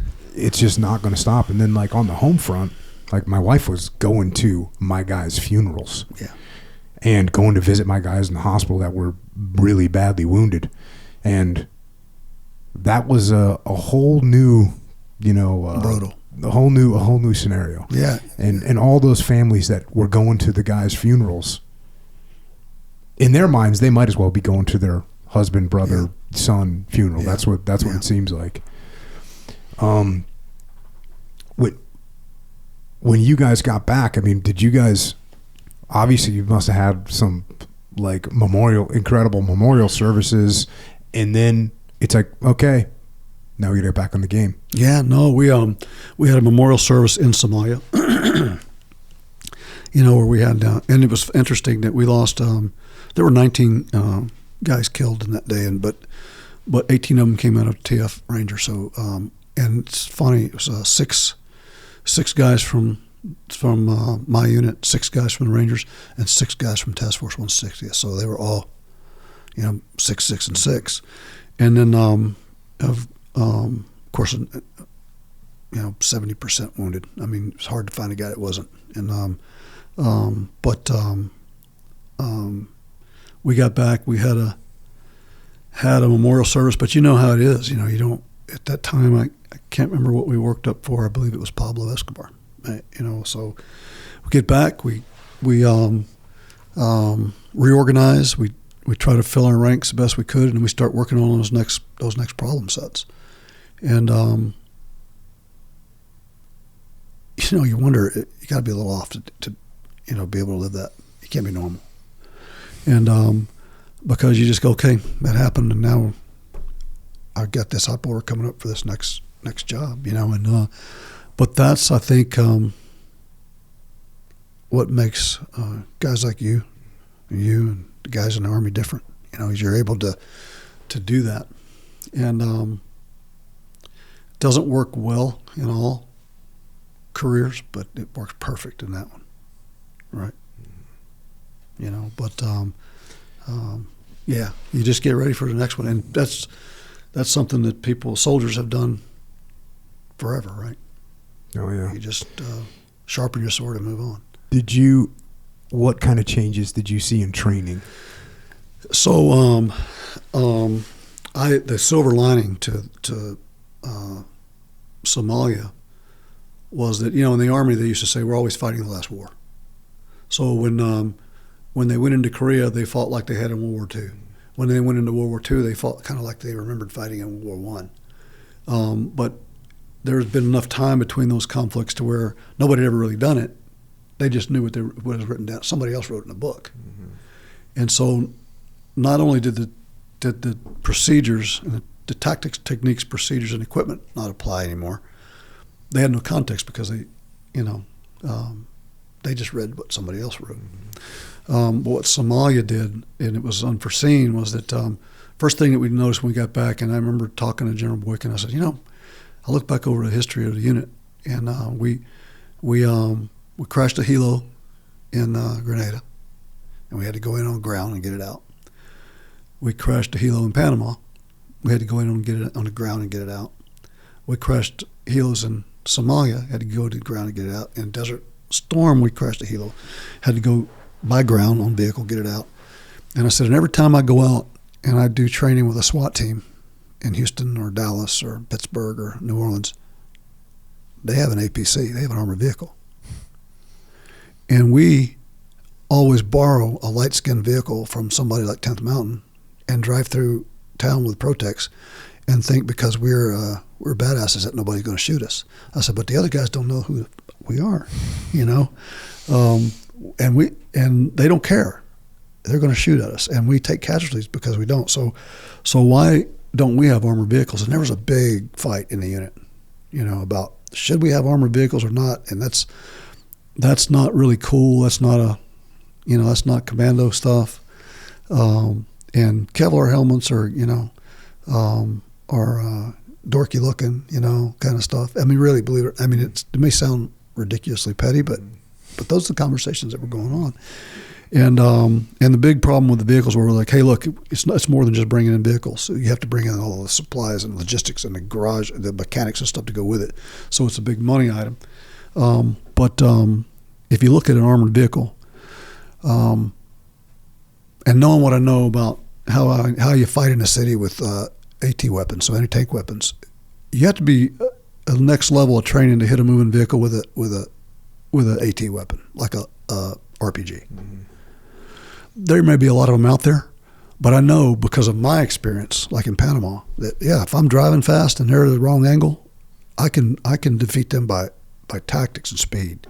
just not going to stop. And then like on the home front, like my wife was going to my guys' funerals. Yeah. And going to visit my guys in the hospital that were really badly wounded. And that was a whole new, brutal. A whole new scenario. Yeah. And all those families that were going to the guys' funerals, in their minds, they might as well be going to their husband, brother, son funeral. Yeah. That's what it seems like. When you guys got back, I mean, did you guys, obviously you must have had some like incredible memorial services, and then it's like, okay, now we get back on the game. Yeah, no, we had a memorial service in Somalia, where we had, and it was interesting that we lost, there were 19 guys killed in that day, but 18 of them came out of TF Ranger. So, and it's funny, it was six guys from my unit, 6 guys from the Rangers, and 6 guys from Task Force 160. So they were all, 6, 6, and 6. And then, of course, 70% wounded. I mean, it's hard to find a guy that wasn't. And we got back. We had a memorial service, but you know how it is. You don't at that time. I can't remember what we worked up for. I believe it was Pablo Escobar. So we get back. We reorganize. We try to fill our ranks the best we could, and we start working on those next problem sets. And you wonder, you got to be a little off to be able to live that. You can't be normal. And because you just go, okay, that happened, and now I've got this hot order coming up for this next job, and but that's, I think, what makes guys like you and the guys in the Army different, you're able to do that. And it doesn't work well in all careers, but it works perfect in that one, right? But yeah, you just get ready for the next one, and that's something that soldiers have done forever, right? Oh yeah. You just sharpen your sword and move on. What kind of changes did you see in training? So, the silver lining to Somalia was that, in the Army they used to say we're always fighting the last war. So when they went into Korea, they fought like they had in World War II. When they went into World War II, they fought kind of like they remembered fighting in World War I. But there's been enough time between those conflicts to where nobody had ever really done it. They just knew what was written down. Somebody else wrote in a book. Mm-hmm. And so not only did the procedures and the tactics, techniques, procedures, and equipment not apply anymore, they had no context because they just read what somebody else wrote. Mm-hmm. But what Somalia did, and it was unforeseen, was that first thing that we noticed when we got back, and I remember talking to General Boykin, I said, I looked back over the history of the unit, and we crashed a helo in Grenada, and we had to go in on the ground and get it out. We crashed a helo in Panama. We had to go in and get it on the ground and get it out. We crashed helos in Somalia, had to go to the ground and get it out. In Desert Storm, we crashed a helo, had to go by ground on vehicle, get it out. And I said, and every time I go out and I do training with a SWAT team in Houston or Dallas or Pittsburgh or New Orleans, they have an APC, they have an armored vehicle. And we always borrow a light-skinned vehicle from somebody like 10th Mountain and drive through town with Protex and think because we're badasses that nobody's going to shoot us. I said, but the other guys don't know who we are, and they don't care. They're going to shoot at us, and we take casualties because we don't. So why don't we have armored vehicles? And there was a big fight in the unit, about should we have armored vehicles or not? And that's not really cool. That's not that's not commando stuff. And Kevlar helmets are dorky looking, kind of stuff. I mean, really, believe it. I mean, it may sound ridiculously petty, but those are the conversations that were going on. And the big problem with the vehicles were like, hey, look, it's more than just bringing in vehicles. So you have to bring in all the supplies and logistics and the garage, the mechanics and stuff to go with it. So it's a big money item. But if you look at an armored vehicle, and knowing what I know about how you fight in a city with AT weapons, so anti-tank weapons, you have to be a next level of training to hit a moving vehicle with an AT weapon, like a RPG. Mm-hmm. There may be a lot of them out there, but I know because of my experience, like in Panama, that if I'm driving fast and they're at the wrong angle, I can defeat them by tactics and speed.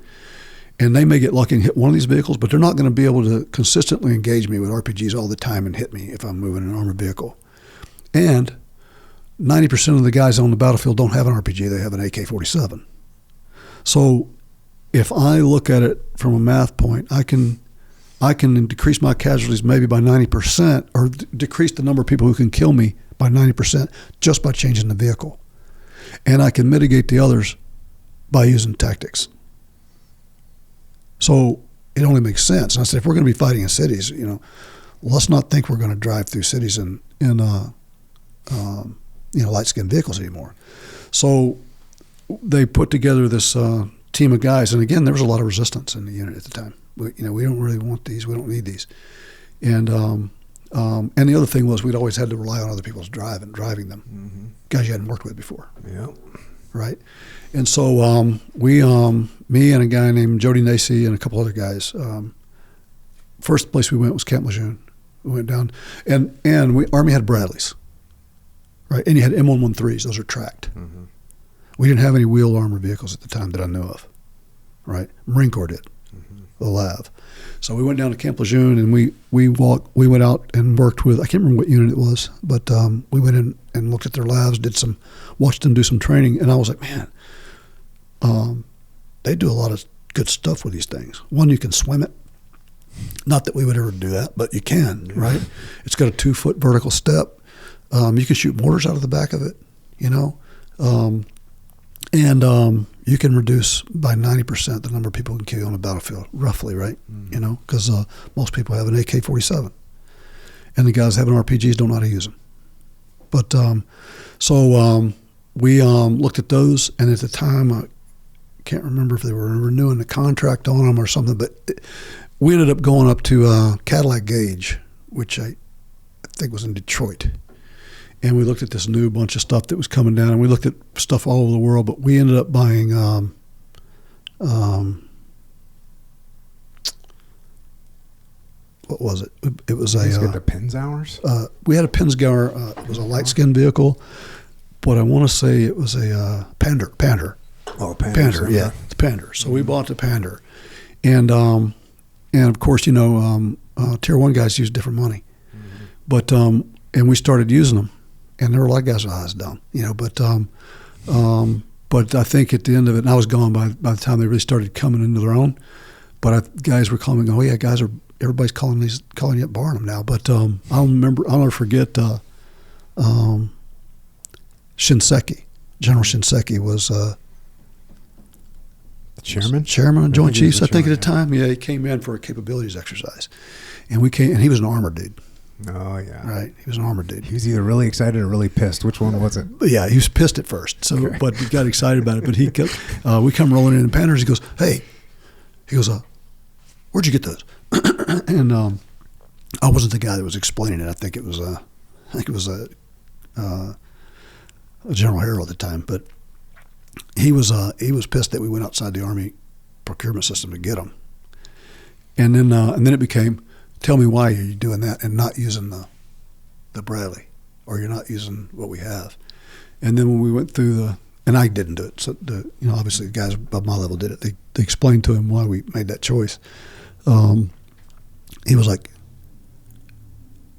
And they may get lucky and hit one of these vehicles, but they're not going to be able to consistently engage me with RPGs all the time and hit me if I'm moving an armored vehicle. And 90% of the guys on the battlefield don't have an RPG, they have an AK-47. So if I look at it from a math point, I can decrease my casualties maybe by 90%, or decrease the number of people who can kill me by 90% just by changing the vehicle. And I can mitigate the others by using tactics. So it only makes sense. And I said, if we're going to be fighting in cities, let's not think we're going to drive through cities in light-skinned vehicles anymore. So they put together this team of guys, and again, there was a lot of resistance in the unit at the time. We don't really want these. We don't need these. And the other thing was we'd always had to rely on other people's driving them, mm-hmm. guys you hadn't worked with before. Yeah. Right. And so me and a guy named Jody Nacy and a couple other guys. First place we went was Camp Lejeune. We went down, and Army had Bradleys, right? And you had M113s; those are tracked. Mm-hmm. We didn't have any wheeled armored vehicles at the time that I knew of, right? Marine Corps did, mm-hmm. the LAV. So we went down to Camp Lejeune, and we went out and worked with, I can't remember what unit it was, but we went in and looked at their labs, watched them do some training, and I was like, man, they do a lot of good stuff with these things. One, you can swim it, Not that we would ever do that, but you can, right? It's got a 2-foot vertical step. You can shoot mortars out of the back of it, you know, and you can reduce by 90% the number of people you can kill on a battlefield, roughly, right? You know, because most people have an AK-47, and the guys having RPGs don't know how to use them. But we looked at those, and at the time, I can't remember if they were renewing the contract on them or something, but we ended up going up to Cadillac Gauge, which I think was in Detroit. And we looked at this new bunch of stuff that was coming down, and we looked at stuff all over the world, but we ended up buying what was it? It was a the Penzauers? We had a Penzauer. It was a light skin vehicle, but I want to say it was a Pander. Oh, Pander, yeah, it's Pander. So we bought the Pander, and of course, you know, Tier 1 guys use different money, but and we started using them, and there were a lot of guys with eyes down, you know, but I think at the end of it, and I was gone by the time they really started coming into their own, but guys were calling me, going, oh yeah, everybody's calling you at Barnum now, but I'll never forget Shinseki. General Shinseki was Chairman of Joint Chiefs, I think, at the time. Yeah, he came in for a capabilities exercise, and he was an armored dude. Oh yeah, right. He was an armored dude. He was either really excited or really pissed. Which one was it? Yeah, he was pissed at first. So, okay. But he got excited about it. But he kept. We come rolling in Panthers. He goes, "Hey," he goes, "Where'd you get those?" And I wasn't the guy that was explaining it. I think it was a General Harrell at the time, but he was pissed that we went outside the Army procurement system to get them. And then it became, tell me why you're doing that and not using the Bradley, or you're not using what we have. And then when we went through and I didn't do it, so obviously the guys above my level did it. They explained to him why we made that choice. He was like,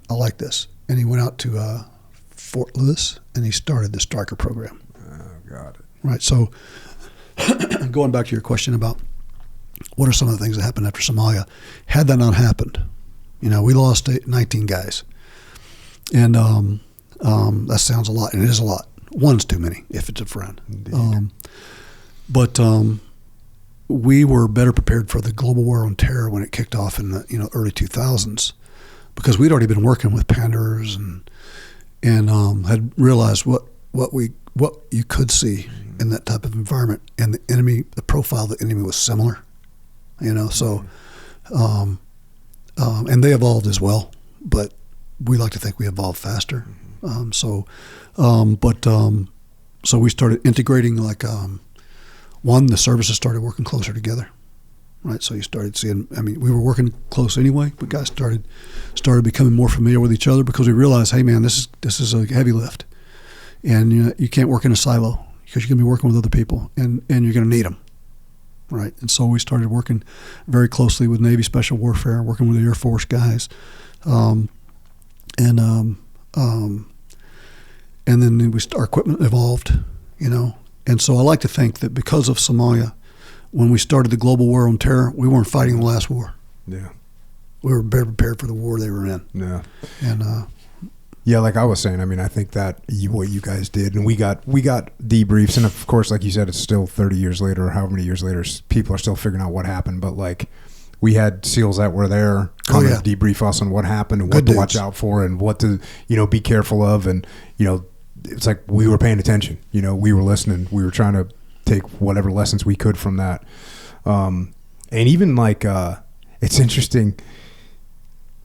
I like this. And he went out to Fort Lewis, and he started the Striker program. Oh, got it. Right. So going back to your question about what are some of the things that happened after Somalia, had that not happened, we lost 19 guys. And that sounds a lot, and it is a lot. One's too many if it's a friend. But we were better prepared for the global war on terror when it kicked off in the early 2000s, because we'd already been working with Panders and had realized what you could see in that type of environment, and the enemy, the profile of the enemy was similar, So, and they evolved as well, but we like to think we evolved faster. So we started integrating, the services started working closer together, right? So you started seeing, we were working close anyway, but guys started becoming more familiar with each other, because we realized, hey man, this is a heavy lift, and you can't work in a silo, because you're going to be working with other people, and you're going to need them, right? And so we started working very closely with Navy Special Warfare, working with the Air Force guys, and then our equipment evolved, And so I like to think that because of Somalia, when we started the global war on terror, we weren't fighting the last war. Yeah. We were better prepared for the war they were in. Yeah. And yeah, like I was saying, I think that what you guys did, and we got debriefs, and of course, like you said, it's still 30 years later, or however many years later, people are still figuring out what happened. But we had SEALs that were there come and debrief us on what happened and what to watch out for and what to be careful of, and it's like we were paying attention. We were listening. We were trying to take whatever lessons we could from that. And even it's interesting.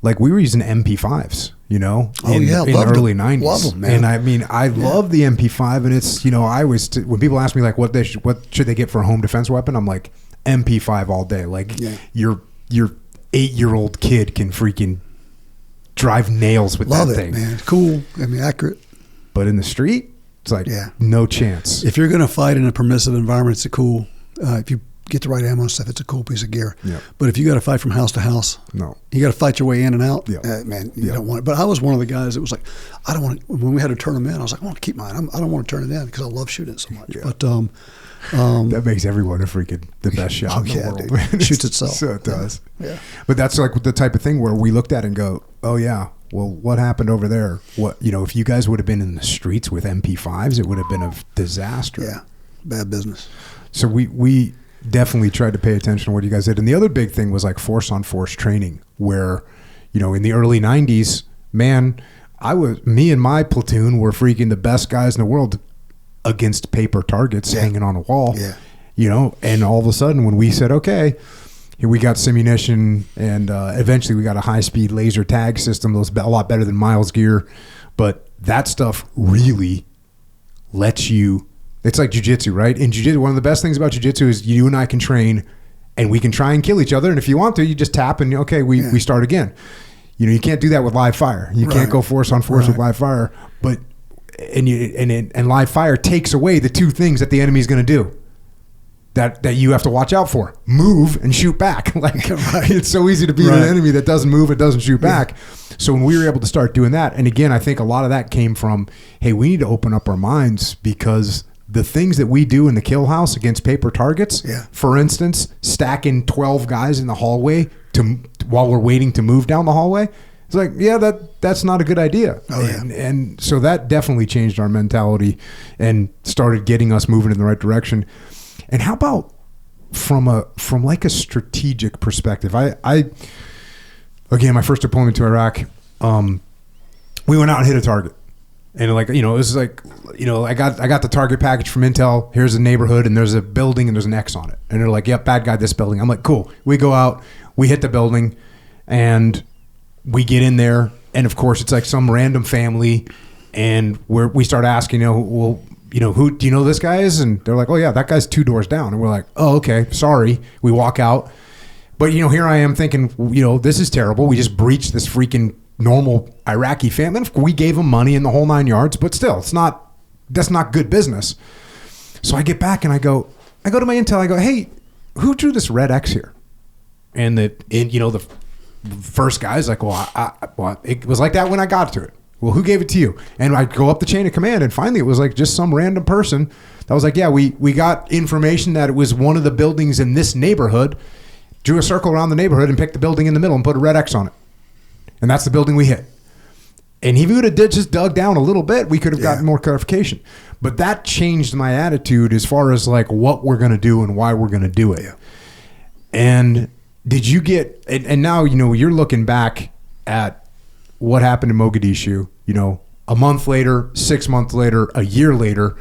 We were using MP5s, in the early 90s. Love them, man. And I love the MP5, and it's, I always, when people ask me what should they get for a home defense weapon, I'm like, MP5 all day. Your 8-year-old kid can freaking drive nails with that thing. Love it, man. Cool. Accurate. But in the street, it's no chance. If you're going to fight in a permissive environment, it's cool. If you get the right ammo and stuff, it's a cool piece of gear. Yeah. But if you got to fight from house to house, no, you got to fight your way in and out. Yeah. Man, you don't want it. But I was one of the guys that was like, I don't want to. When we had to turn them in, I was like, I want to keep mine. I don't want to turn it in because I love shooting it so much. Yeah. But that makes everyone the best shot in the world. Dude. Shoots itself. So it does. Yeah. But that's like the type of thing where we looked at it and go, oh yeah, well, what happened over there? What, if you guys would have been in the streets with MP5s, it would have been a disaster. Yeah. Bad business. So we definitely tried to pay attention to what you guys did. And the other big thing was like force on force training where, in the early 90s, man, me and my platoon were freaking the best guys in the world against paper targets hanging on a wall. Yeah. And all of a sudden when we said, okay, here we got simunition and eventually we got a high-speed laser tag system that was a lot better than Miles gear. But that stuff really lets you, it's like jiu-jitsu, right? In jiu-jitsu, one of the best things about jiu-jitsu is you and I can train and we can try and kill each other. And if you want to, you just tap and okay, we start again. You can't do that with live fire. You can't go force on force with live fire. But and live fire takes away the two things that the enemy is going to do. That you have to watch out for: move and shoot back. It's so easy to beat an enemy that doesn't move and doesn't shoot back. So when we were able to start doing that, and again, I think a lot of that came from, hey, we need to open up our minds because the things that we do in the kill house against paper targets, for instance, stacking 12 guys in the hallway while we're waiting to move down the hallway, it's like, that's not a good idea. And so that definitely changed our mentality and started getting us moving in the right direction. And how about from like a strategic perspective? Again, my first deployment to Iraq, we went out and hit a target. And it was like, I got the target package from Intel. Here's a neighborhood and there's a building and there's an X on it. And they're like, yep, bad guy, this building. I'm like, cool. We go out, we hit the building and we get in there. And of course it's like some random family. And we start asking, who do you know this guy is? And they're like, oh yeah, that guy's 2 doors down. And we're like, oh, okay, sorry. We walk out. But here I am thinking, this is terrible. We just breached this freaking normal Iraqi family. We gave them money in the whole 9 yards, but still, that's not good business. So I get back and I go to my intel. I go, hey, who drew this red X here? And the first guy's like, well, it was like that when I got to it. Well, who gave it to you? And I go up the chain of command, and finally it was like just some random person that was like, yeah, we got information that it was one of the buildings in this neighborhood, drew a circle around the neighborhood and picked the building in the middle and put a red X on it. And that's the building we hit. And if he would have just dug down a little bit, we could have gotten more clarification. But that changed my attitude as far as like what we're going to do and why we're going to do it. Yeah. And did you get, and now, you're looking back at what happened in Mogadishu, a month later, 6 months later, a year later.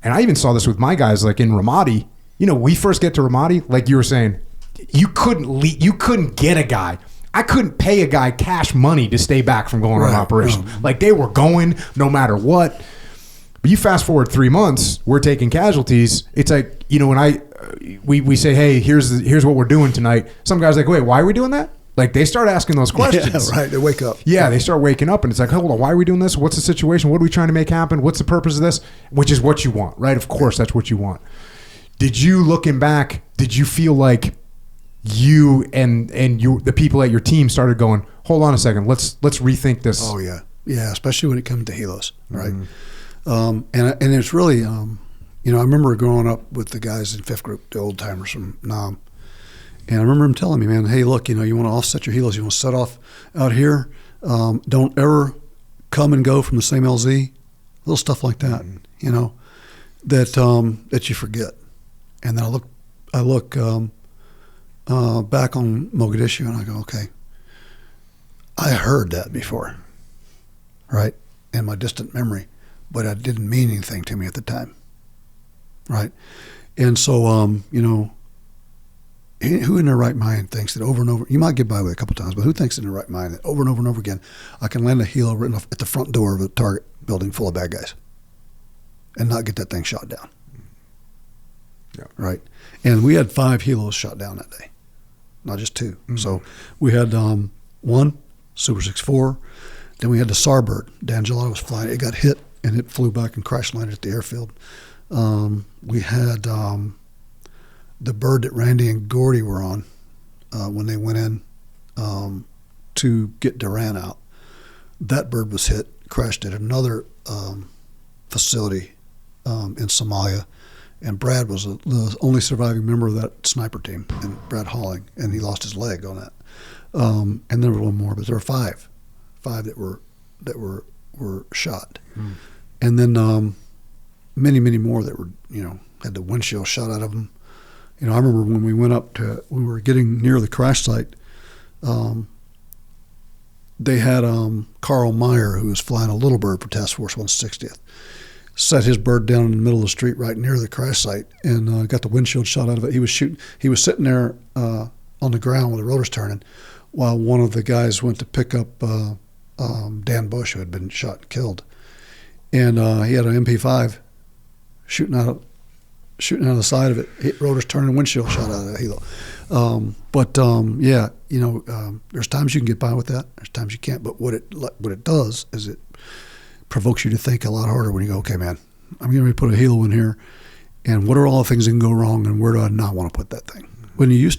And I even saw this with my guys, like in Ramadi. We first get to Ramadi, like you were saying, you couldn't get a guy. I couldn't pay a guy cash money to stay back from going on an operation. Like they were going no matter what. But you fast forward 3 months, we're taking casualties. It's like, when we say, hey, here's what we're doing tonight. Some guys are like, wait, why are we doing that? Like they start asking those questions. Yeah, right. They wake up. Yeah, they start waking up and it's like, hold on, why are we doing this? What's the situation? What are we trying to make happen? What's the purpose of this? Which is what you want, right? Of course, that's what you want. Did you, looking back, did you feel like you and the people at your team started going, hold on a second, let's rethink this? Oh yeah, especially when it comes to helos, right? And it's really, I remember growing up with the guys in 5th Group, the old timers from Nam, and I remember him telling me, man, hey, look, you want to offset your helos, you want to set off out here, don't ever come and go from the same LZ, little stuff like that, that you forget. And then I look. Back on Mogadishu, and I go, okay, I heard that before, right, in my distant memory, but it didn't mean anything to me at the time, right? And so, who in their right mind thinks that over and over, you might get by with it a couple times, but who thinks in their right mind that over and over and over again, I can land a helo written off at the front door of a target building full of bad guys and not get that thing shot down? Yeah. Right? And we had 5 helos shot down that day. Not just 2. Mm-hmm. So we had one Super 6-4. Then we had the Starbird. Dan Gelato was flying. It got hit and it flew back and crash landed at the airfield. We had the bird that Randy and Gordy were on when they went in to get Duran out. That bird was hit, crashed at another facility in Somalia, and Brad was the only surviving member of that sniper team, and Brad Halling, and he lost his leg on that. And there were one more, but there were five that were shot, and then many more that were had the windshield shot out of them. I remember when we went up to, when we were getting near the crash site, they had Carl Meyer, who was flying a Little Bird for Task Force 160th, set his bird down in the middle of the street right near the crash site and got the windshield shot out of it. He was shooting. He was sitting there on the ground with the rotors turning while one of the guys went to pick up Dan Bush, who had been shot and killed. And he had an MP5 shooting out of the side of it, hit rotors turning, windshield shot out of the helo. There's times you can get by with that. There's times you can't. But what it does is it provokes you to think a lot harder when you go, okay, man, I'm going to put a helo in here, and what are all the things that can go wrong, and where do I not want to put that thing? When you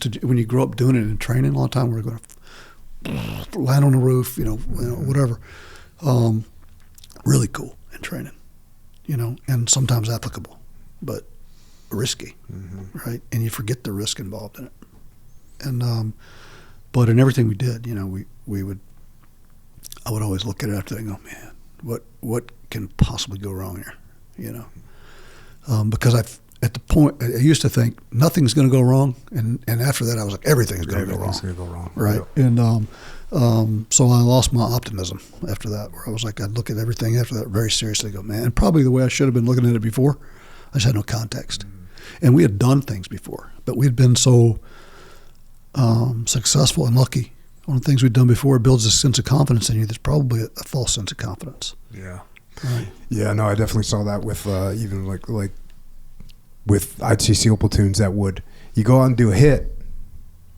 grow up doing it in training, a lot of time we're going to land on the roof, whatever. Really cool in training, and sometimes applicable, but risky, right? And you forget the risk involved in it. And but in everything we did, I would always look at it after and go, man, what can possibly go wrong here, because at the point I used to think nothing's going to go wrong, and after that I was like, everything's going to go wrong, right? Yeah. And so I lost my optimism after that, where I was like, I'd look at everything after that very seriously and go, man, and probably the way I should have been looking at it before, I just had no context. And we had done things before, but we had been so successful and lucky on the things we'd done before. It builds a sense of confidence in you. There's probably a false sense of confidence. Yeah. Right. Yeah, no, I definitely saw that with even like with, I'd see SEAL platoons that you go out and do a hit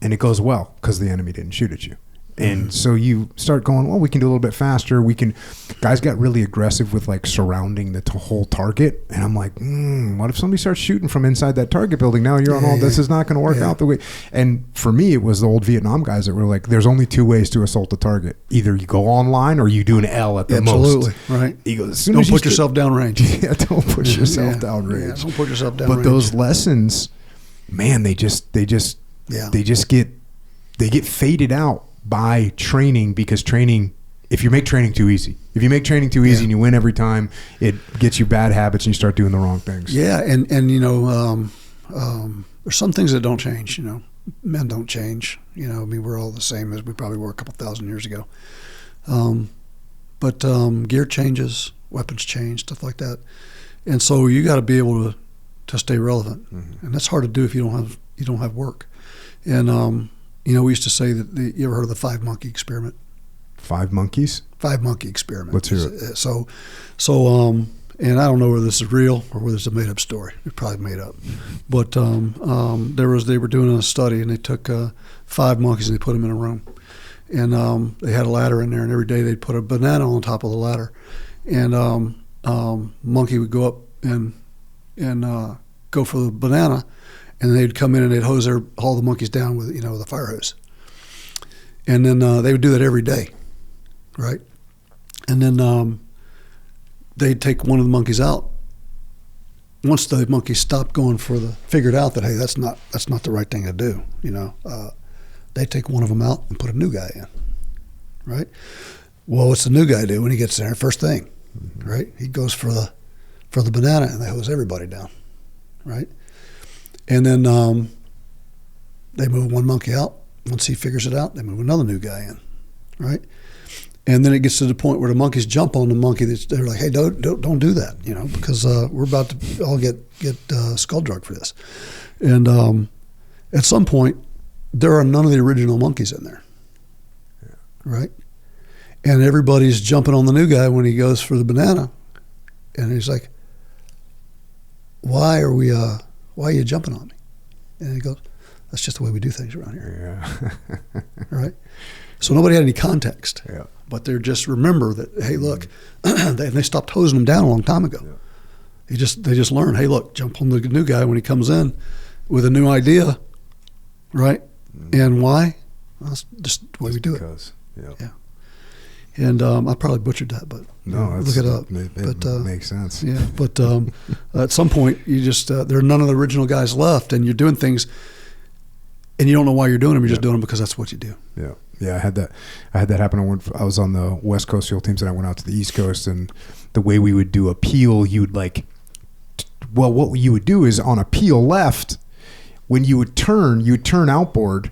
and it goes well because the enemy didn't shoot at you. And so you start going, well, we can do a little bit faster. Guys got really aggressive with like surrounding the whole target. And I'm like, what if somebody starts shooting from inside that target building? Now you're on all, this is not going to work out the way. And for me, it was the old Vietnam guys that were like, there's only two ways to assault the target. Either you go online or you do an L at the most. Absolutely, right. He goes, don't put yourself downrange. Yeah, don't put yourself downrange. Yeah, don't put yourself downrange. But those lessons, man, they get faded out by training, because if you make training too easy and you win every time, it gets you bad habits and you start doing the wrong things. Yeah, and there's some things that don't change. Men don't change. We're all the same as we probably were a couple thousand years ago. But gear changes, weapons change, stuff like that, and so you got to be able to stay relevant, and that's hard to do if you don't have work. And we used to say that you ever heard of the 5 monkey experiment? 5 monkeys? 5 monkey experiment. Let's hear it. So, and I don't know whether this is real or whether it's a made up story. It's probably made up. But they were doing a study, and they took 5 monkeys and they put them in a room, and they had a ladder in there, and every day they'd put a banana on top of the ladder, and monkey would go up and go for the banana. And they'd come in and they'd haul the monkeys down with a fire hose, and then they would do that every day, right? And then they'd take one of the monkeys out. Once the monkeys stopped going figured out that, hey, that's not the right thing to do. They'd take one of them out and put a new guy in, right? Well, what's the new guy do when he gets there? First thing, right? He goes for the banana, and they hose everybody down, right? And then they move one monkey out. Once he figures it out, they move another new guy in, right? And then it gets to the point where the monkeys jump on the monkey. They're like, hey, don't do that, because we're about to all get skull drug for this. And at some point, there are none of the original monkeys in there, right? And everybody's jumping on the new guy when he goes for the banana. And he's like, why are you jumping on me? And he goes, that's just the way we do things around here. Yeah. Right? So nobody had any context. Yeah. But they're just remember that, hey, look, they stopped hosing them down a long time ago. Yeah. They just learned, hey, look, jump on the new guy when he comes in, with a new idea, right? And why? Well, that's just the way we do it. Yeah. And I probably butchered that, but look it up. It makes sense. Yeah, but at some point, you just there are none of the original guys left, and you're doing things, and you don't know why you're doing them. You're just doing them because that's what you do. Yeah. Yeah, I had that happen. I was on the West Coast field teams, and I went out to the East Coast. And the way we would do a peel, you'd what you would do is on a peel left, when you would turn outboard,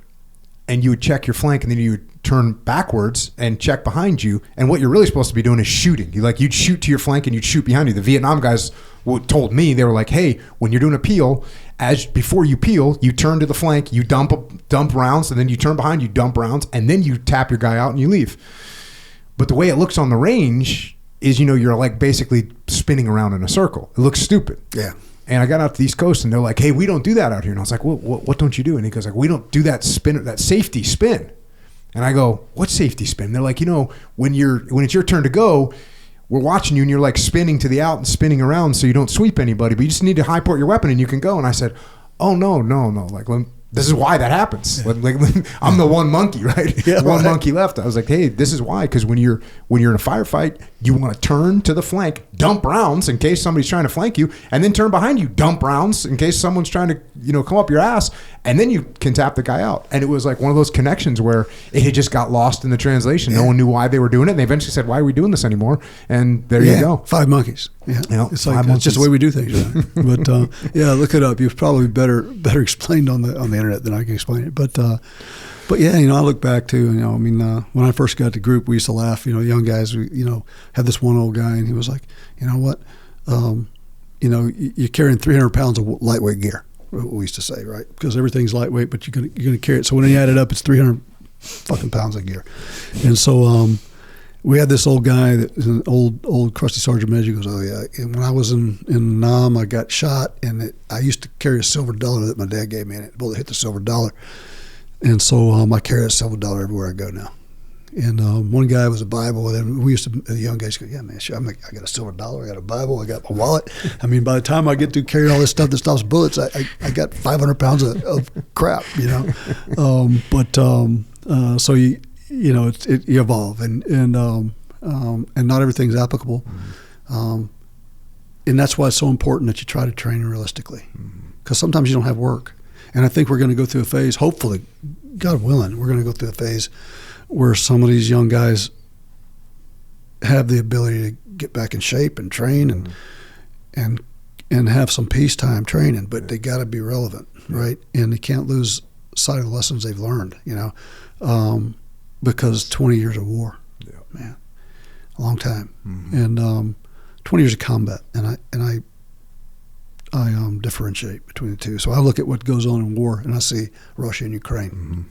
and you would check your flank, and then you would turn backwards and check behind you. And what you're really supposed to be doing is shooting. You'd shoot to your flank and you'd shoot behind you. The Vietnam guys told me, they were like, hey, when you're doing a peel, before you peel, you turn to the flank, you dump rounds, and then you turn behind, you dump rounds, and then you tap your guy out and you leave. But the way it looks on the range is, you're like basically spinning around in a circle. It looks stupid. Yeah. And I got out to the East Coast, and they're like, hey, we don't do that out here. And I was like, what don't you do? And he goes, we don't do that spin, that safety spin. And I go, what safety spin? They're like, when it's your turn to go, we're watching you, and you're like spinning to the out and spinning around so you don't sweep anybody, but you just need to high port your weapon and you can go. And I said, oh, no. Like, this is why that happens. Yeah. Like, I'm the one monkey, right? Yeah, one monkey left. I was like, hey, this is why. Because when you're in a firefight, you want to turn to the flank, dump rounds in case somebody's trying to flank you, and then turn behind you, dump rounds in case someone's trying to, come up your ass, and then you can tap the guy out. And it was like one of those connections where it had just got lost in the translation. Yeah. No one knew why they were doing it, and they eventually said, why are we doing this anymore? And there you go. 5 monkeys. Yeah. It's like, it's just the way we do things. Right? But look it up. You've probably better explained on the internet than I can explain it. But yeah, I look back to, when I first got to group, we used to laugh, young guys, we, had this one old guy, and he was like, you know what, you're carrying 300 pounds of lightweight gear, we used to say, right? Because everything's lightweight, but you're gonna carry it. So when you add it up, it's 300 fucking pounds of gear. And so we had this old guy that was an old crusty sergeant major. He goes, oh yeah, and when I was in Nam, I got shot, and I used to carry a silver dollar that my dad gave me, and it bullet hit the silver dollar. And so I carry a silver dollar everywhere I go now. And one guy was a Bible, and we used to, the young guys go, yeah, man, sure, I got a silver dollar, I got a Bible, I got my wallet. I mean, by the time I get to carry all this stuff that stops bullets, I got 500 pounds of crap, So you evolve, and not everything's applicable. And that's why it's so important that you try to train realistically, because sometimes you don't have work. And I think we're going to go through a phase, hopefully, God willing, we're going to go through a phase where some of these young guys have the ability to get back in shape and train and have some peacetime training, but they got to be relevant, right? And they can't lose sight of the lessons they've learned, because 20 years of war, man, a long time, and 20 years of combat, and I differentiate between the two. So I look at what goes on in war, and I see Russia and Ukraine.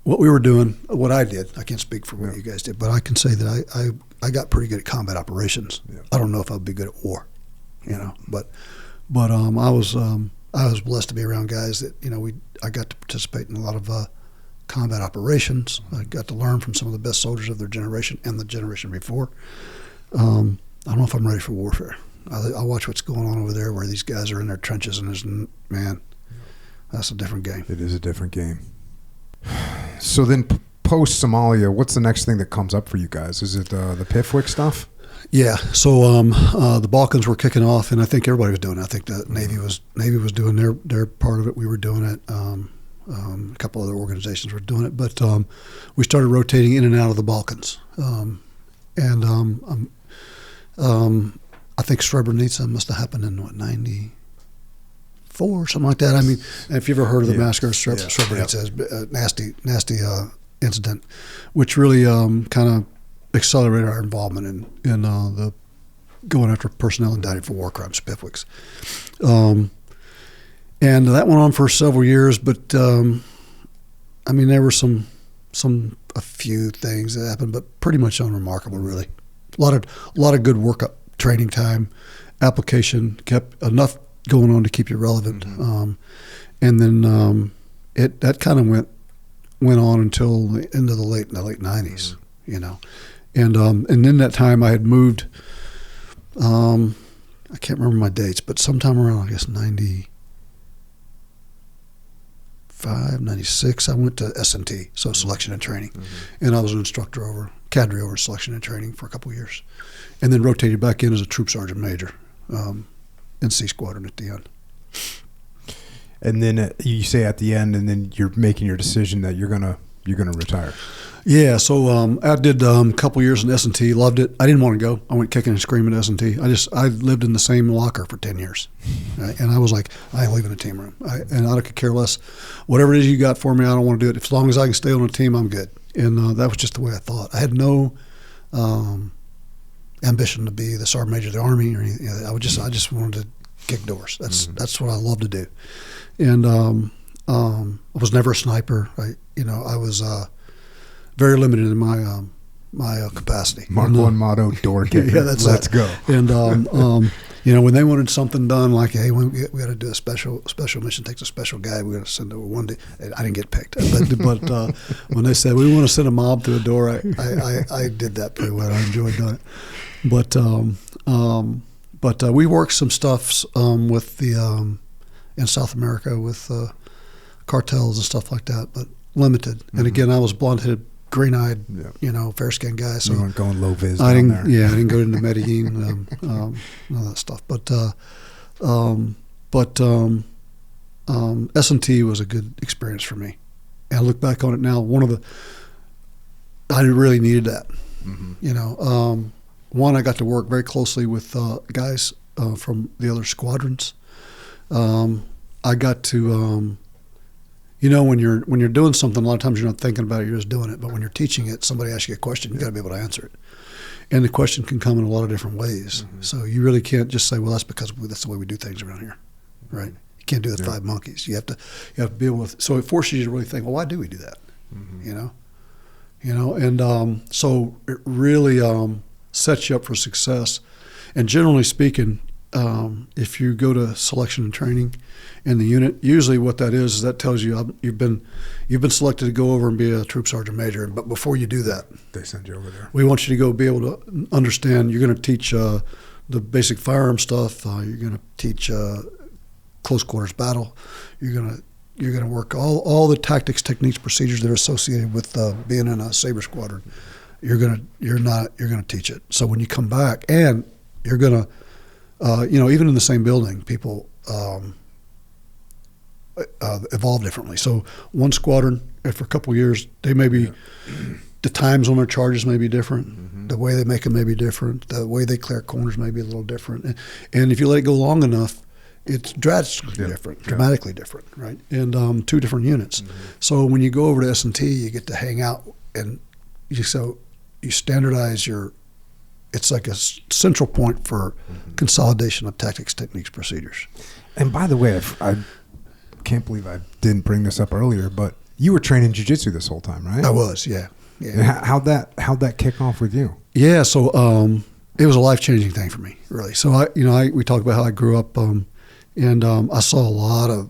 What we were doing, what I did, I can't speak for what you guys did, but I can say that I got pretty good at combat operations. Yeah. I don't know if I'd be good at war, but I was blessed to be around guys that I got to participate in a lot of combat operations. I got to learn from some of the best soldiers of their generation and the generation before. I don't know if I'm ready for warfare. I watch what's going on over there, where these guys are in their trenches, and that's a different game. It is a different game. So then, post Somalia, what's the next thing that comes up for you guys? Is it the PIFWIC stuff? Yeah. So the Balkans were kicking off, and I think everybody was doing it. I think the Navy was doing their part of it. We were doing it. A couple other organizations were doing it, but we started rotating in and out of the Balkans, I think Srebrenica must have happened in 94 or something like that. I mean, if you've ever heard of the massacre of Srebrenica, it's a nasty incident, which really kind of accelerated our involvement in the going after personnel indicted for war crimes, PIFWICs. And that went on for several years, but I mean, there were a few things that happened, but pretty much unremarkable, really. A lot of good workup, training time, application, kept enough going on to keep you relevant. And then that kind of went on until the end of the late 90s, And in that time I had moved, I can't remember my dates, but sometime around, I guess, 95, 96, I went to S&T, so selection and training. And I was an instructor cadre over selection and training for a couple of years. And then rotated back in as a troop sergeant major in C Squadron at the end. And then you say at the end, and then you're making your decision that you're gonna retire. Yeah, so I did a couple years in S&T, loved it. I didn't want to go. I went kicking and screaming at S&T. I lived in the same locker for 10 years. Right? And I was like, I ain't leaving the team room. And I could care less. Whatever it is you got for me, I don't want to do it. As long as I can stay on the team, I'm good. And that was just the way I thought. I had no ambition to be the sergeant major of the Army or anything. I just wanted to kick doors. That's what I love to do. And I was never a sniper. I was very limited in my my capacity. Mark one motto: door kicker. Yeah, that's Let's it. go. And when they wanted something done, like, hey, we got to do a special mission. Takes a special guy. We got to send over one day. I didn't get picked, but when they said we want to send a mob through a door, I did that pretty well. I enjoyed doing it. But we worked some stuff with the in South America with cartels and stuff like that, but limited. And again, I was blonde-headed, green-eyed, fair-skinned guy. So you weren't going low vis. I didn't. There. Yeah, I didn't go into Medellin, all that stuff. But S&T was a good experience for me. And I look back on it now. I really needed that. One, I got to work very closely with guys from the other squadrons. I got to. When you're doing something, a lot of times you're not thinking about it, you're just doing it. But when you're teaching it, somebody asks you a question, you got to be able to answer it. And the question can come in a lot of different ways. So you really can't just say, well, that's because that's the way we do things around here, right? You can't do the 5 monkeys. You have to be able to. So it forces you to really think, well, why do we do that? And so it really sets you up for success. And generally speaking, if you go to selection and training in the unit, usually what that is that tells you you've been selected to go over and be a troop sergeant major. But before you do that, they send you over there. We want you to go be able to understand. You're going to teach the basic firearm stuff. You're going to teach close quarters battle. You're going to work all the tactics, techniques, procedures that are associated with being in a Sabre squadron. You're going to teach it. So when you come back, and you're going to even in the same building, people evolve differently. So one squadron, after a couple of years, they may be, the times on their charges may be different. The way they make them may be different. The way they clear corners may be a little different. And if you let it go long enough, it's drastically different, dramatically different, right? And 2 different units. So when you go over to S&T, you get to hang out, and you standardize it's like a central point for consolidation of tactics, techniques, procedures. And by the way, I can't believe I didn't bring this up earlier, but you were training jiu-jitsu this whole time, right? I was, yeah. How'd that kick off with you? Yeah, so it was a life-changing thing for me, really. So we talked about how I grew up, and I saw a lot of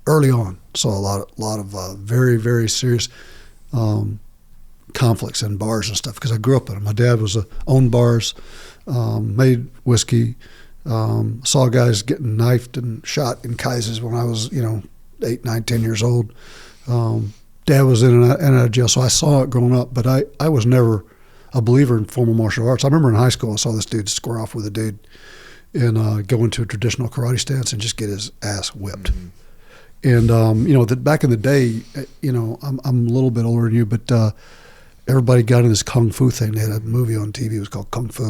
early on. Saw a lot of very, very serious conflicts in bars and stuff, because I grew up in them. My dad owned bars, made whiskey. Saw guys getting knifed and shot in Kaisers when I was 8, 9, 10 years old. Dad was in and out of jail, so I saw it growing up. But I was never a believer in formal martial arts. I remember in high school I saw this dude square off with a dude and go into a traditional karate stance and just get his ass whipped. And back in the day, I'm a little bit older than you, but everybody got in this kung fu thing. They had a movie on TV. It was called Kung Fu,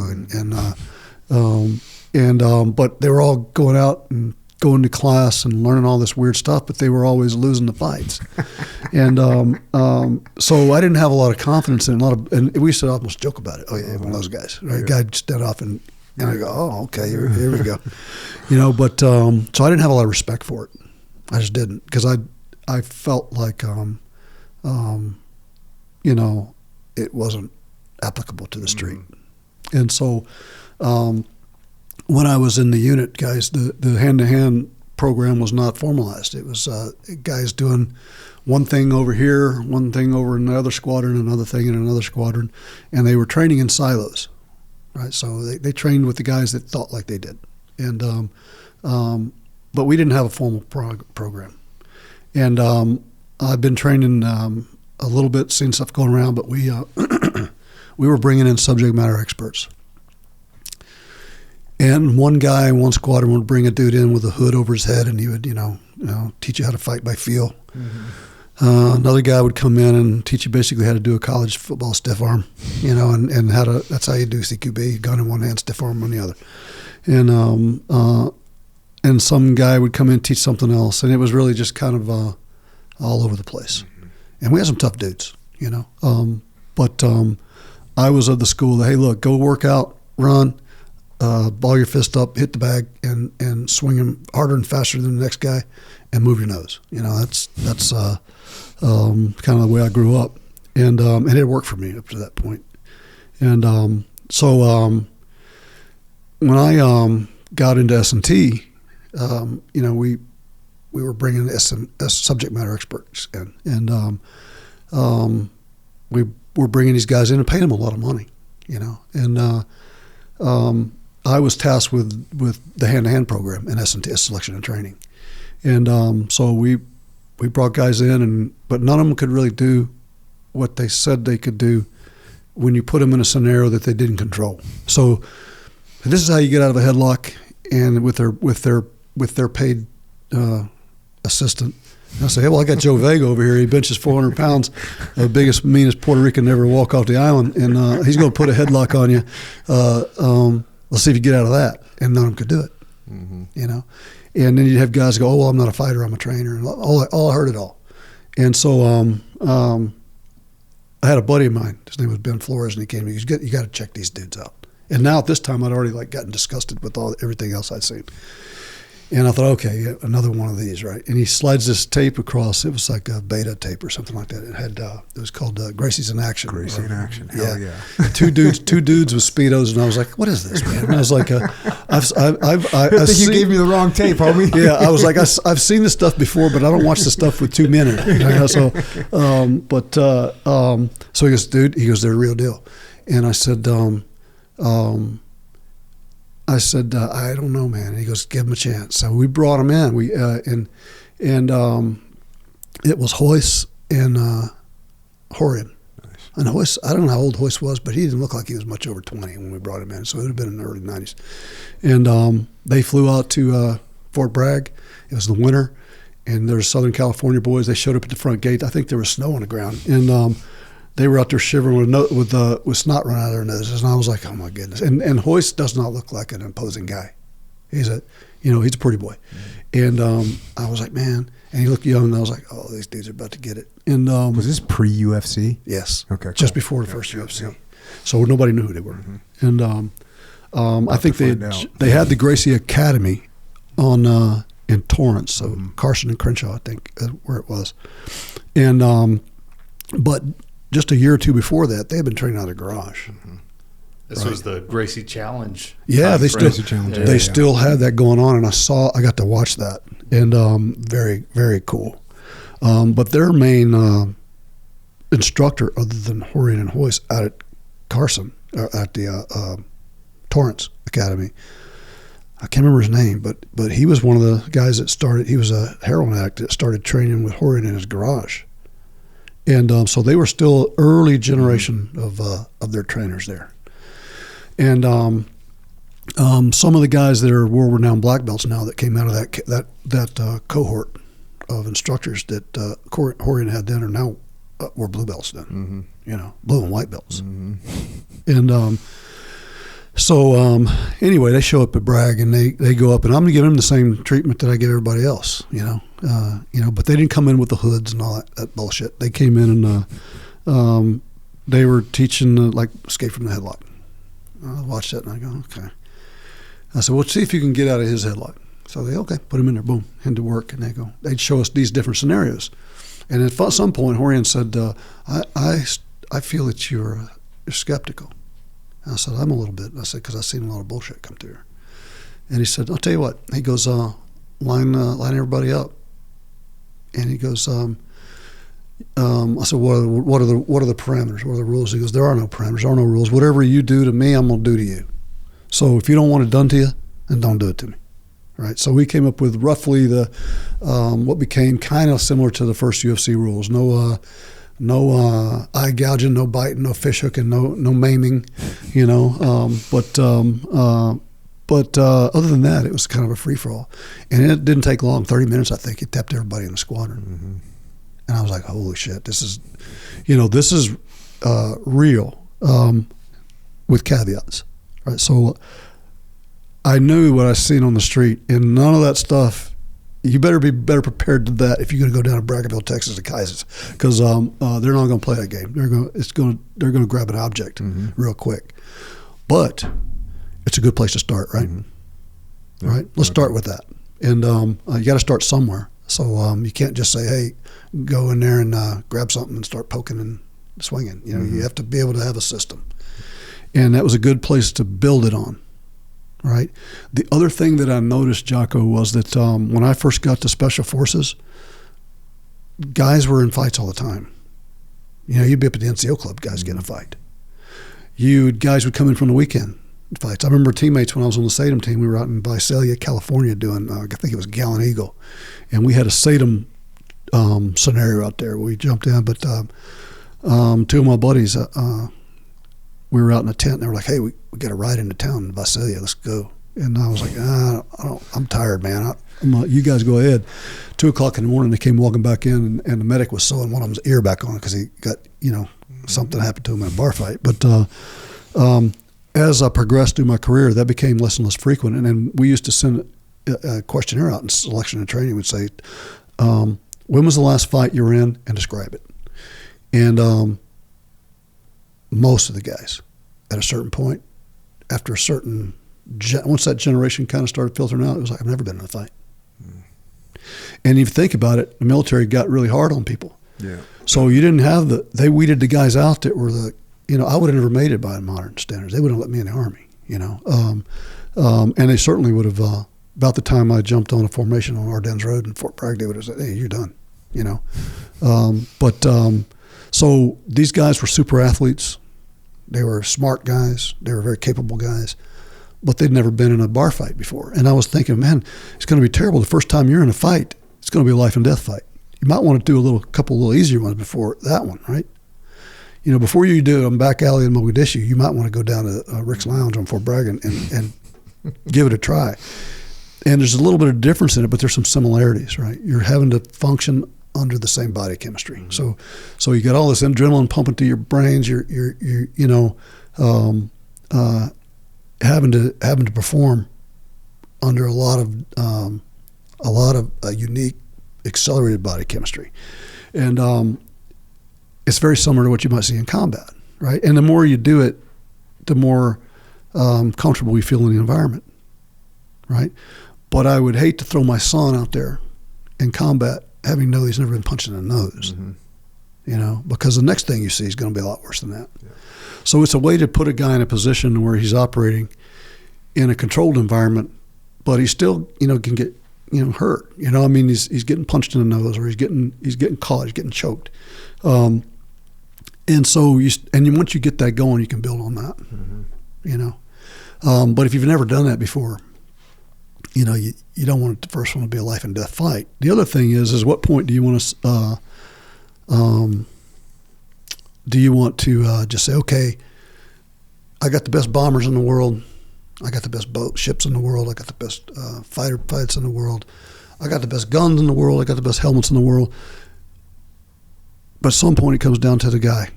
but they were all going out and going to class and learning all this weird stuff, but they were always losing the fights. And so I didn't have a lot of confidence in and we used to almost joke about it. Oh yeah, one of those guys, right? Guy just stood off and I go, oh okay, here we go. But so I didn't have a lot of respect for it. I just didn't, because I felt like it wasn't applicable to the street. And so when I was in the unit, guys, the hand-to-hand program was not formalized. It was guys doing one thing over here, one thing over in another squadron, another thing in another squadron, and they were training in silos, right? So they trained with the guys that thought like they did. And but we didn't have a formal program. And I've been training a little bit, seen stuff going around, but we we were bringing in subject matter experts. And one guy in one squadron would bring a dude in with a hood over his head, and he would, teach you how to fight by feel. Another guy would come in and teach you basically how to do a college football stiff arm, and how to. That's how you do CQB: gun in one hand, stiff arm on the other. And some guy would come in and teach something else, and it was really just kind of all over the place. And we had some tough dudes, But I was of the school that, hey, look, go work out, run. Ball your fist up, hit the bag, and swing them harder and faster than the next guy, and move your nose. That's kind of the way I grew up, and it worked for me up to that point. And so when I got into S&T, we were bringing subject matter experts in, and we were bringing these guys in and paying them a lot of money, and I was tasked with the hand-to-hand program in S&T, selection and training. And so we brought guys in, but none of them could really do what they said they could do when you put them in a scenario that they didn't control. So this is how you get out of a headlock, and with their paid assistant. And I say, hey, well, I got Joe Vega over here. He benches 400 pounds, the biggest, meanest Puerto Rican to ever walk off the island, and he's going to put a headlock on you. Let's see if you get out of that. And none of them could do it, And then you'd have guys go, oh, well, I'm not a fighter, I'm a trainer. And I heard it all. And so I had a buddy of mine. His name was Ben Flores, and he came to me. He goes, you got to check these dudes out. And now at this time, I'd already gotten disgusted with everything else I'd seen. And I thought, okay, yeah, another one of these, right? And he slides this tape across. It was like a beta tape or something like that. It was called Gracie's in Action. Gracie in Action. Hell yeah. two dudes with Speedos, and I was like, what is this, man? And I was like, I think you gave me the wrong tape, homie. Yeah, I was like, I've seen this stuff before, but I don't watch the stuff with 2 men in it. So he goes, dude, they're the real deal. And I said, I don't know, man. And he goes, give him a chance. So we brought him in. It was Hoyce and Horian. Nice. And Hoyce, I don't know how old Hoyce was, but he didn't look like he was much over 20 when we brought him in. So it would have been in the early 90s. And they flew out to Fort Bragg. It was the winter, and there's Southern California boys. They showed up at the front gate. I think there was snow on the ground, and they were out there shivering with snot running out of their noses, and I was like, "Oh my goodness!" And Hoyce does not look like an imposing guy. He's a pretty boy, and I was like, "Man!" And he looked young, and I was like, "Oh, these dudes are about to get it." And was this pre-UFC? Yes. Okay. Cool. Just before the first UFC, so nobody knew who they were. And I think they had the Gracie Academy on in Torrance, so Carson and Crenshaw, I think, where it was, and but. Just a year or two before that, they had been training out of the garage. This was the Gracie Challenge. Yeah, they still had that going on, and I got to watch that, and very, very cool. But their main instructor, other than Horian and Hoyce, out at Carson, at the Torrance Academy, I can't remember his name, but he was one of the guys that started. He was a heroin addict that started training with Horian in his garage. And so they were still early generation of their trainers there. And some of the guys that are world-renowned black belts now that came out of that cohort of instructors that Horian had then are now were blue belts then, blue and white belts. And so anyway, they show up at Bragg, and they go up, and I'm going to give them the same treatment that I give everybody else, but they didn't come in with the hoods and all that bullshit. They came in and they were teaching like escape from the headlock. I watched that and I go, okay. I said, well, see if you can get out of his headlock. So they, okay, put him in there, boom, into work, and they'd show us these different scenarios. And at some point, Horian said, I feel that you're skeptical. And I said, I'm a little bit. I said, because I've seen a lot of bullshit come through here. And he said, I'll tell you what. He goes, line everybody up. And he goes, I said, what are the parameters? What are the rules? He goes, there are no parameters. There are no rules. Whatever you do to me, I'm going to do to you. So if you don't want it done to you, then don't do it to me. right? So we came up with roughly the what became kind of similar to the first UFC rules. No eye gouging, no biting, no fish hooking, no maiming, you know. But other than that, it was kind of a free for all, and it didn't take long. 30 minutes, I think. It tapped everybody in the squadron, and I was like, "Holy shit! This is real." With caveats, right? So I knew what I seen on the street, and none of that stuff. You better be better prepared to that if you're going to go down to Brackenville, Texas, to Kaisers, because they're not going to play that game. They're going to grab an object real quick, but it's a good place to start, right? Yeah, right. Let's start with that, and you got to start somewhere. So you can't just say, "Hey, go in there and grab something and start poking and swinging." You know, you have to be able to have a system. And that was a good place to build it on, right? The other thing that I noticed, Jocko, was that when I first got to Special Forces, guys were in fights all the time. You know, you'd be up at the NCO club, guys getting a fight. Guys would come in from the weekend fights. I remember teammates when I was on the SATM team, we were out in Visalia, California doing, I think it was Gallant Eagle, and we had a SATM scenario out there where we jumped in, but two of my buddies, we were out in a tent and they were like, "Hey, we got to ride into town in Visalia. Let's go." And I was like, I'm tired, man. You guys go ahead. 2:00 in the morning, they came walking back in and the medic was sewing one of them's ear back on because he got, something happened to him in a bar fight. But as I progressed through my career, that became less and less frequent. And then we used to send a questionnaire out in selection and training. We'd say, when was the last fight you were in, and describe it. And most of the guys, at a certain point, after a certain, once that generation kind of started filtering out, it was like, I've never been in a fight. And if you think about it, the military got really hard on people. Yeah. So you didn't have they weeded the guys out that were I would have never made it by modern standards. They wouldn't let me in the Army, and they certainly would have, about the time I jumped on a formation on Ardennes Road in Fort Bragg, they would have said, "Hey, you're done," So these guys were super athletes. They were smart guys. They were very capable guys, but they'd never been in a bar fight before. And I was thinking, man, it's going to be terrible. The first time you're in a fight, it's going to be a life and death fight. You might want to do a couple little easier ones before that one, right? Before you do a back alley in Mogadishu, you might want to go down to Rick's Lounge on Fort Bragg and give it a try. And there's a little bit of difference in it, but there's some similarities, right? You're having to function under the same body chemistry. So you got all this adrenaline pumping through your brains. You're having to perform under a lot of unique accelerated body chemistry, and it's very similar to what you might see in combat, right? And the more you do it, the more comfortable you feel in the environment, right? But I would hate to throw my son out there in combat having know he's never been punched in the nose, because the next thing you see is going to be a lot worse than that. Yeah. So it's a way to put a guy in a position where he's operating in a controlled environment, but he still, can get, hurt. He's getting punched in the nose, or he's getting caught, he's getting choked. And so once you get that going, you can build on that, but if you've never done that before, you don't want the first one to be a life and death fight. The other thing is what point do you want to just say, okay, I got the best bombers in the world, I got the best ships in the world, I got the best fighter pilots in the world, I got the best guns in the world, I got the best helmets in the world. But at some point it comes down to the guy,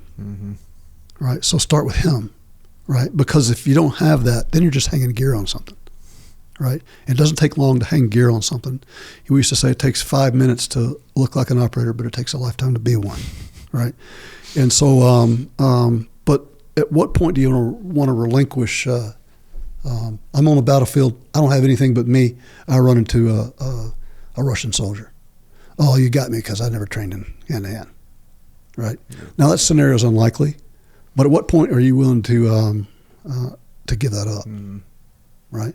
right? So start with him, right? Because if you don't have that, then you're just hanging gear on something. Right? It doesn't take long to hang gear on something. We used to say it takes 5 minutes to look like an operator, but it takes a lifetime to be one, right? And so, but at what point do you want to relinquish? I'm on a battlefield. I don't have anything but me. I run into a Russian soldier. Oh, you got me because I never trained in hand-to-hand, right? Yeah. Now that scenario is unlikely, but at what point are you willing to give that up, right?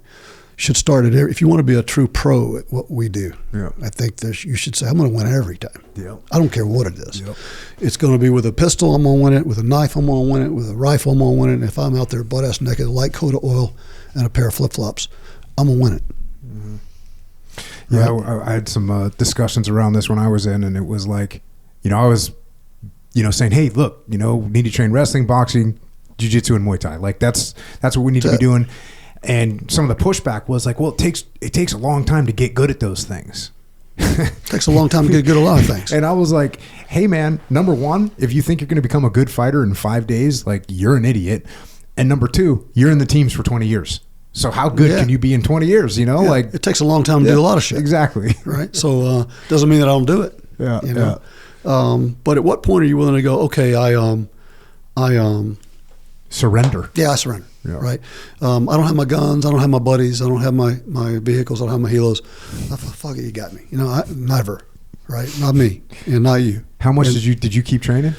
Should start at if you want to be a true pro at what we do. Yeah. I think you should say, I'm going to win every time. Yeah. I don't care what it is. Yep. It's going to be with a pistol, I'm going to win it. With a knife, I'm going to win it. With a rifle, I'm going to win it. And if I'm out there butt-ass naked, a light coat of oil, and a pair of flip-flops, I'm going to win it. Yeah, right? I had some discussions around this when I was in, and it was like, I was, saying, hey, look, need to train wrestling, boxing, jiu-jitsu, and Muay Thai. Like that's what we need to be doing. And some of the pushback was like, well, it takes a long time to get good at those things. It takes a long time to get good at a lot of things. And I was like, hey, man, number one, if you think you're going to become a good fighter in 5 days, like, you're an idiot. And number two, you're in the teams for 20 years. So how good can you be in 20 years? Like, it takes a long time to do a lot of shit. Exactly. Right. So doesn't mean that I don't do it. Yeah. But at what point are you willing to go, okay, I surrender. Yeah, I surrender. Yeah. Right. I don't have my guns. I don't have my buddies. I don't have my vehicles. I don't have my helos. Fuck it, you got me. Never. Right. Not me and not you. How much did you keep training?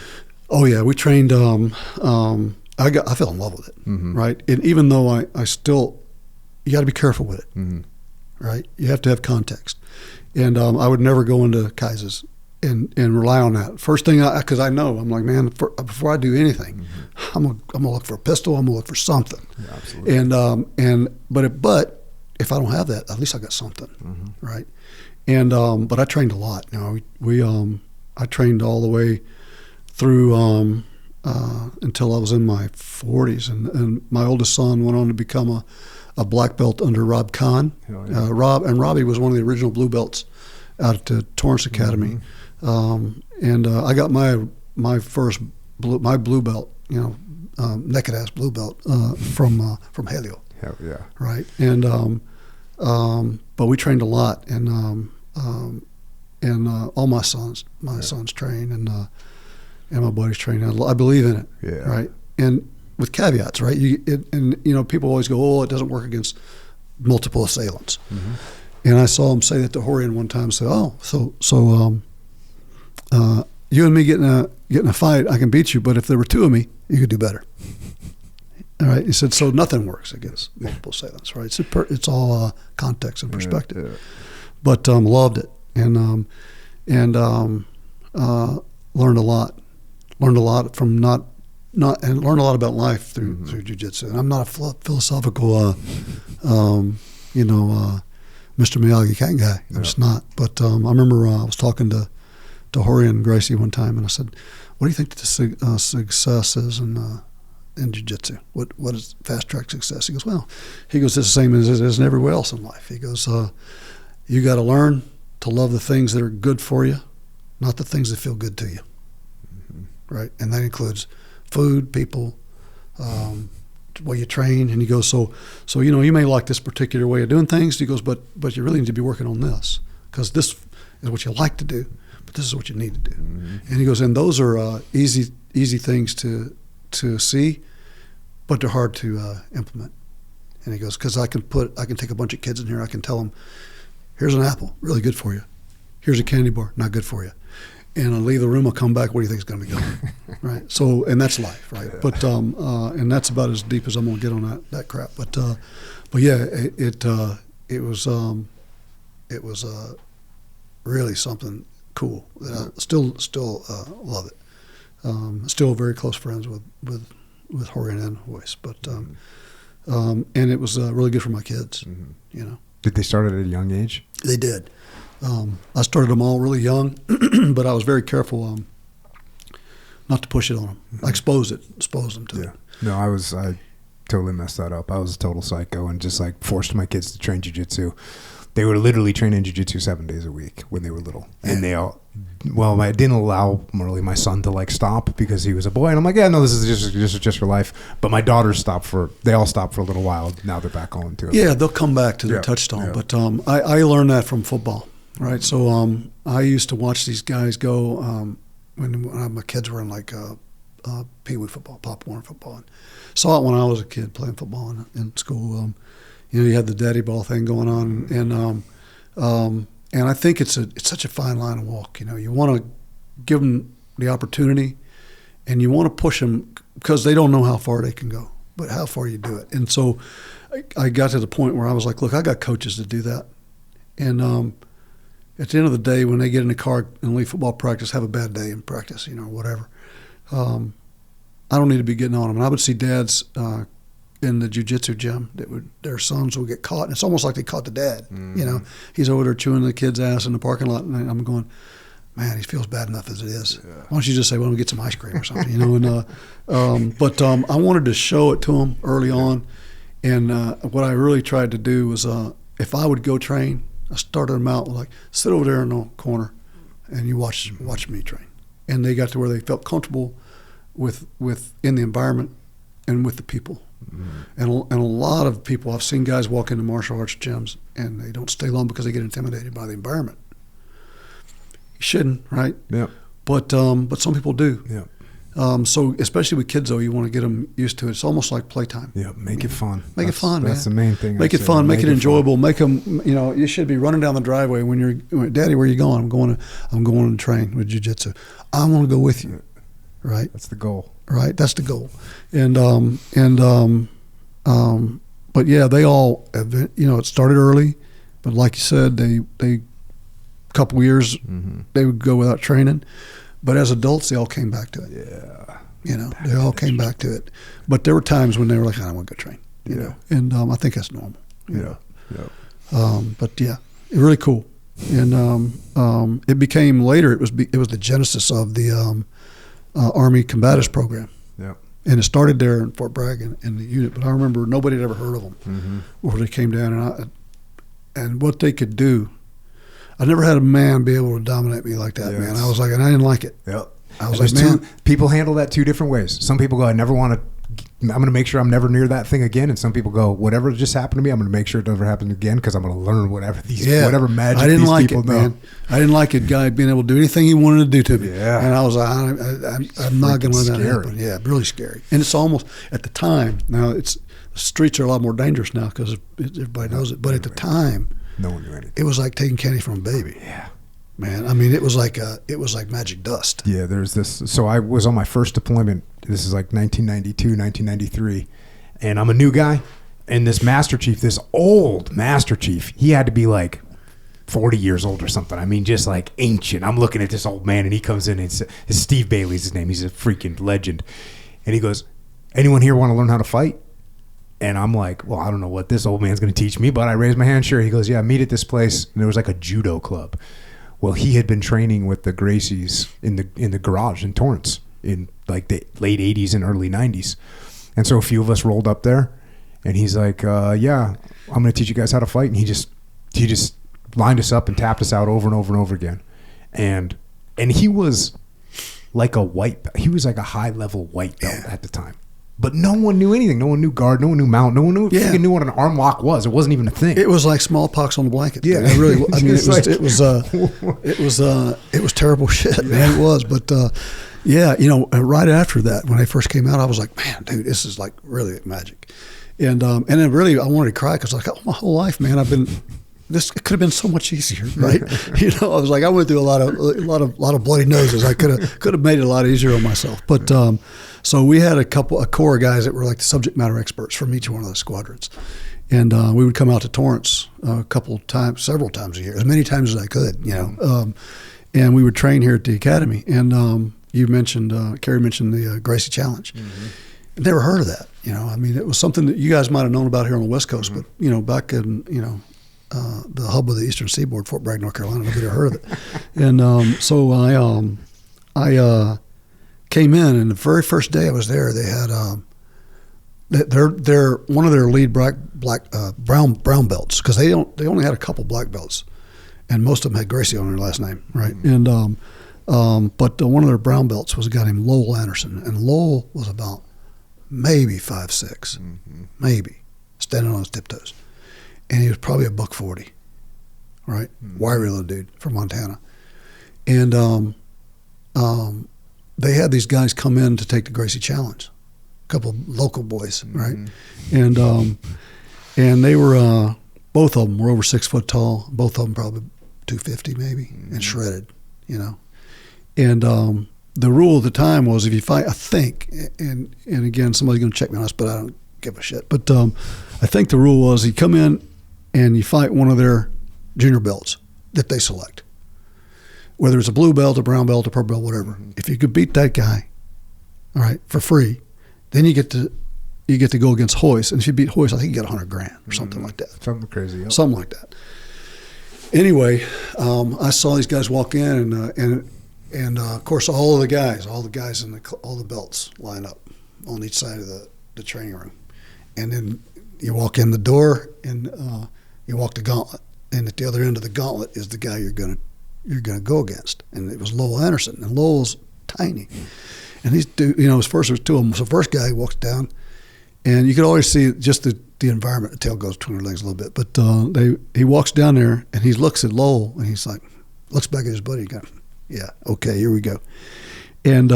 Oh yeah, we trained. I fell in love with it. Mm-hmm. Right. And even though I still, you got to be careful with it. Mm-hmm. Right. You have to have context. And I would never go into Kaises and rely on that. First thing, because I know, I'm like, man, before I do anything, I'm gonna look for a pistol. I'm gonna look for something. Yeah, absolutely. But if I don't have that, at least I got something, right? And but I trained a lot. I trained all the way through until I was in my 40s, and my oldest son went on to become a black belt under Rob Kahn. Yeah. Robbie was one of the original blue belts out at the Torrance Academy. I got my first blue belt, naked ass blue belt from Helio. Hell yeah. Right. And but we trained a lot, and all my sons train, and my buddies train. I believe in it. Yeah. Right. And with caveats, right? People always go, oh, it doesn't work against multiple assailants. Mm-hmm. And I saw him say that to Hooten one time. Say, oh, so you and me getting a fight, I can beat you, but if there were two of me, you could do better. All right. He said, so nothing works against multiple assailants, right? It's all context and perspective. Yeah. But loved it, and learned a lot. Learned a lot from and learned a lot about life through jiu-jitsu. And I'm not a philosophical, Mr. Miyagi kind of guy. I'm just not. But I remember I was talking to Jorge and Gracie one time, and I said, "What do you think the success is in jiu-jitsu? What is fast-track success?" He goes, it's the same as it is in everywhere else in life. He goes, you got to learn to love the things that are good for you, not the things that feel good to you. Mm-hmm. Right? And that includes food, people, way you train. And he goes, so you may like this particular way of doing things. He goes, but you really need to be working on this, because this is what you like to do, but this is what you need to do. Mm-hmm. And he goes, and those are easy things to see, but they're hard to implement. And he goes, because I can take a bunch of kids in here, I can tell them, here's an apple, really good for you. Here's a candy bar, not good for you. And I'll leave the room, I'll come back, what do you think is going to be going? Right? So, and that's life, right? Yeah. But, and that's about as deep as I'm going to get on that crap. But yeah, it was really something cool. I still love it. Still very close friends with Jorge and Hoyce. But, and it was really good for my kids, Did they start at a young age? They did. I started them all really young, but I was very careful not to push it on them. I exposed them to it. No, I totally messed that up. I was a total psycho and just like forced my kids to train jiu-jitsu. They were literally training jiu-jitsu 7 days a week when they were little. And I didn't allow really my son to like stop because he was a boy. And I'm like, yeah, no, this is just for life. But my daughters they all stopped for a little while. Now they're back on to it. Yeah, they'll come back to their touchstone. Yeah. But I learned that from football, right? So I used to watch these guys go when my kids were in like Pee Wee football, Pop Warner football. And saw it when I was a kid playing football in school. You had the daddy ball thing going on, and I think it's such a fine line to walk. You want to give them the opportunity, and you want to push them because they don't know how far they can go, but how far you do it. And so I got to the point where I was like, look, I got coaches to do that. And at the end of the day, when they get in the car and leave football practice, have a bad day in practice, whatever. I don't need to be getting on them. And I would see dads in the jiu-jitsu gym their sons would get caught, and it's almost like they caught the dad. You know, he's over there chewing the kid's ass in the parking lot, and I'm going, man, he feels bad enough as it is. Yeah. Why don't you just say, well, we'll get some ice cream or something, you know? And but I wanted to show it to him early on, and what I really tried to do was, if I would go train, I started them out with like, sit over there in the corner, and you watch me train. And they got to where they felt comfortable with in the environment and with the people. And a lot of people, I've seen guys walk into martial arts gyms and they don't stay long because they get intimidated by the environment. You shouldn't, right? Yeah. But some people do. Yeah. So especially with kids, though, you want to get them used to it. It's almost like playtime. Yeah. Make it fun. Make it fun, man. That's the main thing. Make it fun. Make it enjoyable. Make them. You know, you should be running down the driveway when you're, Daddy, where are you going? I'm going to train with jiu-jitsu. I want to go with you. Right. That's the goal. Right. That's the goal. But yeah, they all, you know, it started early, but like you said, they couple years they would go without training, but as adults they all came back to it. Yeah. You know, they all came back to it. But there were times when they were like, I don't want to go train. You know, and I think that's normal. You know? But yeah, really cool. And it became later. It was the genesis of the Army Combatives program. Yeah. And it started there in Fort Bragg in the unit. But I remember nobody had ever heard of them before they came down, and what they could do. I never had a man be able to dominate me like that, man. I was like, and I didn't like it. Yep. I was like, man. People handle that two different ways. Some people go, I'm going to make sure I'm never near that thing again. And some people go, whatever just happened to me, I'm going to make sure it never happens again because I'm going to learn whatever magic I didn't these like people it, know. man. I didn't like it, guy being able to do anything he wanted to do to me. Yeah. And I was like, I'm not going to let that happen. Yeah, really scary. And it's almost, at the time, now the streets are a lot more dangerous now because everybody knows it. But at the time, no one knew anything. It was like taking candy from a baby. Yeah. Man, I mean, it was like magic dust. Yeah, there's this. So I was on my first deployment. This is like 1992, 1993. And I'm a new guy. And this Master Chief, this old Master Chief, he had to be like 40 years old or something. I mean, just like ancient. I'm looking at this old man, and he comes in, and it's Steve Bailey's his name. He's a freaking legend. And he goes, anyone here want to learn how to fight? And I'm like, well, I don't know what this old man's going to teach me, but I raised my hand. Sure. He goes, yeah, meet at this place. And there was like a judo club. Well, he had been training with the Gracies in the garage in Torrance in like the late 80s and early 90s. And so a few of us rolled up there, and he's like, yeah, I'm going to teach you guys how to fight. And he just lined us up and tapped us out over and over and over again. And he was like he was like a high level white belt at the time. But no one knew anything. No one knew guard. No one knew mount. No one knew what an arm lock was. It wasn't even a thing. It was like smallpox on the blanket. Yeah, it really. I mean, it was terrible shit, man. It was, but yeah, you know, right after that, when I first came out, I was like, man, dude, this is like really magic, and then really, I wanted to cry because like, oh, my whole life, man, this could have been so much easier, right? You know, I was like, I went through a lot of bloody noses. I could have made it a lot easier on myself, but. So we had a core of guys that were like the subject matter experts from each one of the squadrons. And we would come out to Torrance several times a year, as many times as I could, you know. And we would train here at the academy. And you mentioned, Kerry mentioned the Gracie Challenge. Mm-hmm. Never heard of that, you know. I mean, it was something that you guys might have known about here on the West Coast, but, you know, back in, you know, the hub of the Eastern Seaboard, Fort Bragg, North Carolina, nobody had heard of it. And so I came in, and the very first day I was there, they had their one of their lead brown belts, because they only had a couple black belts, and most of them had Gracie on their last name, right? Mm-hmm. And but one of their brown belts was a guy named Lowell Anderson, and Lowell was about maybe 5'6", maybe, standing on his tiptoes, and he was probably a $140, right? Wiry little dude from Montana, and they had these guys come in to take the Gracie Challenge, a couple of local boys, right? And they were, both of them were over 6 foot tall, both of them probably 250 maybe, and shredded, you know. And the rule at the time was if you fight, I think, and again, somebody's going to check me on this, but I don't give a shit. But I think the rule was you come in and you fight one of their junior belts that they select. Whether it's a blue belt, a brown belt, a purple belt, whatever. If you could beat that guy, all right, for free, then you get to you get to go against Hoist, and if you beat Hoist, I think you get $100,000 or something like that. Something crazy. Yep. Something like that. Anyway, I saw these guys walk in, and of course all the guys in all the belts line up on each side of the training room, and then you walk in the door, and you walk the gauntlet, and at the other end of the gauntlet is the guy you're gonna go against, and it was Lowell Anderson, and Lowell's tiny, and he's his first was two of them. So the first guy walks down, and you could always see just the environment. The tail goes between her legs a little bit, but he walks down there, and he looks at Lowell, and he's like, looks back at his buddy, and goes, yeah, okay, here we go, and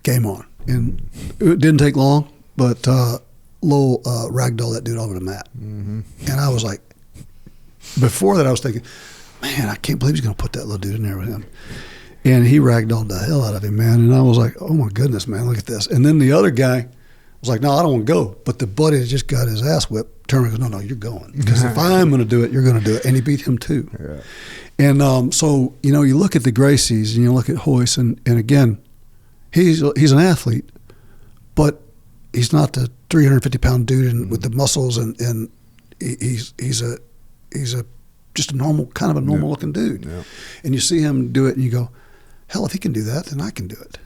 game on. And it didn't take long, but Lowell ragdolled that dude over the mat. Mm-hmm. And I was like, before that I was thinking, man, I can't believe he's going to put that little dude in there with him. And he ragdolled the hell out of him, man. And I was like, oh my goodness, man, look at this. And then the other guy was like, no, I don't want to go. But the buddy that just got his ass whipped turned and goes, no, you're going. Because if I'm going to do it, you're going to do it. And he beat him too. Yeah. And so, you look at the Gracies and you look at Hoist, and again, he's an athlete, but he's not the 350-pound dude with the muscles, and he's just a normal looking dude. Yeah. And you see him do it, and you go, hell, if he can do that, then I can do it,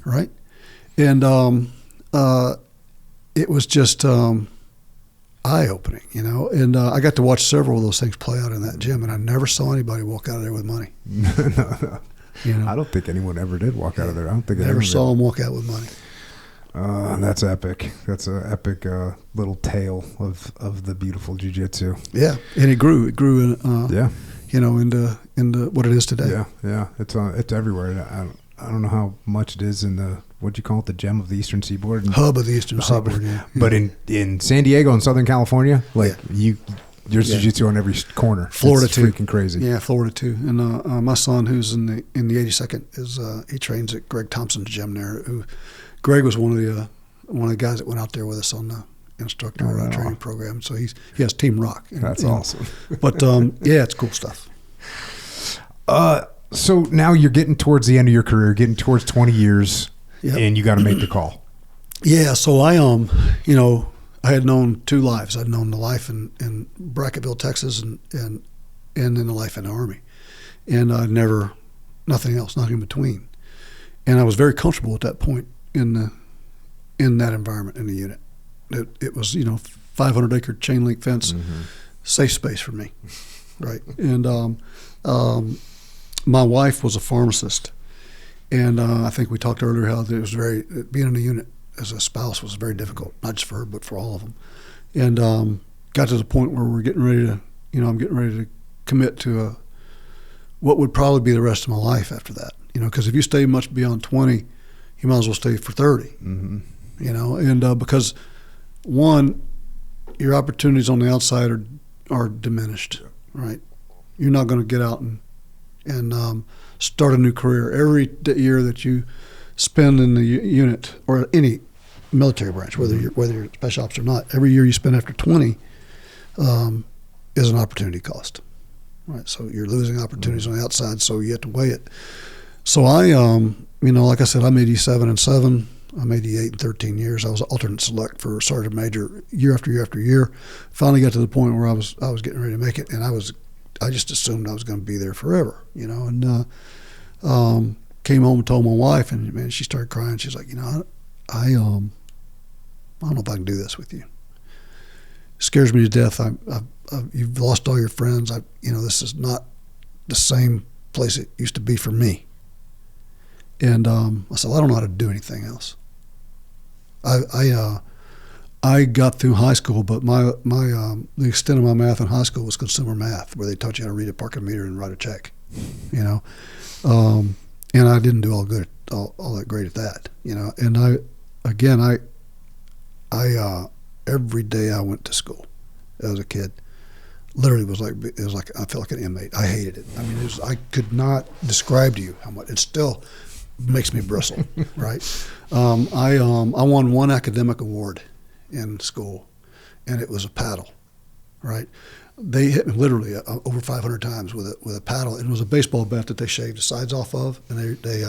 right? And it was just eye-opening, And I got to watch several of those things play out in that gym, and I never saw anybody walk out of there with money. No. I don't think anyone ever did walk out of there. I don't think I never saw him walk out with money. That's epic. That's an epic little tale of the beautiful jiu-jitsu. Yeah, and it grew in, into what it is today. Yeah. It's everywhere. I don't know how much it is in the, what'd you call it, the gem of the Eastern Seaboard? Hub of the Eastern Seaboard, yeah. But in San Diego and Southern California, there's jiu-jitsu on every corner. Florida it's too. Freaking crazy. Yeah, Florida too. And my son, who's in the 82nd, he trains at Greg Thompson's gym there. Greg was one of the guys that went out there with us on the instructor training program. So he has Team Rock. That's awesome. But it's cool stuff. So now you're getting towards the end of your career, getting towards 20 years, and you got to make the call. Yeah. So I had known two lives. I'd known the life in Brackettville, Texas, and then the life in the Army, and nothing else, nothing in between. And I was very comfortable at that point in that environment in the unit. It was 500-acre chain link fence, safe space for me, right? And my wife was a pharmacist, and I think we talked earlier how it was being in a unit as a spouse was very difficult, not just for her, but for all of them. And got to the point where we're getting ready to, I'm getting ready to commit to what would probably be the rest of my life after that. Because if you stay much beyond 20, you might as well stay for 30. Mm-hmm. And because one, your opportunities on the outside are diminished, right? You're not going to get out and start a new career. Every year that you spend in the unit or any military branch, whether you're special ops or not, every year you spend after 20 is an opportunity cost, right? So you're losing opportunities on the outside, so you have to weigh it. So I, like I said, I'm 87 and 7. I'm 88 and 13 years. I was an alternate select for sergeant major year after year after year. Finally got to the point where I was getting ready to make it, and I just assumed I was going to be there forever, and came home and told my wife, and man, she started crying. She's like, I don't know if I can do this with you. It scares me to death. You've lost all your friends. This is not the same place it used to be for me. And I said, well, I don't know how to do anything else. I got through high school, but the extent of my math in high school was consumer math, where they taught you how to read a parking meter and write a check, and I didn't do all that great at that, And I every day I went to school as a kid, literally was like I felt like an inmate. I hated it. I mean, I could not describe to you how much. It still makes me bristle, right? I won one academic award in school, and it was a paddle, right? They hit me literally over 500 times with a paddle, and it was a baseball bat that they shaved the sides off of, and they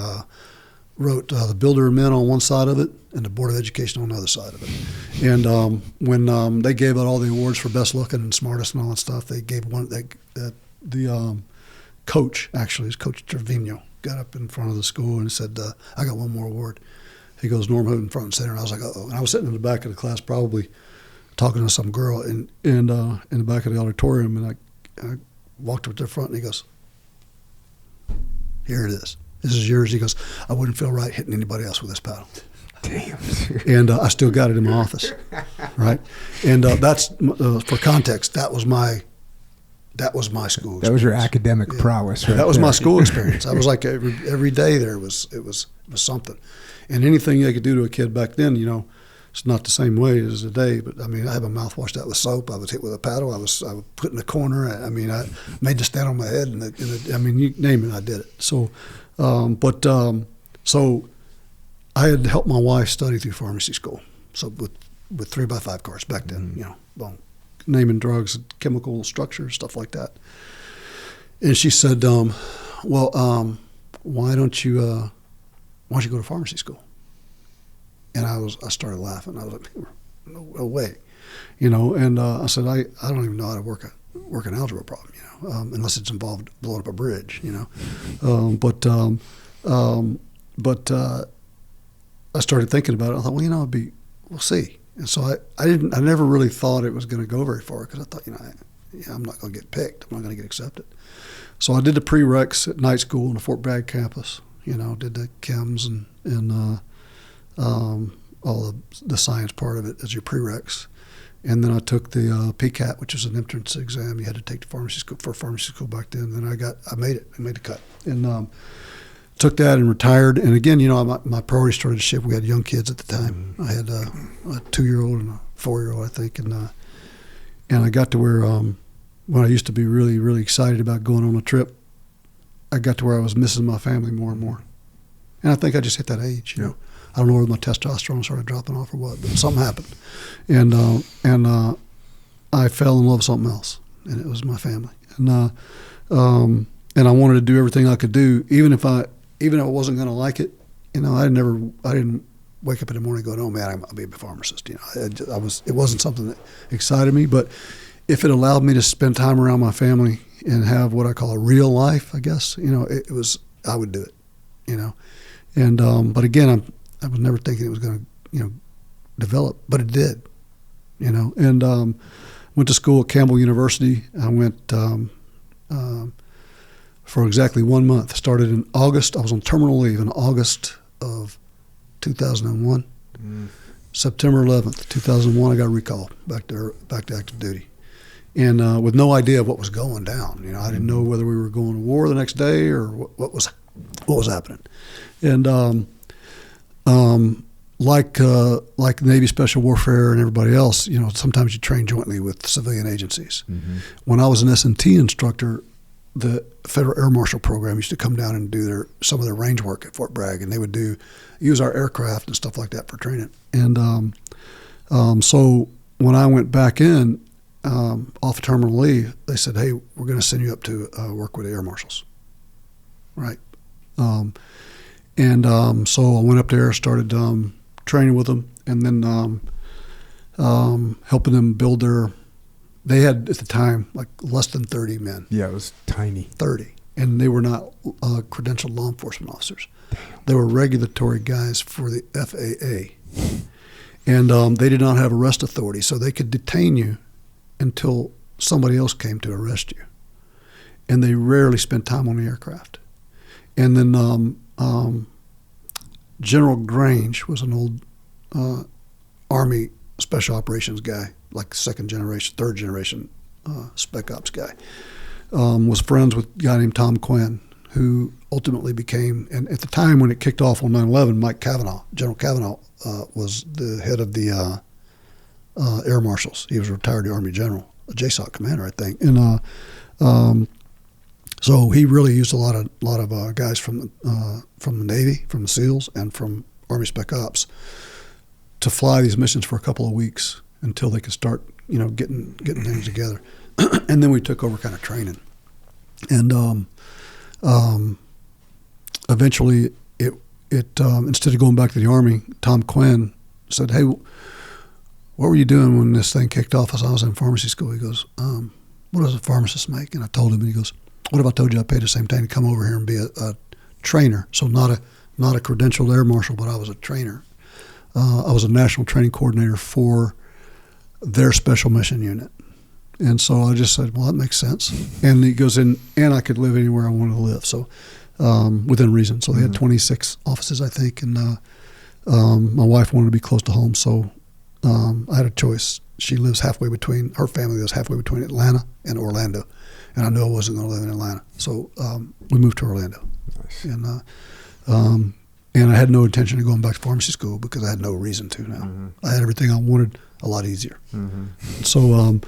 wrote the Builder of Men on one side of it and the Board of Education on the other side of it. And when they gave out all the awards for best looking and smartest and all that stuff, they gave one. The coach, actually, his Coach Trevino, got up in front of the school and said, "I got one more award." He goes, "Norm Hooten, front and center." And I was like, "Uh-oh." And I was sitting in the back of the class, probably talking to some girl in the back of the auditorium, and I walked up to the front, and he goes, "Here it is. This is yours." He goes, "I wouldn't feel right hitting anybody else with this paddle." Damn. And I still got it in my office, right? And that's for context. That was my school experience. That was your academic prowess, right? That was there. my school experience. I was like every day there was something, and anything you could do to a kid back then, it's not the same way as today. But I mean, I had my mouth washed out with soap. I was hit with a paddle. I was put in a corner. I mean, I made to stand on my head, and I mean, you name it, I did it. So, so I had helped my wife study through pharmacy school. So with 3x5 cars back then, naming drugs, chemical structure, stuff like that. And she said, why don't you go to pharmacy school? And I started laughing. I was like, no way, And I said, I don't even know how to work an algebra problem, unless it's involved blowing up a bridge, But I started thinking about it. I thought, we'll see. And so I never really thought it was going to go very far because I thought, I'm not going to get picked. I'm not going to get accepted. So I did the prereqs at night school on the Fort Bragg campus. Did the chems and all the science part of it as your prereqs. And then I took the PCAT, which was an entrance exam you had to take to pharmacy school back then. And then I made it. I made the cut. And took that and retired. And again, my priorities started to shift. We had young kids at the time. I had a 2-year-old and a 4-year-old, I think. And I got to where when I used to be really, really excited about going on a trip, I got to where I was missing my family more and more. And I think I just hit that age, I don't know whether my testosterone started dropping off or what, but something happened. And I fell in love with something else, and it was my family. And I wanted to do everything I could do, even if I wasn't going to like it. I didn't wake up in the morning going, "Oh man, I'll be a pharmacist." It wasn't something that excited me, but if it allowed me to spend time around my family and have what I call a real life, I guess, I would do it, And but again, I was never thinking it was going to, develop, but it did, And went to school at Campbell University. I went for exactly 1 month. Started in August. I was on terminal leave in August of 2001. September 11th, 2001, I got recalled back to active duty, and with no idea of what was going down. I didn't know whether we were going to war the next day or what was happening. And like Navy Special Warfare and everybody else, sometimes you train jointly with civilian agencies. Mm-hmm. When I was an S&T instructor, the Federal Air Marshal Program used to come down and do some of their range work at Fort Bragg, and they would use our aircraft and stuff like that for training. And so when I went back in off terminal leave, they said, "Hey, we're going to send you up to work with the air marshals." Right. So I went up there, started training with them, and then helping them build their. They had, at the time, like less than 30 men. Yeah, it was tiny. 30. And they were not credentialed law enforcement officers. Damn. They were regulatory guys for the FAA. And they did not have arrest authority, so they could detain you until somebody else came to arrest you. And they rarely spent time on the aircraft. And then General Grange was an old Army Special Operations guy, like third generation Spec Ops guy, was friends with a guy named Tom Quinn, who ultimately became, and at the time when it kicked off on 9/11, General Kavanaugh, was the head of the Air Marshals. He was a retired Army general, a JSOC commander, I think. And so he really used a lot of guys from the Navy, from the SEALs, and from Army Spec Ops to fly these missions for a couple of weeks until they could start, getting things together. And then we took over kind of training. And eventually instead of going back to the Army, Tom Quinn said, "Hey, what were you doing when this thing kicked off?" I was in pharmacy school. He goes, "What does a pharmacist make?" And I told him, and he goes, "What if I told you I paid the same thing to come over here and be a trainer?" So not a credentialed air marshal, but I was a trainer. I was a national training coordinator for their special mission unit. And so I just said, well, that makes sense. And he goes in, and I could live anywhere I wanted to live, so within reason. So they had 26 offices, I think, and my wife wanted to be close to home, so I had a choice. She lives halfway between, her family lives halfway between Atlanta and Orlando, and I knew I wasn't going to live in Atlanta. So we moved to Orlando. Nice. And I had no intention of going back to pharmacy school because I had no reason to now. Mm-hmm. I had everything I wanted a lot easier. Mm-hmm. So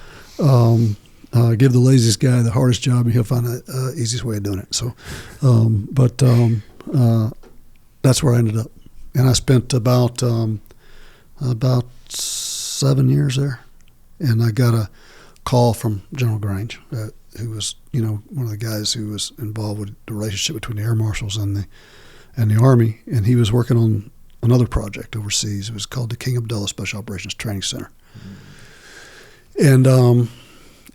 give the laziest guy the hardest job, and he'll find the easiest way of doing it. So, that's where I ended up. And I spent about 7 years there. And I got a call from General Grange, who was, one of the guys who was involved with the relationship between the air marshals and the Army, and he was working on another project overseas. It was called the King Abdullah Special Operations Training Center. Mm-hmm. And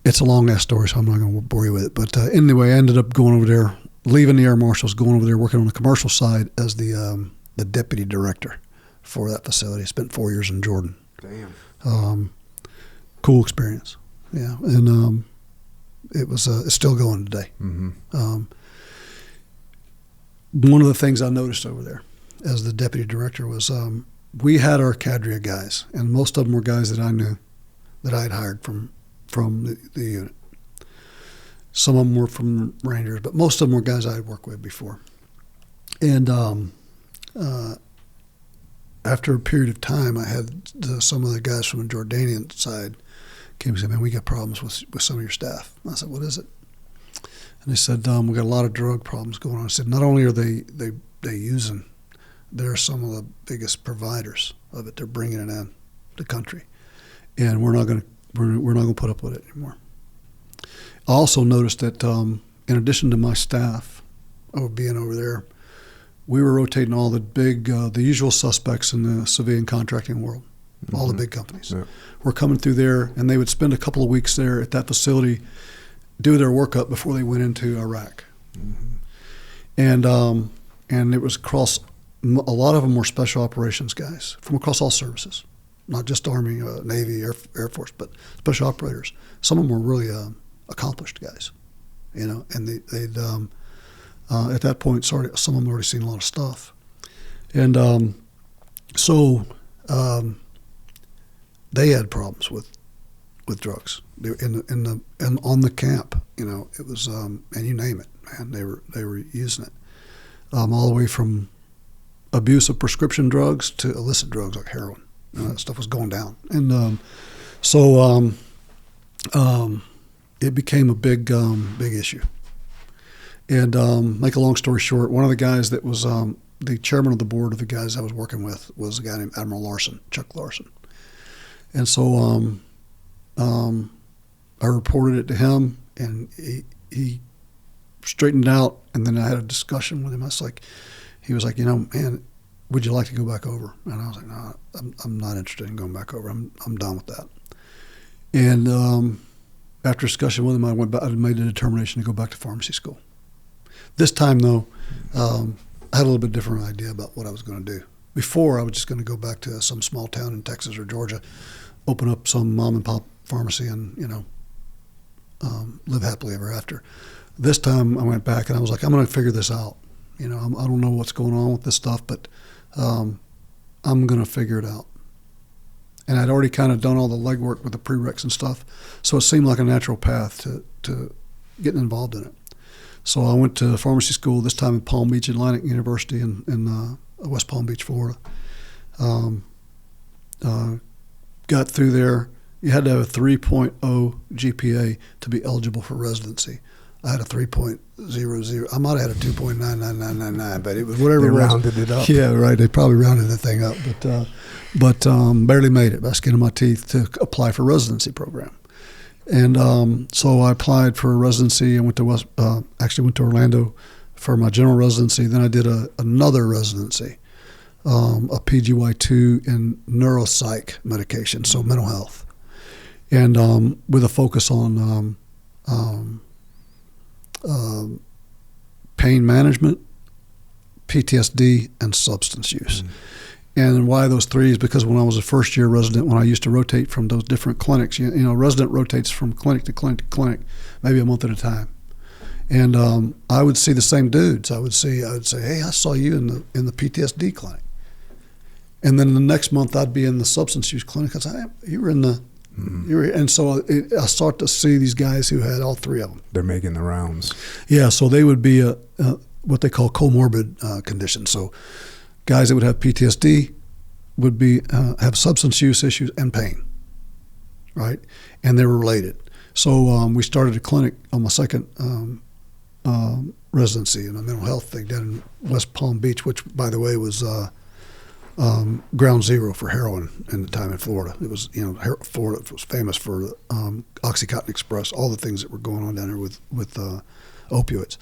it's a long-ass story, so I'm not going to bore you with it. But anyway, I ended up going over there, leaving the air marshals, going over there, working on the commercial side as the deputy director for that facility. I spent 4 years in Jordan. Damn. Cool experience. Yeah, and it's still going today. Mm-hmm. One of the things I noticed over there as the deputy director was we had our cadre of guys, and most of them were guys that I knew that I had hired from the unit. Some of them were from Rangers, but most of them were guys I had worked with before. And after a period of time, I had some of the guys from the Jordanian side came and said, "Man, we got problems with some of your staff." And I said, "What is it?" And they said, "We got a lot of drug problems going on." I said, "Not only are they using, they're some of the biggest providers of it. They're bringing it in the country, and we're not going to put up with it anymore." I also noticed that in addition to my staff being over there, we were rotating all the big, the usual suspects in the civilian contracting world, mm-hmm. all the big companies. Yeah. Were coming through there, and they would spend a couple of weeks there at that facility, do their workup before they went into Iraq. Mm-hmm. And it was across, a lot of them were special operations guys from across all services, not just Army, Navy, Air Force, but special operators. Some of them were really accomplished guys, and they'd at that point, some of them had already seen a lot of stuff. And so they had problems with drugs. They were and on the camp, it was and you name it, man, they were using it, all the way from abuse of prescription drugs to illicit drugs like heroin. That stuff was going down, and so it became a big issue. And make a long story short, one of the guys that was the chairman of the board of the guys I was working with was a guy named Admiral Larson, Chuck Larson. And so I reported it to him, and he straightened out. And then I had a discussion with him. He was like, "Man, would you like to go back over?" And I was like, "No, I'm not interested in going back over. I'm done with that." And after discussion with him, I made a determination to go back to pharmacy school. This time, though, I had a little bit different idea about what I was going to do. Before, I was just going to go back to some small town in Texas or Georgia, open up some mom and pop pharmacy, and live happily ever after. This time, I went back and I was like, I'm going to figure this out. I don't know what's going on with this stuff, but I'm going to figure it out. And I'd already kind of done all the legwork with the prereqs and stuff, so it seemed like a natural path to getting involved in it. So I went to pharmacy school, this time in Palm Beach Atlantic University in West Palm Beach, Florida. Got through there. You had to have a 3.0 GPA to be eligible for residency. I had a 3.00. I might have had a 2.99999, but it was whatever they it was. rounded it up. Yeah, right. They probably rounded the thing up, but barely made it by skin of my teeth to apply for residency program. And so I applied for a residency. I went to Orlando for my general residency. Then I did another residency, a PGY2 in neuropsych medication, so mental health, and with a focus on pain management, PTSD, and substance use. And why those three is because when I was a first-year resident, when I used to rotate from those different clinics, you know, a resident rotates from clinic to clinic to clinic, maybe a month at a time. And I would see the same dudes. I would say, hey, I saw you in the PTSD clinic. And then the next month I'd be in the substance use clinic. I'd say, hey, you were in the, and so I start to see these guys who had all three of them. They're making the rounds. Yeah, so they would be what they call comorbid conditions. So guys that would have PTSD would be have substance use issues and pain, right? And they were related. So we started a clinic on my second residency in a mental health thing down in West Palm Beach, which, by the way, was ground zero for heroin in the time in Florida. It was, you know, Florida was famous for Oxycontin Express, all the things that were going on down there with opioids.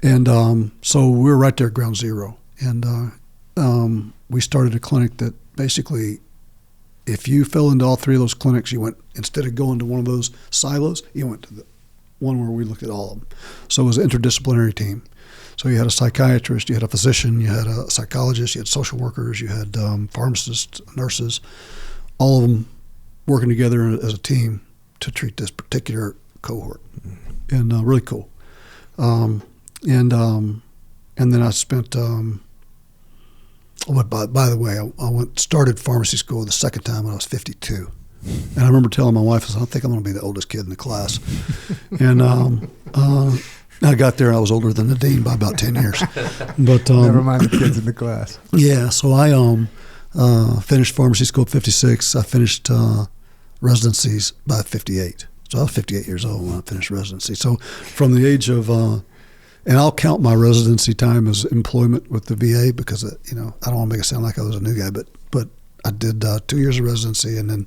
And so we were right there at ground zero. And we started a clinic that basically, if you fell into all three of those clinics, you went, instead of going to one of those silos, you went to the one where we looked at all of them. So it was an interdisciplinary team. So you had a psychiatrist, you had a physician, you had a psychologist, you had social workers, you had pharmacists, nurses, all of them working together as a team to treat this particular cohort. And really cool. And then I spent, by the way, I started pharmacy school the second time when I was 52. And I remember telling my wife, I think I'm going to be the oldest kid in the class. And I got there, I was older than the dean by about 10 years. But never mind the kids in the class. Yeah, so I finished pharmacy school at 56. I finished residencies by 58. So I was 58 years old when I finished residency. So from the age of, and I'll count my residency time as employment with the VA because, you know, I don't want to make it sound like I was a new guy, but I did 2 years of residency and then,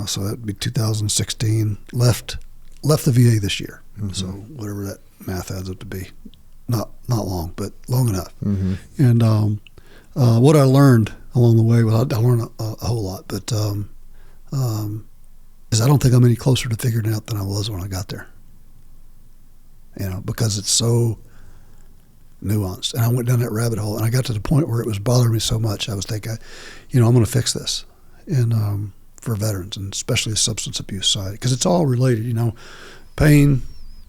so that'd be 2016, left the VA this year. So whatever that math adds up to be, not long, but long enough. And what I learned along the way, well, I learned a whole lot, but is I don't think I'm any closer to figuring it out than I was when I got there. You know, because it's so nuanced. And I went down that rabbit hole, and I got to the point where it was bothering me so much, I was thinking, you know, I'm going to fix this. And for veterans, and especially the substance abuse side, because it's all related. You know, pain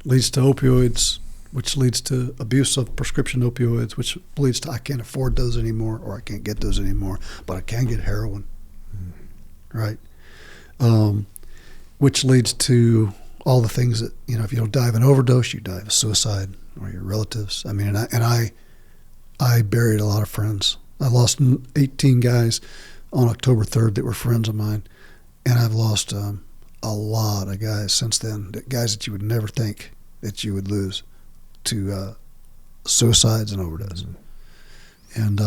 leads to opioids, which leads to abuse of prescription opioids, which leads to I can't afford those anymore, or I can't get those anymore, but I can get heroin, right? Which leads to all the things that, you know, if you don't die of an overdose, you die of suicide or your relatives. I mean, I buried a lot of friends. I lost 18 guys on October 3rd that were friends of mine, and I've lost a lot of guys since then, guys that you would never think that you would lose to suicides and overdose. And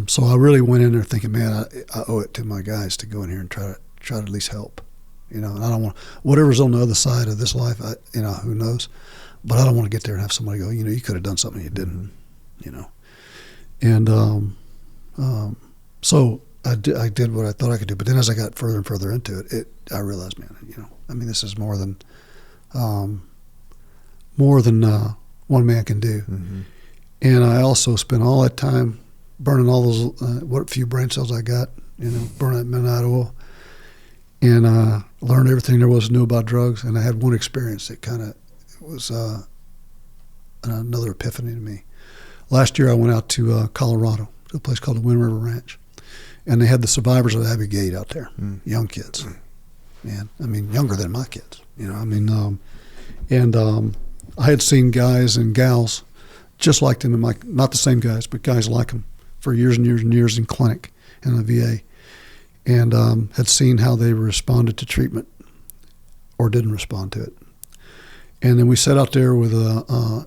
so I really went in there thinking, man, I owe it to my guys to go in here and try to at least help. You know, and I don't want whatever's on the other side of this life. You know, who knows? But I don't want to get there and have somebody go, you know, you could have done something you didn't. You know, and so I did what I thought I could do. But then as I got further and further into it, I realized, man, you know, I mean, this is more than one man can do. And I also spent all that time burning all those what few brain cells I got, you know, burning that midnight oil. And learned everything there was to know about drugs. And I had one experience that kind of was another epiphany to me. Last year I went out to Colorado, to a place called the Wind River Ranch. And they had the survivors of Abbey Gate out there, young kids. Man, I mean, younger than my kids. You know, I mean, I had seen guys and gals just like them, not the same guys, but guys like them for years and years and years in clinic in the VA. And had seen how they responded to treatment or didn't respond to it. And then we sat out there with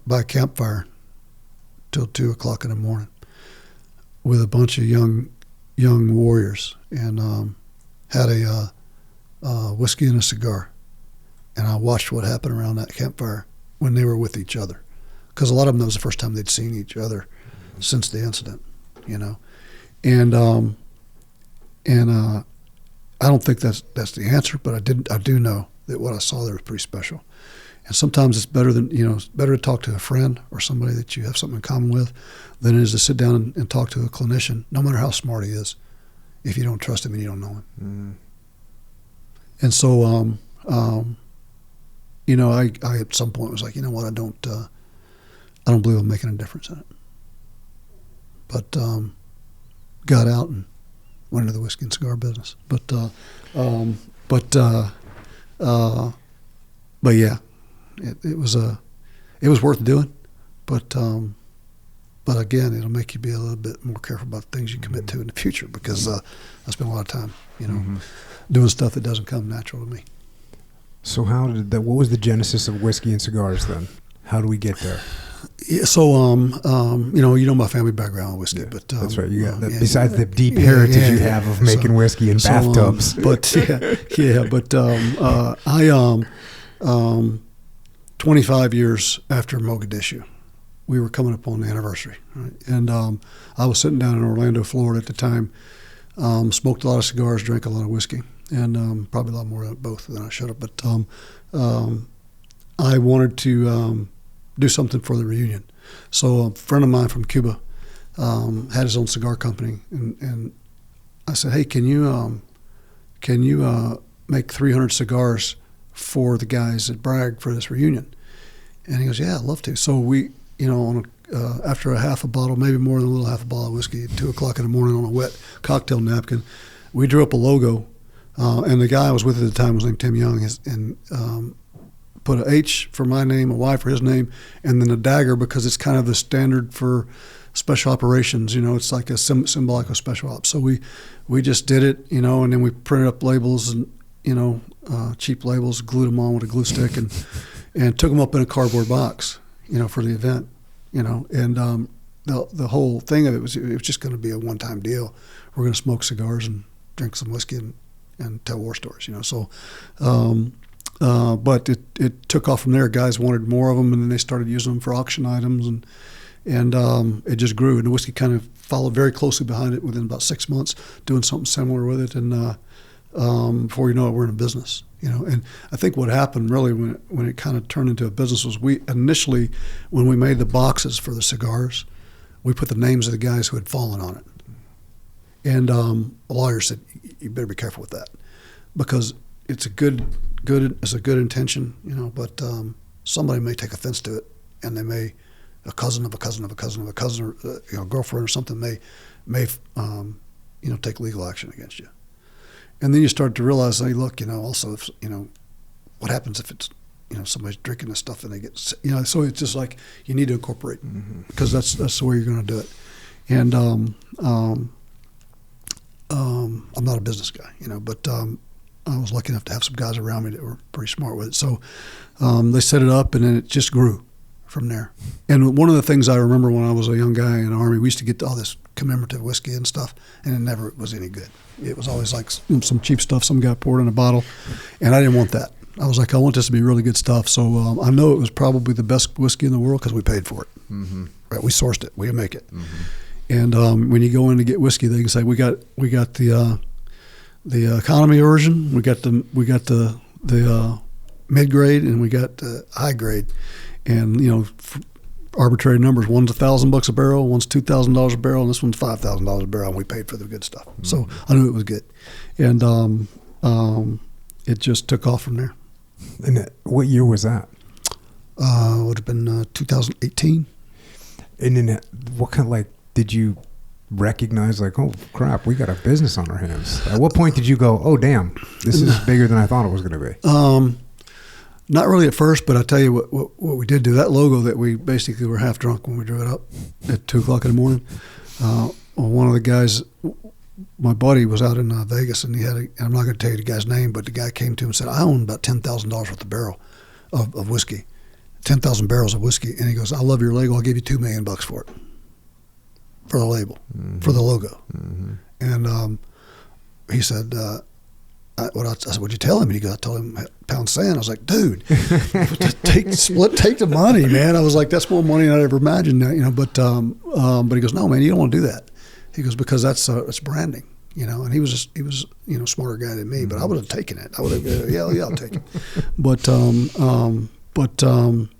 by a campfire till 2 o'clock in the morning with a bunch of young warriors, and had a whiskey and a cigar. And I watched what happened around that campfire when they were with each other. because a lot of them, that was the first time they'd seen each other since the incident, and I don't think that's the answer, but I do know that what I saw there was pretty special. And sometimes it's better it's better to talk to a friend or somebody that you have something in common with than it is to sit down and talk to a clinician, no matter how smart he is, if you don't trust him and you don't know him. Mm. And so, I at some point was like, you know what, I don't believe I'm making a difference in it. But got out and went into the whiskey and cigar business. But yeah, it was worth doing. But again, it'll make you be a little bit more careful about things you commit to in the future, because I spent a lot of time, doing stuff that doesn't come natural to me. So what was the genesis of whiskey and cigars then? How do we get there? Yeah, so, you know my family background on whiskey, but that's right. You got besides the deep heritage you have of making whiskey in bathtubs. I 25 years after Mogadishu, we were coming up on the anniversary, right? And I was sitting down in Orlando, Florida at the time. Smoked a lot of cigars, drank a lot of whiskey, and probably a lot more of both than I should have. But I wanted to do something for the reunion. So a friend of mine from Cuba had his own cigar company, and I said, "Hey, can you make 300 cigars for the guys at Bragg for this reunion?" And he goes, "Yeah, I'd love to." So we, after a half a bottle, maybe more than a little half a bottle of whiskey, at 2:00 in the morning on a wet cocktail napkin, we drew up a logo, and the guy I was with at the time was named Tim Young, and put an H for my name, a Y for his name, and then a dagger, because it's kind of the standard for special operations. It's like a symbolic of special ops. So we just did it, and then we printed up labels and cheap labels, glued them on with a glue stick, and took them up in a cardboard box, for the event, and the whole thing of it was just going to be a one-time deal. We're going to smoke cigars and drink some whiskey and tell war stories, So, but it took off from there. Guys wanted more of them, and then they started using them for auction items, and it just grew. And the whiskey kind of followed very closely behind it within about 6 months, doing something similar with it, and before you know it, we're in a business, And I think what happened really when it kind of turned into a business was we initially, when we made the boxes for the cigars, we put the names of the guys who had fallen on it. And a lawyer said, "You better be careful with that, because it's a good intention, but somebody may take offense to it, and they may, a cousin of a cousin of a cousin of a cousin, or girlfriend or something may take legal action against you." And then you start to realize, hey, look, also if what happens if it's somebody's drinking this stuff and they get so it's just like you need to incorporate, because that's the way you're going to do it. And I'm not a business guy, but I was lucky enough to have some guys around me that were pretty smart with it. So they set it up, and then it just grew from there. And one of the things I remember when I was a young guy in the Army, we used to get all this commemorative whiskey and stuff, and it never was any good. It was always like some cheap stuff some guy poured in a bottle, and I didn't want that. I was like, I want this to be really good stuff. So I know it was probably the best whiskey in the world because we paid for it. Mm-hmm. Right? We sourced it. We didn't make it. Mm-hmm. And when you go in to get whiskey, they can say we got the economy version, we got the mid grade, and we got the high grade. And arbitrary numbers. One's $1,000 a barrel, one's $2,000 a barrel, and this one's $5,000 a barrel. And we paid for the good stuff, so I knew it was good. And it just took off from there. And what year was that? Would have been 2018. And then what kind of did you recognize oh crap, we got a business on our hands? At what point did you go, oh damn, this is bigger than I thought it was going to be? Not really at first, but I tell you what we did do. That logo that we basically were half drunk when we drew it up at 2:00 in the morning. One of the guys, my buddy, was out in Vegas, and he had I'm not going to tell you the guy's name, but the guy came to him and said, "I own about $10,000 worth of barrel of whiskey, 10,000 barrels of whiskey." And he goes, "I love your logo. I'll give you $2 million for it, for the label, for the logo." Mm-hmm. And he said, I said, what'd you tell him? And he goes, I told him pound sand. I was like, dude, take the money, man. I was like, that's more money than I'd ever imagined. But he goes, no, man, you don't want to do that. He goes, because that's branding, And he was smarter guy than me, but I would have taken it. I would have, yeah, I'll take it. But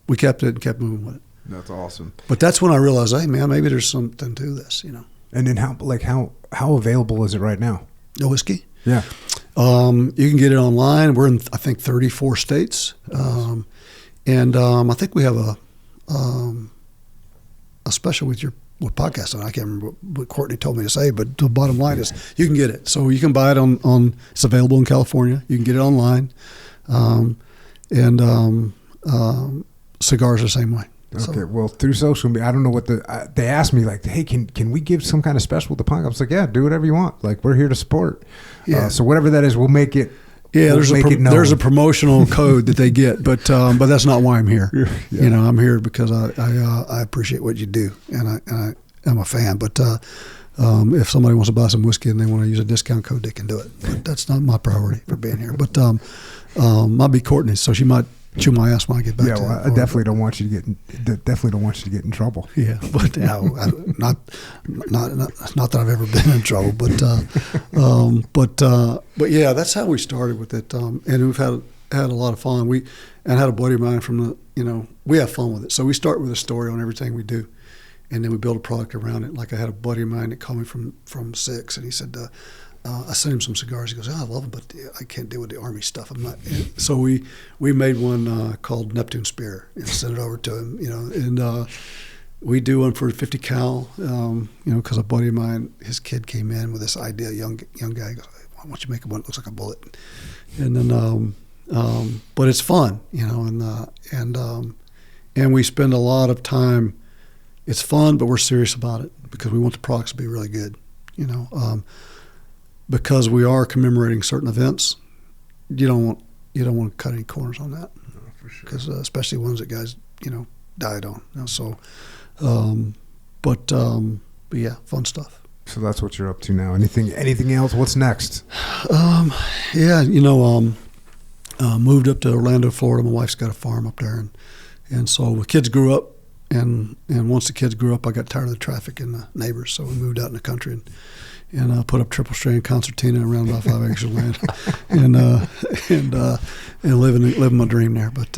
we kept it and kept moving with it. That's awesome. But that's when I realized, hey, man, maybe there's something to this, And then how available is it right now? The whiskey? Yeah. You can get it online. We're in, I think, 34 states. I think we have a special with your podcast on. I can't remember what Courtney told me to say, but the bottom line is you can get it. So you can buy it on it's available in California. You can get it online. Cigars the same way. Okay, well, through social media, I don't know what they asked me, like, hey, can we give some kind of special with the podcast? I was like, yeah, do whatever you want. Like, we're here to support. Yeah. So whatever that is, we'll make it. Yeah, there's a promotional code that they get, but that's not why I'm here. Yeah. I'm here because I appreciate what you do, and I'm a fan. But if somebody wants to buy some whiskey and they want to use a discount code, they can do it. But that's not my priority for being here. But might be Courtney, so she might chew my ass when I get back. Yeah, well, I definitely don't want you to get in trouble. Yeah, but not that I've ever been in trouble, but yeah, that's how we started with it, and we've had a lot of fun. We had a buddy of mine from we have fun with it. So we start with a story on everything we do, and then we build a product around it. Like I had a buddy of mine that called me from Six, and he said, I sent him some cigars. He goes, I love them, but I can't deal with the Army stuff. I'm not. So we made one called Neptune Spear and sent it over to him. And we do one for 50 cal. Because a buddy of mine, his kid came in with this idea. Young guy goes, why don't you make one that looks like a bullet? And then, but it's fun, and we spend a lot of time. It's fun, but we're serious about it because we want the products to be really good. Because we are commemorating certain events, you don't want to cut any corners on that. No, for sure. Because especially ones that guys died on. But yeah, fun stuff. So that's what you're up to now. Anything else? What's next? Yeah, moved up to Orlando, Florida. My wife's got a farm up there, and so the kids grew up. And once the kids grew up, I got tired of the traffic and the neighbors, so we moved out in the country and put up triple strand concertina around about 5 acres of land, and living my dream there. But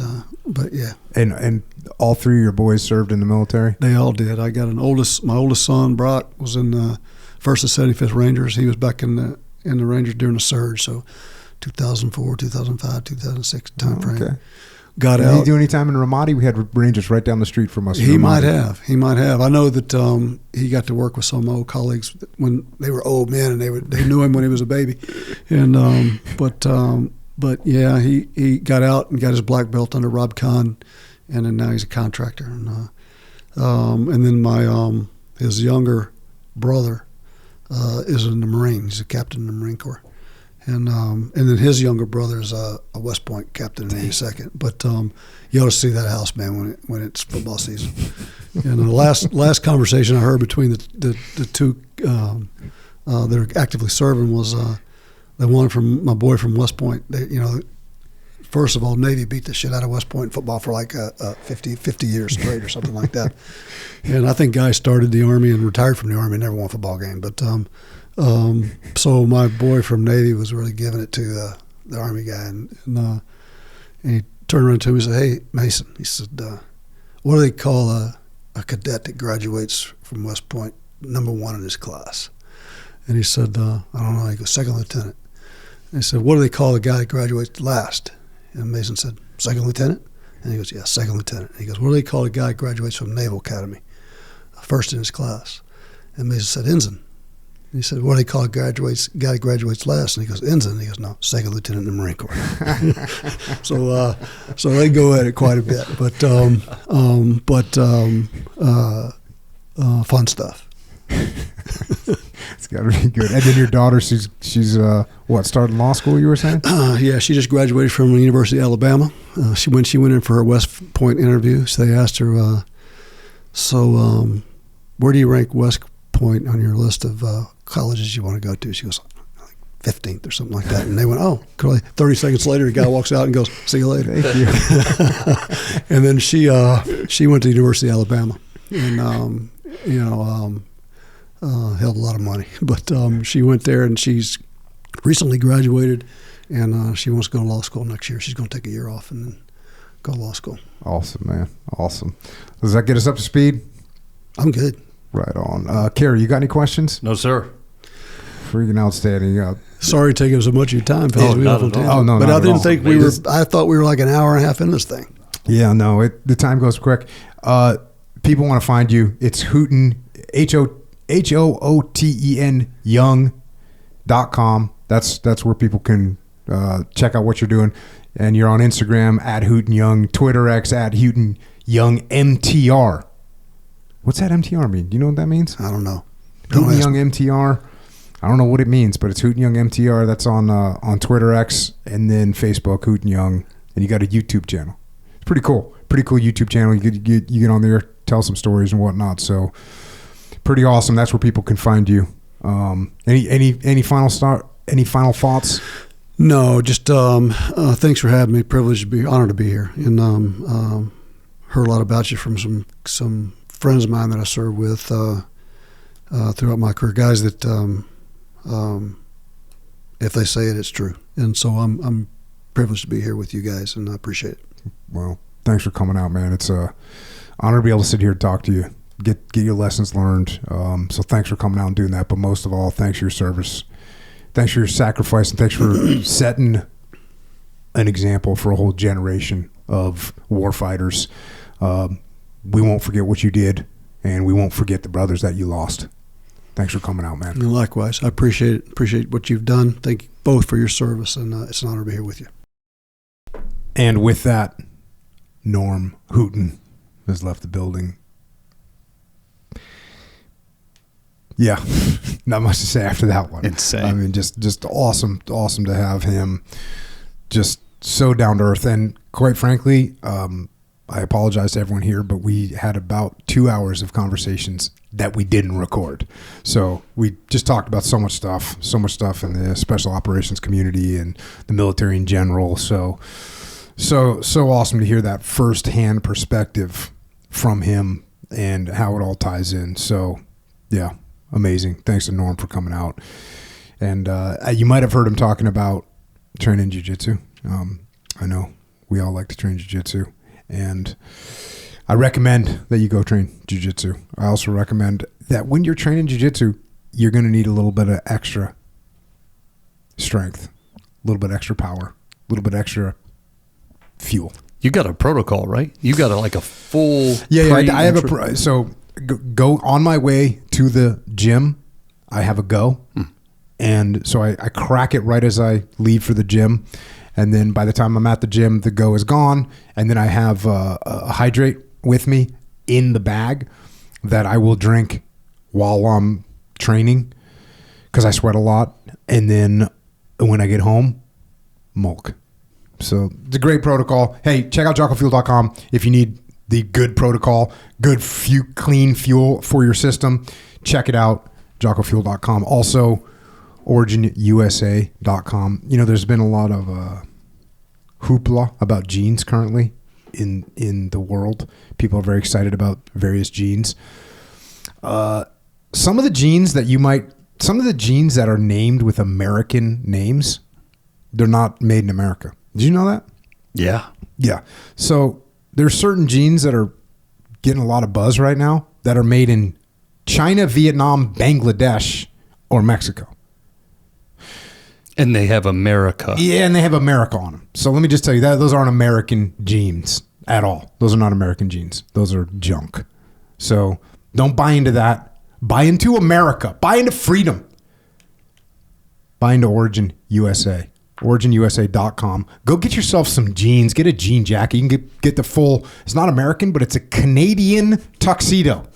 yeah. And all three of your boys served in the military? They all did. I got my oldest son Brock was in the 1st and 75th Rangers. He was back in the Rangers during the surge, so 2004, 2005, 2006 time frame. Okay. Got out. Did he do any time in Ramadi? We had Rangers right down the street from us. He might have. I know that he got to work with some of my old colleagues when they were old men, and they knew him when he was a baby. And but yeah, he got out and got his black belt under Rob Kahn, and then now he's a contractor. And then my his younger brother is in the Marines. He's a captain in the Marine Corps. And then his younger brother is a West Point captain in the 82nd. But you ought to see that house, man, when it's football season. And the last conversation I heard between the two that are actively serving was the one from my boy from West Point. First of all, Navy beat the shit out of West Point in football for like 50 years straight or something like that. And I think guys started the Army and retired from the Army and never won a football game. But so my boy from Navy was really giving it to the Army guy, and he turned around to me and said, "Hey, Mason," he said, "what do they call a cadet that graduates from West Point, number one in his class?" And he said, "I don't know." He goes, "Second lieutenant." And he said, "What do they call a guy that graduates last?" And Mason said, "Second lieutenant." And he goes, "Yeah, second lieutenant." And he goes, "What do they call a guy that graduates from Naval Academy, first in his class?" And Mason said, "Ensign." And he said, "What do they call a guy that graduates last?" And he goes, "Ensign." And he goes, "No, second lieutenant in the Marine Corps." So they go at it quite a bit, but fun stuff. It's got to be good. And then your daughter, she's started law school, you were saying? Yeah, she just graduated from the University of Alabama. She went in for her West Point interview. So they asked her, where do you rank West Point on your list of colleges you want to go to? She goes, 15th or something like that. And they went, oh, cool. 30 seconds later, the guy walks out and goes, see you later. Thank you. And then she went to the University of Alabama and, held a lot of money. But she went there and she's recently graduated and she wants to go to law school next year. She's going to take a year off and then go to law school. Awesome, man. Awesome. Does that get us up to speed? I'm good. Right on. Carrie, you got any questions? No, sir. Freaking outstanding. Sorry taking so much of your time, fellas. not at all. Oh, no, but not I at didn't all. think I thought we were like an hour and a half in this thing. Yeah, no, the time goes quick. People want to find you. It's Hooten, HOOTEN Young.com. That's where people can check out what you're doing. And you're on Instagram at Hooten Young, Twitter X at Hooten Young MTR. What's that MTR mean? Do you know what that means? I don't know. Hooten Young MTR. I don't know what it means, but it's Hooten Young MTR. That's on Twitter X and then Facebook, Hooten Young. And you got a YouTube channel. It's pretty cool. Pretty cool YouTube channel. You get on there, tell some stories and whatnot. So pretty awesome. That's where people can find you. Any final thoughts? No, just thanks for having me. Honored to be here, and heard a lot about you from some friends of mine that I served with throughout my career. Guys that if they say it, it's true, and so I'm privileged to be here with you guys, and I appreciate it. Well, thanks for coming out, man. It's a honor to be able to sit here and talk to you, get your lessons learned. So thanks for coming out and doing that. But most of all, thanks for your service. Thanks for your sacrifice, and thanks for setting an example for a whole generation of warfighters. We won't forget what you did, and we won't forget the brothers that you lost. Thanks for coming out, man. And likewise. I appreciate what you've done. Thank you both for your service, and it's an honor to be here with you. And with that, Norm Hooten has left the building. Yeah, not much to say after that one. Insane. I mean, just awesome to have him. Just so down to earth, and quite frankly, I apologize to everyone here, but we had about 2 hours of conversations that we didn't record. So we just talked about so much stuff in the special operations community and the military in general. So awesome to hear that firsthand perspective from him and how it all ties in. So yeah. Amazing. Thanks to Norm for coming out. And you might have heard him talking about training jiu-jitsu. I know we all like to train jiu-jitsu. And I recommend that you go train jiu-jitsu. I also recommend that when you're training jiu-jitsu, you're going to need a little bit of extra strength, a little bit extra power, a little bit extra fuel. You got a protocol, right? You got a full... Yeah, I have so... Go on my way to the gym. I have a go, and so I crack it right as I leave for the gym, and then by the time I'm at the gym, the go is gone, and then I have a hydrate with me in the bag that I will drink while I'm training because I sweat a lot, and then when I get home, milk. So it's a great protocol. Hey, check out JockoFuel.com if you need the good protocol, good clean fuel for your system. Check it out, JockoFuel.com. Also, OriginUSA.com. You know, there's been a lot of hoopla about jeans currently in the world. People are very excited about various jeans. Some of the jeans that are named with American names, they're not made in America. Did you know that? Yeah. Yeah. So there's certain jeans that are getting a lot of buzz right now that are made in China, Vietnam, Bangladesh, or Mexico. And they have America. Yeah, and they have America on them. So let me just tell you that those aren't American jeans at all. Those are not American jeans. Those are junk. So don't buy into that. Buy into America. Buy into freedom. Buy into Origin USA. OriginUSA.com. Go get yourself some jeans. Get a jean jacket. You can get the full, it's not American, but it's a Canadian tuxedo.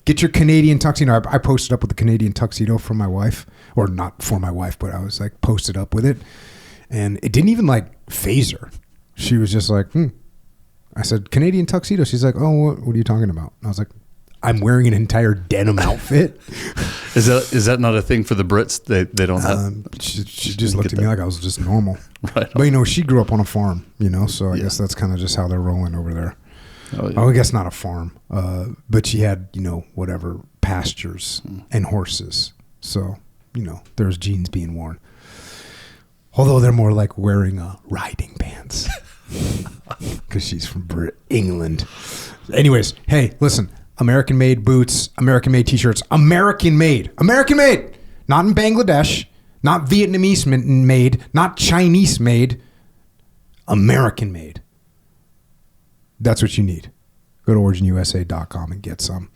Get your Canadian tuxedo. I posted up with the Canadian tuxedo for my wife. Or not for my wife, but I was like posted up with it. And it didn't even faze her. She was just like, I said, Canadian tuxedo. She's like, oh, what are you talking about? And I was like, I'm wearing an entire denim outfit. Is that not a thing for the Brits? They don't have. She just looked at me like I was just normal. Right. But she grew up on a farm. So I guess that's kind of just how they're rolling over there. Oh, I guess not a farm. But she had whatever pastures and horses. So there's jeans being worn. Although they're more like wearing riding pants. Because she's from England. Anyways, hey, listen. American-made boots, American-made T-shirts, American-made. American-made! Not in Bangladesh, not Vietnamese-made, not Chinese-made. American-made. That's what you need. Go to originusa.com and get some.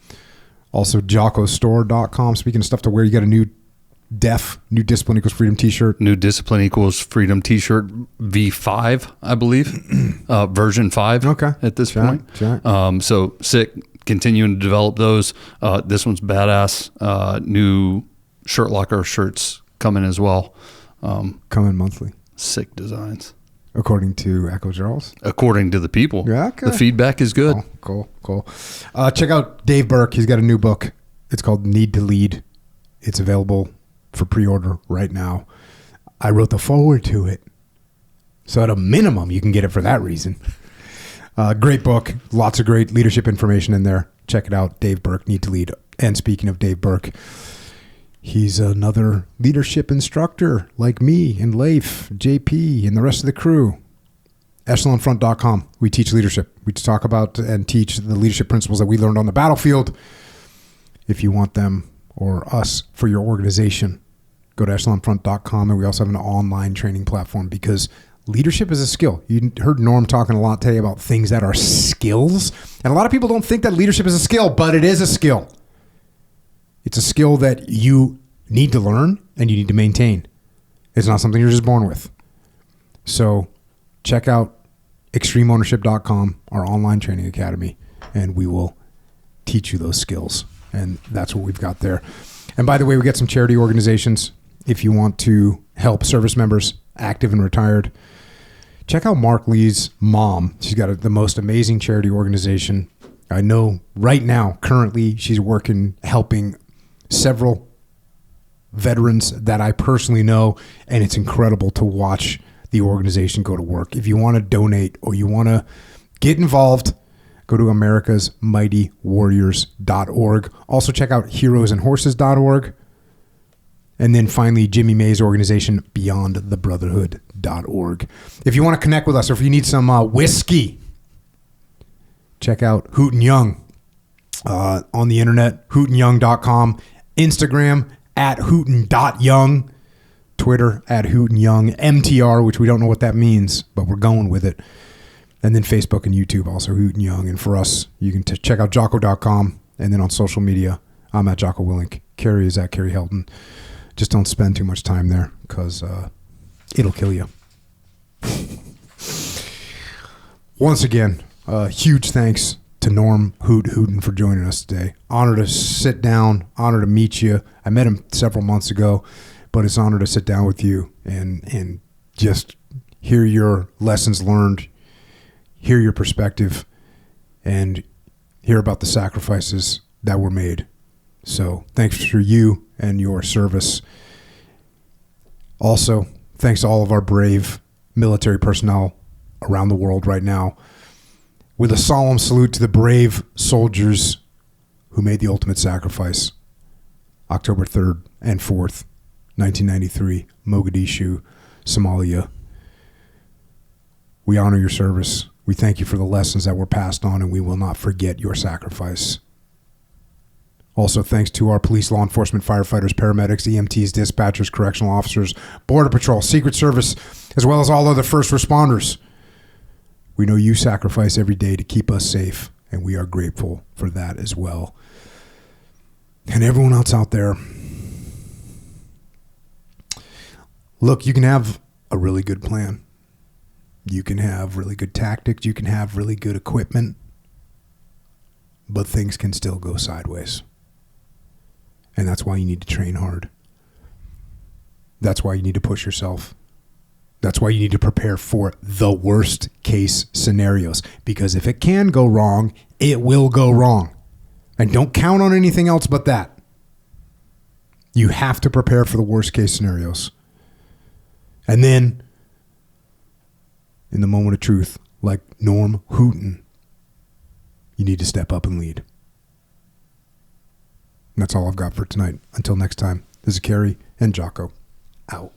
Also, jockostore.com. Speaking of stuff to wear, you got a new Discipline Equals Freedom T-shirt. New Discipline Equals Freedom T-shirt V5, I believe. Version 5 at this point. So sick. Continuing to develop those. This one's badass. New Shirt Locker shirts coming as well. Coming monthly. Sick designs. According to Echo Charles? According to the people. Yeah, okay. The feedback is good. Cool. Check out Dave Burke. He's got a new book. It's called Need to Lead. It's available for pre-order right now. I wrote the foreword to it. So at a minimum, you can get it for that reason. Great book. Lots of great leadership information in there. Check it out. Dave Burke, Need to Lead. And speaking of Dave Burke, he's another leadership instructor like me and Leif, JP, and the rest of the crew. Echelonfront.com. We teach leadership. We talk about and teach the leadership principles that we learned on the battlefield. If you want them or us for your organization, go to echelonfront.com. And we also have an online training platform because leadership is a skill. You heard Norm talking a lot today about things that are skills. And a lot of people don't think that leadership is a skill, but it is a skill. It's a skill that you need to learn and you need to maintain. It's not something you're just born with. So check out extremeownership.com, our online training academy, and we will teach you those skills. And that's what we've got there. And by the way, we got some charity organizations. If you want to help service members, active and retired, check out Mark Lee's mom. She's got the most amazing charity organization. I know right now, currently, she's working, helping several veterans that I personally know, and it's incredible to watch the organization go to work. If you want to donate or you want to get involved, go to americasmightywarriors.org. Also check out heroesandhorses.org. And then finally, Jimmy May's organization, beyondthebrotherhood.org. If you want to connect with us or if you need some whiskey, check out Hooten Young on the internet, hootenyoung.com, Instagram at hooten.young, Twitter at hootenyoung, MTR, which we don't know what that means, but we're going with it. And then Facebook and YouTube, also Hooten Young. And for us, you can check out Jocko.com. And then on social media, I'm at Jocko Willink. Carrie is at Carrie Helton. Just don't spend too much time there because it'll kill you. Once again, huge thanks to Norm Hooten for joining us today. Honor to sit down, honor to meet you. I met him several months ago, but it's an honor to sit down with you and just hear your lessons learned, hear your perspective, and hear about the sacrifices that were made. So thanks for you and your service. Also, thanks to all of our brave military personnel around the world right now. With a solemn salute to the brave soldiers who made the ultimate sacrifice. October 3rd and 4th, 1993, Mogadishu, Somalia. We honor your service. We thank you for the lessons that were passed on, and we will not forget your sacrifice. Also, thanks to our police, law enforcement, firefighters, paramedics, EMTs, dispatchers, correctional officers, Border Patrol, Secret Service, as well as all other first responders. We know you sacrifice every day to keep us safe, and we are grateful for that as well. And everyone else out there, look, you can have a really good plan. You can have really good tactics. You can have really good equipment. But things can still go sideways. And that's why you need to train hard. That's why you need to push yourself. That's why you need to prepare for the worst case scenarios. Because if it can go wrong, it will go wrong. And don't count on anything else but that. You have to prepare for the worst case scenarios. And then, in the moment of truth, like Norm Hooten, you need to step up and lead. And that's all I've got for tonight. Until next time, this is Kerry and Jocko. Out.